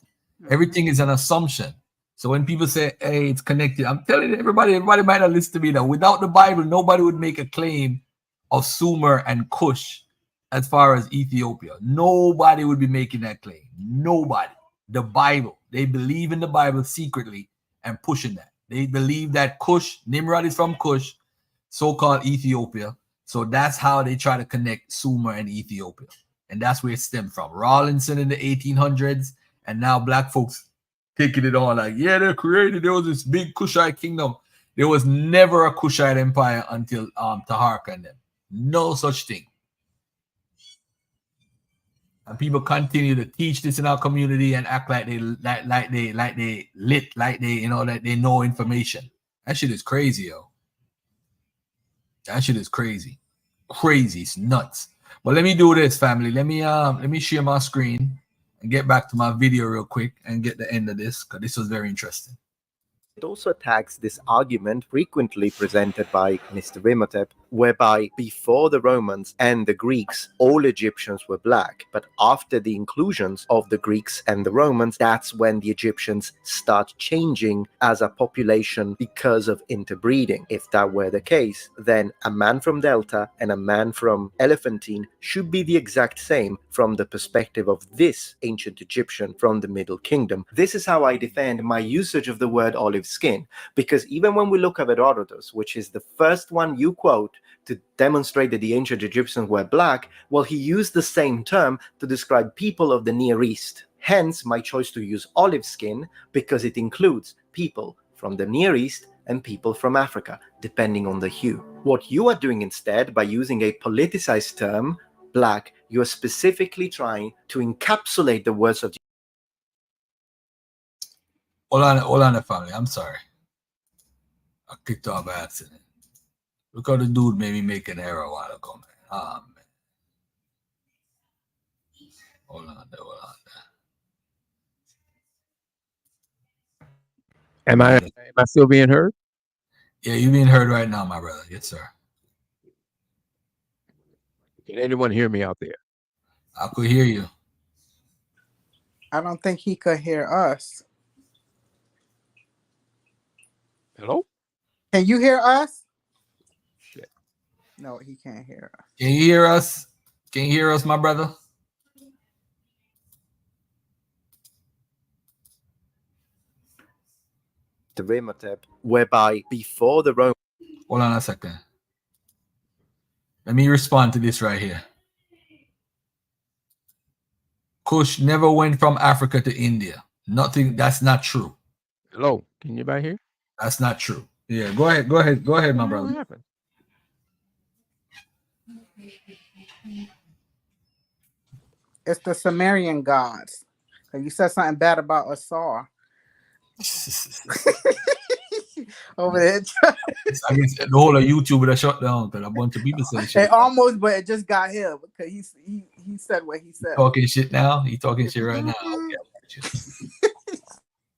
Everything is an assumption. So when people say, "Hey, it's connected," I'm telling you, everybody might not listen to me now. Without the Bible, nobody would make a claim of Sumer and Cush as far as Ethiopia. Nobody would be making that claim. Nobody. The Bible. They believe in the Bible secretly and pushing that. They believe that Cush, Nimrod is from Cush, so-called Ethiopia. So that's how they try to connect Sumer and Ethiopia. And that's where it stemmed from. Rawlinson in the 1800s, and now black folks taking it on like, yeah, they're created. There was this big Kushite kingdom. There was never a Kushite empire until Taharqa and them. No such thing. And people continue to teach this in our community and act like they know information. That shit is crazy, yo. That shit is crazy. Crazy. It's nuts. But let me do this, family. Let me share my screen and get back to my video real quick and get the end of this, because this was very interesting.
It also attacks this argument frequently presented by Mr. Imhotep, whereby before the Romans and the Greeks, all Egyptians were black. But after the inclusions of the Greeks and the Romans, that's when the Egyptians start changing as a population because of interbreeding. If that were the case, then a man from Delta and a man from Elephantine should be the exact same from the perspective of this ancient Egyptian from the Middle Kingdom. This is how I defend my usage of the word olive skin, because even when we look at Herodotus, which is the first one you quote to demonstrate that the ancient Egyptians were black, well, he used the same term to describe people of the Near East. Hence my choice to use olive skin, because it includes people from the Near East and people from Africa, depending on the hue. What you are doing instead, by using a politicized term, black, you are specifically trying to encapsulate the words of...
Hold on, family. I'm sorry. I kicked off by accident. Look how the dude made me make an error a while ago, man. Ah, man. Hold on there.
Am I still being heard?
Yeah, you're being heard right now, my brother. Yes, sir.
Can anyone hear me out there?
I could hear you.
I don't think he could hear us.
Hello?
Can you hear us?
Shit.
No, he can't hear us.
Can you hear us? Can you hear us, my brother?
The Imhotep, whereby before the Roman...
Hold on a second. Let me respond to this right here. Kush never went from Africa to India. Nothing. That's not true.
Hello? Can you back here?
That's not true. Yeah, go ahead, my brother.
What happened?
It's the Sumerian gods. You said something bad about Asar. Over there.
I guess the whole of YouTube would have shut down because a bunch of people said shit.
It almost, but it just got him because he said what he said.
Talking shit now? He talking shit right now? Okay.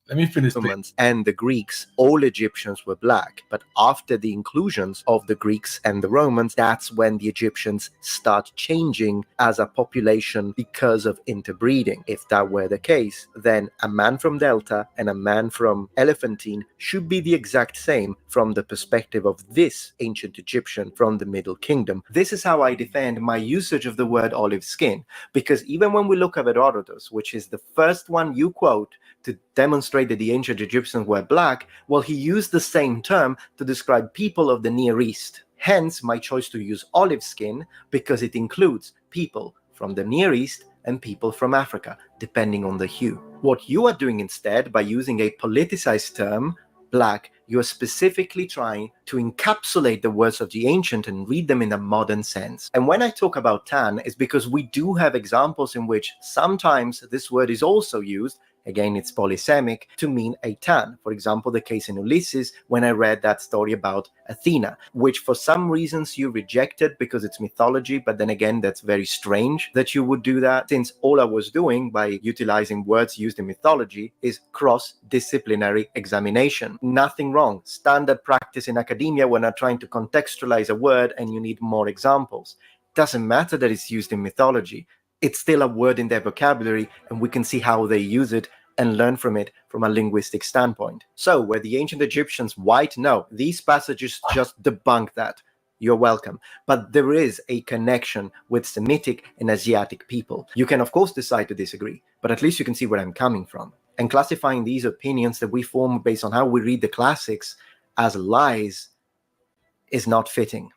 Let me finish.
And the Greeks, all Egyptians were black. But after the inclusions of the Greeks and the Romans, that's when the Egyptians start changing as a population because of interbreeding. If that were the case, then a man from Delta and a man from Elephantine should be the exact same from the perspective of this ancient Egyptian from the Middle Kingdom. This is how I defend my usage of the word olive skin, because even when we look at Herodotus, which is the first one you quote to demonstrate that the ancient Egyptians were black, well, he used the same term to describe people of the Near East. Hence, my choice to use olive skin, because it includes people from the Near East and people from Africa, depending on the hue. What you are doing instead, by using a politicized term, black, you are specifically trying to encapsulate the words of the ancient and read them in a modern sense. And when I talk about tan, it's because we do have examples in which sometimes this word is also used, again it's polysemic, to mean a tan. For example, the case in Ulysses, when I read that story about Athena, which for some reasons you rejected because it's mythology, but then again that's very strange that you would do that, since all I was doing by utilizing words used in mythology is cross-disciplinary examination. Nothing wrong. Standard practice in academia when I'm trying to contextualize a word and you need more examples. Doesn't matter that it's used in mythology. It's still a word in their vocabulary, and we can see how they use it and learn from it from a linguistic standpoint. So, were the ancient Egyptians white? No, these passages just debunk that. You're welcome. But there is a connection with Semitic and Asiatic people. You can, of course, decide to disagree, but at least you can see where I'm coming from. And classifying these opinions that we form based on how we read the classics as lies is not fitting.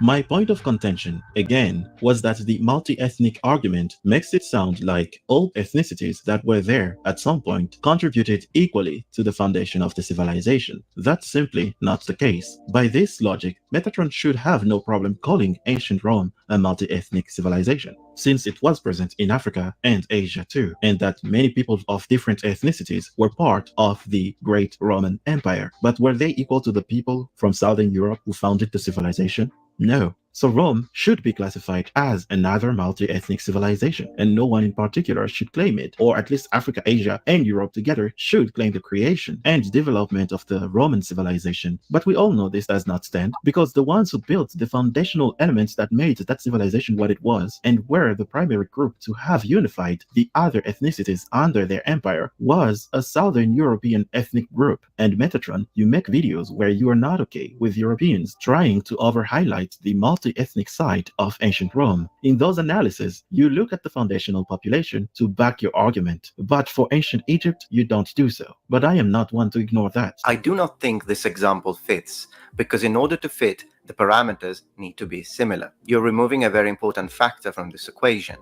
My point of contention, again, was that the multi-ethnic argument makes it sound like all ethnicities that were there at some point contributed equally to the foundation of the civilization. That's simply not the case. By this logic, Metatron should have no problem calling ancient Rome a multi-ethnic civilization, since it was present in Africa and Asia too, and that many people of different ethnicities were part of the great Roman Empire. But were they equal to the people from Southern Europe who founded the civilization? No. So Rome should be classified as another multi-ethnic civilization, and no one in particular should claim it, or at least Africa, Asia, and Europe together should claim the creation and development of the Roman civilization. But we all know this does not stand, because the ones who built the foundational elements that made that civilization what it was, and were the primary group to have unified the other ethnicities under their empire, was a Southern European ethnic group. And Metatron, you make videos where you are not okay with Europeans trying to over-highlight the multi-ethnic side of ancient Rome. In those analyses, you look at the foundational population to back your argument. But for ancient Egypt, you don't do so. But I am not one to ignore that.
I do not think this example fits, because in order to fit, the parameters need to be similar. You're removing a very important factor from this equation: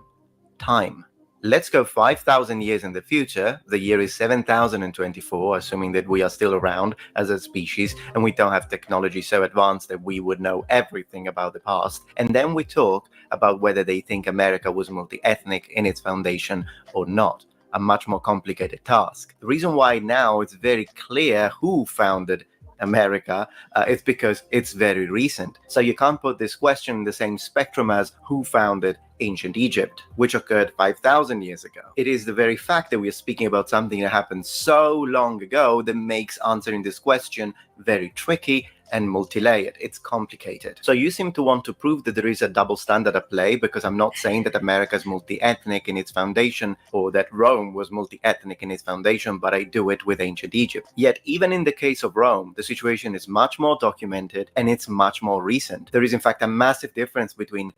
time. Let's go 5,000 years in the future. The year is 7,024, assuming that we are still around as a species and we don't have technology so advanced that we would know everything about the past. And then we talk about whether they think America was multi-ethnic in its foundation or not. A much more complicated task. The reason why now it's very clear who founded America is because it's very recent. So you can't put this question in the same spectrum as who founded ancient Egypt, which occurred 5,000 years ago. It is the very fact that we are speaking about something that happened so long ago that makes answering this question very tricky and multi-layered. It's complicated. So you seem to want to prove that there is a double standard at play, because I'm not saying that America is multi-ethnic in its foundation or that Rome was multi-ethnic in its foundation, but I do it with ancient Egypt. Yet even in the case of Rome, the situation is much more documented and it's much more recent. There is in fact a massive difference between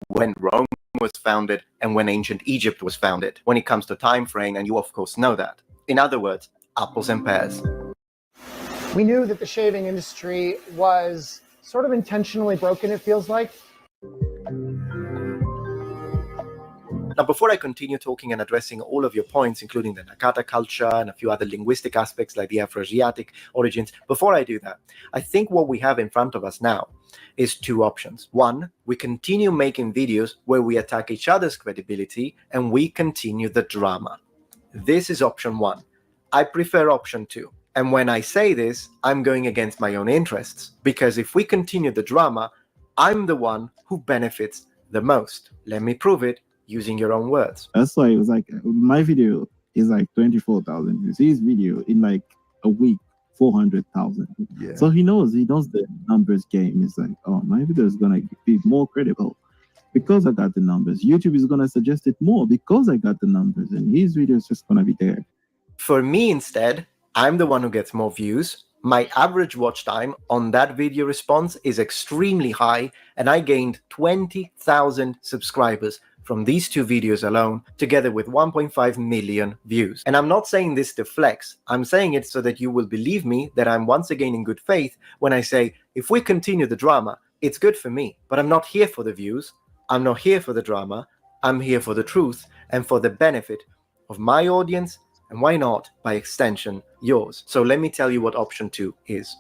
when Rome was founded and when ancient Egypt was founded when it comes to time frame, and you of course know that. In other words, apples and pears.
We knew that the shaving industry was sort of intentionally broken, it feels like.
Now, before I continue talking and addressing all of your points, including the Nakata culture and a few other linguistic aspects like the Afroasiatic origins, before I do that, I think what we have in front of us now is two options. One, we continue making videos where we attack each other's credibility and we continue the drama. This is option one. I prefer option two. And when I say this, I'm going against my own interests, because if we continue the drama, I'm the one who benefits the most. Let me prove it using your own words.
That's why it was like, my video is like 24,000 views. His video in like a week, 400,000. Yeah. So he knows the numbers game. It's like, oh, my video is going to be more credible because I got the numbers. YouTube is going to suggest it more because I got the numbers, and his video is just going to be there.
For me, instead, I'm the one who gets more views. My average watch time on that video response is extremely high, and I gained 20,000 subscribers from these two videos alone, together with 1.5 million views. And I'm not saying this to flex. I'm saying it so that you will believe me that I'm once again in good faith when I say, if we continue the drama, it's good for me. But I'm not here for the views. I'm not here for the drama. I'm here for the truth and for the benefit of my audience, and why not, by extension, yours. So let me tell you what option 2 is.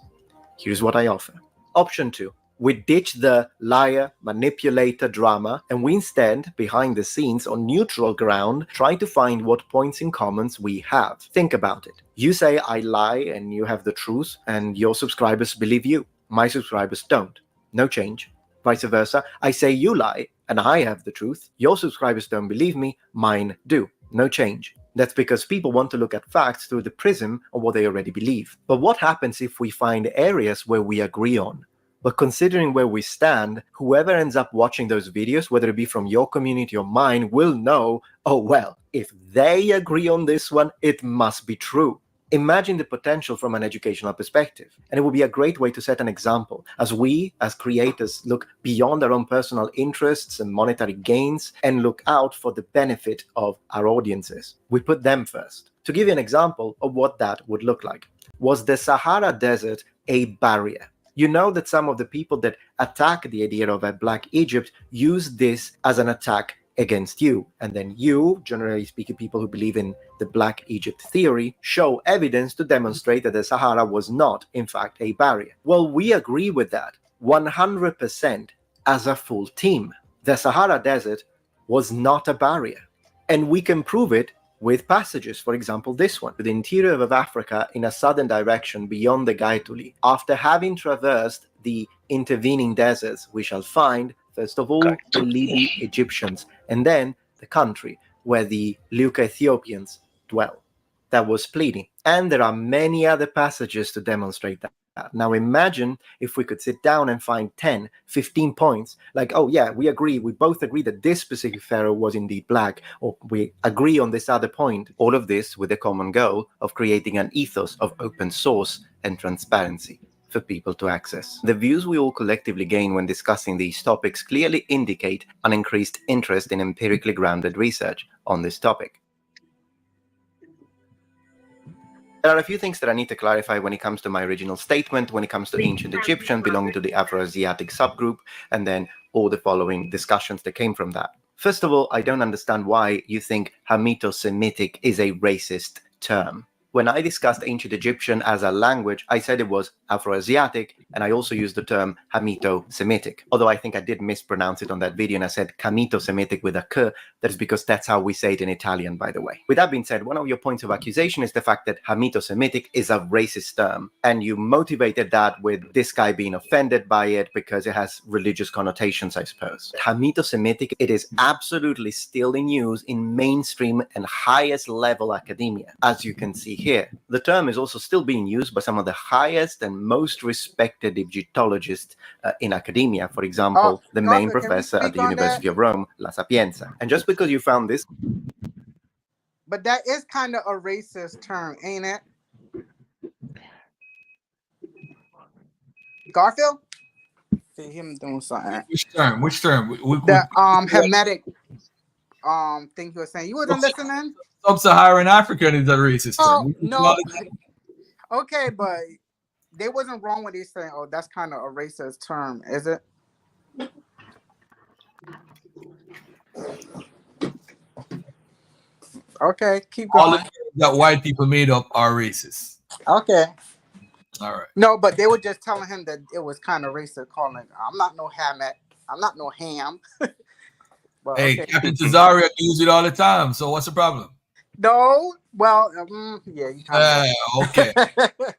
Here's what I offer. Option 2. We ditch the liar, manipulator drama, and we instead, behind the scenes, on neutral ground, try to find what points in commons we have. Think about it. You say I lie and you have the truth, and your subscribers believe you. My subscribers don't. No change. Vice versa, I say you lie and I have the truth. Your subscribers don't believe me, mine do. No change. That's because people want to look at facts through the prism of what they already believe. But what happens if we find areas where we agree on? But considering where we stand, whoever ends up watching those videos, whether it be from your community or mine, will know, oh well, if they agree on this one, it must be true. Imagine the potential from an educational perspective. And it will be a great way to set an example as we, as creators, look beyond our own personal interests and monetary gains and look out for the benefit of our audiences. We put them first. To give you an example of what that would look like, was the Sahara Desert a barrier? You know that some of the people that attack the idea of a Black Egypt use this as an attack against you. And then you, generally speaking, people who believe in the Black Egypt theory, show evidence to demonstrate that the Sahara was not, in fact, a barrier. Well, we agree with that 100% as a full team. The Sahara Desert was not a barrier. And we can prove it with passages, for example, this one. The interior of Africa in a southern direction beyond the Gaetuli. After having traversed the intervening deserts, we shall find, first of all, the Libyan Egyptians, and then the country where the Leuca Ethiopians dwell. That was Pliny. And there are many other passages to demonstrate that. Now imagine if we could sit down and find 10, 15 points, like, oh yeah, we both agree that this specific pharaoh was indeed black, or we agree on this other point. All of this with the common goal of creating an ethos of open source and transparency for people to access. The views we all collectively gain when discussing these topics clearly indicate an increased interest in empirically grounded research on this topic. There are a few things that I need to clarify when it comes to my original statement, when it comes to ancient Egyptian belonging to the Afroasiatic subgroup, and then all the following discussions that came from that. First of all, I don't understand why you think Hamito-Semitic is a racist term. When I discussed ancient Egyptian as a language, I said it was Afroasiatic, and I also used the term Hamito-Semitic. Although I think I did mispronounce it on that video, and I said Camito-Semitic with a K. That is because that's how we say it in Italian, by the way. With that being said, one of your points of accusation is the fact that Hamito-Semitic is a racist term, and you motivated that with this guy being offended by it because it has religious connotations, I suppose. Hamito-Semitic, it is absolutely still in use in mainstream and highest level academia, as you can see here. The term is also still being used by some of the highest and most respected Egyptologists in academia. For example, the main professor at the University of Rome, La Sapienza. And just because you found this...
But that is kind of a racist term, ain't it? Garfield? See him doing something.
Which term? Which term?
The Hermetic thing you were saying. You wasn't listening?
Sub-Saharan African is a racist term.
No. Okay, but they wasn't wrong when they saying, "Oh, that's kind of a racist term," is it? Okay, keep going.
All the terms that white people made up are racist.
Okay.
All right.
No, but they were just telling him that it was kind of racist, calling it, I'm not no Hamet. I'm not no ham. But,
hey,
okay.
Captain Cesario use it all the time. So what's the problem?
No, well, yeah, you kind of
okay.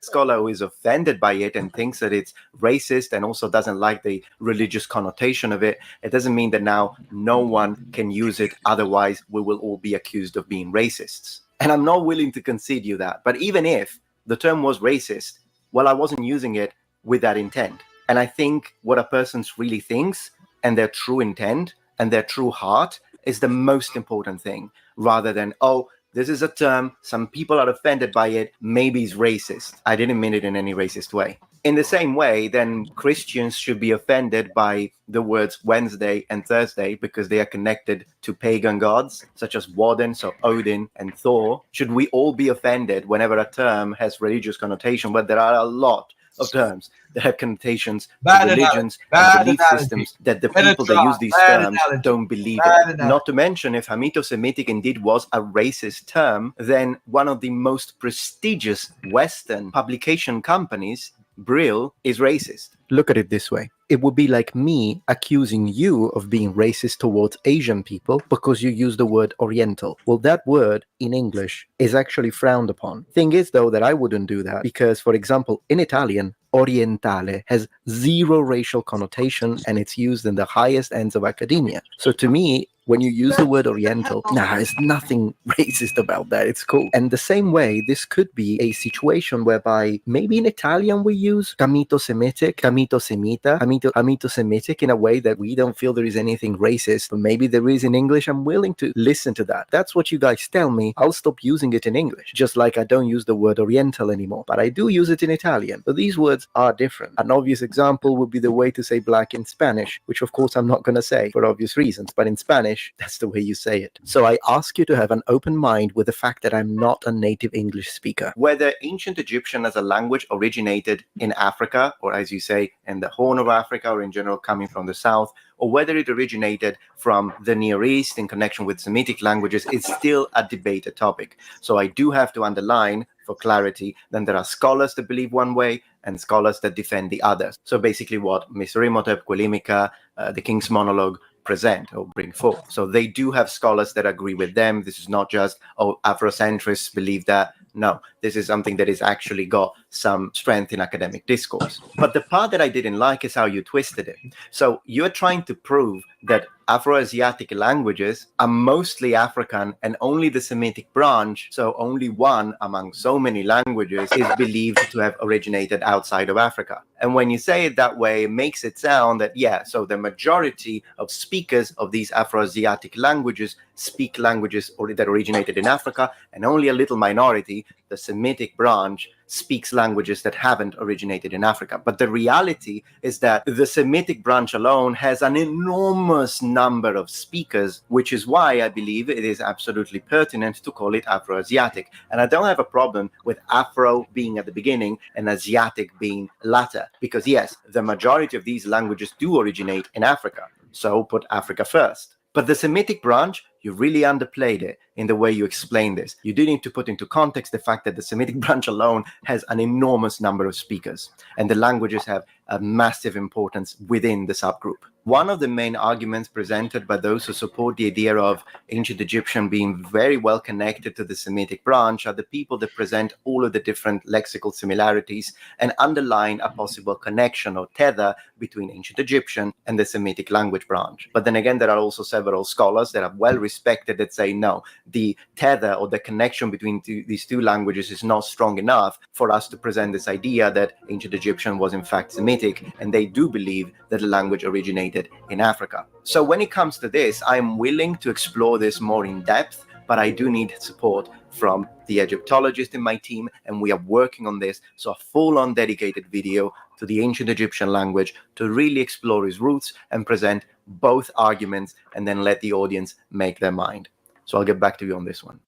Scholar who is offended by it and thinks that it's racist and also doesn't like the religious connotation of it, it doesn't mean that now no one can use it. Otherwise, we will all be accused of being racists. And I'm not willing to concede you that. But even if the term was racist, well, I wasn't using it with that intent. And I think what a person really thinks and their true intent and their true heart is the most important thing, rather than, oh, this is a term, some people are offended by it, maybe it's racist. I didn't mean it in any racist way. In the same way, then Christians should be offended by the words Wednesday and Thursday because they are connected to pagan gods, such as Woden, so Odin and Thor. Should we all be offended whenever a term has religious connotation? But there are a lot of terms that have connotations to religions and belief systems that the people that use these terms don't believe in. Not to mention, if Hamito-Semitic indeed was a racist term, then one of the most prestigious Western publication companies, Brill, is racist. Look at it this way. It would be like me accusing you of being racist towards Asian people because you use the word Oriental. Well, that word in English is actually frowned upon. Thing is, though, that I wouldn't do that because, for example, in Italian, Orientale has zero racial connotation and it's used in the highest ends of academia. So to me, when you use the word Oriental, there's nothing racist about that. It's cool. And the same way, this could be a situation whereby maybe in Italian we use Camito-Semitic, Camito-Semita, Hamito-Semitic in a way that we don't feel there is anything racist, but maybe there is in English. I'm willing to listen to that. That's what you guys tell me. I'll stop using it in English, just like I don't use the word Oriental anymore, but I do use it in Italian. But these words are different. An obvious example would be the way to say black in Spanish, which of course I'm not going to say for obvious reasons, but in Spanish, that's the way you say it. So I ask you to have an open mind with the fact that I'm not a native English speaker. Whether ancient Egyptian as a language originated in Africa, or as you say, in the Horn of Africa, or in general coming from the south, or whether it originated from the Near East in connection with Semitic languages, is still a debated topic. So I do have to underline, for clarity, then there are scholars that believe one way and scholars that defend the others. So basically what Mr. Imhotep, Quelimica, the King's Monologue present or bring forth. So they do have scholars that agree with them. This is not just, oh, Afrocentrists believe that. No, this is something that has actually got some strength in academic discourse. But the part that I didn't like is how you twisted it. So you're trying to prove that Afroasiatic languages are mostly African and only the Semitic branch, so only one among so many languages, is believed to have originated outside of Africa. And when you say it that way, it makes it sound that, yeah, so the majority of speakers of these Afroasiatic languages speak languages that originated in Africa, and only a little minority, the Semitic branch, speaks languages that haven't originated in Africa. But the reality is that the Semitic branch alone has an enormous number of speakers, which is why I believe it is absolutely pertinent to call it Afroasiatic. And I don't have a problem with Afro being at the beginning and Asiatic being latter, because yes, the majority of these languages do originate in Africa. So put Africa first. But the Semitic branch, you really underplayed it in the way you explain this. You do need to put into context the fact that the Semitic branch alone has an enormous number of speakers, and the languages have a massive importance within the subgroup. One of the main arguments presented by those who support the idea of ancient Egyptian being very well connected to the Semitic branch are the people that present all of the different lexical similarities and underline a possible connection or tether between ancient Egyptian and the Semitic language branch. But then again, there are also several scholars that are well respected that say no, the tether or the connection between these two languages is not strong enough for us to present this idea that ancient Egyptian was in fact Semitic, and they do believe that the language originated in Africa. So when it comes to this, I'm willing to explore this more in depth, but I do need support from the Egyptologist in my team, and we are working on this. So a full-on dedicated video to the ancient Egyptian language to really explore its roots and present both arguments and then let the audience make their mind. So I'll get back to you on this one.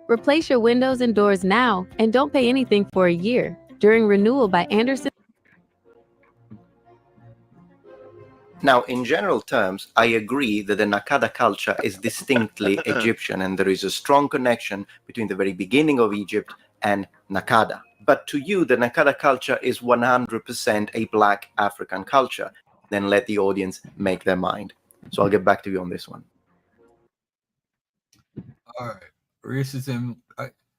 Replace your windows and doors now and don't pay anything for a year during renewal by Anderson.
Now, in general terms, I agree that the Nakada culture is distinctly Egyptian, and there is a strong connection between the very beginning of Egypt and Nakada. But to you, the Nakada culture is 100% a Black African culture. Then let the audience make their mind. So I'll get back to you on this one.
All right. Racism.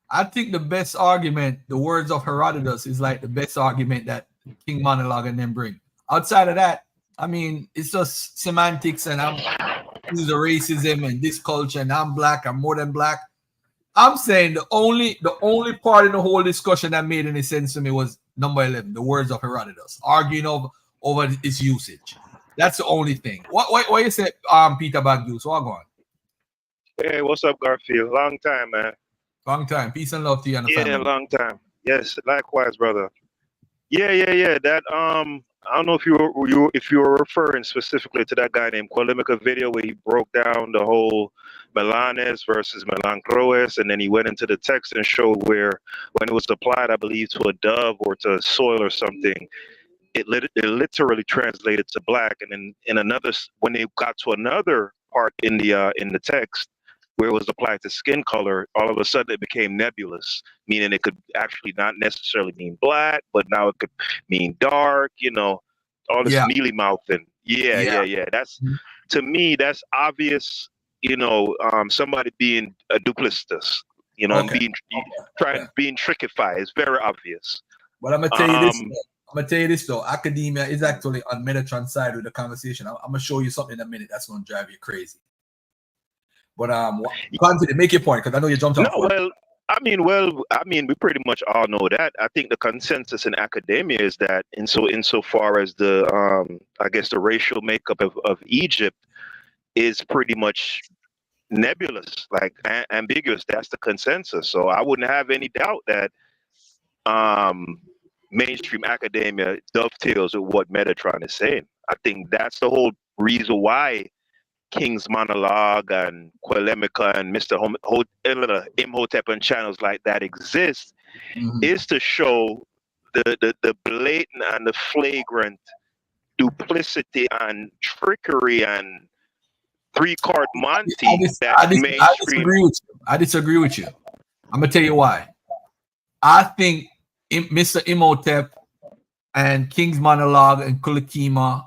I think the best argument, the words of Herodotus, is like the best argument that King Monologue and them bring. Outside of that, I mean, it's just semantics, and I'm the racism and this culture, and I'm Black, I'm more than Black. I'm saying the only part in the whole discussion that made any sense to me was number 11, the words of Herodotus, arguing over its usage. That's the only thing. What you say, Peter Bagdu? So I'll go on.
Hey, what's up, Garfield? Long time, man.
Long time. Peace and love to you and the family.
Yeah, long time. Yes, likewise, brother. Yeah. That I don't know if you were referring specifically to that guy named Qualimika video where he broke down the whole Melanes versus Melancroes, and then he went into the text and showed where when it was applied, I believe, to a dove or to soil or something, it literally translated to black. And then in another, when they got to another part in the text where it was applied to skin color, all of a sudden it became nebulous, meaning it could actually not necessarily mean black, but now it could mean dark, all this mealy mouthing. Yeah. That's, to me, that's obvious, somebody being a duplicitous, and being trickified. It's very obvious.
But I'm gonna tell you this though. Academia is actually on Metatron's side with the conversation. I'm gonna show you something in a minute that's gonna drive you crazy. But continue, make your point, because I know you jumped off.
No, I mean, we pretty much all know that. I think the consensus in academia is that insofar as the I guess the racial makeup of Egypt is pretty much nebulous, like ambiguous. That's the consensus. So I wouldn't have any doubt that mainstream academia dovetails with what Metatron is saying. I think that's the whole reason why King's Monologue and Quelemica and Mr. Imhotep and channels like that exist, is to show the blatant and the flagrant duplicity and trickery and three-card Monty
I disagree with you. I'm gonna tell you why. I think Mr. Imhotep and King's Monologue and Kulikima,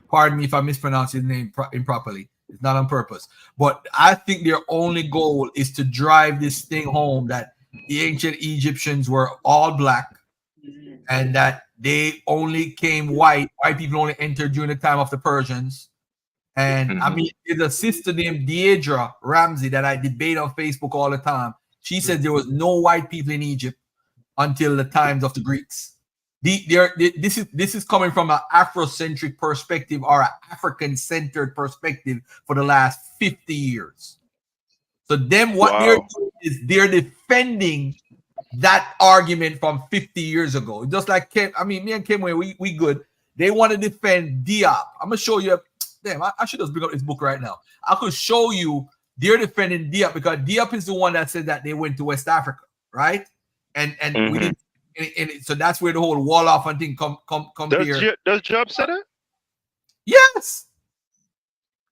pardon me if I mispronounce his name improperly, it's not on purpose, but I think their only goal is to drive this thing home that the ancient Egyptians were all black and that they only came white people only entered during the time of the Persians. And I mean, there's a sister named Deidre Ramsey that I debate on Facebook all the time. She said there was no white people in Egypt until the times of the Greeks. This is coming from an Afrocentric perspective or an African-centered perspective for the last 50 years. So them, what they're doing is they're defending that argument from 50 years ago. Just like me and Kimwe, we good. They want to defend Diop. I'm gonna show you. Damn, I should just bring up this book right now. I could show you they're defending Diop because Diop is the one that said that they went to West Africa, right? And we didn't. And so that's where the whole wall off and thing come here.
Does Job say that?
Yes.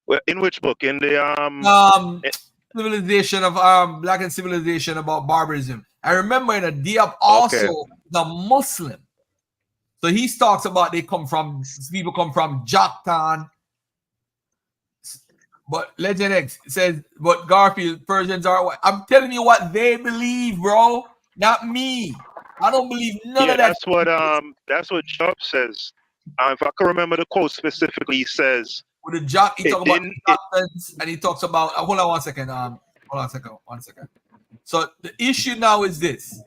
Well, in which book? In the
civilization of black and civilization about barbarism. I remember in a Diab also the Muslim. So he talks about people come from Joktan. But Legend X says, but Garfield, Persians are white. I'm telling you what they believe, bro. Not me. I don't believe none of that.
That's what Job says. If I can remember the quote specifically, he says
with the jock, he talks about Joktan, and he talks about hold on one second. Hold on one second. So the issue now is this.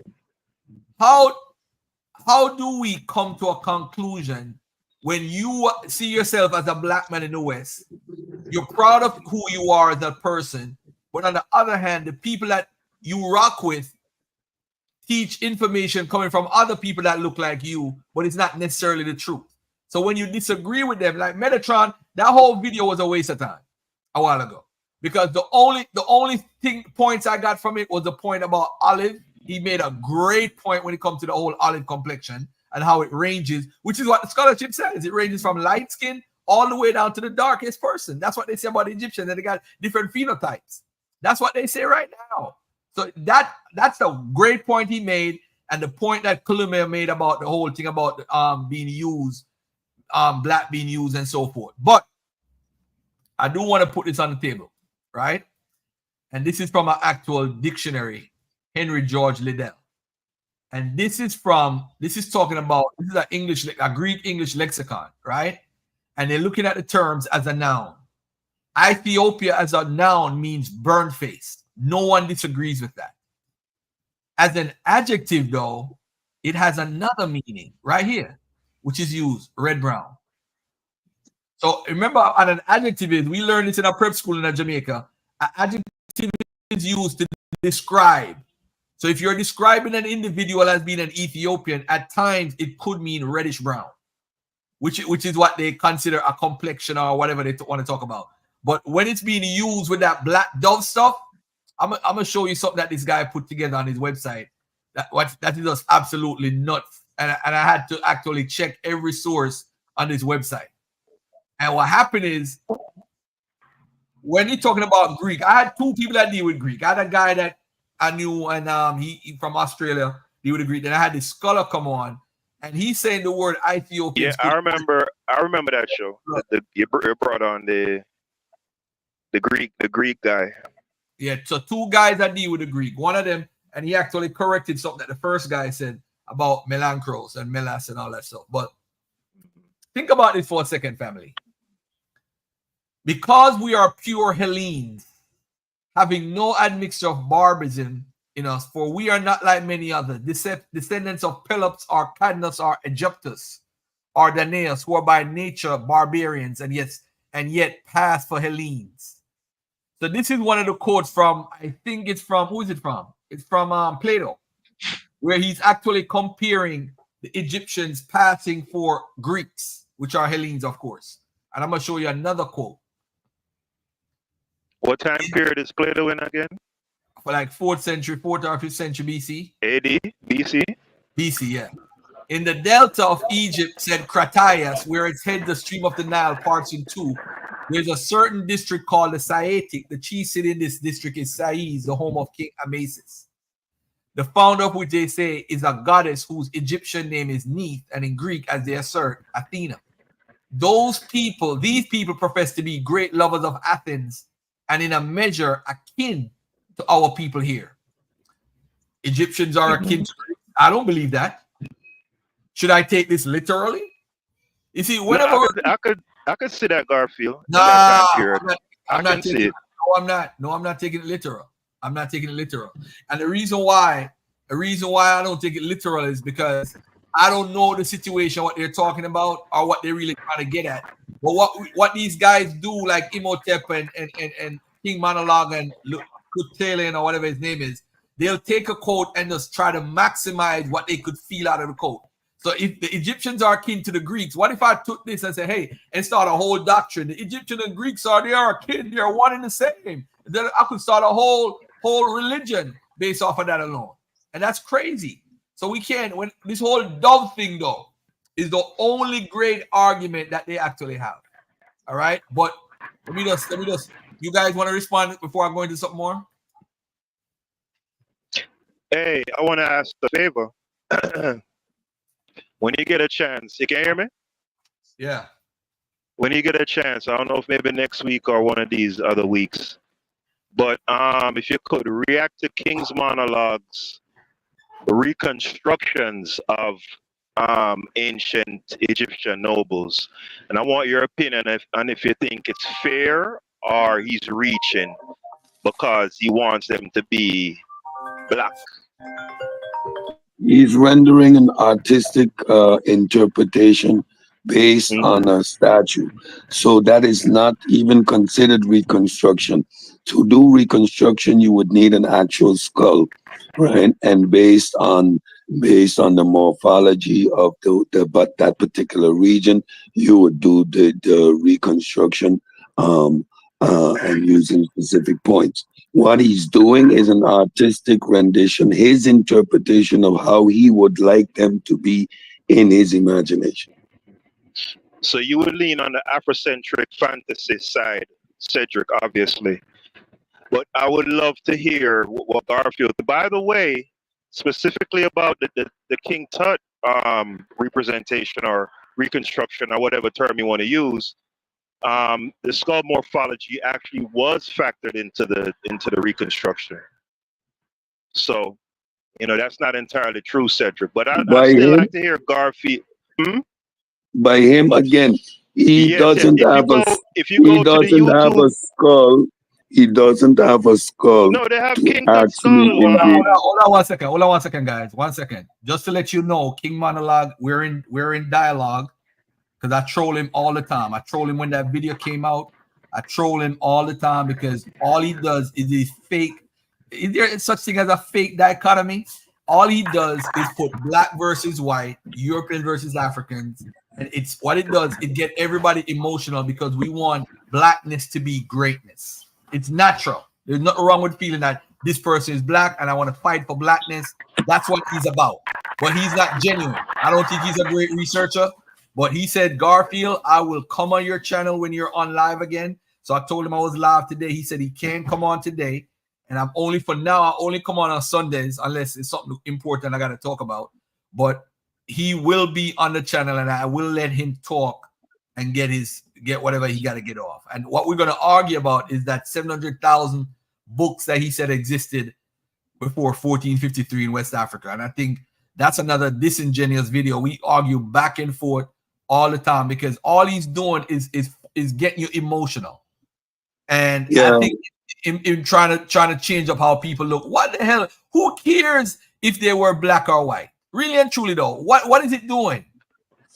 How do we come to a conclusion when you see yourself as a black man in the West? You're proud of who you are as a person, but on the other hand, the people that you rock with teach information coming from other people that look like you, but it's not necessarily the truth. So when you disagree with them, like Metatron, that whole video was a waste of time a while ago, because the only points I got from it was the point about olive. He made a great point when it comes to the whole olive complexion and how it ranges, which is what the scholarship says. It ranges from light skin all the way down to the darkest person. That's what they say about the Egyptians, and they got different phenotypes. That's what they say right now. So that's a great point he made, and the point that Columbia made about the whole thing about being used, black being used and so forth. But I do want to put this on the table, right? And this is from an actual dictionary, Henry George Liddell. And this is talking about, this is a Greek English lexicon, right? And they're looking at the terms as a noun. Ethiopia as a noun means burnt face. No one disagrees with that. As an adjective, though, it has another meaning right here, which is used, red-brown. So remember, an adjective is, we learned this in our prep school in Jamaica, an adjective is used to describe. So if you're describing an individual as being an Ethiopian, at times it could mean reddish brown, which is what they consider a complexion or whatever they want to talk about. But when it's being used with that black dove stuff, I'm gonna show you something that this guy put together on his website. That is just absolutely nuts. And I had to actually check every source on this website. And what happened is, when you're talking about Greek, I had two people that deal with Greek. I had a guy that I knew, and he from Australia, deal with Greek. Then I had this scholar come on, and he's saying the word Ethiopian.
Yeah, I remember that show. You brought on the Greek guy.
Yeah, so two guys that deal with the Greek. One of them, and he actually corrected something that the first guy said about melancros and melas and all that stuff. But think about this for a second, family. Because we are pure Hellenes, having no admixture of barbarism in us, for we are not like many other descendants of Pelops or Cadmus or Egyptus or Danaeus, who are by nature barbarians and yet pass for Hellenes. So this is one of the quotes from, I think it's from, who is it from? It's from Plato, where he's actually comparing the Egyptians passing for Greeks, which are Hellenes, of course. And I'm going to show you another quote.
What time period is Plato in again?
For like 4th or 5th century BC.
AD? BC?
BC, yeah. In the delta of Egypt, said Crataeus, where its head the stream of the Nile parts in two, there's a certain district called the Saitic. The chief city in this district is Sais, the home of King Amasis. The founder of which they say is a goddess whose Egyptian name is Neith, and in Greek, as they assert, Athena. These people profess to be great lovers of Athens, and in a measure akin to our people here. Egyptians are akin to Greeks. I don't believe that. Should I take this literally? You see, whenever
I could see that, Garfield.
Nah,
that time period.
I'm not taking it. No, I'm not taking it literal. I'm not taking it literal. And the reason why I don't take it literal is because I don't know the situation, what they're talking about, or what they're really trying to get at. But what these guys do, like Imhotep and King Monologue and Kutelen or whatever his name is, they'll take a quote and just try to maximize what they could feel out of the quote. So if the Egyptians are akin to the Greeks, what if I took this and said, hey, and start a whole doctrine? The Egyptians and Greeks they are akin, they are one and the same. Then I could start a whole religion based off of that alone. And that's crazy. So we can't, when this whole dove thing though, is the only great argument that they actually have. All right. But Let me just. You guys want to respond before I go into something more?
Hey, I want to ask a favor. When you get a chance, you can hear me?
Yeah.
When you get a chance, I don't know if maybe next week or one of these other weeks, but if you could react to King's Monologue's reconstructions of ancient Egyptian nobles, and I want your opinion if you think it's fair or he's reaching because he wants them to be black.
He's rendering an artistic interpretation based on a statue. So that is not even considered reconstruction. To do reconstruction, you would need an actual skull, right? And based on the morphology of that particular region, you would do the reconstruction and using specific points. What he's doing is an artistic rendition, his interpretation of how he would like them to be in his imagination.
So you would lean on the Afrocentric fantasy side, Cedric, obviously. But I would love to hear what Garfield. By the way, specifically about the King Tut representation or reconstruction or whatever term you want to use, the skull morphology actually was factored into the reconstruction. So, that's not entirely true, Cedric. But I still like to hear Garfield.
By him again, he doesn't have a skull. He doesn't have a skull.
No, they have
to
King Tut
actually
skull.
engage.
Hold on 1 second. Hold on 1 second, guys. 1 second. Just to let you know, King Monologue, we're in dialogue because I troll him all the time. I troll him when that video came out. I troll him all the time because all he does is these fake. Is there such thing as a fake dichotomy? All he does is put black versus white, European versus Africans, and it's what it does. It get everybody emotional because we want blackness to be greatness. It's natural. There's nothing wrong with feeling that this person is black and I want to fight for blackness. That's what he's about. But he's not genuine. I don't think he's a great researcher. But he said, Garfield, I will come on your channel when you're on live again. So I told him I was live today. He said he can't come on today. And I only come on Sundays unless it's something important I got to talk about. But he will be on the channel and I will let him talk and get whatever he got to get off. And what we're going to argue about is that 700,000 books that he said existed before 1453 in West Africa. And I think that's another disingenuous video. We argue back and forth all the time because all he's doing is getting you emotional. And I think in trying to change up how people look. What the hell? Who cares if they were black or white? Really and truly though, what is it doing?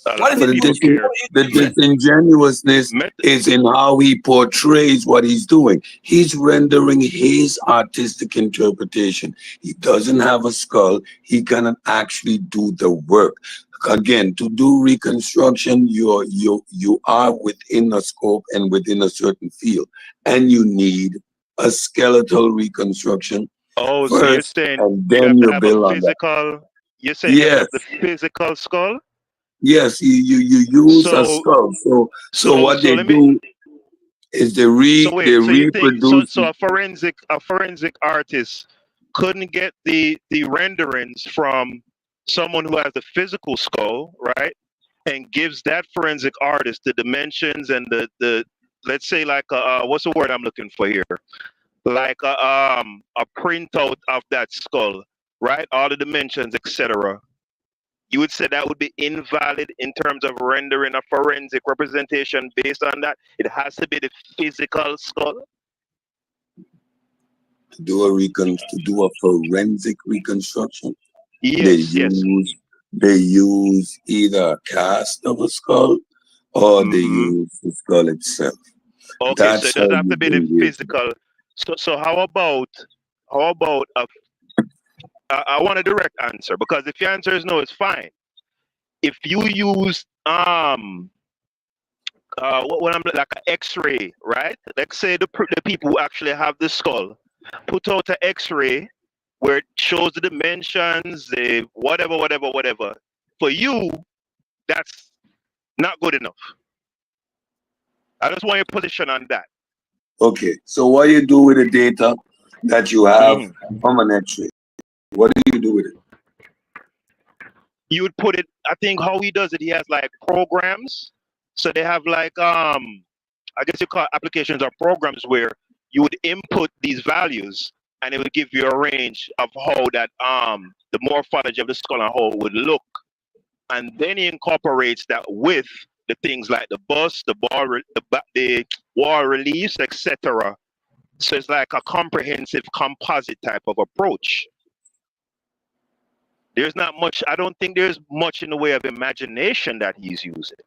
What is it doing?
The disingenuousness is in how he portrays what he's doing. He's rendering his artistic interpretation. He doesn't have a skull. He cannot actually do the work. Again, to do reconstruction, you are within a scope and within a certain field, and you need a skeletal reconstruction.
Oh,
first,
so you're saying
and
you
then
have to
you
have
build
a
on that.
physical. You're saying you have the physical skull.
Yes, you use a skull. So what they do is they reproduce.
So a forensic artist couldn't get the renderings from someone who has the physical skull, right? And gives that forensic artist the dimensions and the let's say like what's the word I'm looking for here? Like a printout of that skull, right? All the dimensions, etc. You would say that would be invalid in terms of rendering a forensic representation based on that. It has to be the physical skull.
To do a forensic reconstruction.
Yes,
They use either a cast of a skull or they use the skull itself.
Okay,
That's
so it doesn't have to be the physical. So how about I want a direct answer, because if your answer is no, it's fine. If you use what I'm like an X-ray, right? Let's say the people who actually have the skull put out an X-ray where it shows the dimensions, the whatever. For you, that's not good enough. I just want your position on that.
Okay, so what do you do with the data that you have from an X-ray? What do you do with it?
You would put it, I think how he does it, he has like programs. So they have like I guess you call it applications or programs where you would input these values and it would give you a range of how that the morphology of the skull and how it would look. And then he incorporates that with the things like the bust, the wall reliefs, etc. So it's like a comprehensive composite type of approach. There's not much, I don't think there's much in the way of imagination that he's using.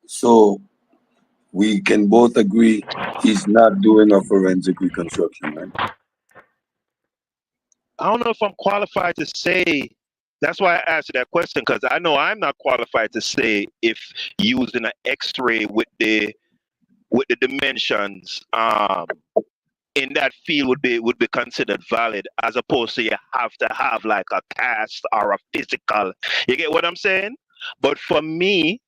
So we can both agree he's not doing a forensic reconstruction, right?
I don't know if I'm qualified to say, that's why I asked you that question, because I know I'm not qualified to say if using an X-ray with the dimensions in that field would be considered valid, as opposed to you have to have like a cast or a physical. You get what I'm saying? But for me,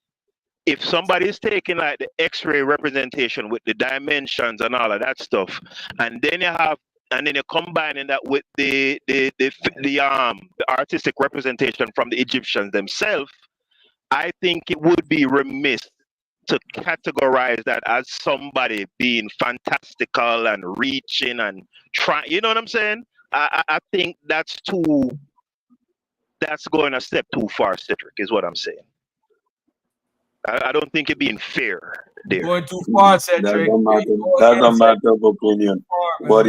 if somebody's taking like the X-ray representation with the dimensions and all of that stuff, and then you're combining that with the artistic representation from the Egyptians themselves, I think it would be remiss to categorize that as somebody being fantastical and reaching and trying. You know what I'm saying? I think that's going a step too far, Cedric, is what I'm saying. I don't think it being fair there.
Going too far, Cedric.
That's a matter of opinion. What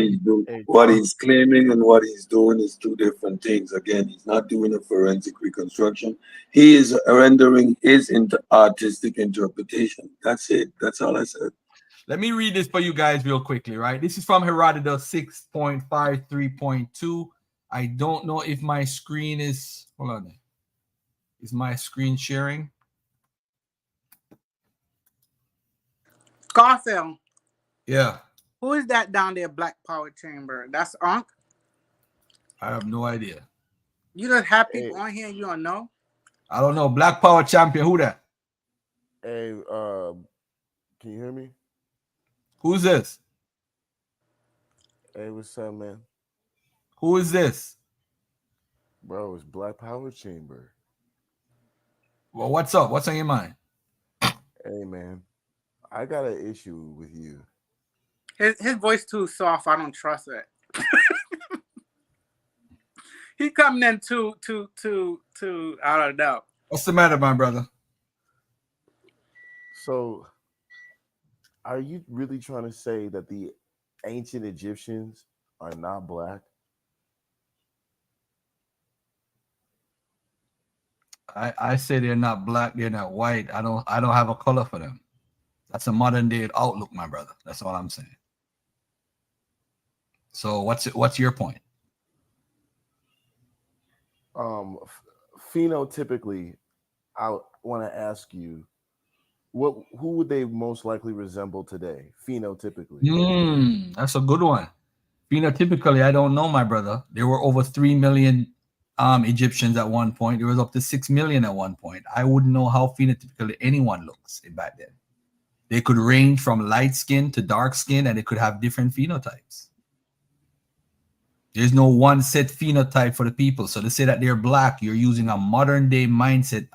he's claiming and what he's doing is two different things. Again, he's not doing a forensic reconstruction. He is rendering his artistic interpretation. That's it. That's all I said.
Let me read this for you guys real quickly, right? This is from Herodotus 6.53.2. I don't know if my screen is, hold on. Is my screen sharing?
Garfield.
Yeah.
Who is that down there, Black Power Chamber? That's Unc?
I have no idea.
You just have people on here you don't know?
I don't know. Black Power Champion, who that?
Hey, can you hear me?
Who's this?
Hey, what's up, man?
Who is this?
Bro, it's Black Power Chamber.
Well, what's up? What's on your mind?
Hey, man. I got an issue with you.
His voice too soft. I don't trust it. He coming in too. I don't know.
What's the matter, my brother?
So, are you really trying to say that the ancient Egyptians are not black?
I say they're not black. They're not white. I don't have a color for them. That's a modern day outlook, my brother. That's all I'm saying. So what's your point?
Phenotypically, I want to ask you, who would they most likely resemble today, phenotypically?
That's a good one. Phenotypically, I don't know, my brother. There were over 3 million Egyptians at one point. There was up to 6 million at one point. I wouldn't know how phenotypically anyone looks back then. They could range from light skin to dark skin, and they could have different phenotypes. There's no one set phenotype for the people. So to say that they're black, you're using a modern day mindset,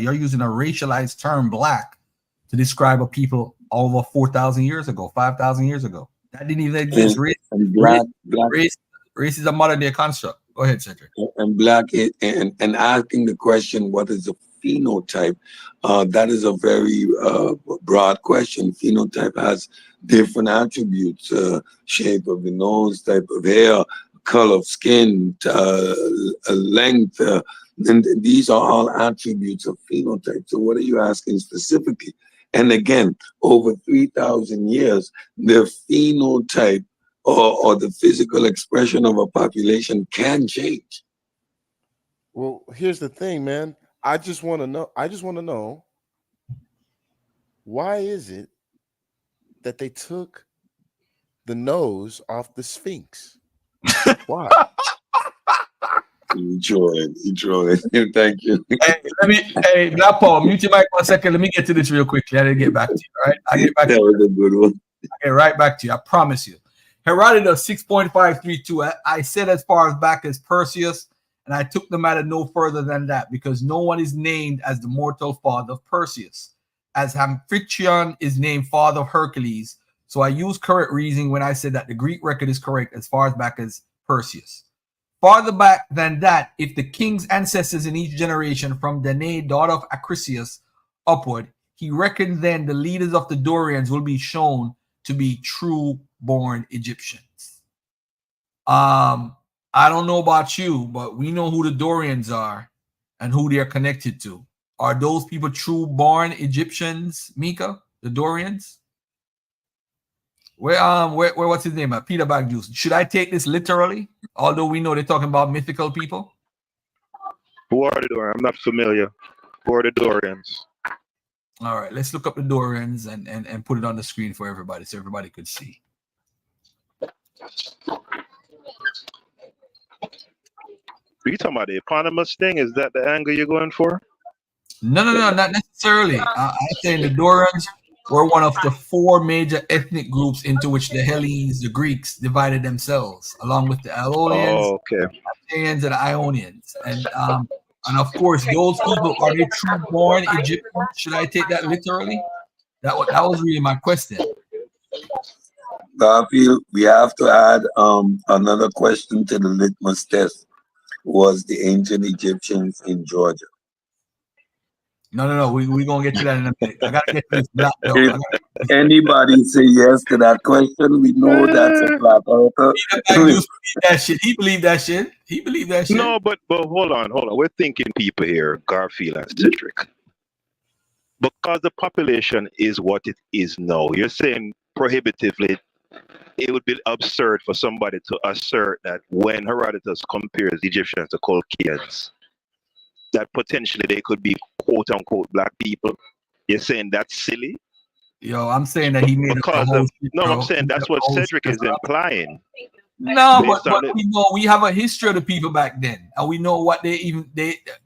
you're using a racialized term, black, to describe a people over 4,000 years ago, 5,000 years ago. That didn't even exist. Race is a modern day construct. Go ahead, Cedric.
And black, and asking the question, what is a phenotype? That is a very broad question. Phenotype has different attributes: shape of the nose, type of hair, color of skin, length, and these are all attributes of phenotype. So what are you asking specifically? And again, over 3,000 years, the phenotype or the physical expression of a population can change.
Well, here's the thing, man. I just want to know, why is it that they took the nose off the Sphinx? Why?
Enjoy it. Thank you.
Hey, Black Paul, mute your mic 1 second. Let me get to this real quickly. I didn't get back to you. All right, I get back.
That was a good one.
Okay, right back to you. I promise you. Herodotus 6.532. I said as far as back as Perseus, and I took the matter no further than that because no one is named as the mortal father of Perseus, as Amphitryon is named father of Hercules. So I used correct reasoning when I said that the Greek record is correct as far as back as Perseus. Farther back than that, if the king's ancestors in each generation from Danae, daughter of Acrisius, upward, he reckoned then the leaders of the Dorians will be shown to be true-born Egyptians. I don't know about you, but we know who the Dorians are and who they are connected to. Are those people true-born Egyptians, Mika? The Dorians? Where what's his name? Peter Bag Juice. Should I take this literally? Although we know they're talking about mythical people.
Who are the Dorians? I'm not familiar. Who are the Dorians?
All right, let's look up the Dorians and put it on the screen for everybody so everybody could see.
Are you talking about the eponymous thing? Is that the angle you're going for?
No, not necessarily. I'm saying the Dorians were one of the four major ethnic groups into which the Hellenes, the Greeks, divided themselves, along with the Aeolians, the Achaeans, and the Ionians. And of course, those people, are they true-born Egyptians? Should I take that literally? That was really my question.
Garfield, we have to add another question to the litmus test. Was the ancient Egyptians in Georgia?
No. We're going to get to that in a minute. I got to get to this black belt.
If anybody say yes to that question, we know that's a flat earther.
He believed that shit. He believed that shit.
No, but hold on. We're thinking people here, Garfield and Cedric. Because the population is what it is now, you're saying prohibitively, it would be absurd for somebody to assert that when Herodotus compares Egyptians to Colchians, that potentially they could be quote unquote black people. You're saying that's silly?
Yo, I'm saying that he made
because
of
no, I'm saying that's what Cedric is implying.
No, but we know we have a history of the people back then, and we know what they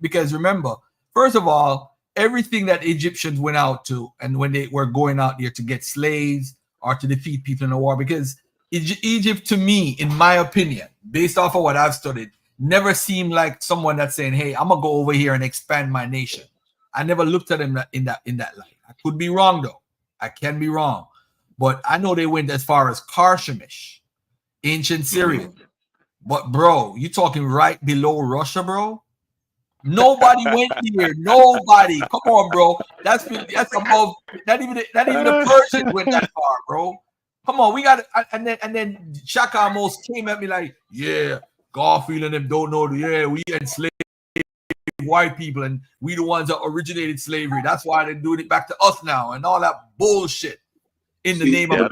because remember, first of all, everything that Egyptians went out to, and when they were going out there to get slaves or to defeat people in the war, because Egypt, to me, in my opinion, based off of what I've studied, never seemed like someone that's saying, "Hey, I'm gonna go over here and expand my nation." I never looked at them in that light. I could be wrong though. I can be wrong, but I know they went as far as Karshemish, ancient Syria. But bro, you talking right below Russia, bro? Nobody went here. Nobody. Come on, bro. That's above. Not even the Persians went that far, bro. Come on, we got and then Shaka almost came at me like, yeah, Garfield and them don't know. Yeah, we enslaved white people and we the ones that originated slavery. That's why they're doing it back to us now and all that bullshit in the name of.
I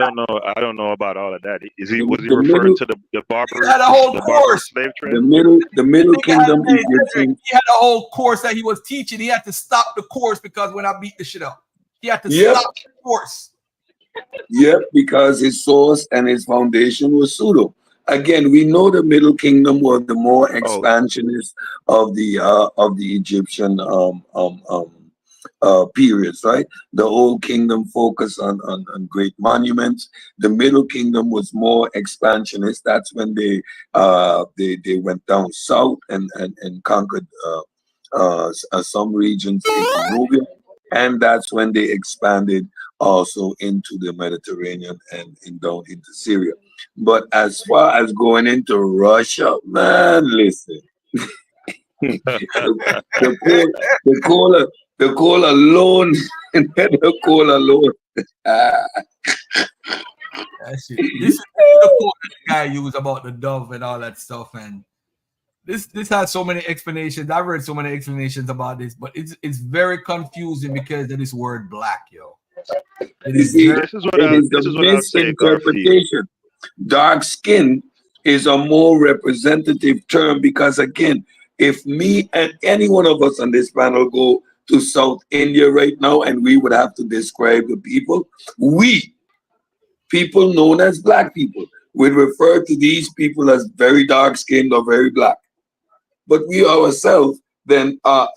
don't know about all of that. Was he referring to the barbarous?
He had a whole course.
Slave trade?
The middle kingdom Egyptians.
He had a whole course that he was teaching. He had to stop the course because when I beat the shit up, he had to stop the course.
Yep, because his source and his foundation was pseudo. Again, we know the Middle Kingdom was the more expansionist of the Egyptian periods, right? The Old Kingdom focused on great monuments. The Middle Kingdom was more expansionist. That's when they went down south and conquered some regions in Nubia, and that's when they expanded also into the Mediterranean and down into Syria. But as far as going into Russia, man, listen. the coal alone, the coal alone.
This is the quote that the guy used about the dove and all that stuff, and this has so many explanations. I've read so many explanations about this, but it's very confusing because of this word "black," yo.
This is a misinterpretation. Dark skin is a more representative term because, again, if me and any one of us on this panel go to South India right now and we would have to describe the people, people known as black people, would refer to these people as very dark skinned or very black. But we ourselves then are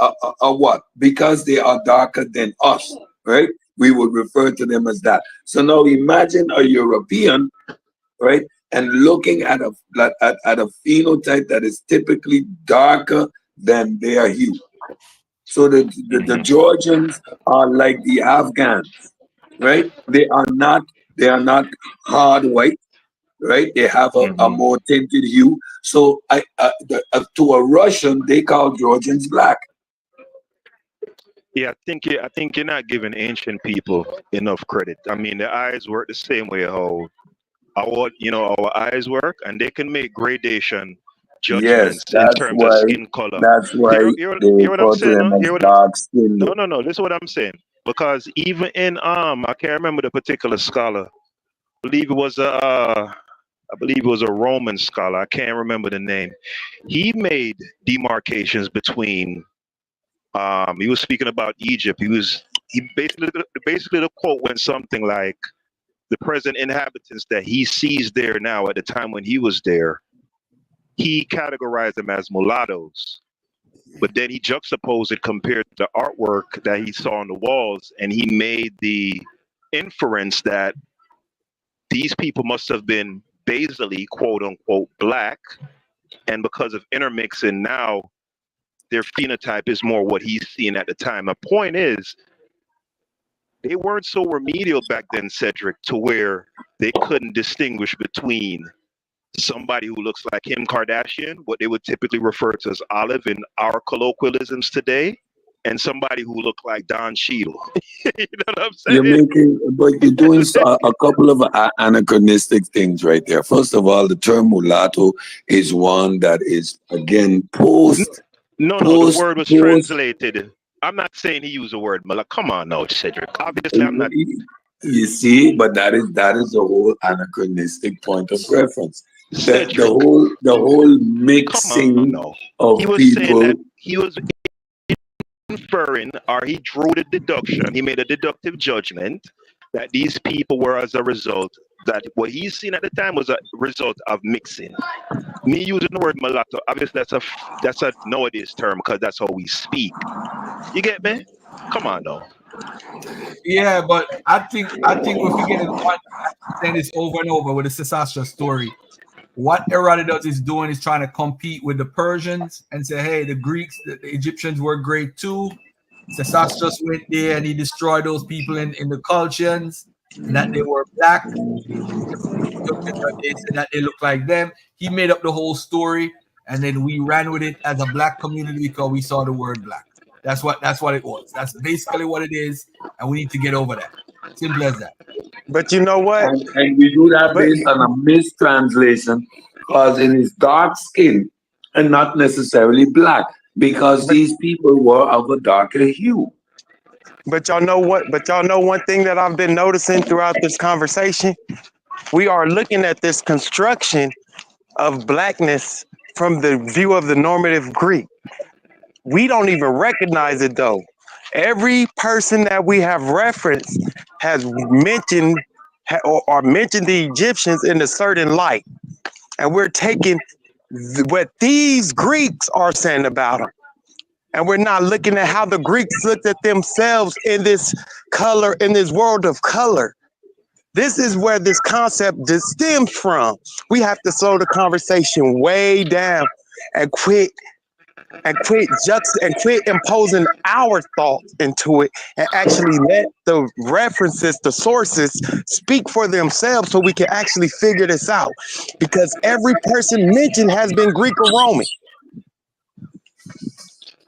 what? Because they are darker than us, right? we would refer to them as that. So now imagine a European, right, and looking at a phenotype that is typically darker than their hue. So the Georgians are like the Afghans, right? They are not hard white, right? They have a more tinted hue. So to a Russian, they call Georgians black.
Yeah, I think you're not giving ancient people enough credit. I mean, their eyes work the same way how our eyes work, and they can make gradation
Yes,
judgments in terms of skin color.
that's why
Hear
they
what I'm
refer to
saying?
them
No?
as dark skinned.
No. This is what I'm saying. Because even in I can't remember the particular scholar. I believe it was a Roman scholar. I can't remember the name. He made demarcations between. He was speaking about Egypt. He basically the quote went something like, the present inhabitants that he sees there now at the time when he was there, he categorized them as mulattoes. But then he juxtaposed it compared to the artwork that he saw on the walls, and he made the inference that these people must have been basally, quote unquote, black, and because of intermixing now, their phenotype is more what he's seeing at the time. The point is, they weren't so remedial back then, Cedric, to where they couldn't distinguish between somebody who looks like Kim Kardashian, what they would typically refer to as Olive in our colloquialisms today, and somebody who looked like Don Cheadle. You know what I'm saying?
You're doing a couple of anachronistic things right there. First of all, the term mulatto is one that is, again,
No, the word was translated. I'm not saying he used the word mulatto. Come on, no, Cedric. Obviously, I'm not.
You see, but that is a whole anachronistic point of reference. The whole mixing of
He was
people.
saying that he was inferring, or he drew the deduction. He made a deductive judgment that these people were as a result, that what he's seen at the time was a result of mixing. Me using the word mulatto, obviously that's a nowadays term because that's how we speak. You get me? Come on, though.
Yeah, but I think if we get it one, saying this over and over with the Sesostris story, what Herodotus is doing is trying to compete with the Persians and say, hey, the Greeks, the Egyptians were great too. Sesostris went there and he destroyed those people in the Colchians, and that they were black. They said that they look like them. He made up the whole story, and then we ran with it as a black community because we saw the word black. That's what it was. That's basically what it is, and we need to get over that. Simple as that.
But you know what?
And we do that based on a mistranslation, causing his dark skin and not necessarily black, because these people were of a darker hue.
But y'all know what? But y'all know one thing that I've been noticing throughout this conversation? We are looking at this construction of blackness from the view of the normative Greek. We don't even recognize it though. Every person that we have referenced has mentioned or mentioned the Egyptians in a certain light. And we're taking what these Greeks are saying about them. And we're not looking at how the Greeks looked at themselves in this color, in this world of color. This is where this concept stems from. We have to slow the conversation way down and quit imposing our thoughts into it and actually let the references, the sources speak for themselves so we can actually figure this out. Because every person mentioned has been Greek or Roman.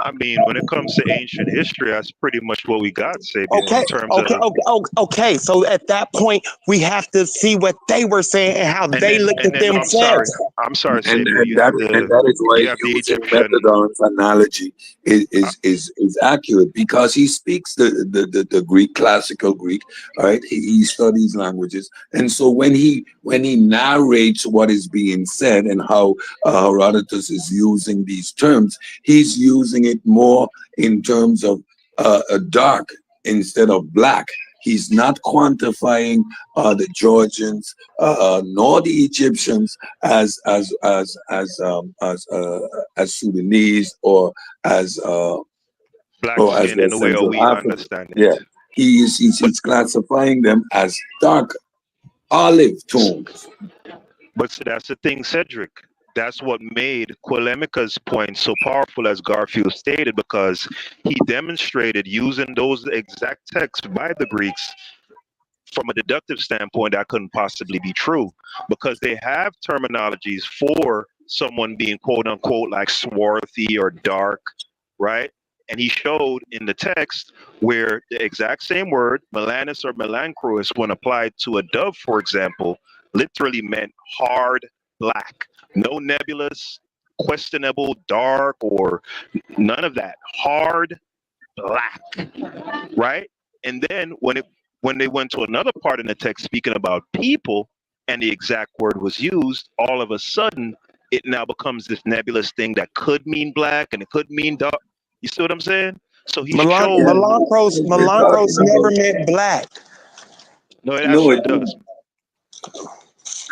I mean, when it comes to ancient history, that's pretty much what we got, Sabian, in terms of...
Okay. So at that point, we have to see what they were saying and how they looked at themselves.
I'm sorry,
and
Sabian.
that is why using Metatron's analogy is accurate, because he speaks the Greek, classical Greek, right? He studies languages, and so when he narrates what is being said and how Herodotus is using these terms, he's using it more in terms of dark instead of black. He's not quantifying the Georgians nor the Egyptians as Sudanese or as
black skin in the way we understand it.
He's classifying them as dark olive tones.
But so that's the thing, Cedric. That's what made Quilemica's point so powerful, as Garfield stated, because he demonstrated using those exact texts by the Greeks from a deductive standpoint that couldn't possibly be true, because they have terminologies for someone being quote unquote like swarthy or dark, right? And he showed in the text where the exact same word, melanus or melanchrous, when applied to a dove, for example, literally meant hard black. No nebulous, questionable, dark, or none of that. Hard black, right? And then when they went to another part in the text speaking about people, and the exact word was used, all of a sudden it now becomes this nebulous thing that could mean black and it could mean dark. You see what I'm saying? So he showed
Melanchros never meant black.
No, it actually does.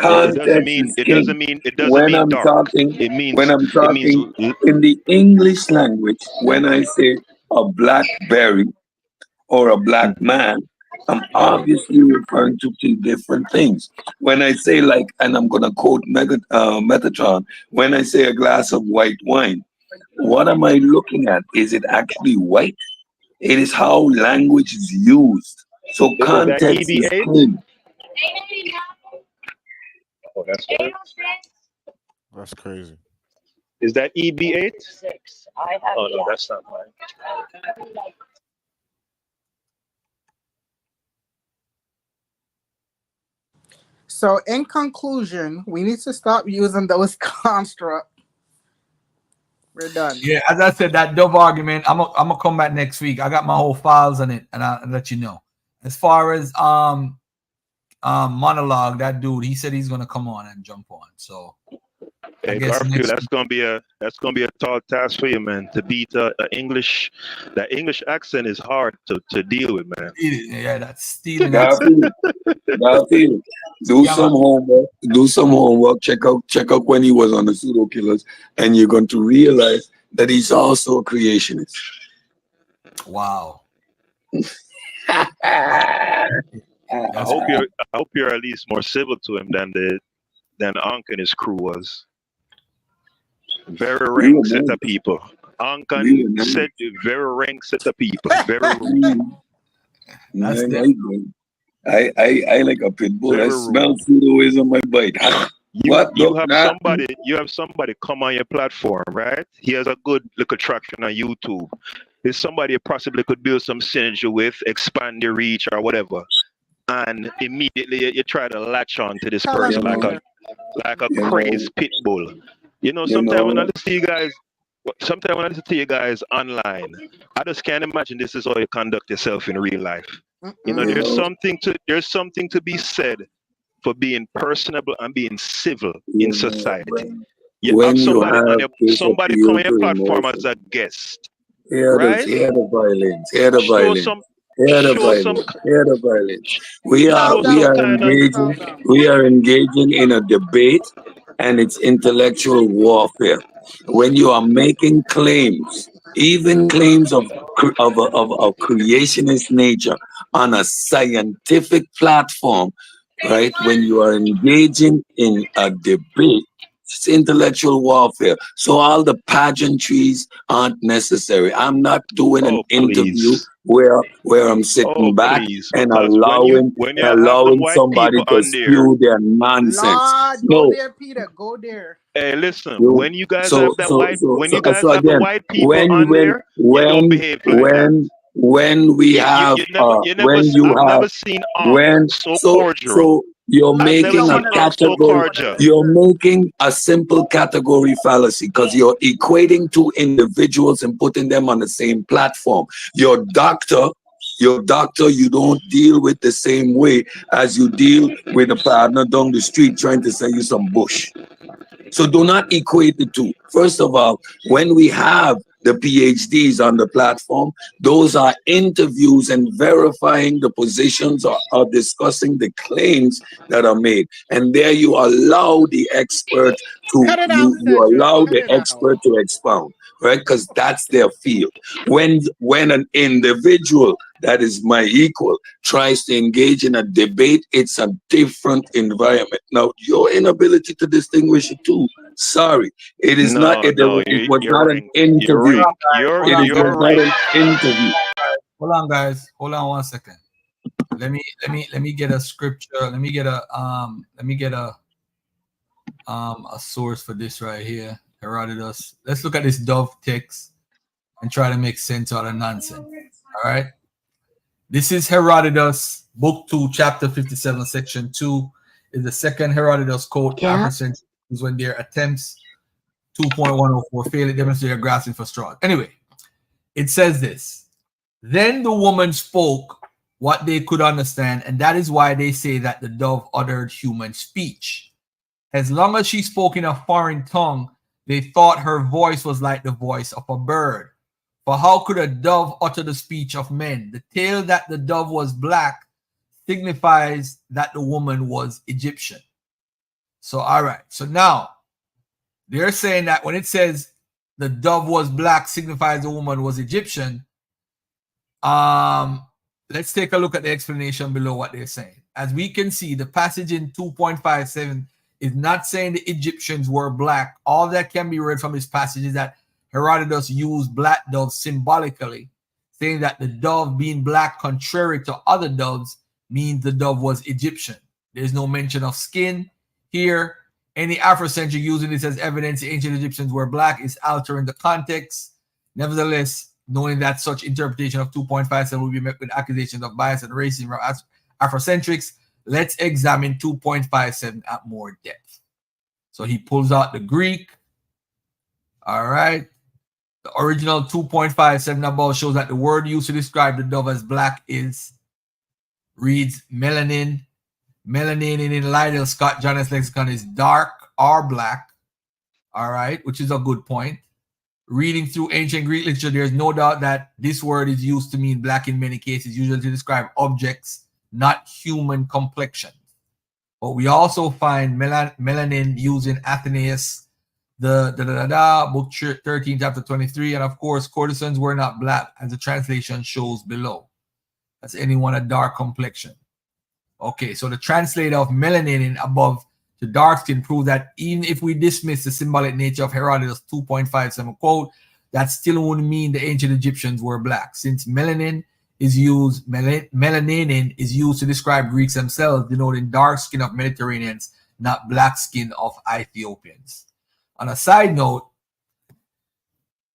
It doesn't mean dark. It means
when I'm talking in the English language, when I say a blackberry or a black man, I'm obviously referring to two different things. When I say like, and I'm gonna quote Metatron, when I say a glass of white wine, what am I looking at? Is it actually white? It is how language is used. So context is key.
Oh, that's good.
That's crazy.
Is that EB8?
I have
Oh no, that's not mine.
So, in conclusion, we need to stop using those constructs. We're done.
Yeah, as I said, that dove argument, I'm gonna come back next week. I got my whole files on it, and I'll let you know. As far as monologue, that dude, he said he's gonna come on and jump on. So
Hey Garfield, that's gonna be a tall task for you, man. To beat that English accent is hard to deal with, man.
Yeah, that's stealing.
Garfield, do some homework. Do some homework. Check out when he was on the pseudo killers, and you're going to realize that he's also a creationist.
Wow.
I hope you're at least more civil to him than Ankh and his crew was. Very rank set of people. Ankh said very rank set of people. Very
I like a pit bull. I smell pseudo on my bite.
You have somebody come on your platform, right? He has a good little traction on YouTube. There's somebody you possibly could build some synergy with, expand your reach or whatever. And immediately you try to latch on to this person like a crazed pit bull. You know, sometimes when I listen to you guys online, I just can't imagine this is how you conduct yourself in real life. You know, there's something to be said for being personable and being civil in society. You have somebody come on your platform as a guest. Right?
Hear the violence. Hear the violence. Hear the violence. Hear the violence. We are engaging in a debate, and it's intellectual warfare. When you are making claims, even claims of creationist nature on a scientific platform, right? When you are engaging in a debate, it's intellectual warfare. So all the pageantries aren't necessary. I'm not doing an interview where I'm sitting back and allowing somebody to spew their nonsense.
Go there, Peter. Go there.
Hey, listen. When you guys have the white people on there, you don't behave like that.
When we have
never seen so cordial.
So you're making a category. You're making a simple category fallacy because you're equating two individuals and putting them on the same platform. Your doctor, you don't deal with the same way as you deal with a partner down the street trying to sell you some bush. So do not equate the two. First of all, when we have the PhDs on the platform, those are interviews and verifying the positions or discussing the claims that are made. And there you allow the expert to
Cut it out,
you
Cedric.
allow
Cut
the
it out.
expert to expound, right? Because that's their field. When an individual that is my equal tries to engage in a debate, it's a different environment. Now, your inability to distinguish the two, sorry, it is not. It was
you're
not an
right. You're
interview.
right. You're
It was
you're
not
right.
an interview.
Hold on, guys. Hold on 1 second. Let me get a scripture. Let me get a source for this right here. Herodotus. Let's look at this dove text and try to make sense out of nonsense. All right. This is Herodotus, book 2, chapter 57, section 2. Is the second Herodotus quote. Afrocentrism is when their attempts 2.104 fail to demonstrate a grasping for straws. Anyway, it says this. Then the woman spoke what they could understand, and that is why they say that the dove uttered human speech. As long as she spoke in a foreign tongue, they thought her voice was like the voice of a bird. For how could a dove utter the speech of men? The tale that the dove was black signifies that the woman was Egyptian. So, all right. So now they're saying that when it says the dove was black signifies the woman was Egyptian. Let's take a look at the explanation below what they're saying. As we can see, the passage in 2.57 is not saying the Egyptians were black. All that can be read from this passage is that Herodotus used black doves symbolically, saying that the dove being black, contrary to other doves, means the dove was Egyptian. There's no mention of skin here. Any Afrocentric using this as evidence the ancient Egyptians were black is altering the context. Nevertheless, knowing that such interpretation of 2.57 will be met with accusations of bias and racism from Afrocentrics, let's examine 2.57 at more depth. So he pulls out the Greek. All right. The original 2.57 above shows that the word used to describe the dove as black reads melanin. Melanin in Lydell Scott Jonas lexicon is dark or black. All right, which is a good point. Reading through ancient Greek literature, there's no doubt that this word is used to mean black in many cases, usually to describe objects, not human complexion. But we also find melanin used in Athenaeus, book 13, chapter 23, and of course, courtesans were not black, as the translation shows below. That's anyone a dark complexion. Okay, so the translator of melanin above to dark skin prove that even if we dismiss the symbolic nature of Herodotus 2.57 quote, that still wouldn't mean the ancient Egyptians were black, since melanin is used to describe Greeks themselves, denoting dark skin of Mediterraneans, not black skin of Ethiopians. On a side note,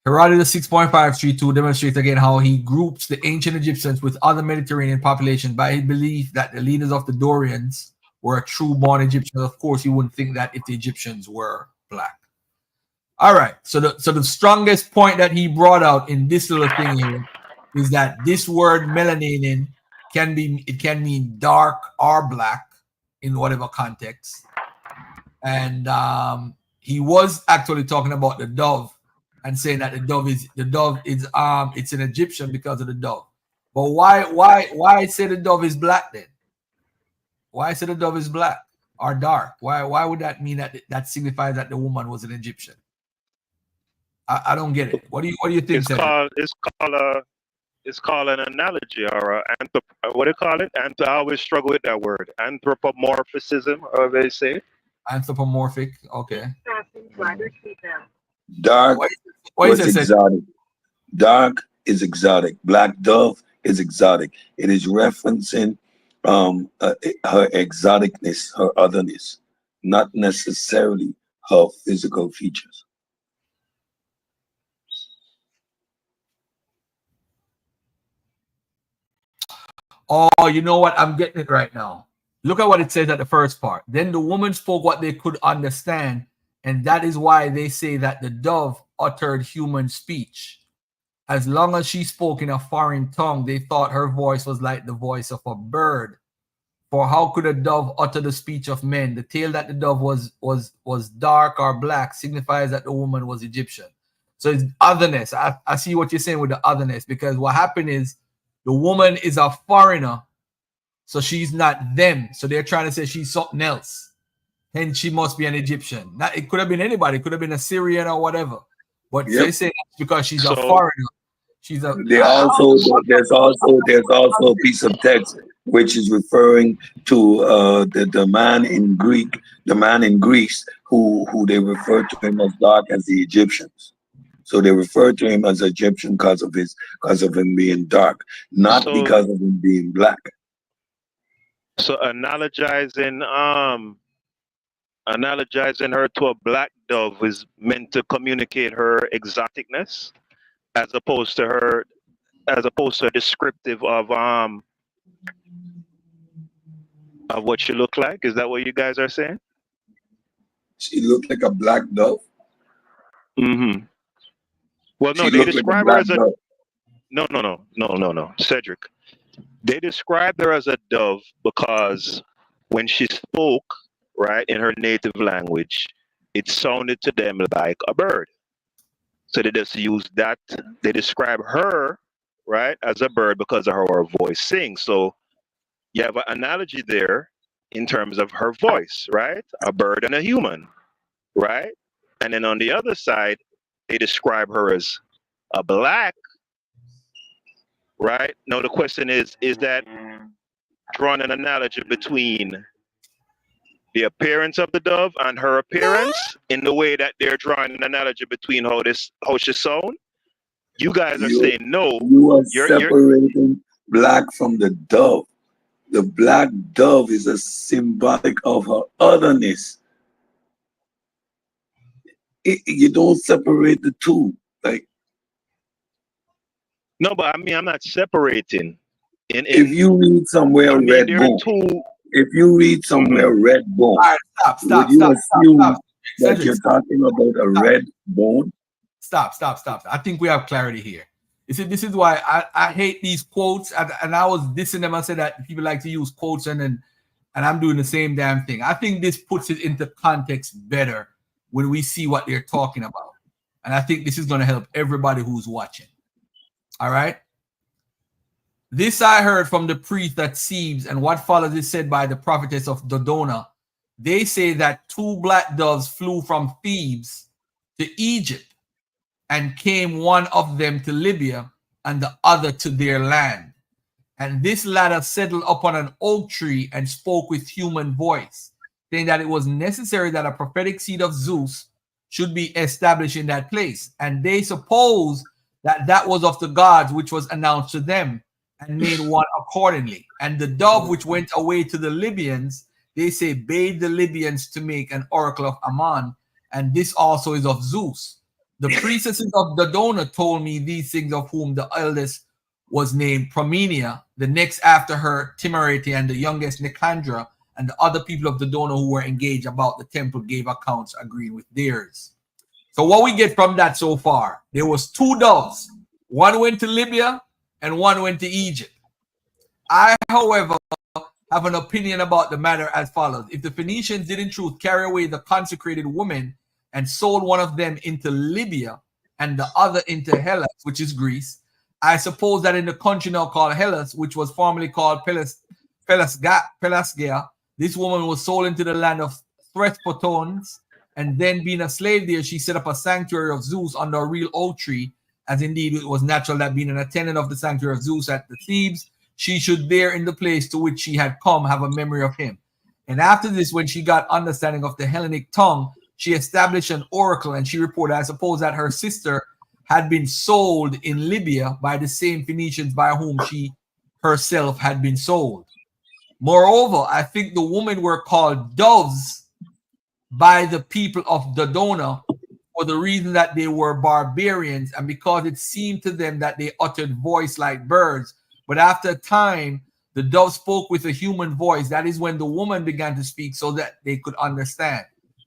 Herodotus 6.532 demonstrates again how he groups the ancient Egyptians with other Mediterranean populations by his belief that the leaders of the Dorians were true-born Egyptians. Of course, you wouldn't think that if the Egyptians were black. All right, so the strongest point that he brought out in this little thing here is that this word melananin can mean dark or black in whatever context, and he was actually talking about the dove and saying that the dove is it's an Egyptian because of the dove. But why say the dove is black then? Why say the dove is black or dark? Why would that mean that signifies that the woman was an Egyptian? I don't get it. What do you think?
It's called an analogy or what do you call it? And I always struggle with that word. Anthropomorphism, or they say.
Anthropomorphic. Okay.
Dark was exotic. Dark is exotic. Black dove is exotic. It is referencing her exoticness, her otherness, not necessarily her physical features.
Oh, you know what? I'm getting it right now. Look at what it says at the first part. Then the woman spoke what they could understand, and that is why they say that the dove uttered human speech. As long as she spoke in a foreign tongue, they thought her voice was like the voice of a bird. For how could a dove utter the speech of men? The tale that the dove was dark or black signifies that the woman was Egyptian. So it's otherness. I see what you're saying with the otherness, because what happened is the woman is a foreigner, so she's not them. So they're trying to say she's something else. Hence, she must be an Egyptian. Now, it could have been anybody. It could have been a Syrian or whatever. But they say that's because she's a foreigner. She's a.
There's also a piece of text which is referring to the man in Greece who they refer to him as dark as the Egyptians. So they refer to him as Egyptian because of him being dark, not because of him being black.
So analogizing her to a black dove is meant to communicate her exoticness, as opposed to descriptive of what she looked like. Is that what you guys are saying?
She looked like a black dove.
Mm-hmm. Well, no, they describe her as a no, Cedric. They described her as a dove because when she spoke, right, in her native language, it sounded to them like a bird. So they just use that. They describe her, right, as a bird because of how her voice sings. So you have an analogy there in terms of her voice, right? A bird and a human, right? And then on the other side, they describe her as a black, right? Now the question is that drawing an analogy between the appearance of the dove and her appearance in the way that they're drawing an analogy between how she's sound? You guys are saying no.
You are separating black from the dove. The black dove is a symbolic of her otherness. You don't separate the two.
No, but I mean, I'm not separating.
If you read somewhere red bone,
Right, stop.
would you assume that you're talking about a red bone?
Stop. I think we have clarity here. You see, this is why I hate these quotes, and I was dissing them. I said that people like to use quotes, and I'm doing the same damn thing. I think this puts it into context better when we see what they're talking about. And I think this is going to help everybody who's watching. All right. This I heard from the priest at Thebes, and what follows is said by the prophetess of Dodona. They say that 2 black doves flew from Thebes to Egypt, and came one of them to Libya and the other to their land. And this latter settled upon an oak tree and spoke with human voice, saying that it was necessary that a prophetic seed of Zeus should be established in that place. And they suppose that was of the gods, which was announced to them, and made one accordingly. And the dove which went away to the Libyans, they say, bade the Libyans to make an oracle of Ammon, and this also is of Zeus. The priestesses of Dodona told me these things, of whom the eldest was named Promenia, the next after her Timarete, and the youngest Nicandra, and the other people of Dodona who were engaged about the temple gave accounts agreeing with theirs. So what we get from that so far, there was 2 doves. One went to Libya and one went to Egypt. I, however, have an opinion about the matter as follows. If the Phoenicians did in truth carry away the consecrated woman and sold one of them into Libya and the other into Hellas, which is Greece, I suppose that in the country now called Hellas, which was formerly called Pelasgia, this woman was sold into the land of Threspotones, and then being a slave there, she set up a sanctuary of Zeus under a real oak tree, as indeed it was natural that being an attendant of the sanctuary of Zeus at the Thebes, she should there in the place to which she had come have a memory of him. And after this, when she got understanding of the Hellenic tongue, she established an oracle, and she reported, I suppose, that her sister had been sold in Libya by the same Phoenicians by whom she herself had been sold. Moreover, I think the women were called doves by the people of Dodona for the reason that they were barbarians, and because it seemed to them that they uttered voice like birds. But after a time, the dove spoke with a human voice. That is when the woman began to speak so that they could understand.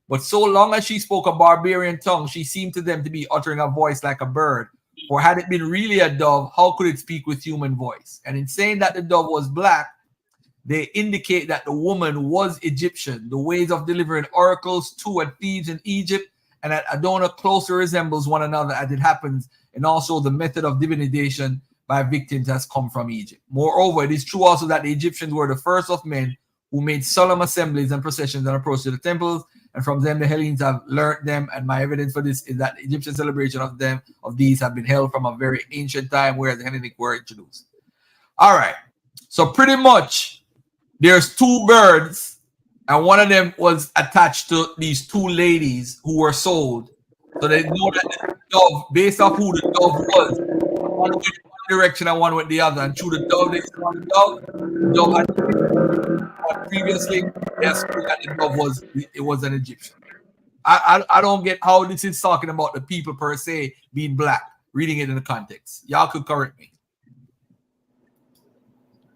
But so long as she spoke a barbarian tongue, she seemed to them to be uttering a voice like a bird. For had it been really a dove, how could it speak with human voice? And in saying that the dove was black, they indicate that the woman was Egyptian. The ways of delivering oracles to at Thebes in Egypt and at Adona closely resembles one another as it happens, and also the method of divination by victims has come from Egypt. Moreover, it is true also that the Egyptians were the first of men who made solemn assemblies and processions and approached to the temples, and from them the Hellenes have learnt them. And my evidence for this is that the Egyptian celebration of these have been held from a very ancient time, where the Hellenic were introduced. All right, so pretty much there's two birds, and one of them was attached to these two ladies who were sold. So they know that the dove, based off who the dove was, one went one direction and one went the other. And through the dove, they saw the dove had previously they assumed that the dove was an Egyptian. I don't get how this is talking about the people per se being black. Reading it in the context, y'all could correct me.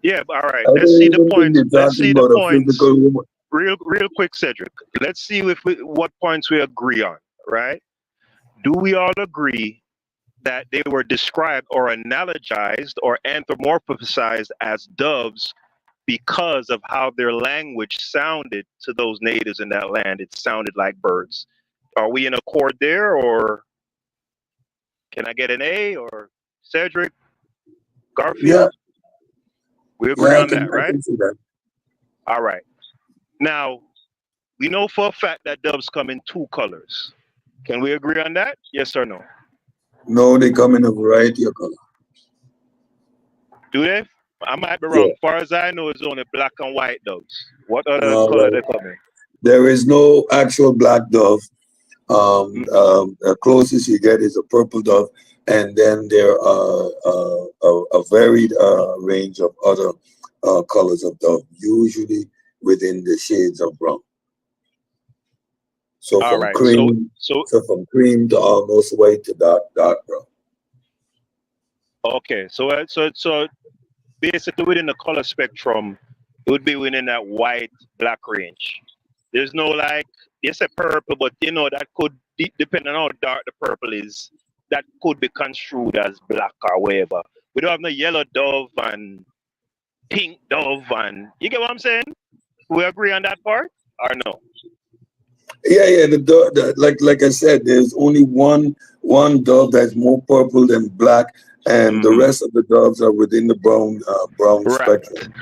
Yeah, all right. Let's see the points. Let's see the points. Real quick, Cedric. Let's see what points we agree on. Right? Do we all agree that they were described or analogized or anthropomorphized as doves because of how their language sounded to those natives in that land? It sounded like birds. Are we in accord there, or can I get an A, or Cedric, Garfield?
Yeah.
We agree on that,
I
right?
can see that.
All right. Now, we know for a fact that doves come in two colors. Can we agree on that? Yes or no?
No, they come in a variety of colors.
Do they? I might be wrong. As far as I know, it's only black and white doves. What other color they come in?
There is no actual black dove. The closest you get is a purple dove, and then there are a varied range of other colors of dove, usually within the shades of brown. So
All
from
right.
cream, so from cream to almost white to dark brown.
Okay, so basically within the color spectrum, it would be within that white black range. There's no like, yes, a purple, but you know that could, depending on how dark the purple is, that could be construed as black or whatever. We don't have no yellow dove and pink dove, and you get what I'm saying? We agree on that part or no?
Yeah. Like I said, there's only one dove that's more purple than black, and the rest of the doves are within the brown spectrum.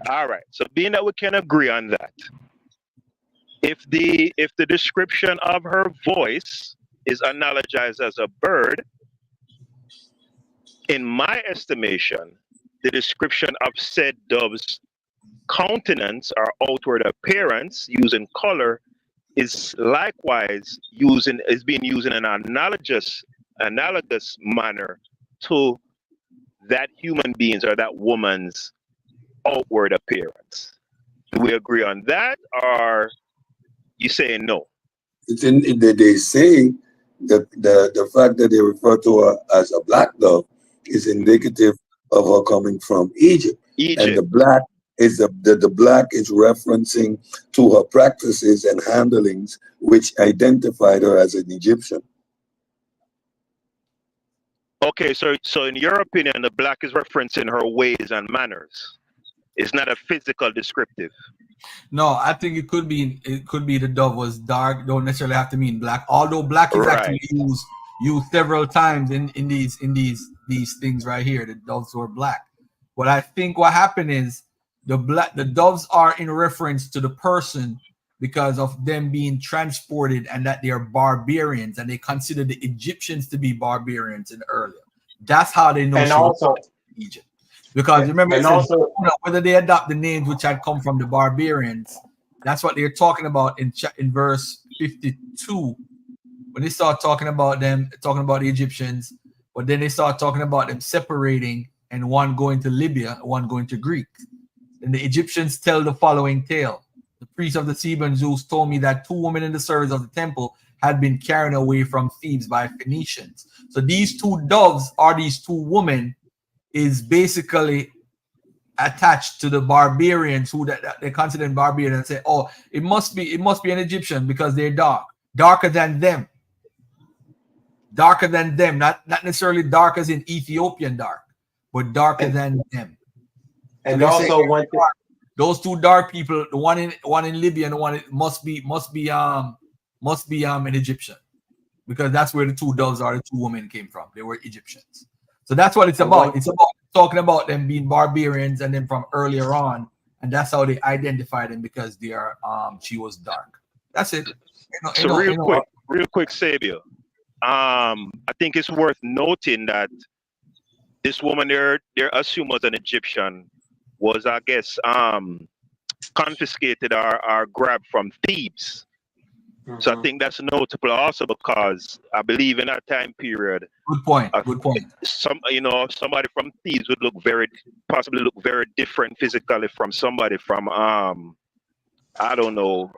All right. So being that we can agree on that, if the description of her voice is analogized as a bird, in my estimation, the description of said dove's countenance or outward appearance using color is likewise being used in an analogous manner to that human being's or that woman's outward appearance. Do we agree on that, or you saying no?
It's they say that the fact that they refer to her as a black dove is indicative of her coming from Egypt. And the black is the black is referencing to her practices and handlings, which identified her as an Egyptian.
Okay, so in your opinion, the black is referencing her ways and manners. It's not a physical descriptive.
No, I think it could be the dove was dark. Don't necessarily have to mean black. Although black is actually used several times in these things right here. The doves were black. But I think what happened is the doves are in reference to the person because of them being transported and that they are barbarians, and they consider the Egyptians to be barbarians in earlier. That's how they know
and
she
also
was Egypt. Because remember, it says, whether they adopt the names which had come from the barbarians, that's what they're talking about in verse 52. When they start talking about them, talking about the Egyptians, but then they start talking about them separating and one going to Libya, one going to Greek. And the Egyptians tell the following tale. The priest of the Theban Zeus told me that two women in the service of the temple had been carried away from Thebes by Phoenicians. So these two doves are these two women is basically attached to the barbarians who that they consider barbarians and say, oh, it must be an Egyptian because they're darker than them, not necessarily dark as in Ethiopian dark, but darker than them.
And
so
also
those two dark people, the one in Libya and the one must be an Egyptian, because that's where the two doves are. The two women came from. They were Egyptians. So that's what it's about. It's about talking about them being barbarians, and then from earlier on, and that's how they identified him, because they are she was dark. That's it.
So real quick, Sabia. I think it's worth noting that this woman they're assumed was an Egyptian was, I guess, confiscated or grabbed from Thebes. So I think that's notable also, because I believe in that time period.
Good point. Good point.
Somebody from Thebes would possibly look very different physically from somebody from I don't know,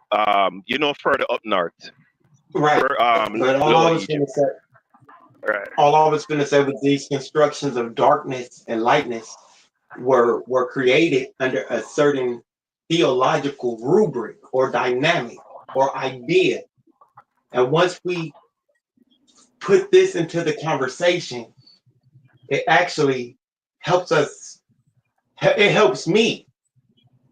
further up north.
Right. But all I was going to say, all I was going to say was these constructions of darkness and lightness were created under a certain theological rubric or dynamic or idea. And once we put this into the conversation, it actually helps us, it helps me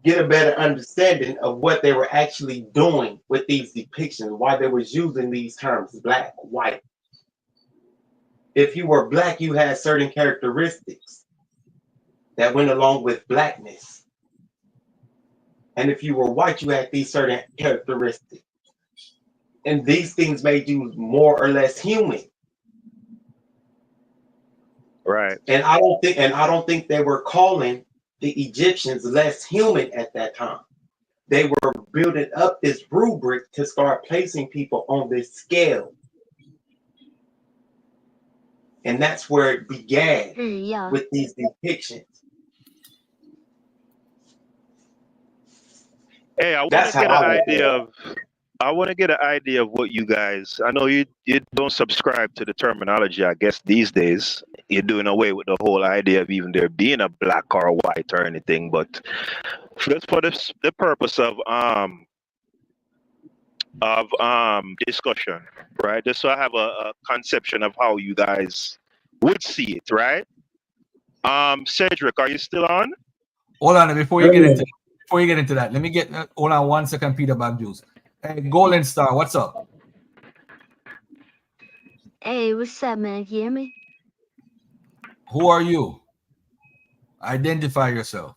get a better understanding of what they were actually doing with these depictions, why they was using these terms, black, white. If you were black, you had certain characteristics that went along with blackness. And if you were white, you had these certain characteristics. And these things made you more or less human.
Right.
And I don't think they were calling the Egyptians less human at that time. They were building up this rubric to start placing people on this scale. And that's where it began with these depictions.
Hey, I want to get an idea of what you guys. I know you don't subscribe to the terminology. I guess these days you're doing away with the whole idea of even there being a black or a white or anything. But for the purpose of discussion, right? Just so I have a conception of how you guys would see it, right? Cedric, are you still on?
Hold on, before you get into that, let me get hold on 1 second, Peter Bagjuice. Hey, Golden Star, what's up?
Hey, what's up, man? Can you hear me?
Who are you? Identify yourself.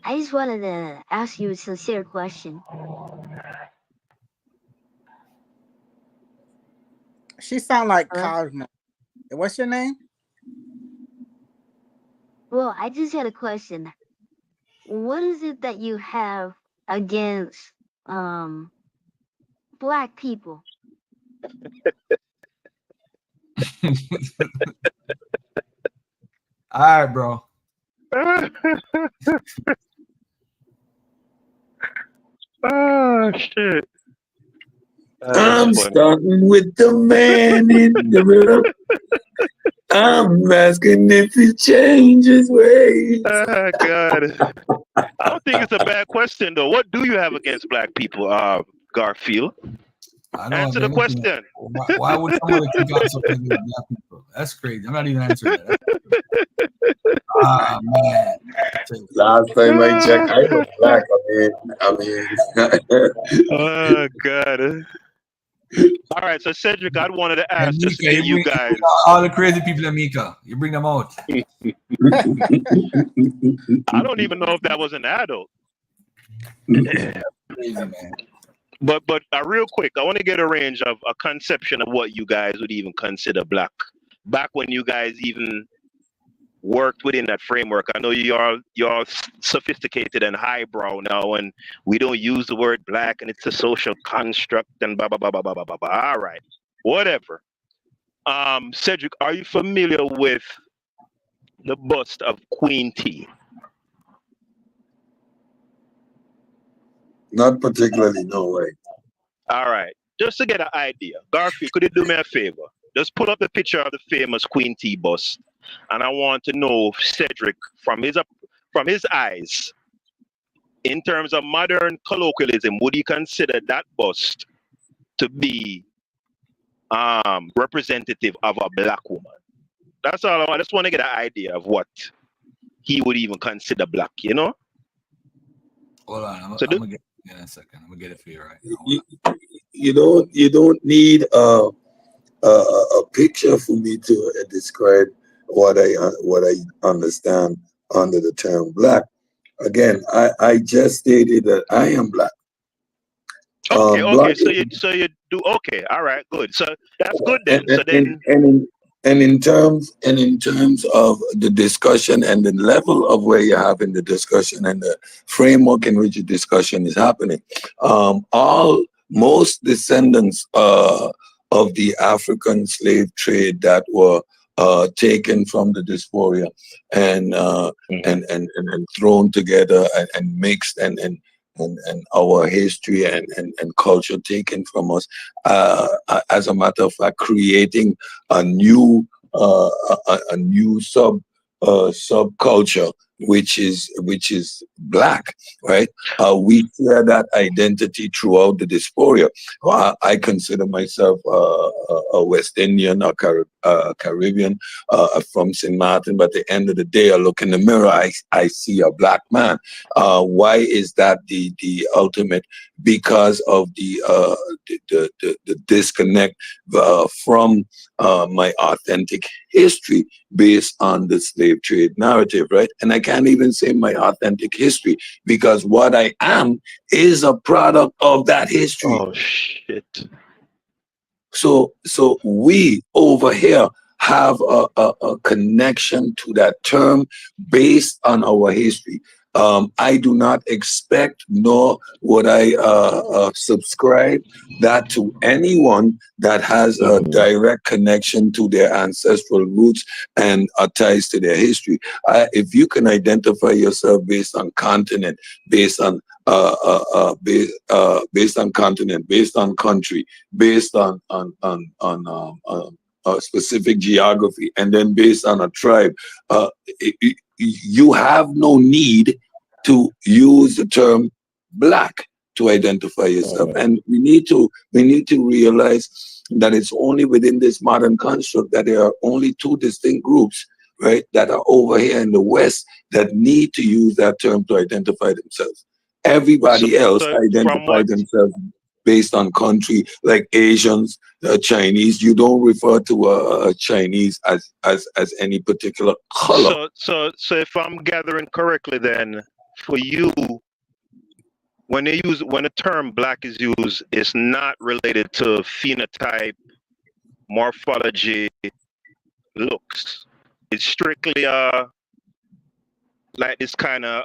I just wanted to ask you a sincere question.
She sound like Cosmo. What's your name?
Well, I just had a question. What is it that you have against black people?
All right, bro.
Oh shit.
I'm starting with the man in the middle. I'm asking if he changes ways.
Oh God. I don't think it's a bad question though. What do you have against black people, Garfield? Answer the question.
Why would somebody think I'm something with black people? That's crazy. I'm not even answering that. Ah man.
Last time I checked, I was black.
Oh God. All right, so Cedric, I wanted to ask just to get you guys.
All the crazy people in Mika, you bring them out.
I don't even know if that was an adult.
Crazy, man.
But real quick, I want to get a range of a conception of what you guys would even consider black. Back when you guys even worked within that framework. I know you're sophisticated and highbrow now, and we don't use the word black, and it's a social construct and blah blah blah blah blah blah blah. All right, whatever. Cedric, are you familiar with the bust of Queen T?
Not particularly, no way.
All right, just to get an idea, Garfield, could you do me a favor? Just pull up the picture of the famous Queen T bust, and I want to know, Cedric, from his eyes, in terms of modern colloquialism, would he consider that bust to be representative of a black woman? That's all. I just want to get an idea of what he would even consider black. You know.
Hold on, I'm gonna get it in a second. I'm gonna get it for you right.
You don't need a picture for me to describe what I understand under the term black. Again, I just stated that I am black.
Okay,
Black
so you do okay. All right, good. So that's good then. So then,
and in terms of the discussion and the level of where you're having the discussion and the framework in which the discussion is happening, most descendants of the African slave trade that were taken from the diaspora and thrown together and mixed and our history and culture taken from us, as a matter of fact, creating a new subculture, which is black, right? We share that identity throughout the diaspora. I consider myself a West Indian or Caribbean from St. Martin, but at the end of the day, I look in the mirror, I see a black man. Why is that the ultimate? Because of the disconnect from my authentic history based on the slave trade narrative, right? And I can't even say my authentic history because what I am is a product of that history.
oh shit.
So we over here have a connection to that term based on our history. I do not expect, nor would I subscribe that to anyone that has a direct connection to their ancestral roots and ties to their history. If you can identify yourself based on continent, based on based on continent, based on country, based on a specific geography, and then based on a tribe, you have no need to use the term black to identify yourself. And we need to realize that it's only within this modern construct that there are only two distinct groups, right, that are over here in the West that need to use that term to identify themselves. Everybody else identify themselves based on country, like Asians, Chinese. You don't refer to a Chinese as any particular color.
So if I'm gathering correctly, then for you, when the term black is used, it's not related to phenotype, morphology, looks. It's strictly like this kind of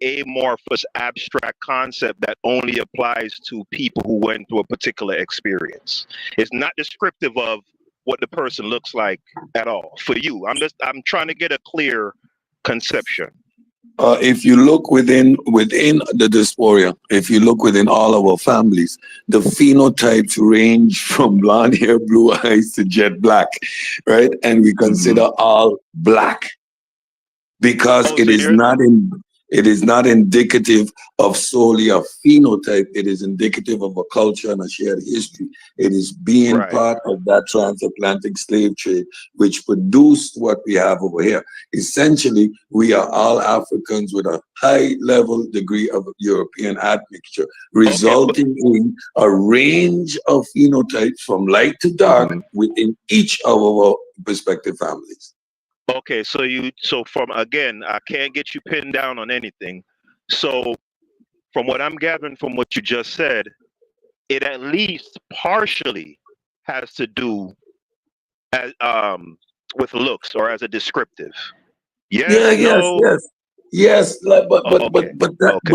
amorphous abstract concept that only applies to people who went through a particular experience. It's not descriptive of what the person looks like at all. For you, I'm trying to get a clear conception.
If you look within the diaspora, if you look within all our families, the phenotypes range from blonde hair, blue eyes to jet black, right? And we consider all black because it is not indicative of solely a phenotype. It is indicative of a culture and a shared history. It is being part of that transatlantic slave trade, which produced what we have over here. Essentially, we are all Africans with a high level degree of European admixture, resulting in a range of phenotypes from light to dark within each of our respective families.
Okay, so from again, I can't get you pinned down on anything. So from what I'm gathering from what you just said, it at least partially has to do as with looks or as a descriptive. Yes,
yes. But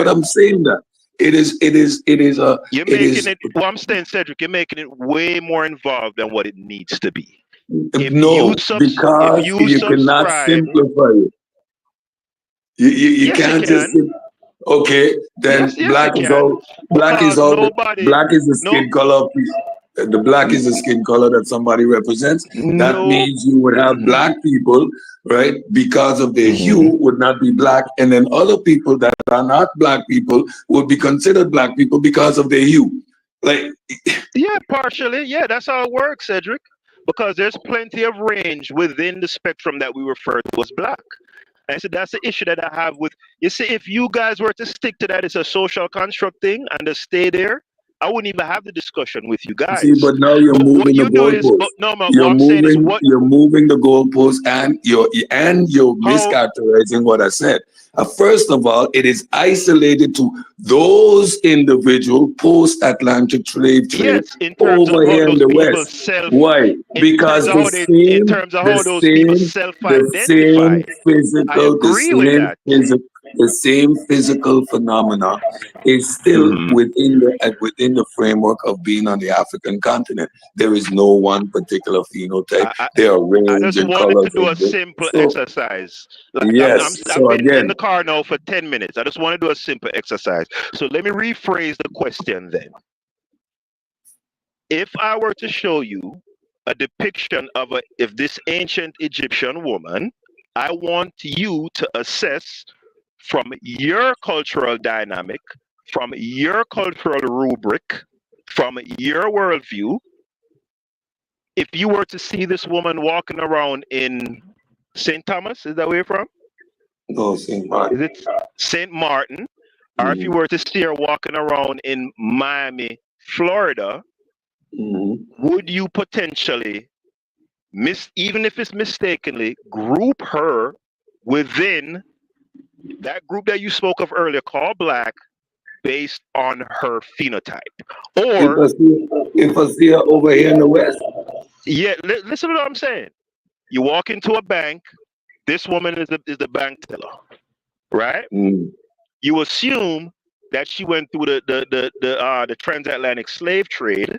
I'm saying that it is
you're making it. Well, I'm saying, Cedric, you're making it way more involved than what it needs to be.
Because you cannot simplify it. You can't just then black is the skin color. The black is the skin color that somebody represents. That means you would have black people, right? Because of their hue would not be black, and then other people that are not black people would be considered black people because of their hue.
Yeah, partially. Yeah, that's how it works, Cedric. Because there's plenty of range within the spectrum that we refer to as black. And so that's the issue that I have with, you see, if you guys were to stick to that, it's a social construct thing and to stay there, I wouldn't even have the discussion with you guys.
See, but now you're
But what
moving the
you do is,
goalposts.
no, what
You're
I'm saying is, what
moving the goalposts, and you're mischaracterizing what I said. First of all, it is isolated to those individual post-Atlantic slave trade
yes, in terms of
over
how
here in
those
the
people
West. Why?
in
Because
terms of how they, in terms of how those people self-identify. I agree with that.
The same physical phenomena is still within the framework of being on the African continent. There is no one particular phenotype. There are
I
range
just
and
wanted to
colors.
do a simple exercise. Like
Yes.
I've
So
been in
again,
the car now for 10 minutes. I just want to do a simple exercise. So let me rephrase the question then. If I were to show you a depiction of if this ancient Egyptian woman, I want you to assess from your cultural dynamic, from your cultural rubric, from your worldview, if you were to see this woman walking around in St. Thomas, is that where you're from?
No, St. Martin.
Is it St. Martin? Or if you were to see her walking around in Miami, Florida, would you potentially, even if it's mistakenly, group her within that group that you spoke of earlier called Black based on her phenotype? Or
if I see her over here in the West.
Yeah, listen to what I'm saying. You walk into a bank, this woman is the bank teller, right? You assume that she went through the transatlantic slave trade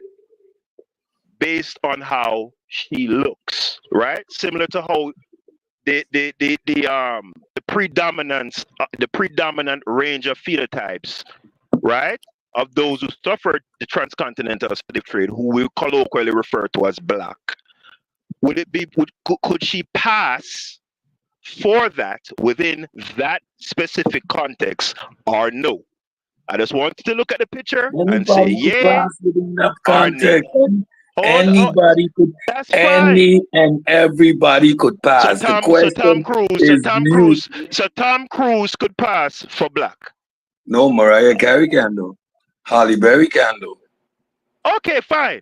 based on how she looks, right? Similar to how the predominant range of phenotypes, right, of those who suffered the transcontinental slave trade, who we colloquially refer to as Black. Could she pass for that within that specific context or no? I just want you to look at the picture and say
Anybody could
yay
pass within that
or nay.
context. Anybody could,
That's
any and everybody could pass. The question is you.
So Tom Cruise could pass for Black.
No, Mariah Carey can do. Halle Berry can do.
Okay, fine.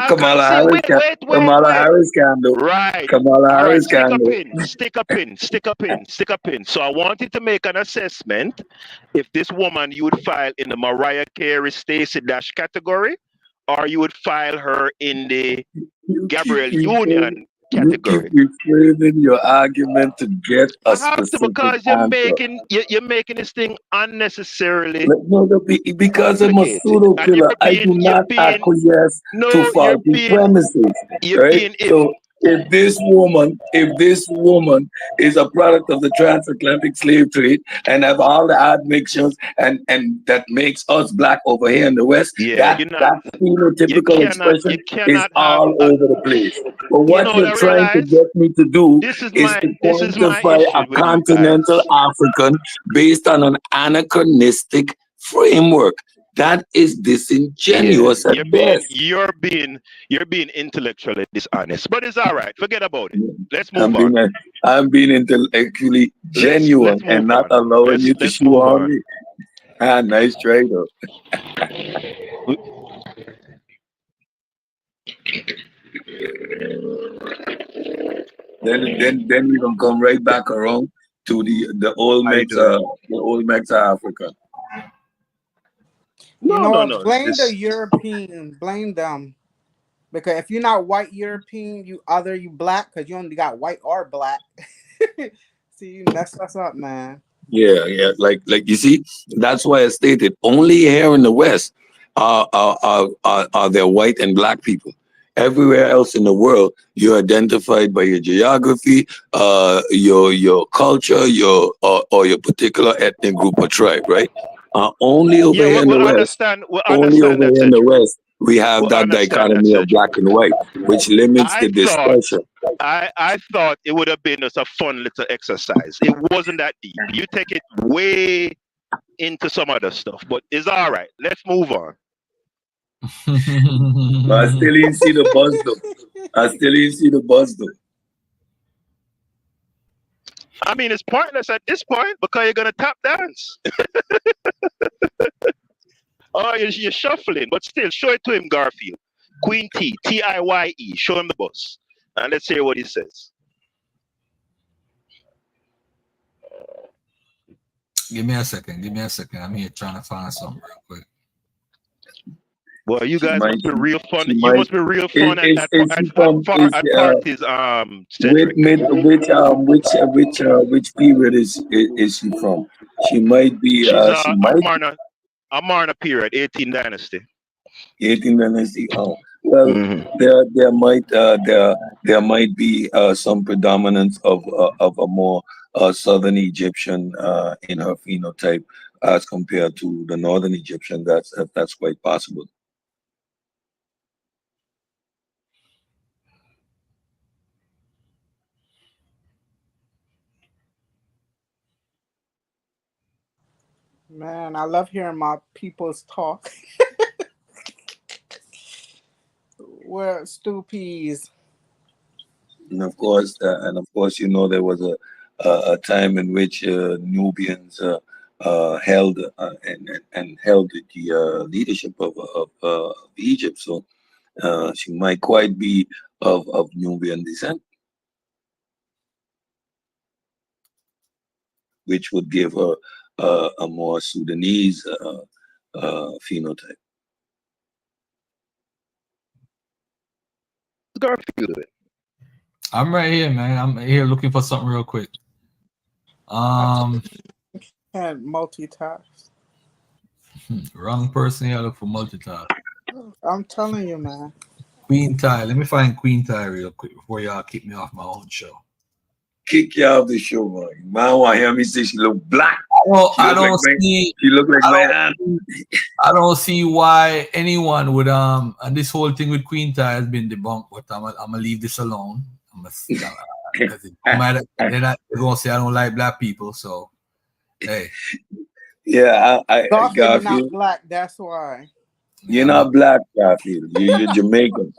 Kamala Harris can. Kamala Harris can do.
Right.
Kamala
All right,
Harris
stick
can
a
do.
pin, stick a pin, stick a pin, stick a pin. So I wanted to make an assessment if this woman you would file in the Mariah Carey Stacey Dash category, or you would file her in the Gabrielle Union category.
You keep reframing your argument to get a specific
Because you're making this thing unnecessarily
because I'm a pseudo killer. I do not acquiesce to faulty premises. Right? So if this woman is a product of the transatlantic slave trade and have all the admixtures and that makes us Black over here in the West, that phenotypical expression is all over the place. But what you're trying to get me to do is to quantify a continental African based on an anachronistic framework. That is disingenuous at best.
You're being intellectually dishonest, but it's all right. Forget about it. Let's move on.
I'm being intellectually genuine and not allowing you to show on me. Nice try though. Then we gonna come right back around to the old Mex Africa.
Blame the European, blame them. Because if you're not white European, you Black, because you only got white or Black. See, you messed us up, man.
Yeah. Like you see, that's why I stated only here in the West are there white and Black people. Everywhere else in the world, you're identified by your geography, your culture, or your particular ethnic group or tribe, right? Only over here in the West. Only over here in the West, we have that dichotomy of Black and white, which limits the discussion.
I thought it would have been just a fun little exercise. It wasn't that deep. You take it way into some other stuff, but it's all right. Let's move on.
But I still didn't see the buzz though.
I mean, it's pointless at this point because you're gonna tap dance. Oh, you're shuffling, but still, show it to him, Garfield. Queen T, T-I-Y-E. Show him the bus. And let's hear what he says.
Give me a second. Give me a second. I'm here trying to find something real quick.
Well, you guys must be real fun. You
might-
must be real fun
is
at
she
parties, Cedric.
which period is she from? She might be.
She's
She might
Amarna period, 18th dynasty.
18th dynasty. Oh, well, there might be some predominance of a more southern Egyptian in her phenotype as compared to the northern Egyptian. That's quite possible.
Man, I love hearing my people's talk. Where Stoopies?
And of course, you know, there was a time in which Nubians held and held the leadership of Egypt. So she might quite be of Nubian descent, which would give her a more Sudanese phenotype.
Garfield.
I'm right here, man. I'm here looking for something real quick.
Can't multitask.
Wrong person here. Look for multitask.
I'm telling you, man.
Queen Ty. Let me find Queen Ty real quick before y'all kick me off my own show.
Kick you off the show, man. Man, want to hear me say she look black.
Well, I don't see.
She look like my aunt.
I don't see why anyone would and this whole thing with Queen Ty has been debunked. But I'm gonna leave this alone. Because it don't matter. They're gonna say I don't like black people. So, hey.
Yeah,
Garfield, you're not
Garfield.
black. That's why.
You're not black, Garfield. You're Jamaican.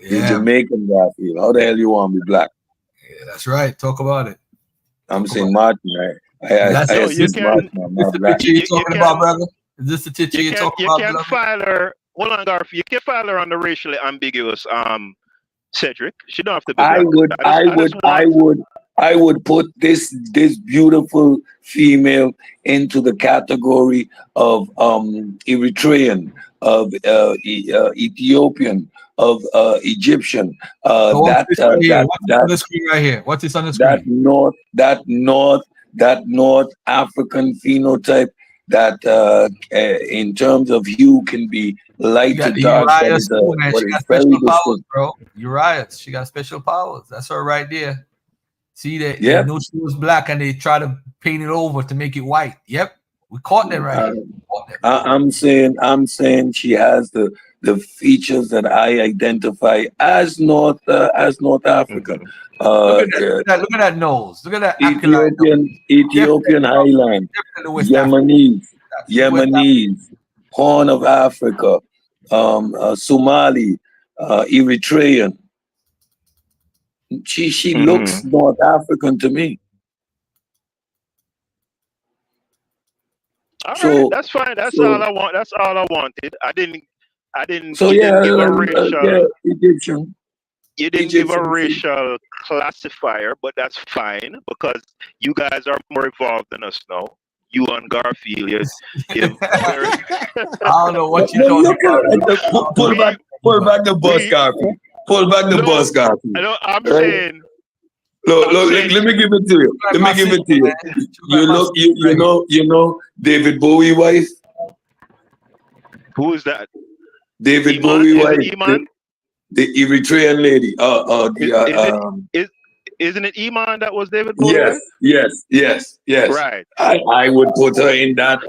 You're Jamaican, Garfield. How the hell you want to be black?
Yeah, that's right. Talk about it.
I'm saying Martin, right? I assist Martin. I'm not black.
You talking about, brother? Is this the teacher you're talking about?
You can't file her. Hold on, Garfield. You can't file her on the racially ambiguous Cedric. She don't have to be black.
I would put this beautiful female into the category of Eritrean, of Ethiopian, of Egyptian.
What's on the screen right here? What's this on the screen?
That North African phenotype that in terms of hue can be light to dark.
Uriah's too, man. She got special powers, bro. Uriah, she got special powers. That's her right there. See that? They knew she was black and they try to paint it over to make it white. Yep, we caught that right here.
I'm saying she has the features that I identify as North African.
Look at that nose. Look at that
Ethiopian Highland, Yemenis, Horn of Africa, Somali, Eritrean. She looks North African to me.
All right, that's fine. That's all I want. That's all I wanted. I didn't.
So
give a racial.
Egyptian.
You didn't give a racial classifier, but that's fine because you guys are more evolved than us now. You and Garfield, you're very...
I don't know what you're talking about.
Pull back the bus, Garfield. Pull back the bus, Garfield.
I'm saying.
Look, let me give it to you. Let me give it to you. You know David Bowie wife?
Who is that?
David Bowie wife. The Eritrean lady.
Isn't it Iman that was David Bowie?
Yes.
Right.
I would put her in that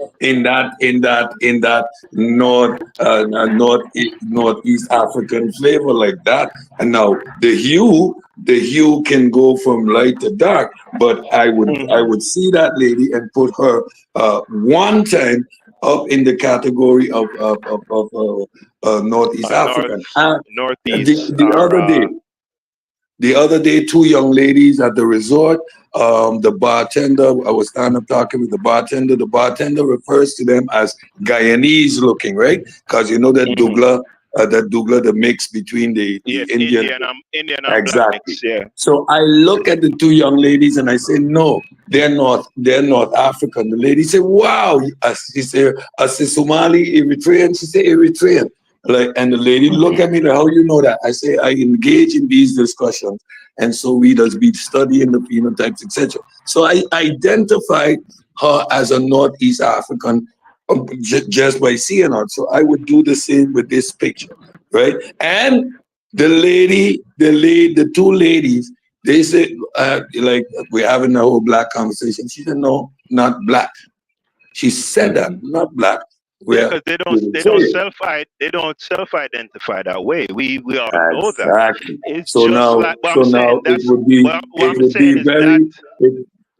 northeast African flavor like that. And now the hue can go from light to dark, but I would see that lady and put her one time up in the category of Northeast African.
Northeast.
The other day, 2 young ladies at the resort, the bartender, I was standing up talking with the bartender. The bartender refers to them as Guyanese looking, right? Because you know that Douglas, the mix between the Indian
and
exactly.
black mix, yeah.
So I look at the 2 young ladies and I say, no, they're North African. The lady said, wow. She said, I said, Somali, Eritrean. She said, Eritrean. Like, and the lady looked at me like, how you know that? I say, I engage in these discussions, and so we does be studying the phenotypes, etc. So I identified her as a Northeast African just by seeing her. So I would do the same with this picture, right? And the 2 ladies, they said, like, we're having a whole black conversation. She said, no, not black. She said that, not black.
Yeah, because they don't self-identify that way. We all know that.
Exactly.
It's
So
just
now,
like what I'm saying. That's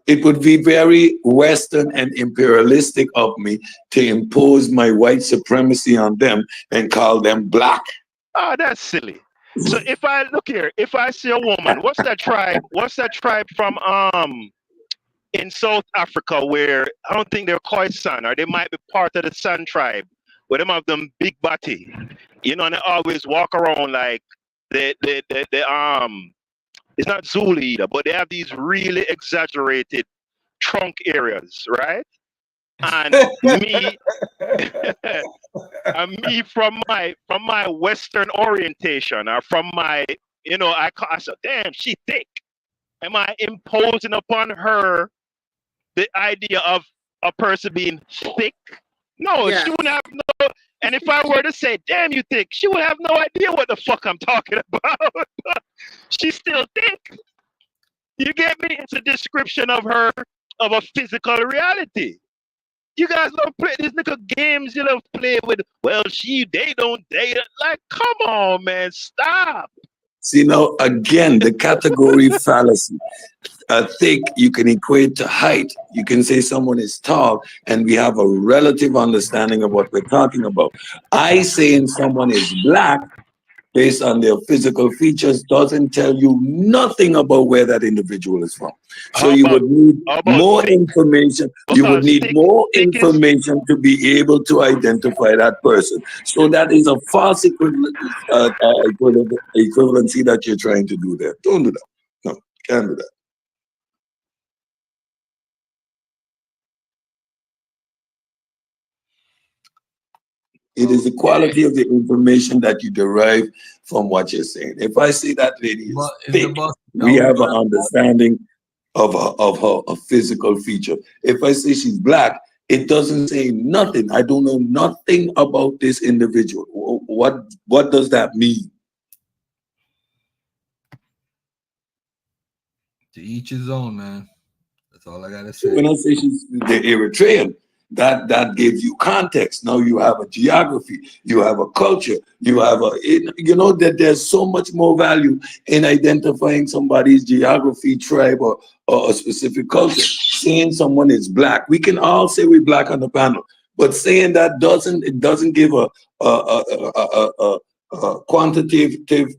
it would be very Western and imperialistic of me to impose my white supremacy on them and call them black.
Oh, that's silly. So if I look here, if I see a woman, what's that tribe? What's that tribe from in South Africa where I don't think they're Khoisan, or they might be part of the San tribe, where them have them big body, you know, and they always walk around like they it's not Zulu either, but they have these really exaggerated trunk areas, right? And me, and me from my Western orientation, or from my, you know, I said, damn, she thick. Am I imposing upon her the idea of a person being thick? No, she wouldn't have no. And if I were to say, damn, you thick, she would have no idea what the fuck I'm talking about. She's still thick. You get me? It's a description of her, of a physical reality. You guys don't play these little games you don't play with. Well, they don't date. Like, come on, man, stop.
See, now, again, the category fallacy. Thick, you can equate to height. You can say someone is tall, and we have a relative understanding of what we're talking about. I saying someone is black based on their physical features doesn't tell you nothing about where that individual is from. So you would need more information. You would need more information to be able to identify that person. So that is a false equivalency that you're trying to do there. Don't do that. No, can't do that. It is the quality of the information that you derive from what you're saying. If I say that lady is thick, we have an understanding of her physical feature. If I say she's black, it doesn't say nothing. I don't know nothing about this individual. What does that mean?
To each his own, man. That's all I gotta say.
When I say she's the Eritrean, that gives you context. Now you have a geography, you have a culture, you have you know that there's so much more value in identifying somebody's geography, tribe, or a specific culture. Saying someone is black, we can all say we're black on the panel, but saying that doesn't give a quantitative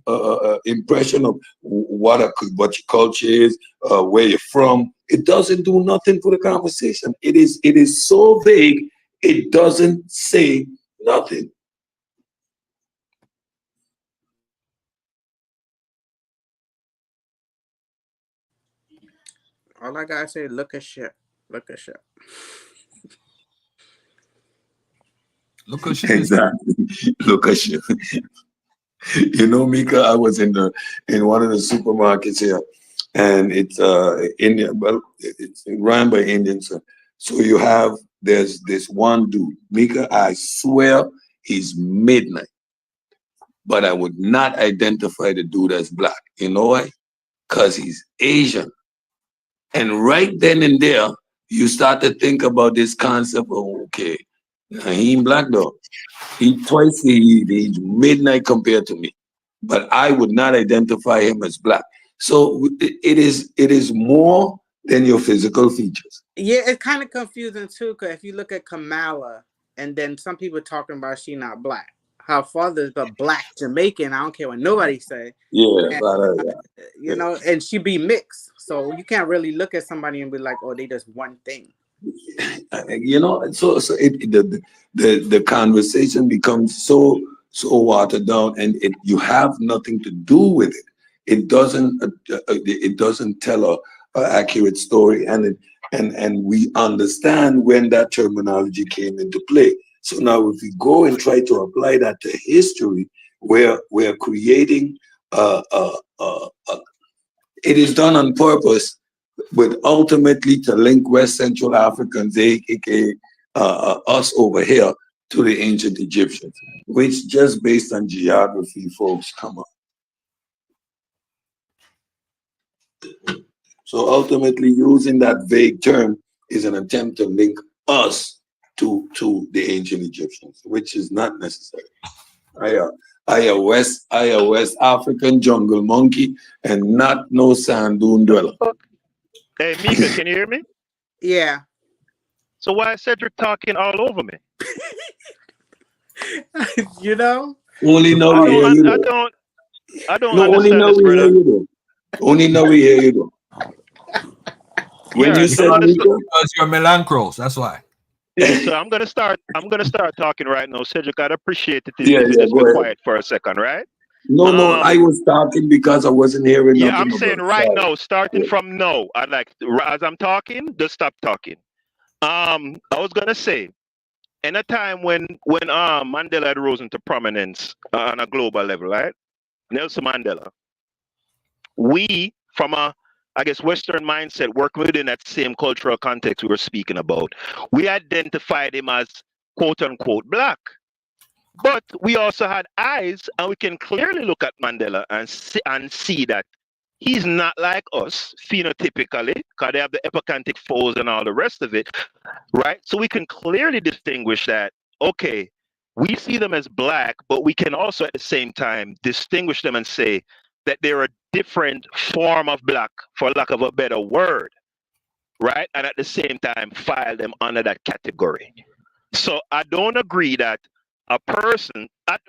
impression of what your culture is, where you're from. It doesn't do nothing for the conversation. It is so vague, it doesn't say nothing.
All I gotta say, look at shit. Look at shit.
Look at shit.
Exactly. Look at shit. You know, Mika, I was in one of the supermarkets here, and it's Indian. Well, it's run by Indians. So there's this one dude, Mika. I swear he's midnight, but I would not identify the dude as black. You know why? Because he's Asian. And right then and there, you start to think about this concept of, okay, he ain't black though. He twice the age midnight compared to me, but I would not identify him as black. So it is more than your physical features.
Yeah, it's kind of confusing too, because if you look at Kamala, and then some people talking about she not black. her father's but black Jamaican. I don't care what nobody say.
Yeah,
And, you know, and she be mixed, so you can't really look at somebody and be like, oh, they just one thing.
You know, so the conversation becomes so watered down, and you have nothing to do with it. It doesn't tell a accurate story, and we understand when that terminology came into play. So now, if we go and try to apply that to history, we're creating it is done on purpose, but ultimately to link West Central Africans, aka us over here, to the ancient Egyptians, which just based on geography, folks, come on. So ultimately, using that vague term is an attempt to link us to the ancient Egyptians, which is not necessary. I a West African jungle monkey and not no sand dune dweller.
Hey, Mika, can you hear me?
Yeah.
So why is Cedric talking all over me?
You know?
Only know we hear you though.
I don't
No, only
understand
know
this,
we hear
brother.
you though. Only know we hear you though. When
Yeah,
you said Mika,
because you're Melancros, that's why.
Yeah, so I'm gonna start talking right now. Cedric, I'd appreciate it if
Yeah,
you
yeah,
just
go
be
ahead.
quiet for a second, right?
No, I was talking because I wasn't hearing
Yeah,
nothing.
I'm saying
about
right
sorry.
now, starting from now, I'd like as I'm talking, just stop talking. I was gonna say, in a time when Mandela had risen to prominence on a global level, right? Nelson Mandela, we from a Western mindset, working within that same cultural context we were speaking about, we identified him as quote unquote black. But we also had eyes, and we can clearly look at Mandela and see that he's not like us phenotypically, because they have the epicanthic folds and all the rest of it, right? So we can clearly distinguish that, okay, we see them as black, but we can also at the same time distinguish them and say that they're a different form of black, for lack of a better word, right? And at the same time, file them under that category. So I don't agree that a person,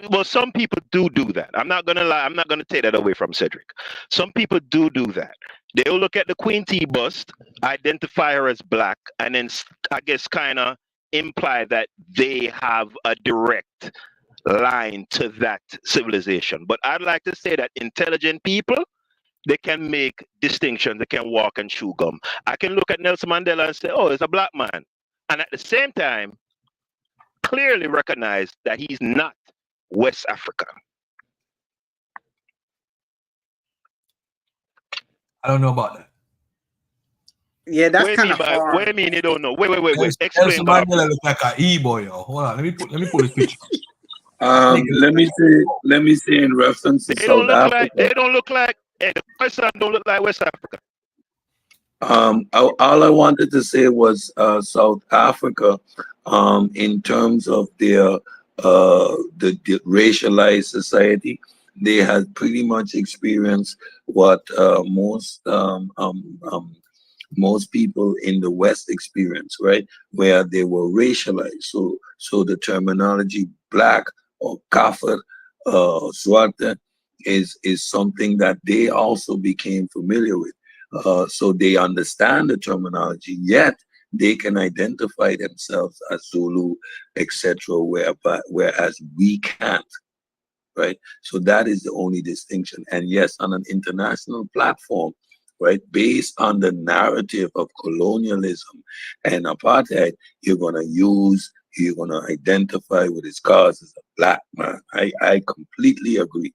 well, some people do that. I'm not gonna lie. I'm not gonna take that away from Cedric. Some people do that. They'll look at the Queen T bust, identify her as black, and then I guess kind of imply that they have a direct line to that civilization. But I'd like to say that intelligent people, they can make distinctions. They can walk and chew gum. I can look at Nelson Mandela and say, oh, it's a black man. And at the same time, clearly recognize that he's not West Africa.
I don't know about that.
Yeah, that's kind of hard.
What do you mean you don't know? Wait. Explain.
Mandela look like an E-boy, yo. Hold on, let me pull this picture.
Let me say in reference to South Africa.
They don't look like the person don't look like West Africa.
All I wanted to say was South Africa, in terms of their the racialized society, they had pretty much experienced what most people in the West experience, right? Where they were racialized. So the terminology black or kafir, zwarte is something that they also became familiar with. So they understand the terminology, yet they can identify themselves as Zulu, etc., whereas we can't, right? So that is the only distinction. And yes, on an international platform, right, based on the narrative of colonialism and apartheid, you're going to identify with his cause as a black man. I completely agree.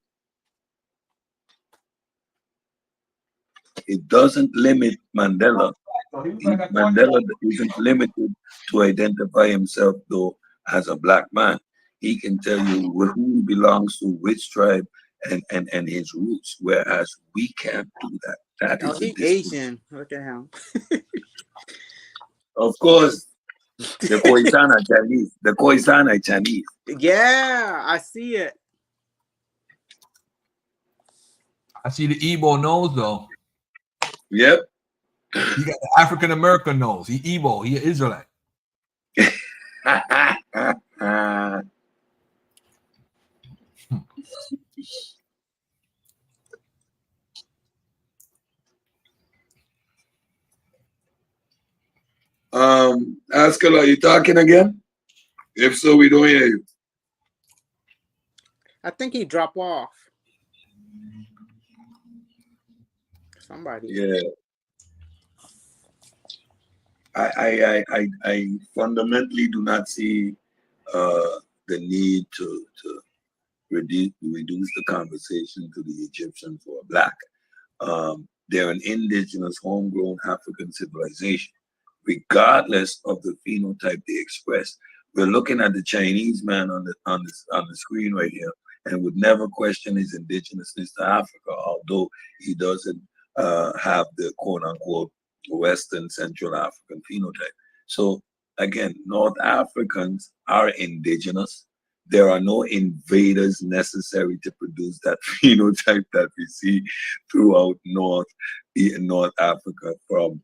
It doesn't limit Mandela. Mandela isn't limited to identify himself, though, as a black man. He can tell you who he belongs to, which tribe, and his roots, whereas we can't do that. That is
He Asian. Look at him.
Of course, the Khoisan are Chinese. The Khoisan are Chinese.
Yeah, I see it.
I see the Igbo nose though.
Yep.
He got the African American nose. He Igbo. He an Israelite.
Haskell, are you talking again? If so, we don't hear you.
I think he dropped off. Somebody.
Yeah. I fundamentally do not see the need to reduce the conversation to the Egyptians or black. They're an indigenous, homegrown African civilization, regardless of the phenotype they express. We're looking at the Chinese man on the screen right here, and would never question his indigenousness to Africa, although he doesn't have the quote unquote Western Central African phenotype. So again, North Africans are indigenous. There are no invaders necessary to produce that phenotype that we see throughout North Africa, from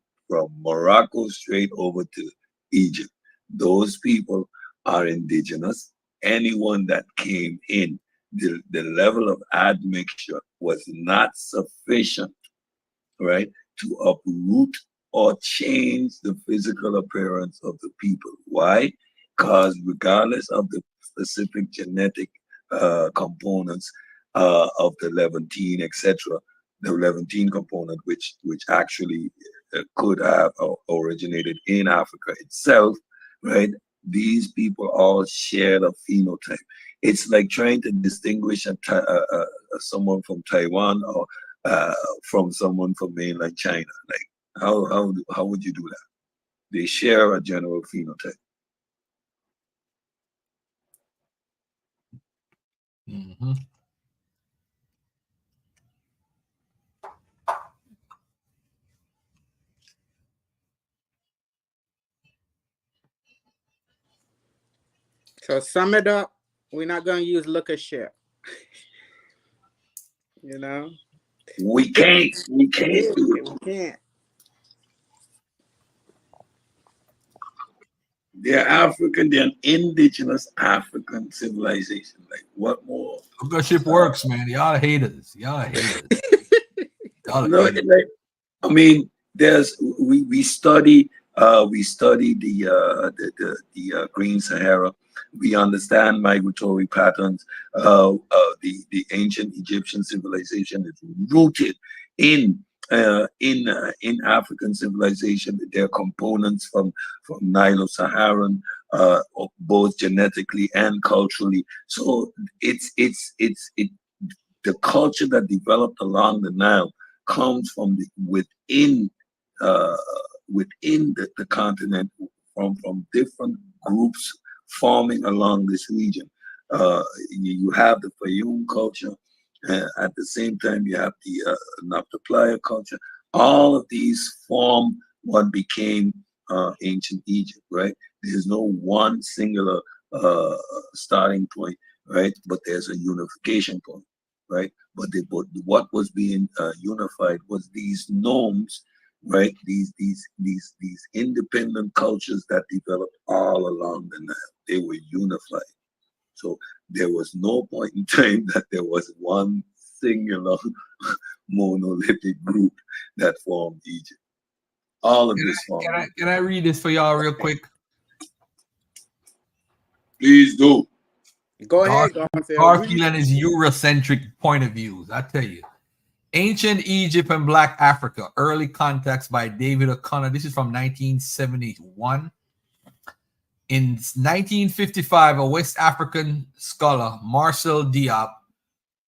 Morocco straight over to Egypt. Those people are indigenous. Anyone that came in, the level of admixture was not sufficient, right, to uproot or change the physical appearance of the people. Why? Because regardless of the specific genetic components of the Levantine, etc., the Levantine component, which actually could have originated in Africa itself, right? These people all share a phenotype. It's like trying to distinguish someone from Taiwan or from someone from mainland China. Like, how would you do that? They share a general phenotype.
Mm-hmm.
So sum it up. We're not going to use look at shit. You know?
We can't do it.
We can't.
They're African, they're an indigenous African civilization. Like, what more?
Look ship works, man. Y'all haters. Y'all haters.
No, like, I mean, we study the Green Sahara. We understand migratory patterns. The ancient Egyptian civilization is rooted in African civilization. There are components from Nilo-Saharan, both genetically and culturally. So it's the culture that developed along the Nile comes from within the continent, from different groups forming along this region. You have the Fayum culture. At the same time, you have the Nabta culture. All of these form what became ancient Egypt, right? There's no one singular starting point, right? But there's a unification point, right? But what was being unified was these nomes, right? These independent cultures that developed all along the Nile. They were unified. So there was no point in time that there was one singular monolithic group that formed Egypt. All of this formed.
Can I read this for y'all real quick?
Please do.
Go ahead.
Garfield and his Eurocentric point of views. I tell you. Ancient Egypt and Black Africa, Early Context by David O'Connor. This is from 1971. In 1955, a West African scholar, Marcel Diop,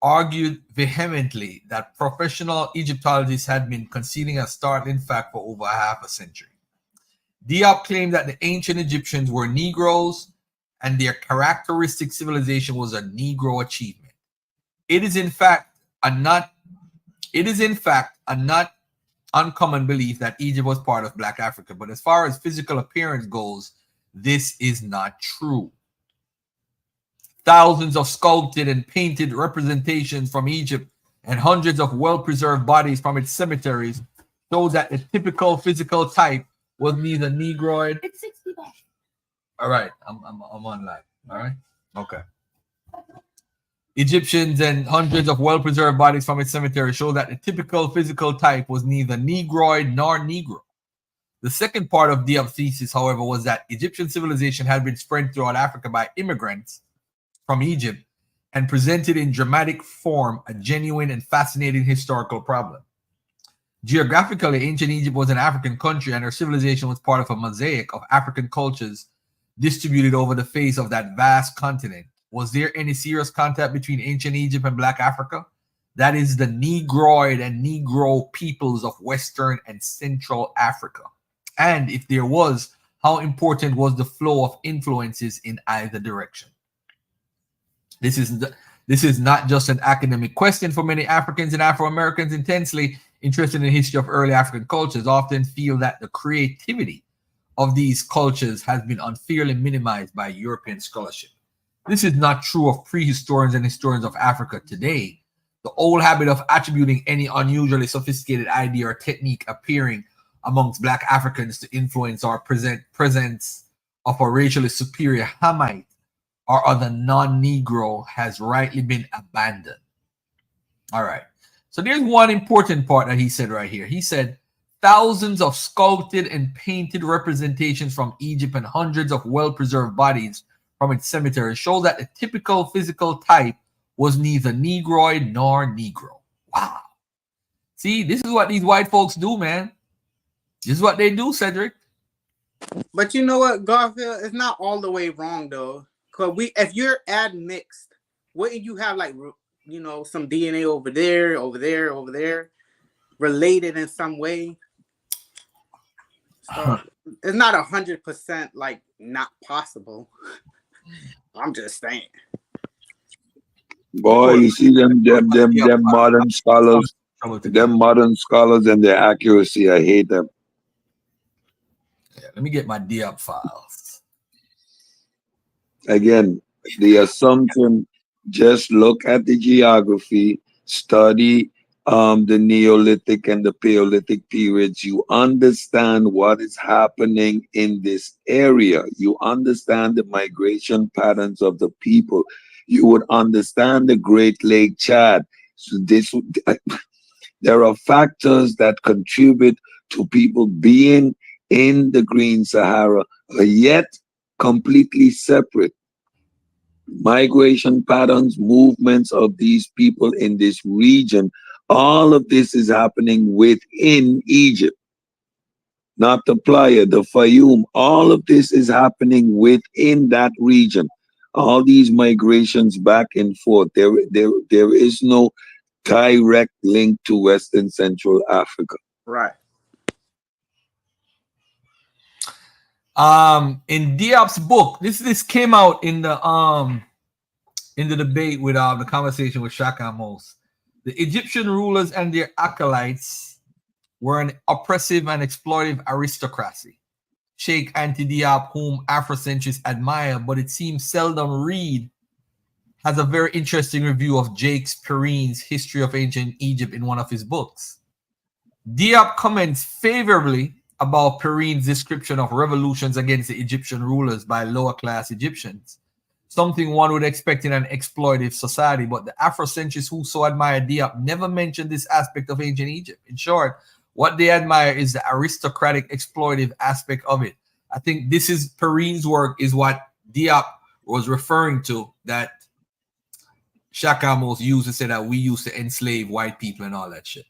argued vehemently that professional Egyptologists had been concealing a startling fact for over half a century. Diop claimed that the ancient Egyptians were Negroes and their characteristic civilization was a Negro achievement. It is in fact a not uncommon belief that Egypt was part of Black Africa, but as far as physical appearance goes, this is not true. Thousands of sculpted and painted representations from Egypt and hundreds of well-preserved bodies from its cemeteries show that the typical physical type was neither Negroid. It's 60 bucks. All right, I'm on live. All right, okay. Egyptians and hundreds of well-preserved bodies from its cemetery show that the typical physical type was neither Negroid nor Negro. The second part of Diop's thesis, however, was that Egyptian civilization had been spread throughout Africa by immigrants from Egypt and presented in dramatic form a genuine and fascinating historical problem. Geographically, ancient Egypt was an African country, and her civilization was part of a mosaic of African cultures distributed over the face of that vast continent. Was there any serious contact between ancient Egypt and Black Africa? That is the Negroid and Negro peoples of Western and Central Africa. And if there was, how important was the flow of influences in either direction? This is not just an academic question. For many Africans and Afro-Americans intensely interested in the history of early African cultures often feel that the creativity of these cultures has been unfairly minimized by European scholarship. This is not true of prehistorians and historians of Africa today. The old habit of attributing any unusually sophisticated idea or technique appearing amongst Black Africans to influence or presence of a racially superior Hamite or other non-Negro has rightly been abandoned. All right. So there's one important part that he said right here. He said, thousands of sculpted and painted representations from Egypt and hundreds of well-preserved bodies from its cemetery show that the typical physical type was neither Negroid nor Negro. Wow. See, this is what these white folks do, man. This is what they do, Cedric.
But you know what, Garfield? It's not all the way wrong, though. Because if you're admixed, wouldn't you have, like, you know, some DNA over there, related in some way? So it's not 100% like not possible. I'm just saying.
Boy, you see them modern scholars, and their accuracy. I hate them.
Yeah, let me get my Diop files.
Again, the assumption, just look at the geography, study the Neolithic and the Paleolithic periods. You understand what is happening in this area. You understand the migration patterns of the people. You would understand the Great Lake Chad. So there are factors that contribute to people being in the Green Sahara, yet completely separate. Migration patterns, movements of these people in this region, all of this is happening within Egypt. Not the Playa, the Fayoum, all of this is happening within that region. All these migrations back and forth. There is no direct link to Western Central Africa.
Right.
In Diop's book, this came out in the debate with the conversation with Shaka Amos. The Egyptian rulers and their acolytes were an oppressive and exploitive aristocracy. Sheikh Anti-Diop, whom Afrocentrists admire, but it seems seldom read, has a very interesting review of Jacques Perrine's History of Ancient Egypt in one of his books. Diop comments favorably about Perrine's description of revolutions against the Egyptian rulers by lower-class Egyptians, something one would expect in an exploitive society, but the Afrocentrists who so admire Diop never mentioned this aspect of ancient Egypt. In short, what they admire is the aristocratic exploitive aspect of it. I think this is Perrine's work is what Diop was referring to, that Shaka Amos used to say that we used to enslave white people and all that shit.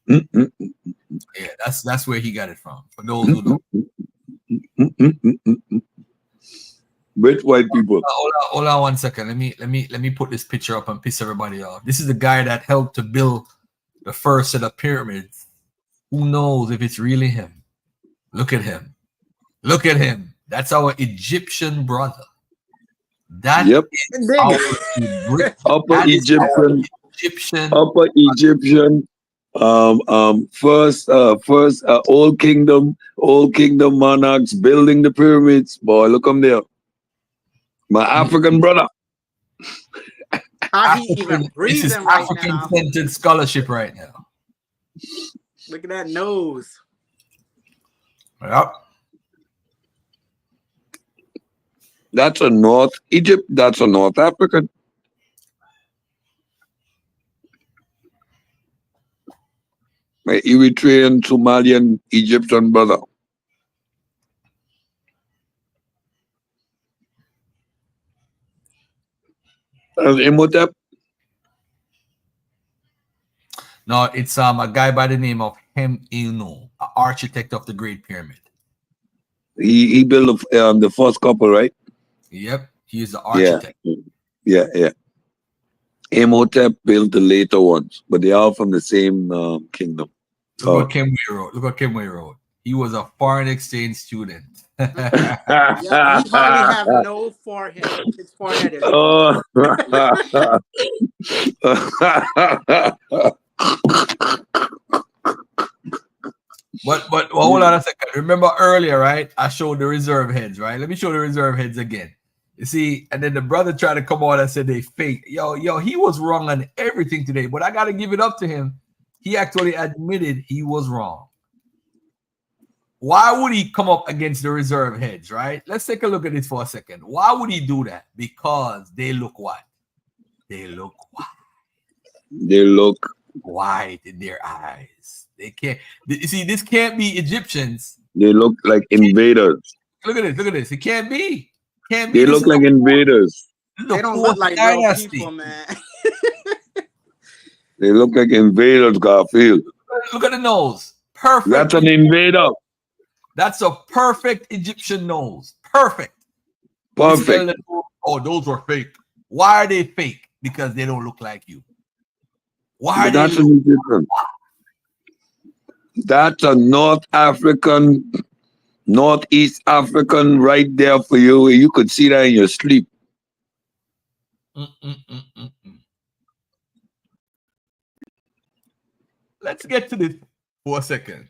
Yeah, that's where he got it from. For those who don't.
Which white people?
Hold on 1 second. Let me put this picture up and piss everybody off. This is the guy that helped to build the first set of pyramids. Who knows if it's really him? Look at him. Look at him. That's our Egyptian brother. That is our
Upper Egyptian, first old kingdom monarchs building the pyramids. Boy, look them there. My African brother.
How he even breathing
this is
right
African-centered scholarship right now.
Look at that nose.
Yep.
That's a North Egypt. That's a North African. Eritrean, Somalian, Egyptian brother. Imhotep?
No, it's a guy by the name of Inu, an architect of the Great Pyramid.
He built the first couple, right?
Yep, he is the architect.
Yeah. Imhotep built the later ones, but they are from the same kingdom.
Look what Kimway wrote. Look what Kimway wrote. He was a foreign exchange student.
Yeah, he hardly have no forehead. His forehead is.
But hold on a second. Remember earlier, right? I showed the reserve heads, right? Let me show the reserve heads again. You see, and then the brother tried to come on and said they fake. Yo, he was wrong on everything today, but I gotta give it up to him. He actually admitted he was wrong. Why would he come up against the reserve heads, right? Let's take a look at this for a second. Why would he do that? Because they look what? They look white.
They look
white in their eyes. They can't. You see, this can't be Egyptians.
They look like invaders.
Look at this. Look at this. It can't be. Can't
They
be.
look like invaders.
They don't look like real people, man.
They look like invaders, Garfield.
Look at the nose. Perfect.
That's an invader.
That's a perfect Egyptian nose. Perfect.
Perfect.
Oh, those were fake. Why are they fake? Because they don't look like you. Why are
That's
they
an Egyptian. That's a North African, Northeast African right there for you. You could see that in your sleep.
Let's get to this for a second.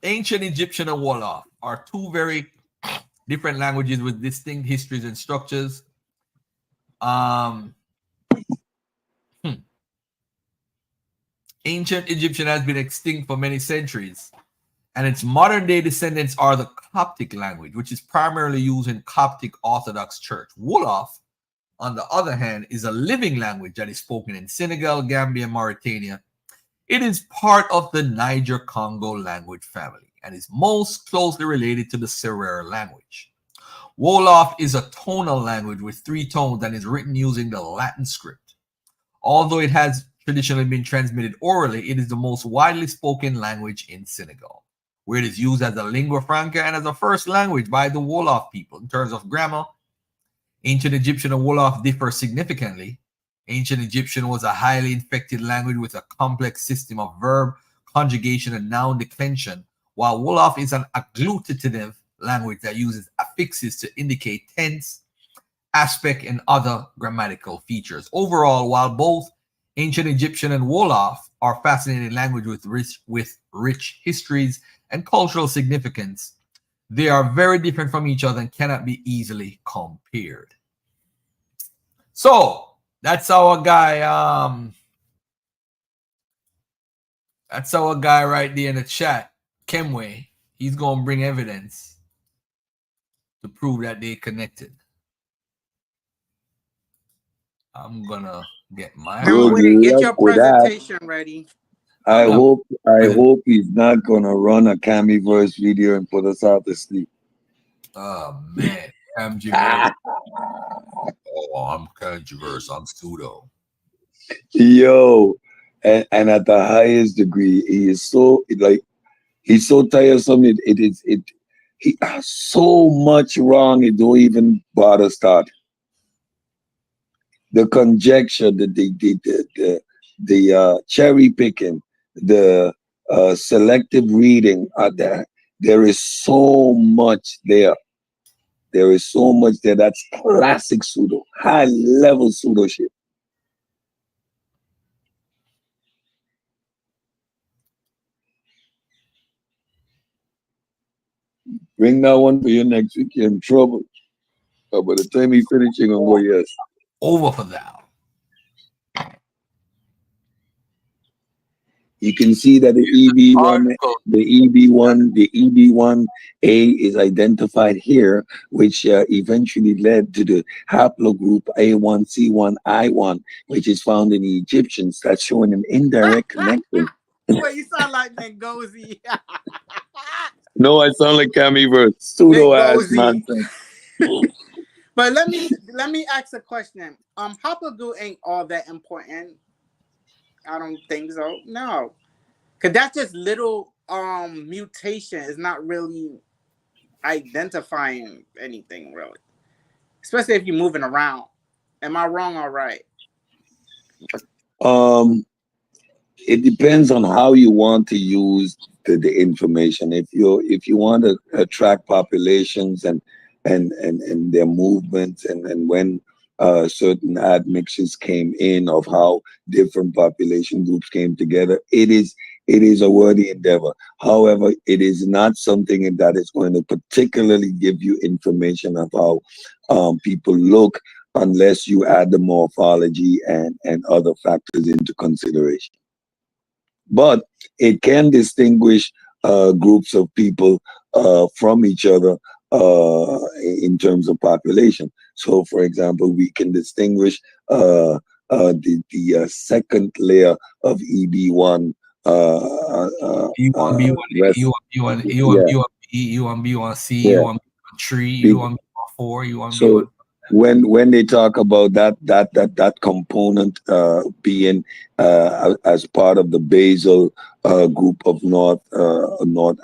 Ancient Egyptian and Wolof are two very different languages with distinct histories and structures. Ancient Egyptian has been extinct for many centuries, and its modern day descendants are the Coptic language, which is primarily used in Coptic Orthodox Church. Wolof, on the other hand, is a living language that is spoken in Senegal, Gambia, and Mauritania. It is part of the Niger-Congo language family and is most closely related to the Serer language. Wolof is a tonal language with 3 tones and is written using the Latin script. Although it has traditionally been transmitted orally, it is the most widely spoken language in Senegal, where it is used as a lingua franca and as a first language by the Wolof people. In terms of grammar, Ancient Egyptian and Wolof differ significantly. Ancient Egyptian was a highly inflected language with a complex system of verb, conjugation, and noun declension, while Wolof is an agglutinative language that uses affixes to indicate tense, aspect, and other grammatical features. Overall, while both Ancient Egyptian and Wolof are fascinating language with rich histories and cultural significance, they are very different from each other and cannot be easily compared. So that's our guy. That's our guy right there in the chat, Kemway. He's gonna bring evidence to prove that they connected. I'm gonna get my
get your presentation ready.
I hope he's not gonna run a Camiverse video and put us out to sleep.
Oh man, Camgiverse. Oh, I'm Camgiverse. I'm pseudo.
Yo, and at the highest degree, he is so he's so tiresome. He has so much wrong. It don't even bother start. The conjecture, the cherry picking, the selective reading of that. There is so much there. There is so much there. That's classic pseudo, high level pseudo shit. Bring that one for you next week. You're in trouble. But by the time he finish, you're gonna go, yes.
Over for thou.
You can see that the EB1, the EB1A is identified here, which eventually led to the haplogroup A1C1I1, which is found in the Egyptians. That's showing an indirect connection.
Wait, you sound like Ngozi.
No, I sound like Camiverse. Pseudo ass nonsense.
But let me ask a question. Haplogroup ain't all that important. I don't think so. No, because that's just little mutation. It's not really identifying anything really, especially if you're moving around. Am I wrong or right?
It depends on how you want to use the information. If you want to track populations and their movements and when certain admixtures came in of how different population groups came together, it is a worthy endeavor. However, it is not something that is going to particularly give you information of how people look unless you add the morphology and other factors into consideration. But it can distinguish groups of people from each other in terms of population. So, for example, we can distinguish the second layer of EB1.
E1B1, E1B1, E1B1B, E1B1C, E1B1 E1B1 4, E1B1.
So when they talk about that component being as part of the basal group of North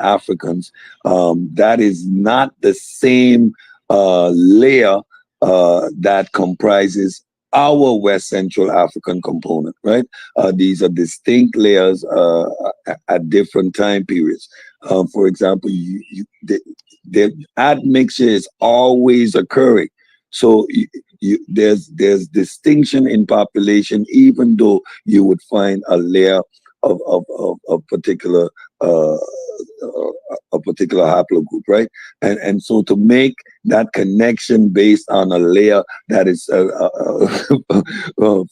Africans, that is not the same layer that comprises our West Central African component, right? These are distinct layers at different time periods. For example, the admixture is always occurring. So there's distinction in population, even though you would find a layer of particular a particular haplogroup, right? And so to make that connection based on a layer that is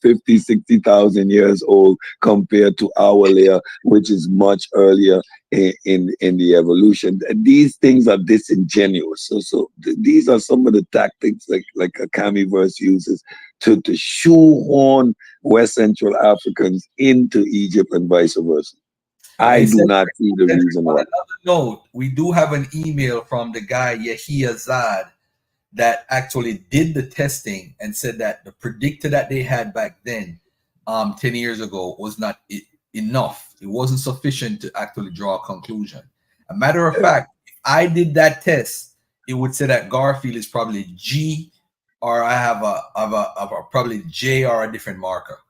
50, 60,000 years old compared to our layer, which is much earlier in the evolution, these things are disingenuous. So these are some of the tactics like a Camiverse uses to shoehorn West Central Africans into Egypt and vice versa. I do not see the reason why.
No, we do have an email from the guy Yahya Zad that actually did the testing and said that the predictor that they had back then, 10 years ago, was not enough. It wasn't sufficient to actually draw a conclusion. A matter of fact, if I did that test, it would say that Garfield is probably G, or I have a probably J or a different marker.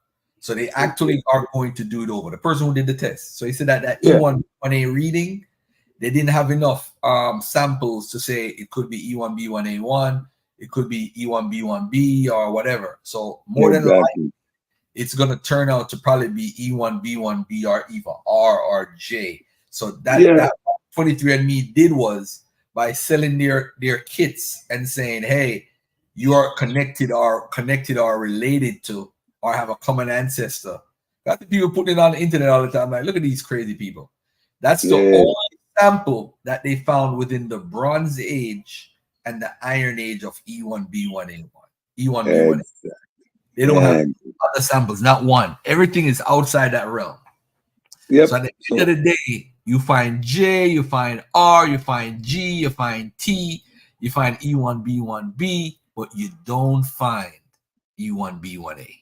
So they actually are going to do it over. The person who did the test. So he said that E1B1A reading, they didn't have enough samples to say it could be E1B1A1, it could be E1B1B or whatever. So more than likely, it's going to turn out to probably be E1B1B or even R or J. So that 23andMe did was by selling their kits and saying, hey, you are connected or related to or have a common ancestor. Got the people putting it on the internet all the time. Like, look at these crazy people. That's the only sample that they found within the Bronze Age and the Iron Age of E1B1A1. E1B1A1. They don't have other samples, not one. Everything is outside that realm.
Yep.
So at the end of the day, you find J, you find R, you find G, you find T, you find E1B1B, but you don't find E1B1A.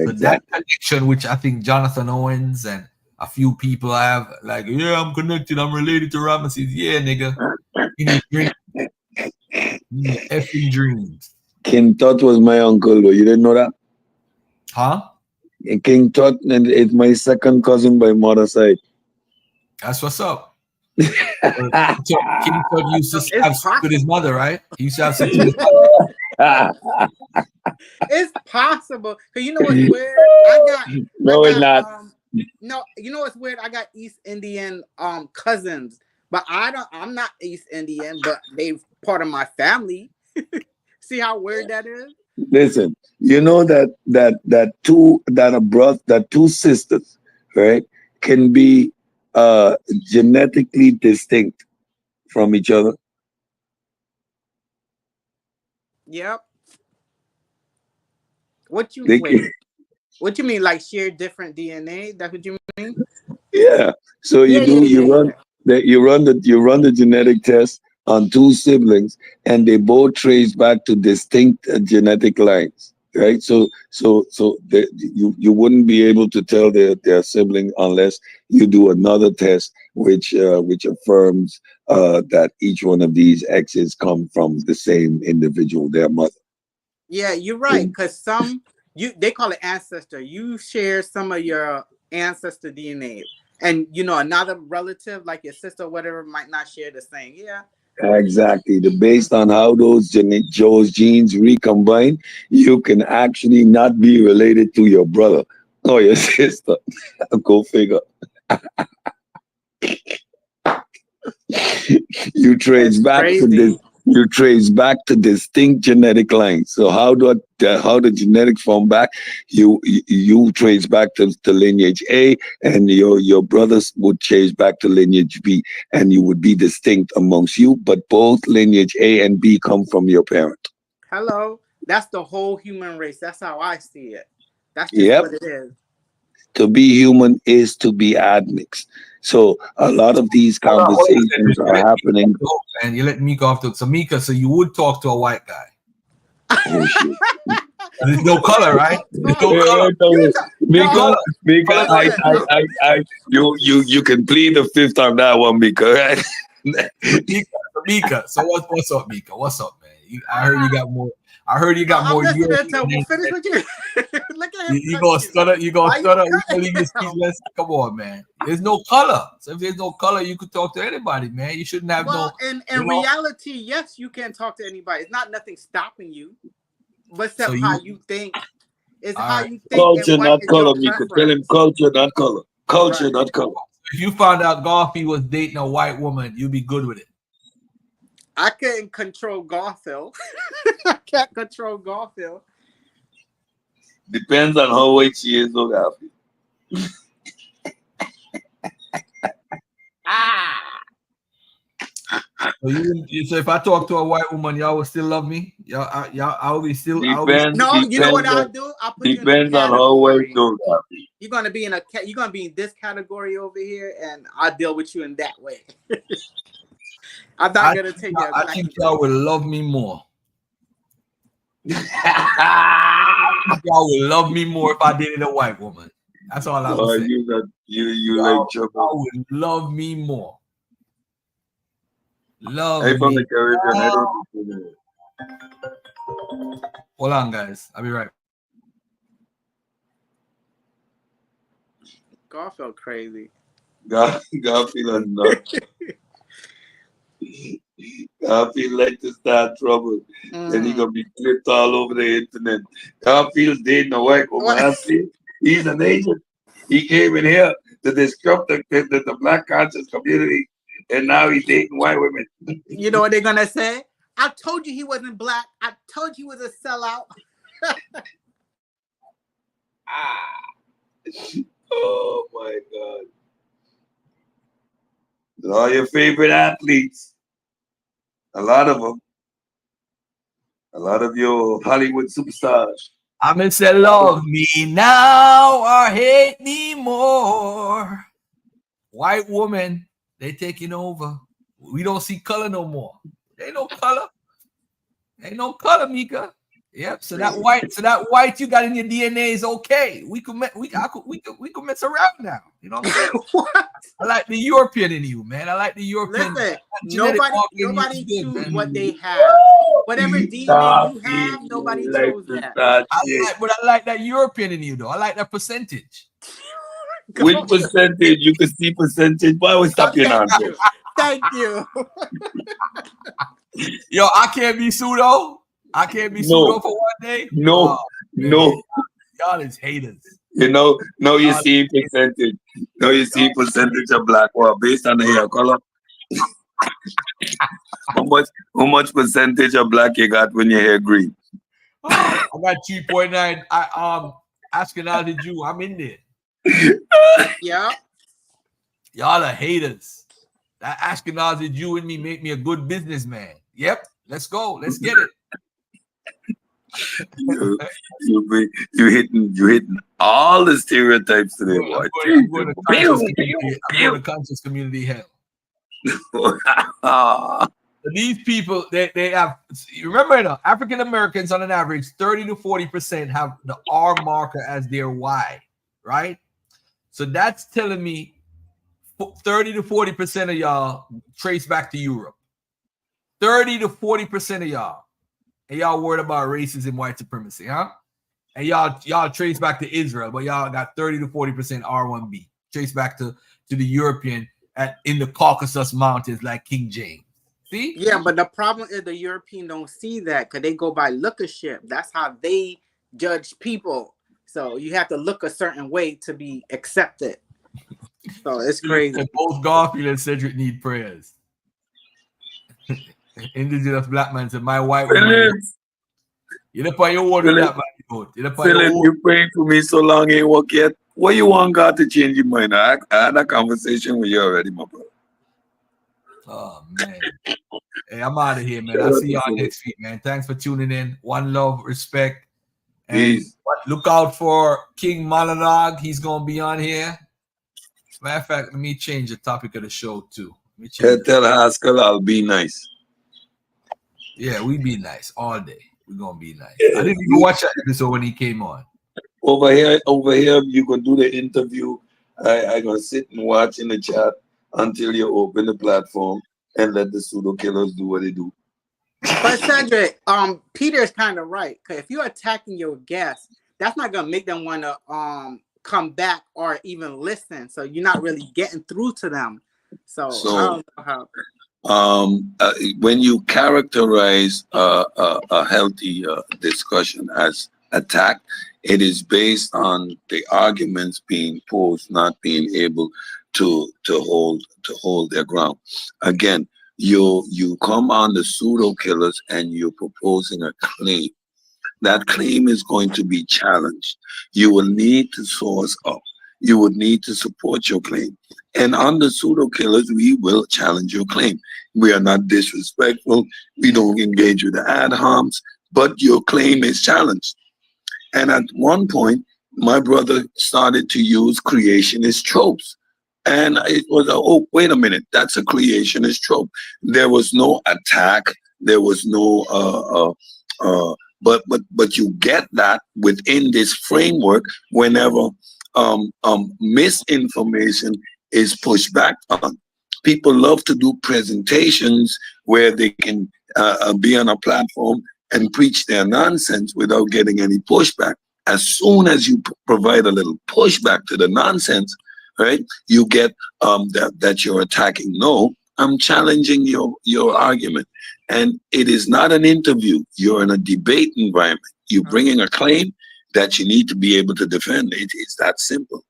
So that connection, which I think Jonathan Owens and a few people have, like, yeah, I'm connected, I'm related to Ramesses. Yeah, nigga. In your dreams. In your effing dreams.
King Tut was my uncle, though. You didn't know that?
Huh?
King Tut is my second cousin by mother's side.
That's what's up. King Tut used to have sex with his mother, right? He used to have sex with his mother.
It's possible. Cause you know what's weird? It's not. No, you know what's weird? I got East Indian cousins, but I'm not East Indian, but they part of my family. See how weird that is?
Listen, you know that two sisters, right? can be genetically distinct from each other?
Yep. What you
They
wait?
can,
What you mean, like share different DNA? That's what you mean?
yeah. So
Yeah,
you run the genetic test on two siblings, and they both trace back to distinct genetic lines, right? So you wouldn't be able to tell their sibling unless you do another test, which affirms that each one of these X's come from the same individual, their mother.
Yeah, you're right. Because they call it ancestor. You share some of your ancestor DNA, and another relative like your sister or whatever might not share the same. Yeah.
Exactly. Based on how those genes recombine, you can actually not be related to your brother or your sister. Go figure. You trace back to this. You trace back to distinct genetic lines. So how the genetics form back? You trace back to lineage A, and your brothers would trace back to lineage B, and you would be distinct amongst you. But both lineage A and B come from your parent.
Hello, that's the whole human race. That's how I see it. That's just what it is.
To be human is to be admixed. So a lot of these conversations are happening.
And you let Mika off the so Mika, so you would talk to a white guy.
Oh shit.
There's no color, right? There's no color.
Mika, you can plead the fifth on that one, Mika. Right?
Mika. So what's up, Mika? What's up, man? I heard you got more. I heard you got more.
Finish what you. Look at him.
You gonna stutter? You gonna stutter? Come on, man. There's no color. So if there's no color, you could talk to anybody, man. You shouldn't have
in reality, yes, you can talk to anybody. It's not nothing stopping you, but except how you think. It's how you think.
Culture, not color, Mika. Tell him culture, not color. Culture, not color.
If you found out Garfield was dating a white woman, you'd be good with it.
I couldn't control Garfield. I can't control Garfield.
Depends on how white she is, no Garfield.
So if I talk to a white woman, y'all will still love me? I will be still.
No, you know what I'll do? I'll put you in a category.
On how white you are.
You're gonna be in this category over here, and I'll deal with you in that way. I'm not gonna take that.
I think y'all would love me more. Y'all would love me more if I dated a white woman. That's all I would say.
You like trouble.
Y'all would love me more. Love
me. From the
Caribbean. Hold on, guys. I'll be right.
Garfield crazy.
Garfield nuts. Garfield like to start trouble. Then he gonna be clipped all over the internet. Garfield's dating a white woman. He's an agent. He came in here to disrupt the black conscious community, and now he's dating white women.
You know what they're gonna say? I told you he wasn't black. I told you he was a sellout.
Oh my God. All your favorite athletes. A lot of them. A lot of your Hollywood superstars.
I'm gonna say love me now or hate me more. White woman, they taking over. We don't see color no more. There ain't no color. Ain't no color, Mika. Yep. So that white you got in your DNA is okay. We could mess around now. You know what I'm saying?
What?
I like the European in you, man. I like the European.
Listen, nobody choose what they have. Whatever DNA you have, nobody chose that.
I like that European in you, though. I like that percentage.
Which percentage? You can see percentage. Why would stop your nonsense?
Thank you.
Yo, I can't be pseudo. I can't be pseudo for one day.
No.
Y'all is haters.
You know, you see percentage. No, you see percentage of black. Well, based on the hair color. How much percentage of black you got when your hair green?
I got 2.9. Ashkenazi Jew. I'm in there.
Yeah.
Y'all are haters. That Ashkenazi Jew in me make me a good businessman. Yep, let's go. Let's get it.
you hitting all the stereotypes today, boy.
I'm going to conscious community hell. These people, they have, remember, you know, African Americans on an average, 30 to 40% have the R marker as their Y, right? So that's telling me 30 to 40% of y'all trace back to Europe. 30 to 40% of y'all. And y'all worried about racism, white supremacy, huh? And y'all trace back to Israel, but y'all got 30 to 40% R1B. Trace back to the European in the Caucasus Mountains like King James. See?
Yeah, but the problem is the European don't see that because they go by lookership. That's how they judge people. So you have to look a certain way to be accepted. So it's crazy.
And both Garfield and Cedric need prayers. Indigenous black man said, my white woman. You know, your word black man.
Philip, you praying for me so long ain't work yet. What you want God to change your mind? I had a conversation with you already, my brother.
Oh man. Hey, I'm out of here, man. I'll see y'all next week, man. Thanks for tuning in. One love, respect. And look out for King Monologue. He's gonna be on here. Matter of fact, let me change the topic of the show too.
Tell Haskell I'll be nice.
Yeah, we be nice all day. We're gonna be nice. I didn't even watch that episode when he came on.
Over here, you can do the interview. I gonna sit and watch in the chat until you open the platform and let the pseudo killers do what they do.
But Cedric, Peter is kind of right. Because if you're attacking your guests, that's not gonna make them want to come back or even listen. So you're not really getting through to them. So I don't know how.
When you characterize a healthy discussion as attack, it is based on the arguments being posed, not being able to hold their ground. Again, you come on the pseudo killers and you're proposing a claim. That claim is going to be challenged. You will need to source up. You would need to support your claim. And on the pseudo killers, we will challenge your claim. We are not disrespectful. We don't engage with the ad homs, but your claim is challenged. And at one point, my brother started to use creationist tropes. And it was, oh, wait a minute, that's a creationist trope. There was no attack. There was no, but you get that within this framework whenever misinformation is pushed back on. People love to do presentations where they can be on a platform and preach their nonsense without getting any pushback. As soon as you provide a little pushback to the nonsense, right, you get that you're attacking. No, I'm challenging your argument. And it is not an interview. You're in a debate environment. You're bringing a claim that you need to be able to defend. It's that simple.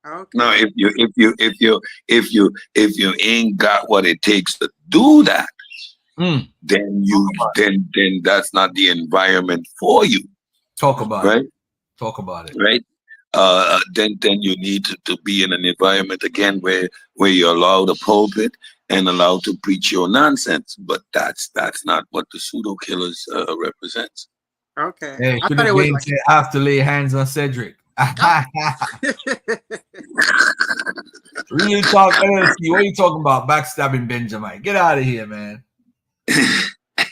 Okay.
Now, if you ain't got what it takes to do that, then that's not the environment for you.
Talk about
it.
Talk about it.
Right. Then you need to be in an environment again where you're allowed to pulpit and allowed to preach your nonsense. But that's not what the pseudo killers represents.
Okay.
Hey,
I thought it was like...
I have to lay hands on Cedric. Real talk LLC. What are you talking about? Backstabbing Benjamin. Get out of here, man.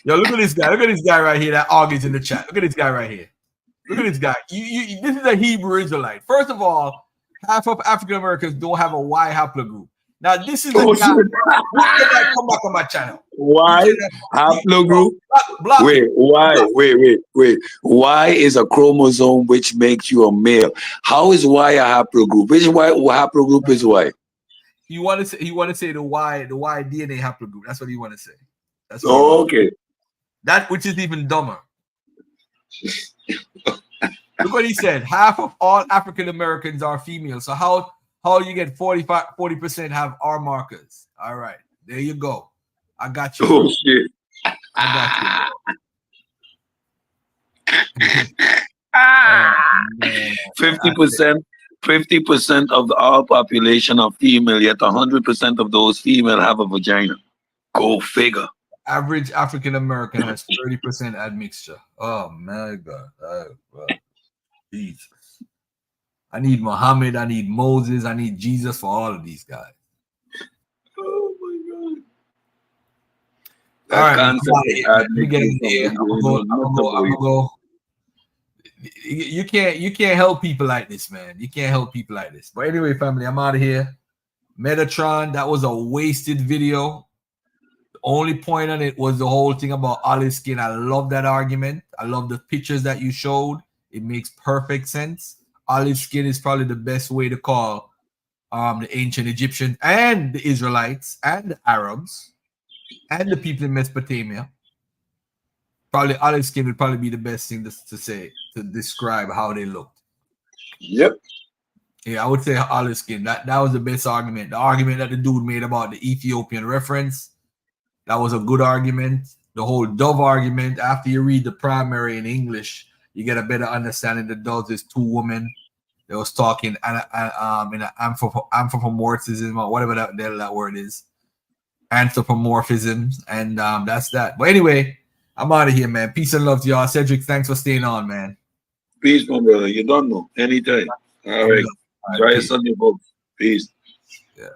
Yo, look at this guy. Look at this guy right here that argues in the chat. Look at this guy right here. Look at this guy. This is a Hebrew Israelite. First of all, half of African Americans don't have a Y haplogroup. Now, this is a guy. Look at that. Come back on my channel.
Why haplogroup? Wait. Y is a chromosome which makes you a male. How is Y a haplogroup? Which haplogroup is Y?
You want to say the Y DNA haplogroup. That's what you want to say. That's
okay.
That which is even dumber. Look what he said. Half of all African Americans are female. So how you get 40% have R markers? All right, there you go. I got you.
Oh shit!
I got you.
50%. 50% of our population are female, yet 100% of those female have a vagina. Go figure.
Average African American has 30% admixture. Oh my God. Jesus. I need Muhammad, I need Moses, I need Jesus for all of these guys.
Oh my God.
All right, man, let me get in here. I'm gonna go. You can't help people like this, man. You can't help people like this. But anyway, family, I'm out of here. Metatron, that was a wasted video. The only point on it was the whole thing about olive skin. I love that argument. I love the pictures that you showed. It makes perfect sense. Olive skin is probably the best way to call the ancient Egyptians and the Israelites and the Arabs and the people in Mesopotamia. Probably olive skin would probably be the best thing to say to describe how they looked.
Yep.
Yeah, I would say olive skin. That was the best argument. The argument that the dude made about the Ethiopian reference, that was a good argument. The whole dove argument, after you read the primary in English, you get a better understanding. The doves is two women. They was talking in an anthropomorphism or whatever that word is. Anthropomorphism. And that's that. But anyway, I'm out of here, man. Peace and love to y'all. Cedric, thanks for staying on, man.
Peace, my brother. You don't know. Anytime. All right. Try us on your boat. Peace.
Yeah.